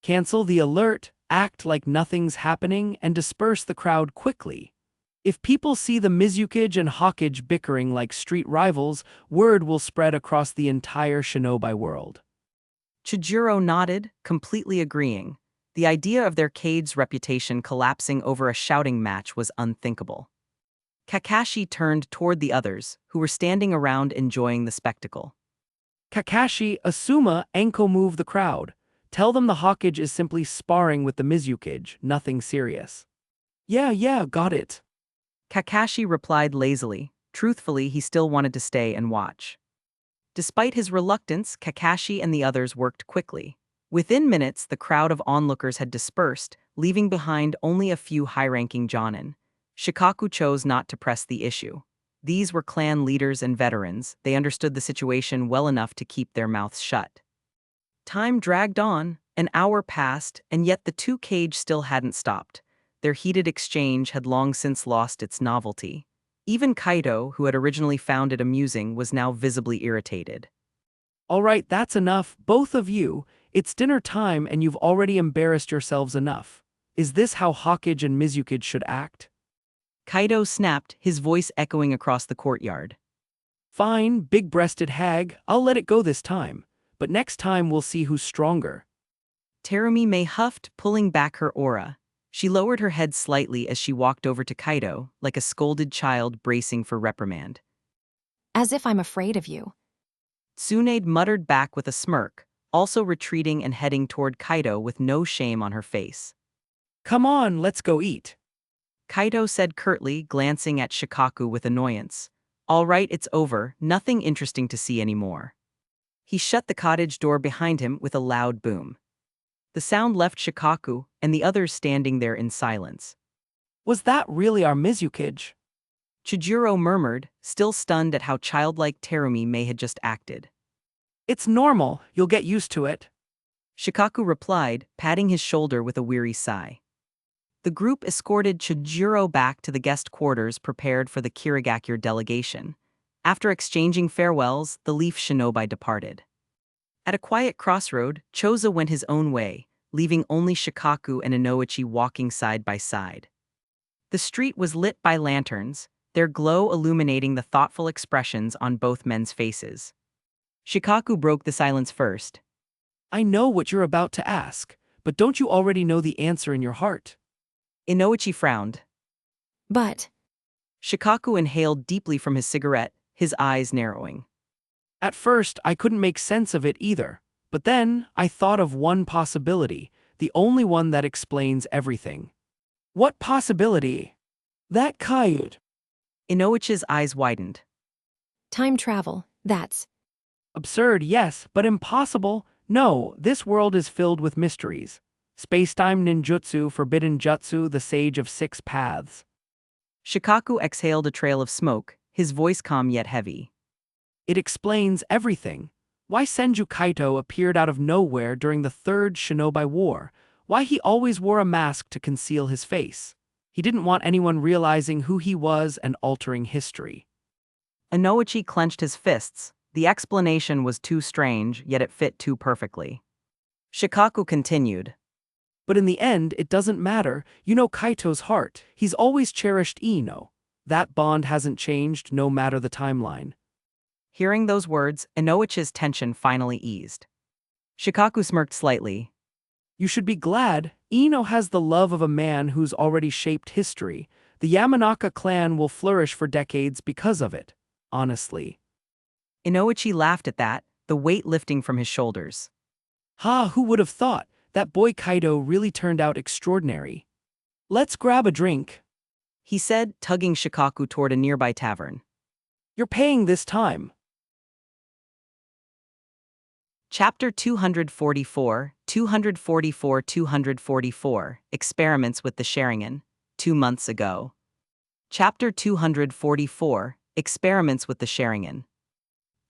S2: Cancel the alert, act like nothing's happening, and disperse the crowd quickly. If people see the Mizukage and Hokage bickering like street rivals, word will spread across the entire Shinobi world.
S1: Chijiro nodded, completely agreeing. The idea of their cade's reputation collapsing over a shouting match was unthinkable. Kakashi turned toward the others, who were standing around enjoying the spectacle.
S2: Kakashi, Asuma, Anko move the crowd. Tell them the Hokage is simply sparring with the Mizukage, nothing serious. Yeah, got it.
S1: Kakashi replied lazily. Truthfully, he still wanted to stay and watch. Despite his reluctance, Kakashi and the others worked quickly. Within minutes, the crowd of onlookers had dispersed, leaving behind only a few high-ranking jonin. Shikaku chose not to press the issue. These were clan leaders and veterans. They understood the situation well enough to keep their mouths shut. Time dragged on, an hour passed, and yet the two cage still hadn't stopped. Their heated exchange had long since lost its novelty. Even Kaido, who had originally found it amusing, was now visibly irritated.
S2: All right, that's enough, both of you. It's dinner time and you've already embarrassed yourselves enough. Is this how Hokage and Mizukage should act?
S1: Kaido snapped, his voice echoing across the courtyard.
S2: Fine, big-breasted hag, I'll let it go this time. But next time we'll see who's stronger.
S1: Terumi May huffed, pulling back her aura. She lowered her head slightly as she walked over to Kaido, like a scolded child bracing for reprimand.
S3: As if I'm afraid of you.
S1: Tsunade muttered back with a smirk, also retreating and heading toward Kaido with no shame on her face.
S2: Come on, let's go eat.
S1: Kaido said curtly, glancing at Shikaku with annoyance. All right, it's over, nothing interesting to see anymore. He shut the cottage door behind him with a loud boom. The sound left Shikaku and the others standing there in silence.
S2: Was that really our Mizukage?
S1: Chijiro murmured, still stunned at how childlike Terumi May had just acted.
S2: It's normal, you'll get used to it.
S1: Shikaku replied, patting his shoulder with a weary sigh. The group escorted Chijiro back to the guest quarters prepared for the Kirigakure delegation. After exchanging farewells, the Leaf Shinobi departed. At a quiet crossroad, Choza went his own way, leaving only Shikaku and Inoichi walking side by side. The street was lit by lanterns, their glow illuminating the thoughtful expressions on both men's faces. Shikaku broke the silence first.
S2: I know what you're about to ask, but don't you already know the answer in your heart?
S1: Inoichi frowned.
S3: But,
S1: Shikaku inhaled deeply from his cigarette, his eyes narrowing.
S2: At first, I couldn't make sense of it either, but then I thought of one possibility, the only one that explains everything. What possibility? That kind.
S1: Inoichi's eyes widened.
S3: time travel, that's.
S2: Absurd, yes, but impossible. No, this world is filled with mysteries. Spacetime ninjutsu, forbidden jutsu, the sage of six paths.
S1: Shikaku exhaled a trail of smoke, his voice calm yet heavy.
S2: It explains everything. Why Senju Kaito appeared out of nowhere during the Third Shinobi War. Why he always wore a mask to conceal his face. He didn't want anyone realizing who he was and altering history.
S1: Inoichi clenched his fists. The explanation was too strange, yet it fit too perfectly. Shikaku continued.
S2: But in the end, it doesn't matter. You know Kaito's heart. He's always cherished Ino. That bond hasn't changed, no matter the timeline.
S1: Hearing those words, Inoichi's tension finally eased. Shikaku smirked slightly.
S2: You should be glad. Ino has the love of a man who's already shaped history. The Yamanaka clan will flourish for decades because of it. Honestly.
S1: Inoichi laughed at that, the weight lifting from his shoulders.
S2: Ha, who would have thought? That boy Kaito really turned out extraordinary. Let's grab a drink.
S1: He said, tugging Shikaku toward a nearby tavern.
S2: You're paying this time.
S1: Chapter 244, 244, Experiments with the Sharingan, 2 months ago. Chapter 244, Experiments with the Sharingan.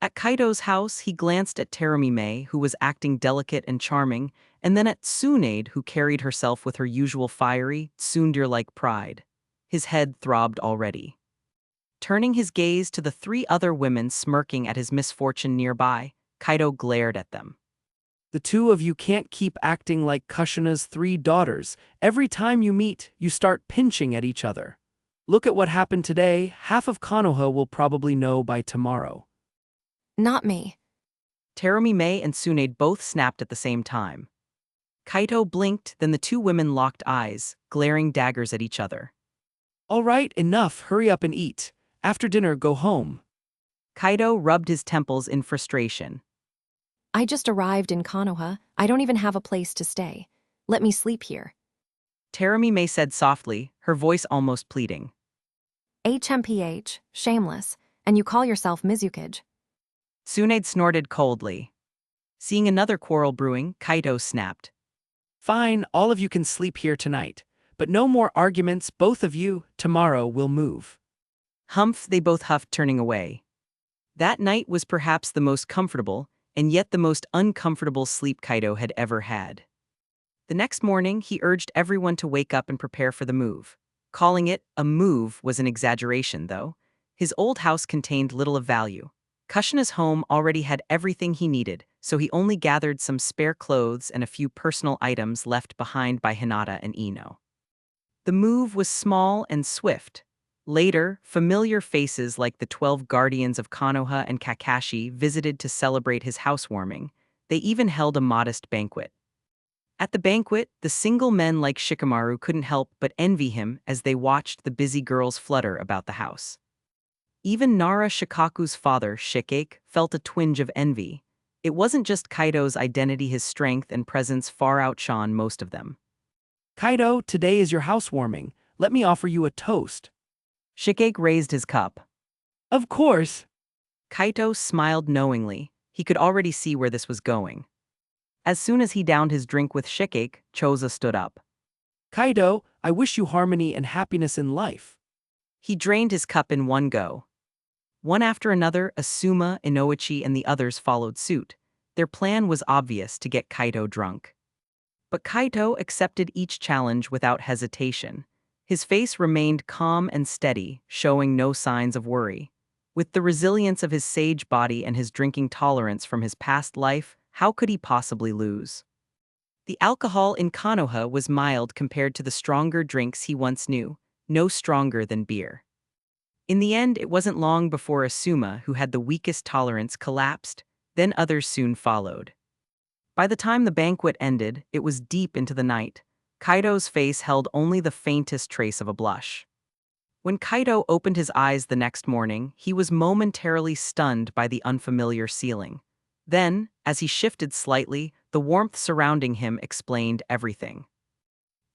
S1: At Kaito's house, he glanced at Terumi May, who was acting delicate and charming, and then at Tsunade, who carried herself with her usual fiery, tsundere-like pride. His head throbbed already. Turning his gaze to the 3 other women smirking at his misfortune nearby, Kaito glared at them.
S2: The two of you can't keep acting like Kushina's 3 daughters. Every time you meet, you start pinching at each other. Look at what happened today. Half of Konoha will probably know by tomorrow.
S3: Not me.
S1: Terumi May and Tsunade both snapped at the same time. Kaito blinked, then the 2 women locked eyes, glaring daggers at each other.
S2: All right, enough. Hurry up and eat. After dinner, go home.
S1: Kaito rubbed his temples in frustration.
S3: I just arrived in Konoha. I don't even have a place to stay. Let me sleep here.
S1: Terumi May said softly, her voice almost pleading.
S3: HMPH, shameless, and you call yourself Mizukage.
S1: Tsunade snorted coldly. Seeing another quarrel brewing, Kaito snapped.
S2: Fine, all of you can sleep here tonight. But no more arguments, both of you. Tomorrow we'll move.
S1: Humph, they both huffed, turning away. That night was perhaps the most comfortable, and yet the most uncomfortable sleep Kaito had ever had. The next morning, he urged everyone to wake up and prepare for the move. Calling it a move was an exaggeration, though. His old house contained little of value. Kushina's home already had everything he needed, so he only gathered some spare clothes and a few personal items left behind by Hinata and Ino. The move was small and swift. Later, familiar faces like the 12 guardians of Konoha and Kakashi visited to celebrate his housewarming. They even held a modest banquet. At the banquet, the single men like Shikamaru couldn't help but envy him as they watched the busy girls flutter about the house. Even Nara Shikaku's father, Shikake, felt a twinge of envy. It wasn't just Kaito's identity, his strength and presence far outshone most of them.
S2: Kaito, today is your housewarming. Let me offer you a toast.
S1: Shikake raised his cup.
S2: Of course.
S1: Kaito smiled knowingly. He could already see where this was going. As soon as he downed his drink with shikake, Choza stood up.
S2: Kaido, I wish you harmony and happiness in life.
S1: He drained his cup in one go. One after another, Asuma, Inoichi, and the others followed suit. Their plan was obvious: to get Kaito drunk. But Kaito accepted each challenge without hesitation. His face remained calm and steady, showing no signs of worry. With the resilience of his sage body and his drinking tolerance from his past life, how could he possibly lose? The alcohol in Konoha was mild compared to the stronger drinks he once knew, no stronger than beer. In the end, it wasn't long before Asuma, who had the weakest tolerance, collapsed, then others soon followed. By the time the banquet ended, it was deep into the night. Kaito's face held only the faintest trace of a blush. When Kaito opened his eyes the next morning, he was momentarily stunned by the unfamiliar ceiling. Then, as he shifted slightly, the warmth surrounding him explained everything.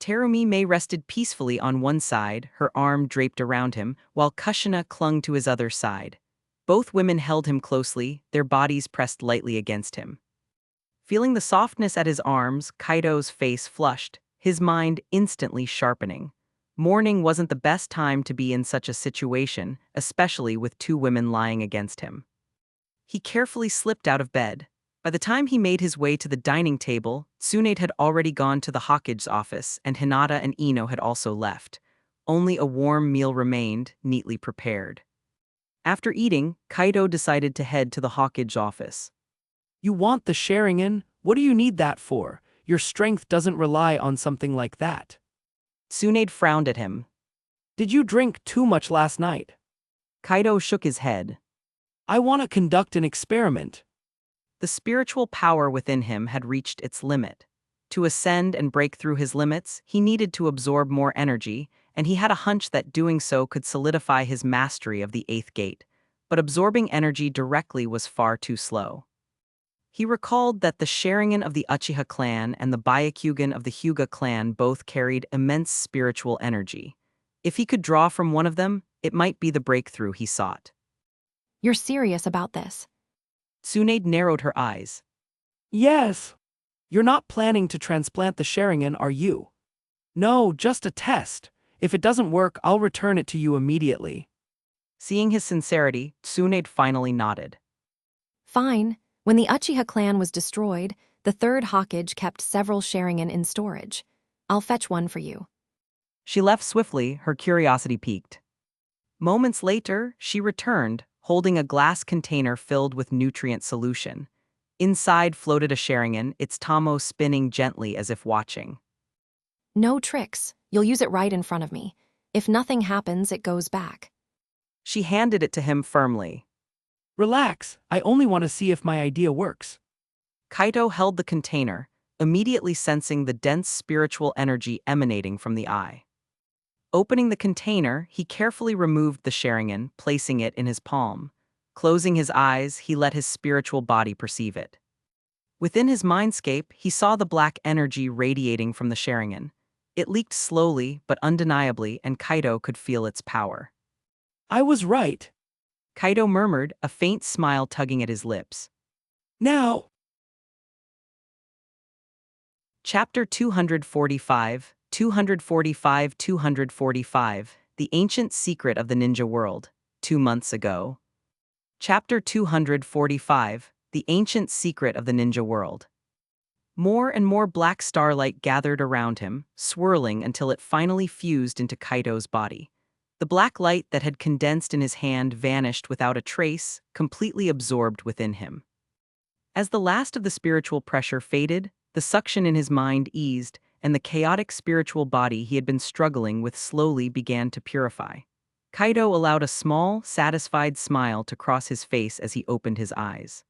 S1: Terumi May rested peacefully on one side, her arm draped around him, while Kushina clung to his other side. Both women held him closely, their bodies pressed lightly against him. Feeling the softness at his arms, Kaito's face flushed, his mind instantly sharpening. Morning wasn't the best time to be in such a situation, especially with two women lying against him. He carefully slipped out of bed. By the time he made his way to the dining table, Tsunade had already gone to the Hokage's office, and Hinata and Ino had also left. Only a warm meal remained, neatly prepared. After eating, Kaito decided to head to the Hokage's office.
S2: You want the Sharingan? What do you need that for? Your strength doesn't rely on something like that.
S1: Tsunade frowned at him.
S2: Did you drink too much last night?
S1: Kaito shook his head.
S2: I want to conduct an experiment.
S1: The spiritual power within him had reached its limit. To ascend and break through his limits, he needed to absorb more energy, and he had a hunch that doing so could solidify his mastery of the eighth gate. But absorbing energy directly was far too slow. He recalled that the Sharingan of the Uchiha clan and the Byakugan of the Hyuga clan both carried immense spiritual energy. If he could draw from one of them, it might be the breakthrough he sought.
S3: You're serious about this?
S1: Tsunade narrowed her eyes.
S2: Yes. You're not planning to transplant the Sharingan, are you? No, just a test. If it doesn't work, I'll return it to you immediately.
S1: Seeing his sincerity, Tsunade finally nodded.
S3: Fine. When the Uchiha clan was destroyed, the third Hokage kept several Sharingan in storage. I'll fetch one for you.
S1: She left swiftly, her curiosity piqued. Moments later, she returned, holding a glass container filled with nutrient solution. Inside floated a Sharingan, its tamo spinning gently as if watching.
S3: No tricks. You'll use it right in front of me. If nothing happens, it goes back.
S1: She handed it to him firmly.
S2: Relax, I only want to see if my idea works.
S1: Kaito held the container, immediately sensing the dense spiritual energy emanating from the eye. Opening the container, he carefully removed the Sharingan, placing it in his palm. Closing his eyes, he let his spiritual body perceive it. Within his mindscape, he saw the black energy radiating from the Sharingan. It leaked slowly but undeniably, and Kaito could feel its power.
S2: I was right.
S1: Kaito murmured, a faint smile tugging at his lips.
S2: Now.
S1: Chapter 245, 245, The Ancient Secret of the Ninja World, 2 months ago. Chapter 245, The Ancient Secret of the Ninja World. More and more black starlight gathered around him, swirling until it finally fused into Kaito's body. The black light that had condensed in his hand vanished without a trace, completely absorbed within him. As the last of the spiritual pressure faded, the suction in his mind eased, and the chaotic spiritual body he had been struggling with slowly began to purify. Kaito allowed a small, satisfied smile to cross his face as he opened his eyes.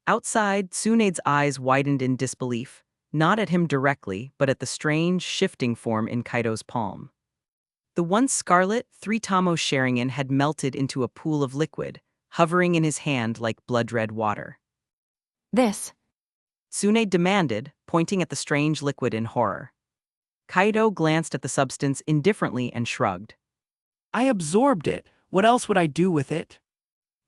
S1: Outside, Tsunade's eyes widened in disbelief, not at him directly, but at the strange, shifting form in Kaito's palm. The once scarlet, 3-tamo Sharingan had melted into a pool of liquid, hovering in his hand like blood-red water.
S3: This.
S1: Tsunade demanded, pointing at the strange liquid in horror. Kaito glanced at the substance indifferently and shrugged.
S2: I absorbed it. What else would I do with it?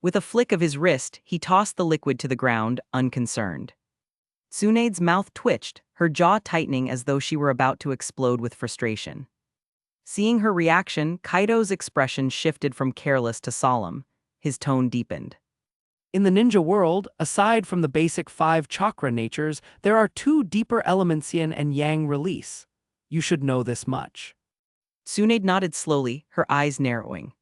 S1: With a flick of his wrist, he tossed the liquid to the ground, unconcerned. Tsunade's mouth twitched, her jaw tightening as though she were about to explode with frustration. Seeing her reaction, Kaido's expression shifted from careless to solemn. His tone deepened.
S2: In the ninja world, aside from the basic 5 chakra natures, there are 2 deeper elements, yin and yang release. You should know this much.
S1: Tsunade nodded slowly, her eyes narrowing.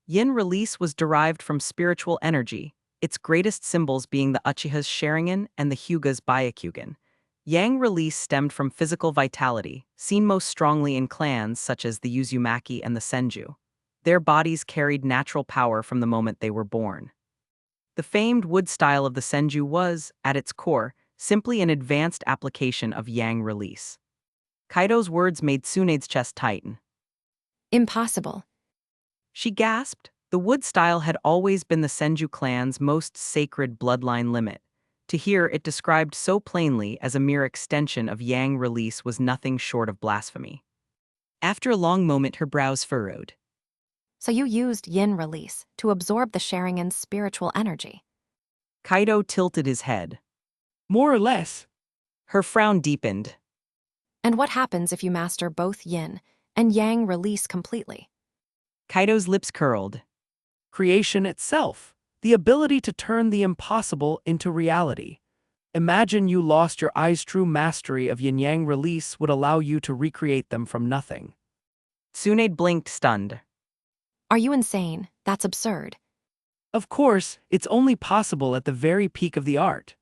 S1: Yin release was derived from spiritual energy, its greatest symbols being the Uchiha's Sharingan and the Hyuga's Byakugan. Yang release stemmed from physical vitality, seen most strongly in clans such as the Uzumaki and the Senju. Their bodies carried natural power from the moment they were born. The famed wood style of the Senju was, at its core, simply an advanced application of Yang release. Kaido's words made Tsunade's chest tighten.
S3: Impossible.
S1: She gasped. The wood style had always been the Senju clan's most sacred bloodline limit. To hear it described so plainly as a mere extension of Yang release was nothing short of blasphemy. After a long moment, her brows furrowed.
S3: So you used yin release to absorb the Sharingan's spiritual energy.
S1: Kaido tilted his head.
S2: More or less.
S1: Her frown deepened.
S3: And what happens if you master both yin and yang release completely?
S1: Kaido's lips curled.
S2: Creation itself. The ability to turn the impossible into reality. Imagine you lost your eyes. True mastery of yin-yang release would allow you to recreate them from nothing.
S1: Tsunade blinked, stunned.
S3: Are you insane? That's absurd.
S2: Of course, it's only possible at the very peak of the art.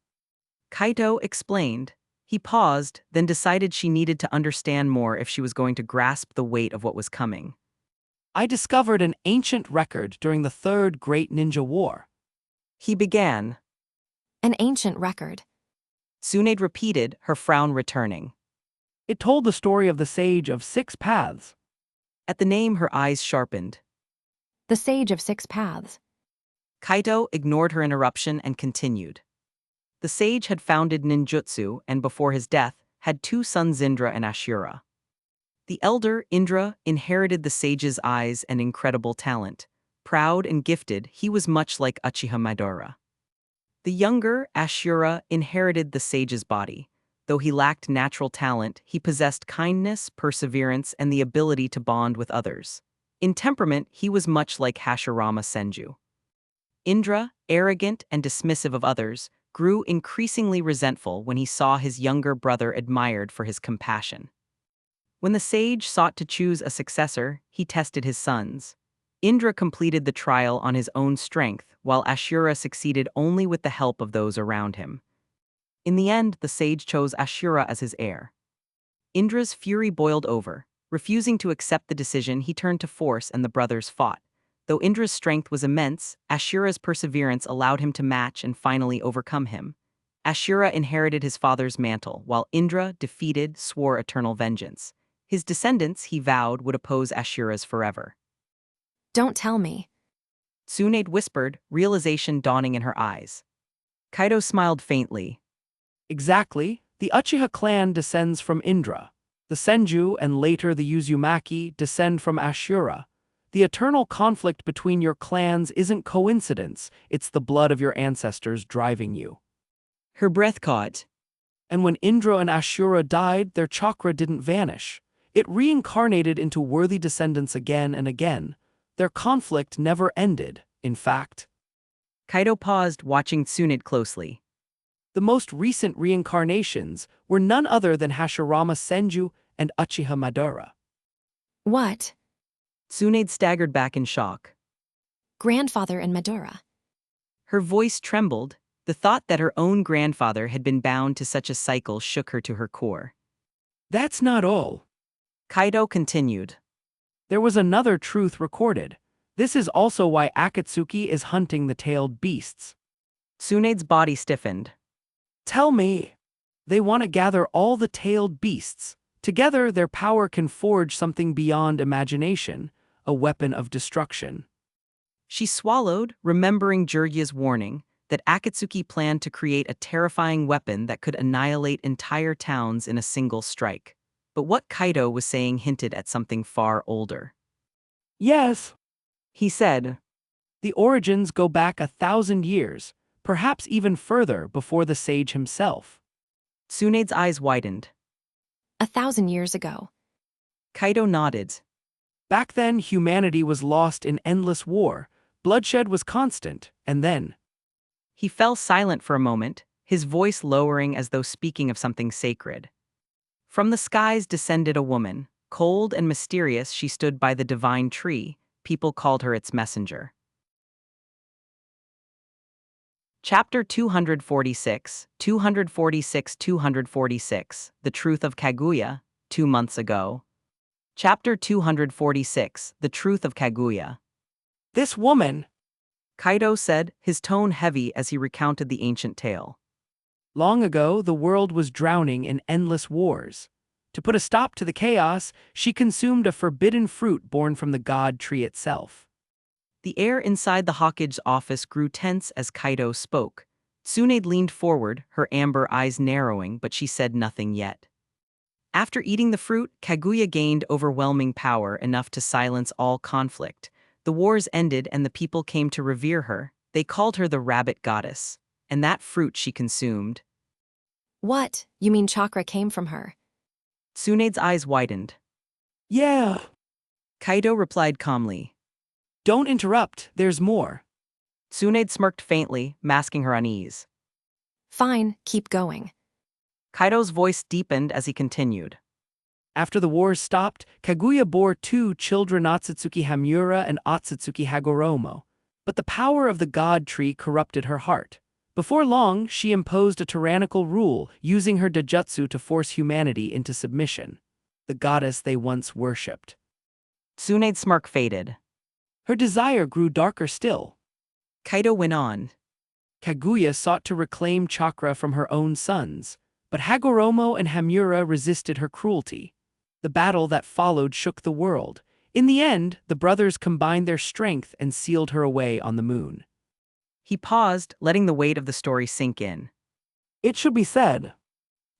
S1: Kaito explained. He paused, then decided she needed to understand more if she was going to grasp the weight of what was coming.
S2: I discovered an ancient record during the Third Great Ninja War.
S1: He began.
S3: An ancient record.
S1: Tsunade repeated, her frown returning.
S2: It told the story of the Sage of 6 Paths.
S1: At the name, her eyes sharpened.
S3: The Sage of 6 Paths.
S1: Kaito ignored her interruption and continued. The sage had founded ninjutsu and, before his death, had 2 sons, Indra and Ashura. The elder, Indra, inherited the sage's eyes and incredible talent. Proud and gifted, he was much like Uchiha Madara. The younger, Ashura, inherited the sage's body. Though he lacked natural talent, he possessed kindness, perseverance, and the ability to bond with others. In temperament, he was much like Hashirama Senju. Indra, arrogant and dismissive of others, grew increasingly resentful when he saw his younger brother admired for his compassion. When the sage sought to choose a successor, he tested his sons. Indra completed the trial on his own strength, while Ashura succeeded only with the help of those around him. In the end, the sage chose Ashura as his heir. Indra's fury boiled over. Refusing to accept the decision, he turned to force and the brothers fought. Though Indra's strength was immense, Ashura's perseverance allowed him to match and finally overcome him. Ashura inherited his father's mantle, while Indra, defeated, swore eternal vengeance. His descendants, he vowed, would oppose Ashura's forever.
S3: Don't tell me.
S1: Tsunade whispered, realization dawning in her eyes. Kaido smiled faintly.
S2: Exactly. The Uchiha clan descends from Indra. The Senju and later the Uzumaki descend from Ashura. The eternal conflict between your clans isn't coincidence, it's the blood of your ancestors driving you.
S1: Her breath caught.
S2: And when Indra and Ashura died, their chakra didn't vanish. It reincarnated into worthy descendants again and again. Their conflict never ended, in fact.
S1: Kaido paused, watching Tsunade closely.
S2: The most recent reincarnations were none other than Hashirama Senju and Uchiha Madara.
S3: What?
S1: Tsunade staggered back in shock.
S3: Grandfather and Madara.
S1: Her voice trembled. The thought that her own grandfather had been bound to such a cycle shook her to her core.
S2: That's not all.
S1: Kaido continued.
S2: There was another truth recorded. This is also why Akatsuki is hunting the tailed beasts.
S1: Tsunade's body stiffened.
S2: Tell me. They want to gather all the tailed beasts. Together, their power can forge something beyond imagination, a weapon of destruction.
S1: She swallowed, remembering Jiraiya's warning that Akatsuki planned to create a terrifying weapon that could annihilate entire towns in a single strike. But what Kaido was saying hinted at something far older.
S2: Yes.
S1: He said.
S2: The origins go back 1,000 years, perhaps even further before the sage himself.
S1: Tsunede's eyes widened.
S3: 1,000 years ago.
S1: Kaido nodded.
S2: Back then, humanity was lost in endless war, bloodshed was constant, and then…
S1: He fell silent for a moment, his voice lowering as though speaking of something sacred. From the skies descended a woman. Cold and mysterious, she stood by the divine tree. People called her its messenger. Chapter 246, 246, The Truth of Kaguya, 2 months ago. Chapter 246, The Truth of Kaguya.
S2: This woman…
S1: Kaido said, his tone heavy as he recounted the ancient tale.
S2: Long ago, the world was drowning in endless wars. To put a stop to the chaos, she consumed a forbidden fruit born from the god tree itself.
S1: The air inside the Hokage's office grew tense as Kaido spoke. Tsunade leaned forward, her amber eyes narrowing, but she said nothing yet. After eating the fruit, Kaguya gained overwhelming power enough to silence all conflict. The wars ended and the people came to revere her. They called her the rabbit goddess. And that fruit she consumed.
S3: What? You mean chakra came from her?
S1: Tsunade's eyes widened.
S2: Yeah.
S1: Kaido replied calmly.
S2: Don't interrupt, there's more.
S1: Tsunade smirked faintly, masking her unease.
S3: Fine, keep going.
S1: Kaido's voice deepened as he continued.
S2: After the wars stopped, Kaguya bore 2 children, Otsutsuki Hamura and Otsutsuki Hagoromo. But the power of the god tree corrupted her heart. Before long, she imposed a tyrannical rule, using her dojutsu to force humanity into submission. The goddess they once worshipped.
S1: Tsunade's smirk faded.
S2: Her desire grew darker still.
S1: Kaido went on.
S2: Kaguya sought to reclaim chakra from her own sons, but Hagoromo and Hamura resisted her cruelty. The battle that followed shook the world. In the end, the brothers combined their strength and sealed her away on the moon.
S1: He paused, letting the weight of the story sink in.
S2: It should be said,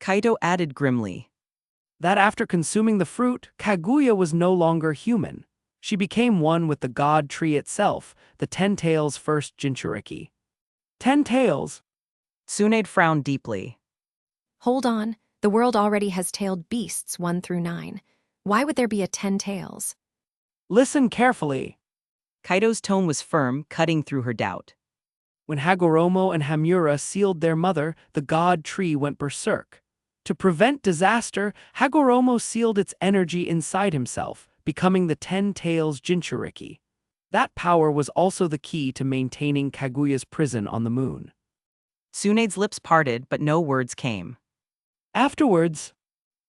S1: Kaido added grimly,
S2: that after consuming the fruit, Kaguya was no longer human. She became one with the god tree itself, the 10 Tails' first Jinchuriki. 10 Tails?
S1: Tsunade frowned deeply.
S3: Hold on, the world already has tailed beasts 1 through 9. Why would there be a 10 tails?
S2: Listen carefully.
S1: Kaido's tone was firm, cutting through her doubt.
S2: When Hagoromo and Hamura sealed their mother, the god tree went berserk. To prevent disaster, Hagoromo sealed its energy inside himself, becoming the 10 Tails Jinchuriki. That power was also the key to maintaining Kaguya's prison on the moon.
S1: Tsunade's lips parted, but no words came.
S2: Afterwards,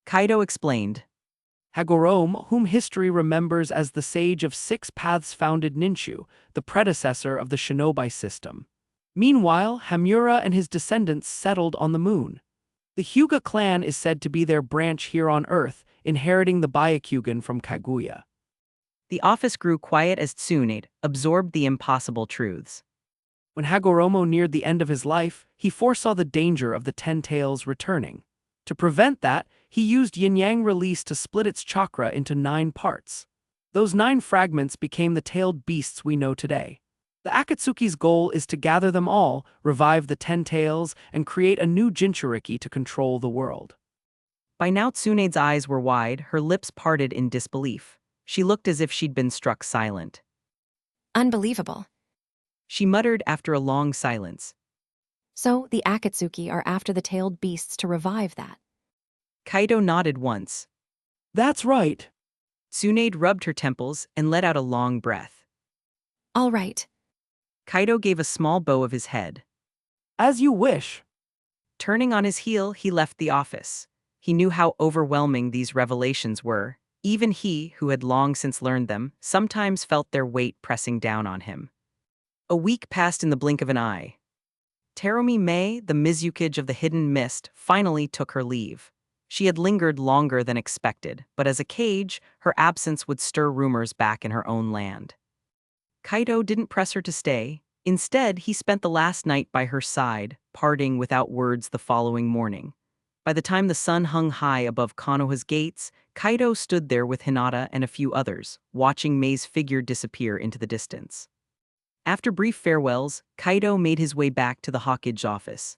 S1: Kaido explained.
S2: Hagoromo, whom history remembers as the Sage of 6 Paths, founded Ninshu, the predecessor of the Shinobi system. Meanwhile, Hamura and his descendants settled on the moon. The Hyuga clan is said to be their branch here on Earth, inheriting the Byakugan from Kaguya.
S1: The office grew quiet as Tsunade absorbed the impossible truths.
S2: When Hagoromo neared the end of his life, he foresaw the danger of the 10 Tails returning. To prevent that, he used yin-yang release to split its chakra into 9 parts. Those 9 fragments became the tailed beasts we know today. The Akatsuki's goal is to gather them all, revive the 10 Tails, and create a new Jinchuriki to control the world.
S1: By now Tsunade's eyes were wide, her lips parted in disbelief. She looked as if she'd been struck silent.
S3: Unbelievable.
S1: She muttered after a long silence.
S3: So, the Akatsuki are after the tailed beasts to revive that.
S1: Kaido nodded once.
S2: That's right.
S1: Tsunade rubbed her temples and let out a long breath.
S3: All right.
S1: Kaido gave a small bow of his head.
S2: As you wish.
S1: Turning on his heel, he left the office. He knew how overwhelming these revelations were. Even he, who had long since learned them, sometimes felt their weight pressing down on him. A week passed in the blink of an eye. Terumi Mei, the Mizukage of the Hidden Mist, finally took her leave. She had lingered longer than expected, but as a Kage, her absence would stir rumors back in her own land. Kaido didn't press her to stay. Instead, he spent the last night by her side, parting without words the following morning. By the time the sun hung high above Konoha's gates, Kaido stood there with Hinata and a few others, watching Mei's figure disappear into the distance. After brief farewells, Kaido made his way back to the Hawkage office.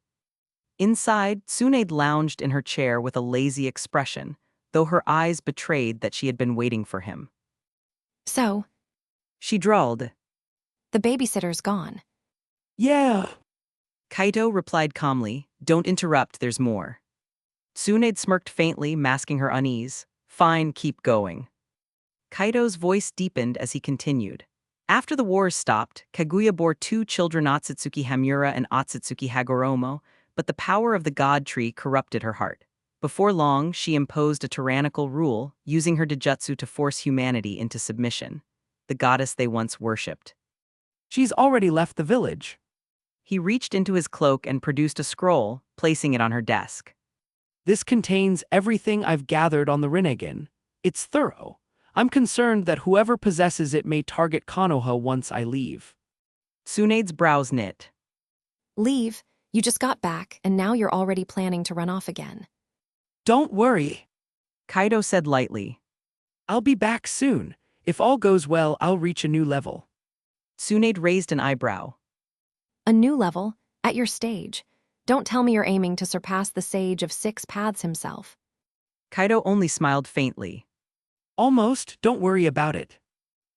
S1: Inside, Tsunade lounged in her chair with a lazy expression, though her eyes betrayed that she had been waiting for him.
S3: So,
S1: She drawled.
S3: the babysitter's gone.
S2: Yeah.
S1: Kaido replied calmly, "Don't interrupt, there's more." Tsunade smirked faintly, masking her unease. "Fine, keep going." Kaido's voice deepened as he continued. After the wars stopped, Kaguya bore two children, Otsutsuki Hamura and Otsutsuki Hagoromo, but the power of the god tree corrupted her heart. Before long, she imposed a tyrannical rule, using her Dijutsu to force humanity into submission, the goddess they once worshipped.
S2: She's already left the village.
S1: He reached into his cloak and produced a scroll, placing it on her desk.
S2: This contains everything I've gathered on the Rinnegan. It's thorough. I'm concerned that whoever possesses it may target Konoha once I leave.
S1: Tsunade's brows knit.
S3: Leave, you just got back, and now you're already planning to run off again.
S2: Don't worry.
S1: Kaido said lightly.
S2: I'll be back soon. If all goes well, I'll reach a new level.
S1: Tsunade raised an eyebrow.
S3: A new level, at your stage. Don't tell me you're aiming to surpass the sage of 6 paths himself.
S1: Kaido only smiled faintly.
S2: Almost, don't worry about it.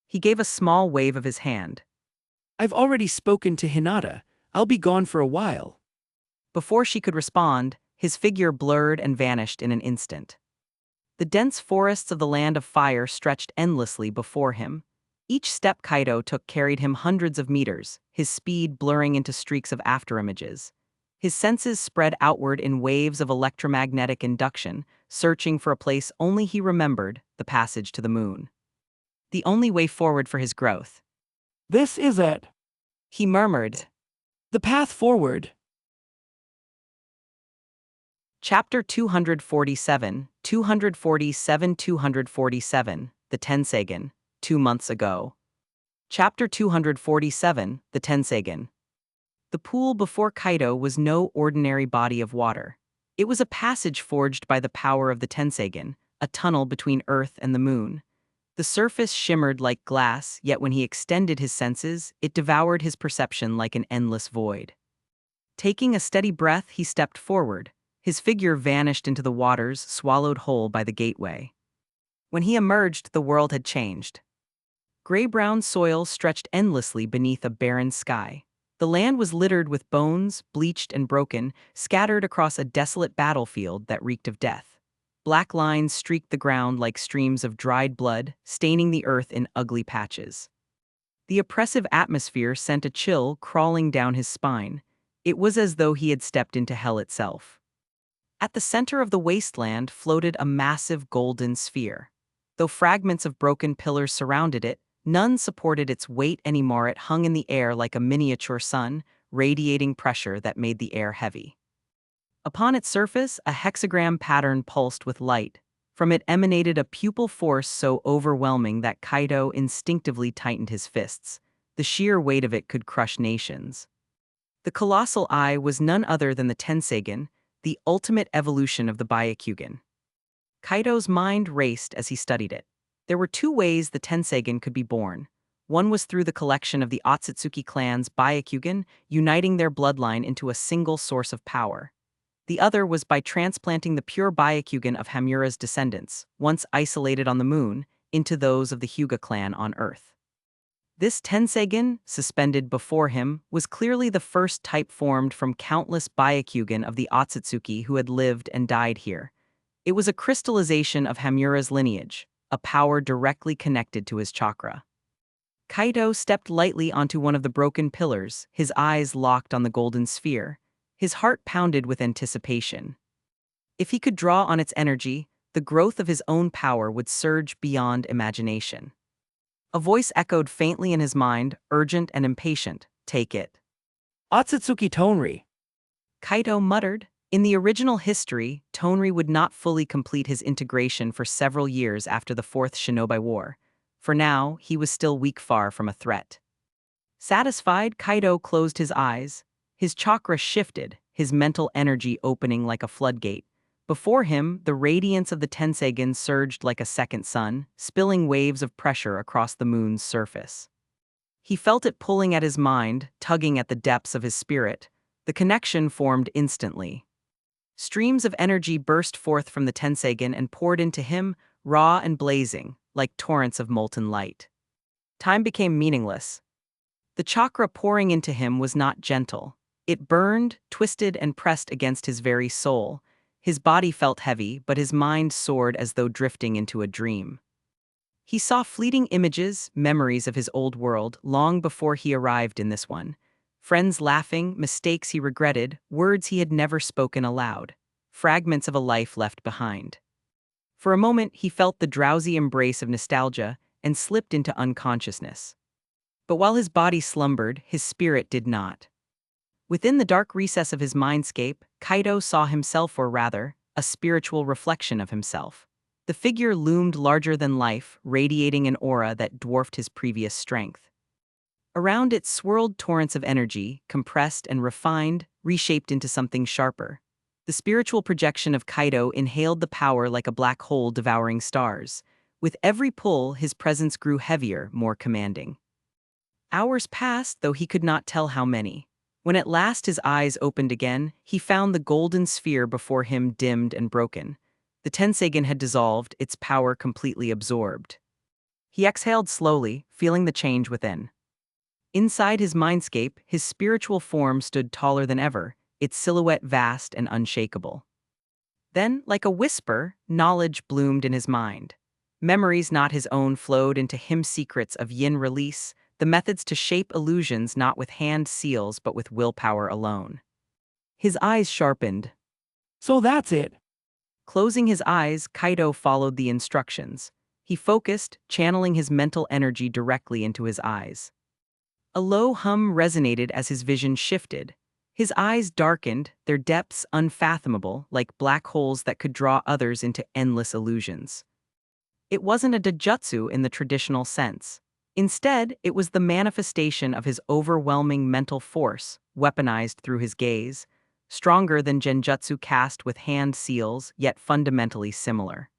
S1: He gave a small wave of his hand.
S2: I've already spoken to Hinata. I'll be gone for a while.
S1: Before she could respond, his figure blurred and vanished in an instant. The dense forests of the Land of Fire stretched endlessly before him. Each step Kaido took carried him hundreds of meters, his speed blurring into streaks of afterimages. His senses spread outward in waves of electromagnetic induction, searching for a place only he remembered, the passage to the moon. The only way forward for his growth.
S2: This is it.
S1: He murmured.
S2: The path forward.
S1: Chapter 247, 247, The Tensagen, 2 months ago. Chapter 247, The Tensagen. The pool before Kaido was no ordinary body of water. It was a passage forged by the power of the Tensagen, a tunnel between Earth and the moon. The surface shimmered like glass, yet when he extended his senses, it devoured his perception like an endless void. Taking a steady breath, he stepped forward. His figure vanished into the waters, swallowed whole by the gateway. When he emerged, the world had changed. Gray-brown soil stretched endlessly beneath a barren sky. The land was littered with bones, bleached and broken, scattered across a desolate battlefield that reeked of death. Black lines streaked the ground like streams of dried blood, staining the earth in ugly patches. The oppressive atmosphere sent a chill crawling down his spine. It was as though he had stepped into hell itself. At the center of the wasteland floated a massive golden sphere. Though fragments of broken pillars surrounded it, none supported its weight anymore. It hung in the air like a miniature sun, radiating pressure that made the air heavy. Upon its surface, a hexagram pattern pulsed with light. From it emanated a pupil force so overwhelming that Kaido instinctively tightened his fists. The sheer weight of it could crush nations. The colossal eye was none other than the Tensagen, the ultimate evolution of the Byakugan. Kaido's mind raced as he studied it. There were 2 ways the Tensagen could be born. One was through the collection of the Otsutsuki clan's Byakugan, uniting their bloodline into a single source of power. The other was by transplanting the pure Byakugan of Hamura's descendants, once isolated on the moon, into those of the Hyuga clan on Earth. This Tensagen, suspended before him, was clearly the first type formed from countless Byakugan of the Otsutsuki who had lived and died here. It was a crystallization of Hamura's lineage, a power directly connected to his chakra. Kaido stepped lightly onto one of the broken pillars, his eyes locked on the golden sphere. His heart pounded with anticipation. If he could draw on its energy, the growth of his own power would surge beyond imagination. A voice echoed faintly in his mind, urgent and impatient. "Take it."
S2: Otsutsuki Tonri.
S1: Kaido muttered. In the original history, Tonri would not fully complete his integration for several years after the 4th Shinobi War. For now, he was still weak far from a threat. Satisfied, Kaido closed his eyes. His chakra shifted, his mental energy opening like a floodgate. Before him, the radiance of the Tensegan surged like a second sun, spilling waves of pressure across the moon's surface. He felt it pulling at his mind, tugging at the depths of his spirit. The connection formed instantly. Streams of energy burst forth from the Tensegan and poured into him, raw and blazing, like torrents of molten light. Time became meaningless. The chakra pouring into him was not gentle. It burned, twisted, and pressed against his very soul. His body felt heavy, but his mind soared as though drifting into a dream. He saw fleeting images, memories of his old world, long before he arrived in this one. Friends laughing, mistakes he regretted, words he had never spoken aloud. Fragments of a life left behind. For a moment, he felt the drowsy embrace of nostalgia and slipped into unconsciousness. But while his body slumbered, his spirit did not. Within the dark recess of his mindscape, Kaido saw himself, or rather, a spiritual reflection of himself. The figure loomed larger than life, radiating an aura that dwarfed his previous strength. Around it swirled torrents of energy, compressed and refined, reshaped into something sharper. The spiritual projection of Kaido inhaled the power like a black hole devouring stars. With every pull, his presence grew heavier, more commanding. Hours passed, though he could not tell how many. When at last his eyes opened again, he found the golden sphere before him dimmed and broken. The Tensegan had dissolved, its power completely absorbed. He exhaled slowly, feeling the change within. Inside his mindscape, his spiritual form stood taller than ever, its silhouette vast and unshakable. Then, like a whisper, knowledge bloomed in his mind. Memories not his own flowed into him, secrets of yin release, the methods to shape illusions not with hand seals but with willpower alone. His eyes sharpened.
S2: So that's it.
S1: Closing his eyes, Kaido followed the instructions. He focused, channeling his mental energy directly into his eyes. A low hum resonated as his vision shifted. His eyes darkened, their depths unfathomable, like black holes that could draw others into endless illusions. It wasn't a dojutsu in the traditional sense. Instead, it was the manifestation of his overwhelming mental force, weaponized through his gaze, stronger than genjutsu cast with hand seals, yet fundamentally similar.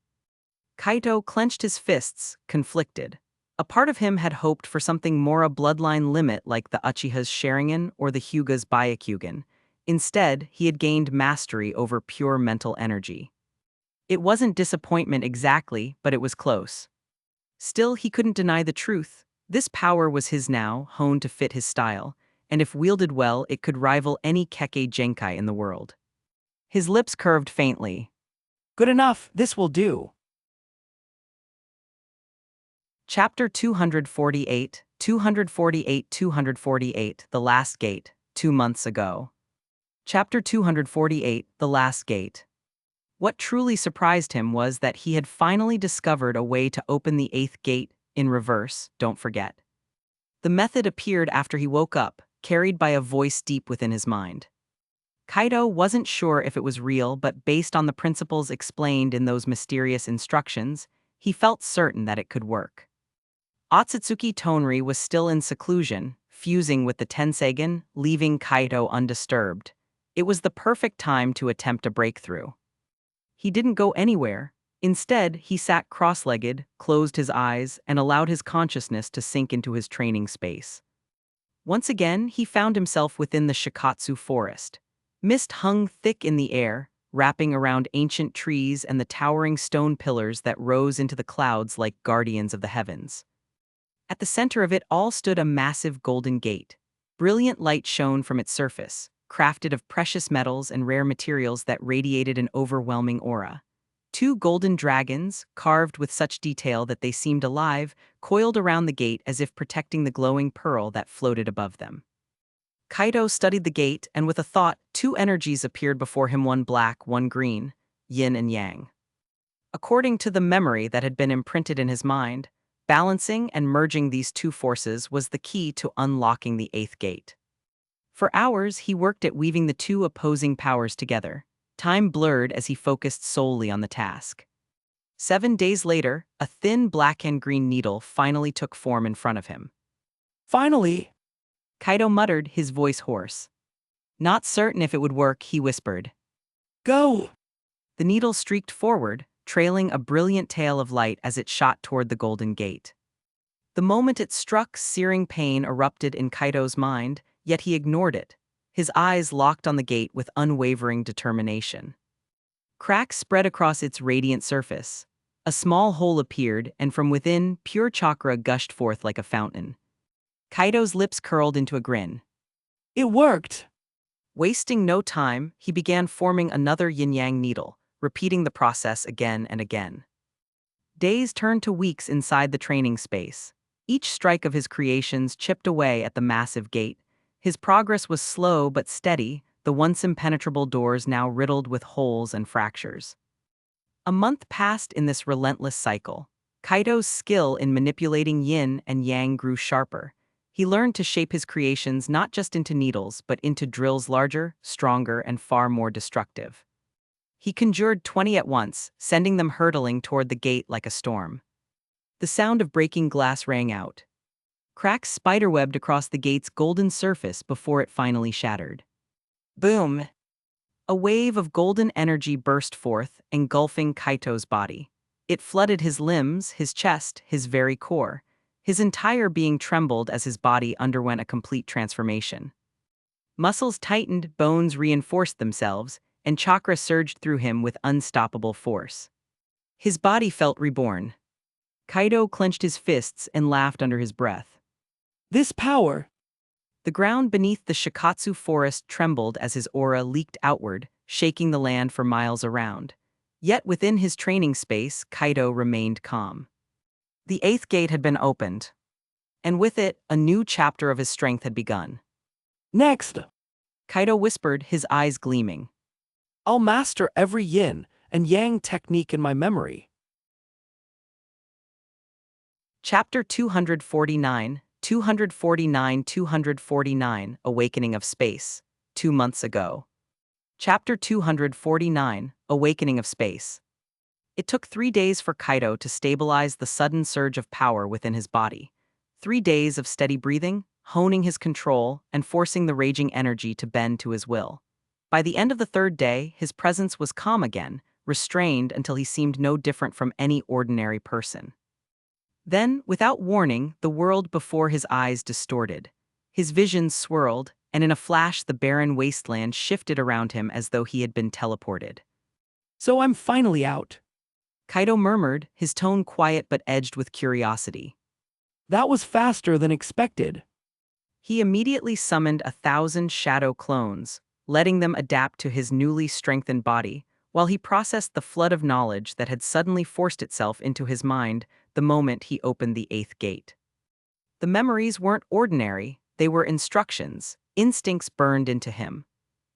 S1: Kaito clenched his fists, conflicted. A part of him had hoped for something more, a bloodline limit like the Uchiha's Sharingan or the Hyuga's Byakugan. Instead, he had gained mastery over pure mental energy. It wasn't disappointment exactly, but it was close. Still, he couldn't deny the truth. This power was his now, honed to fit his style, and if wielded well, it could rival any kekkei genkai in the world. His lips curved faintly.
S2: Good enough, this will do.
S1: Chapter 248, 248, The Last Gate, 2 months ago. Chapter 248, The Last Gate. What truly surprised him was that he had finally discovered a way to open the 8th gate, in reverse, don't forget. The method appeared after he woke up, carried by a voice deep within his mind. Kaido wasn't sure if it was real, but based on the principles explained in those mysterious instructions, he felt certain that it could work. Otsutsuki Tonri was still in seclusion, fusing with the Tensegan, leaving Kaido undisturbed. It was the perfect time to attempt a breakthrough. He didn't go anywhere. Instead, he sat cross-legged, closed his eyes, and allowed his consciousness to sink into his training space. Once again, he found himself within the Shikatsu forest. Mist hung thick in the air, wrapping around ancient trees and the towering stone pillars that rose into the clouds like guardians of the heavens. At the center of it all stood a massive golden gate. Brilliant light shone from its surface, crafted of precious metals and rare materials that radiated an overwhelming aura. 2 golden dragons, carved with such detail that they seemed alive, coiled around the gate as if protecting the glowing pearl that floated above them. Kaido studied the gate, and with a thought, 2 energies appeared before him, one black, one green, yin and yang. According to the memory that had been imprinted in his mind, balancing and merging these 2 forces was the key to unlocking the 8th gate. For hours, he worked at weaving the 2 opposing powers together. Time blurred as he focused solely on the task. 7 days later, a thin black and green needle finally took form in front of him.
S2: Finally,
S1: Kaido muttered, his voice hoarse. Not certain if it would work, he whispered.
S2: go!
S1: The needle streaked forward, trailing a brilliant tail of light as it shot toward the golden gate. The moment it struck, searing pain erupted in Kaido's mind, yet he ignored it, his eyes locked on the gate with unwavering determination. Cracks spread across its radiant surface. A small hole appeared, and from within, pure chakra gushed forth like a fountain. Kaido's lips curled into a grin.
S2: It worked!
S1: Wasting no time, he began forming another yin-yang needle, repeating the process again and again. Days turned to weeks inside the training space. Each strike of his creations chipped away at the massive gate. His progress was slow but steady, the once impenetrable doors now riddled with holes and fractures. A month passed in this relentless cycle. Kaido's skill in manipulating yin and yang grew sharper. He learned to shape his creations not just into needles, but into drills larger, stronger, and far more destructive. He conjured 20 at once, sending them hurtling toward the gate like a storm. The sound of breaking glass rang out. Cracks spiderwebbed across the gate's golden surface before it finally shattered. Boom! A wave of golden energy burst forth, engulfing Kaito's body. It flooded his limbs, his chest, his very core. His entire being trembled as his body underwent a complete transformation. Muscles tightened, bones reinforced themselves, and chakra surged through him with unstoppable force. His body felt reborn. Kaido clenched his fists and laughed under his breath.
S2: This power!
S1: The ground beneath the Shikatsu forest trembled as his aura leaked outward, shaking the land for miles around. Yet within his training space, Kaido remained calm. The 8th gate had been opened, and with it, a new chapter of his strength had begun.
S2: Next!
S1: Kaido whispered, his eyes gleaming.
S2: I'll master every yin and yang technique in my memory.
S1: Chapter 249, 249, Awakening of Space, 2 months ago. Chapter 249, Awakening of Space. It took 3 days for Kaido to stabilize the sudden surge of power within his body. 3 days of steady breathing, honing his control, and forcing the raging energy to bend to his will. By the end of the 3rd day, his presence was calm again, restrained until he seemed no different from any ordinary person. Then, without warning, the world before his eyes distorted. His vision swirled, and in a flash the barren wasteland shifted around him as though he had been teleported.
S2: So I'm finally out.
S1: Kaido murmured, his tone quiet but edged with curiosity.
S2: That was faster than expected.
S1: He immediately summoned 1,000 shadow clones, letting them adapt to his newly strengthened body, while he processed the flood of knowledge that had suddenly forced itself into his mind the moment he opened the 8th gate. The memories weren't ordinary, they were instructions, instincts burned into him.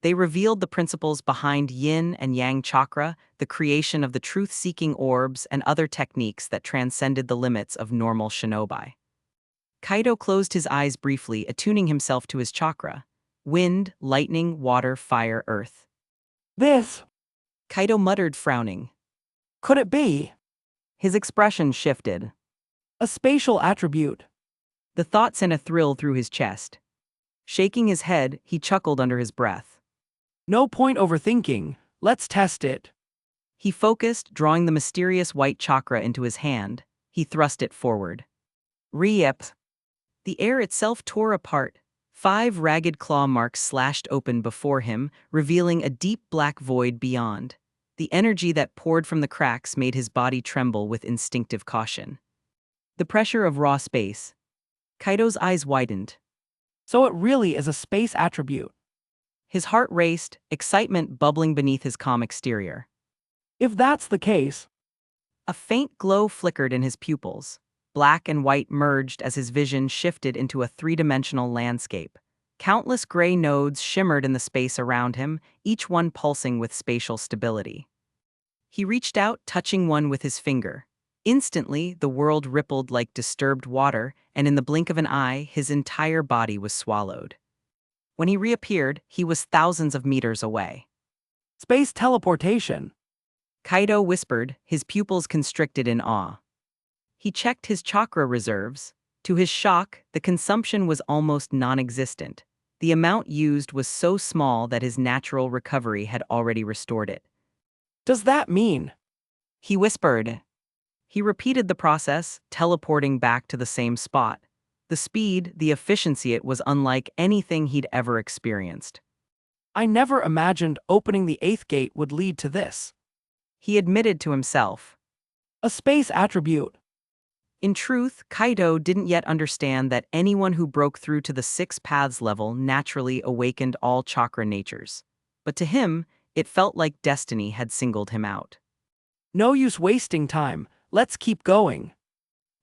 S1: They revealed the principles behind yin and yang chakra, the creation of the truth-seeking orbs, and other techniques that transcended the limits of normal shinobi. Kaido closed his eyes briefly, attuning himself to his chakra. Wind, lightning, water, fire, earth.
S2: This!
S1: Kaido muttered, frowning.
S2: Could it be?
S1: His expression shifted.
S2: A spatial attribute.
S1: The thought sent a thrill through his chest. Shaking his head, he chuckled under his breath.
S2: No point overthinking, let's test it.
S1: He focused, drawing the mysterious white chakra into his hand. He thrust it forward. Re-ep. The air itself tore apart. 5 ragged claw marks slashed open before him, revealing a deep black void beyond. The energy that poured from the cracks made his body tremble with instinctive caution. The pressure of raw space. Kaido's eyes widened.
S2: So it really is a space attribute.
S1: His heart raced, excitement bubbling beneath his calm exterior.
S2: If that's the case...
S1: A faint glow flickered in his pupils. Black and white merged as his vision shifted into a 3-dimensional landscape. Countless gray nodes shimmered in the space around him, each one pulsing with spatial stability. He reached out, touching one with his finger. Instantly, the world rippled like disturbed water, and in the blink of an eye, his entire body was swallowed. When he reappeared, he was thousands of meters away.
S2: Space teleportation.
S1: Kaido whispered, his pupils constricted in awe. He checked his chakra reserves. To his shock, the consumption was almost non-existent. The amount used was so small that his natural recovery had already restored it.
S2: Does that mean?
S1: He whispered. He repeated the process, teleporting back to the same spot. The speed, the efficiency, it was unlike anything he'd ever experienced.
S2: I never imagined opening the 8th gate would lead to this.
S1: He admitted to himself.
S2: A space attribute.
S1: In truth, Kaido didn't yet understand that anyone who broke through to the Six Paths level naturally awakened all chakra natures. But to him, it felt like destiny had singled him out.
S2: No use wasting time, let's keep going.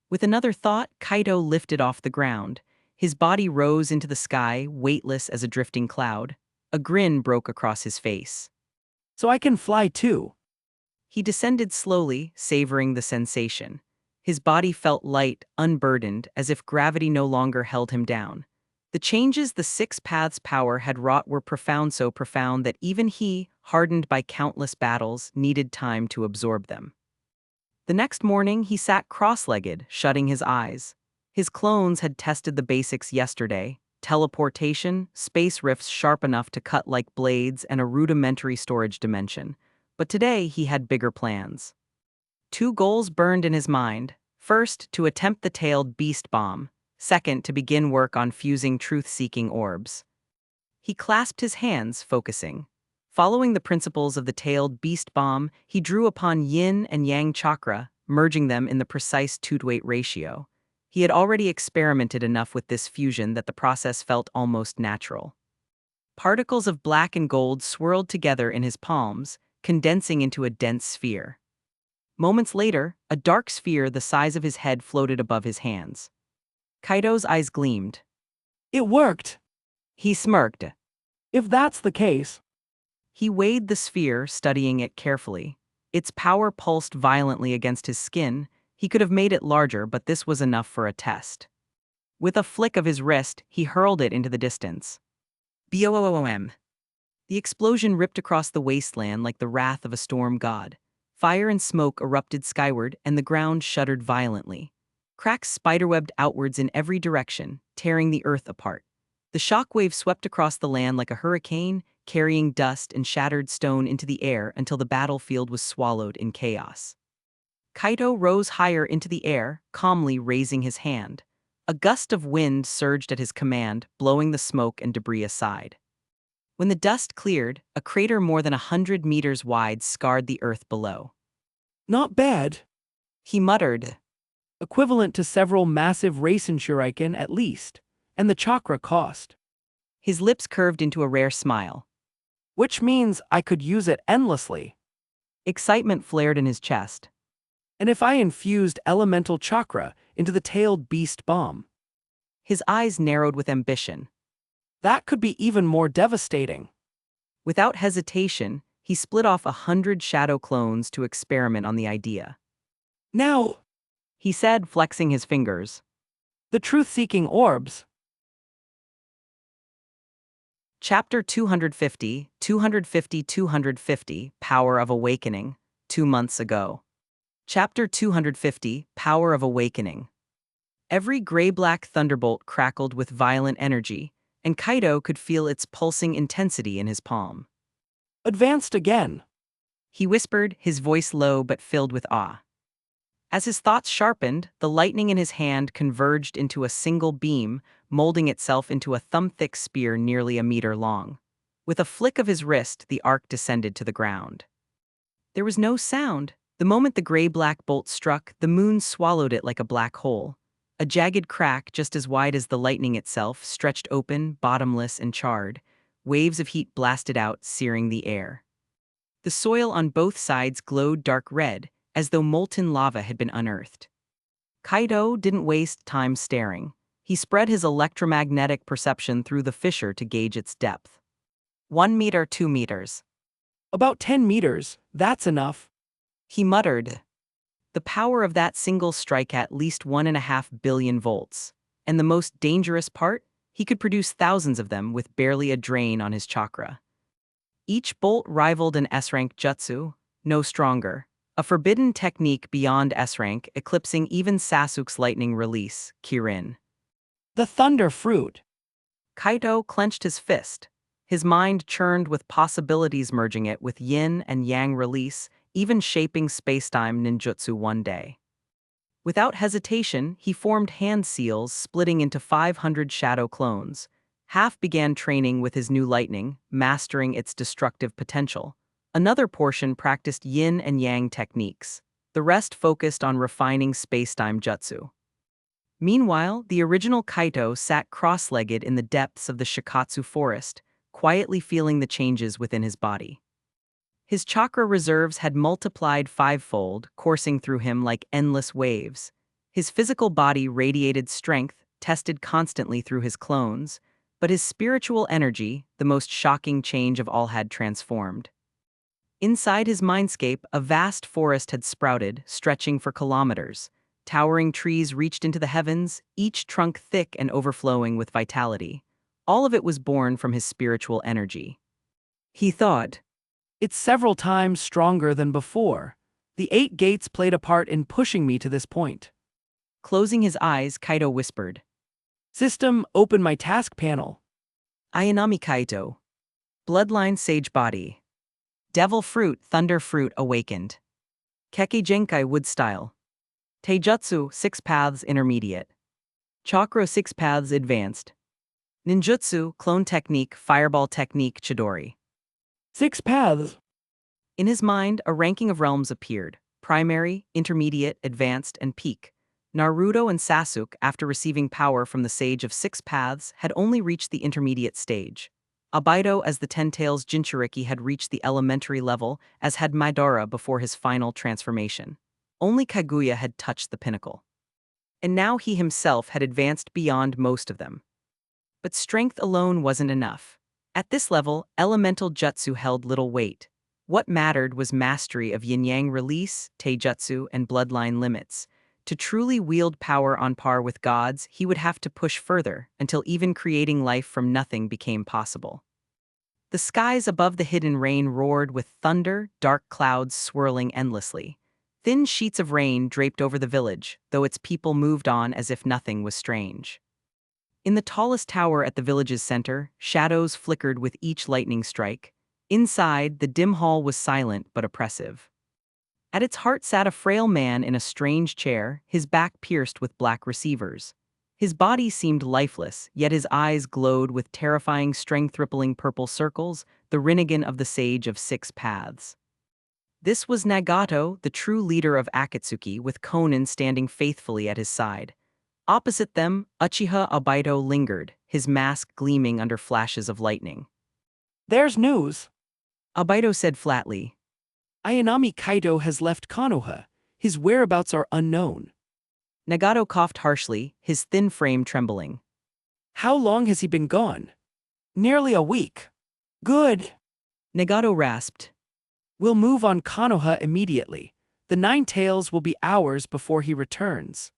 S1: With another thought, Kaido lifted off the ground. His body rose into the sky, weightless as a drifting cloud. A grin broke across his face.
S2: So I can fly too.
S1: He descended slowly, savoring the sensation. His body felt light, unburdened, as if gravity no longer held him down. The changes the Six Paths power had wrought were profound, so profound that even he, hardened by countless battles, needed time to absorb them. The next morning, he sat cross-legged, shutting his eyes. His clones had tested the basics yesterday: teleportation, space rifts sharp enough to cut like blades, and a rudimentary storage dimension. But today, he had bigger plans. 2 goals burned in his mind. First, to attempt the tailed beast bomb. Second, to begin work on fusing truth-seeking orbs. He clasped his hands, focusing. Following the principles of the tailed beast bomb, he drew upon yin and yang chakra, merging them in the precise 2-to-8 ratio. He had already experimented enough with this fusion that the process felt almost natural. Particles of black and gold swirled together in his palms, condensing into a dense sphere. Moments later, a dark sphere the size of his head floated above his hands. Kaido's eyes gleamed.
S2: It worked.
S1: He smirked.
S2: If that's the case.
S1: He weighed the sphere, studying it carefully. Its power pulsed violently against his skin. He could have made it larger, but this was enough for a test. With a flick of his wrist, he hurled it into the distance. Boom! The explosion ripped across the wasteland like the wrath of a storm god. Fire and smoke erupted skyward, and the ground shuddered violently. Cracks spiderwebbed outwards in every direction, tearing the earth apart. The shockwave swept across the land like a hurricane, carrying dust and shattered stone into the air until the battlefield was swallowed in chaos. Kaido rose higher into the air, calmly raising his hand. A gust of wind surged at his command, blowing the smoke and debris aside. When the dust cleared, a crater more than 100 meters wide scarred the earth below.
S2: Not bad.
S1: He muttered.
S2: Equivalent to several massive Rasen Shuriken at least, and the chakra cost.
S1: His lips curved into a rare smile.
S2: Which means I could use it endlessly.
S1: Excitement flared in his chest.
S2: And if I infused elemental chakra into the tailed beast bomb,
S1: His eyes narrowed with ambition.
S2: that could be even more devastating.
S1: Without hesitation, he split off 100 shadow clones to experiment on the idea.
S2: Now,
S1: He said, flexing his fingers.
S2: the truth-seeking orbs.
S1: Chapter 250, 250, Power of Awakening, 2 months ago. Chapter 250, Power of Awakening. Every gray-black thunderbolt crackled with violent energy, and Kaido could feel its pulsing intensity in his palm.
S2: Advanced again.
S1: He whispered, his voice low but filled with awe. As his thoughts sharpened, the lightning in his hand converged into a single beam, molding itself into a thumb-thick spear nearly a meter long. With a flick of his wrist, the arc descended to the ground. There was no sound. The moment the gray-black bolt struck, the moon swallowed it like a black hole. A jagged crack, just as wide as the lightning itself, stretched open, bottomless and charred. Waves of heat blasted out, searing the air. The soil on both sides glowed dark red, as though molten lava had been unearthed. Kaido didn't waste time staring. He spread his electromagnetic perception through the fissure to gauge its depth. 1 meter, 2 meters.
S2: About 10 meters, that's enough.
S1: He muttered. The power of that single strike at least 1.5 billion volts. And the most dangerous part? He could produce thousands of them with barely a drain on his chakra. Each bolt rivaled an S-rank jutsu, no stronger. A forbidden technique beyond S-rank, eclipsing even Sasuke's lightning release, Kirin.
S2: The thunder fruit.
S1: Kaido clenched his fist. His mind churned with possibilities, merging it with yin and yang release, even shaping spacetime ninjutsu one day. Without hesitation, he formed hand seals splitting into 500 shadow clones. Half began training with his new lightning, mastering its destructive potential. Another portion practiced yin and yang techniques. The rest focused on refining spacetime jutsu. Meanwhile, the original Kaito sat cross-legged in the depths of the Shikatsu forest, quietly feeling the changes within his body. His chakra reserves had multiplied fivefold, coursing through him like endless waves. His physical body radiated strength, tested constantly through his clones, but his spiritual energy, the most shocking change of all, had transformed. Inside his mindscape, a vast forest had sprouted, stretching for kilometers. Towering trees reached into the heavens, each trunk thick and overflowing with vitality. All of it was born from his spiritual energy. He thought,
S2: It's several times stronger than before. The 8 gates played a part in pushing me to this point.
S1: closing his eyes, Kaito whispered,
S2: System, open my task panel.
S1: Ayanami Kaito. Bloodline Sage Body. Devil Fruit Thunder Fruit Awakened. Kekkei Genkai Wood Style. Taijutsu 6 Paths Intermediate. Chakra 6 Paths Advanced. Ninjutsu Clone Technique Fireball Technique Chidori.
S2: 6 paths.
S1: In his mind, a ranking of realms appeared: primary, intermediate, advanced, and peak. Naruto and Sasuke, after receiving power from the Sage of 6 Paths, had only reached the intermediate stage. Obaido, as the Ten Tails Jinchuriki, had reached the elementary level, as had Madara before his final transformation. Only Kaguya had touched the pinnacle. And now he himself had advanced beyond most of them. But strength alone wasn't enough. At this level, elemental jutsu held little weight. What mattered was mastery of yin-yang release, taijutsu, and bloodline limits. To truly wield power on par with gods, he would have to push further, until even creating life from nothing became possible. The skies above the hidden rain roared with thunder, dark clouds swirling endlessly. Thin sheets of rain draped over the village, though its people moved on as if nothing was strange. In the tallest tower at the village's center, shadows flickered with each lightning strike. Inside, the dim hall was silent but oppressive. At its heart sat a frail man in a strange chair, his back pierced with black receivers. His body seemed lifeless, yet his eyes glowed with terrifying strength-rippling purple circles, the Rinnegan of the Sage of 6 Paths. This was Nagato, the true leader of Akatsuki, with Konan standing faithfully at his side. Opposite them, Uchiha Obaido lingered, his mask gleaming under flashes of lightning.
S2: There's news.
S1: Obaido said flatly,
S2: Ayanami Kaito has left Konoha. His whereabouts are unknown.
S1: Nagato coughed harshly, his thin frame trembling.
S2: How long has he been gone? Nearly a week. Good.
S1: Nagato rasped.
S2: We'll move on Konoha immediately. The 9 tails will be hours before he returns.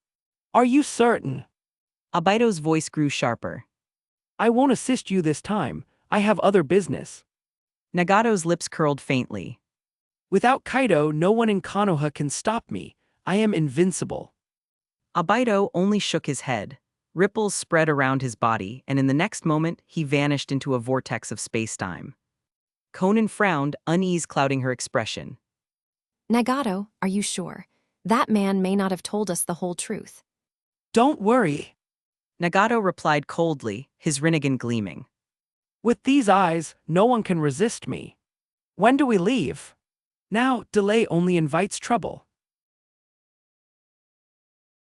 S2: Are you certain?
S1: Obaido's voice grew sharper.
S2: I won't assist you this time. I have other business.
S1: Nagato's lips curled faintly.
S2: Without Kaito, no one in Konoha can stop me. I am invincible.
S1: Obaido only shook his head. Ripples spread around his body, and in the next moment, he vanished into a vortex of space-time. Konan frowned, unease clouding her expression.
S3: Nagato, are you sure? That man may not have told us the whole truth.
S2: Don't worry.
S1: Nagato replied coldly, his Rinnegan gleaming.
S2: With these eyes, no one can resist me. When do we leave? Now, delay only invites trouble.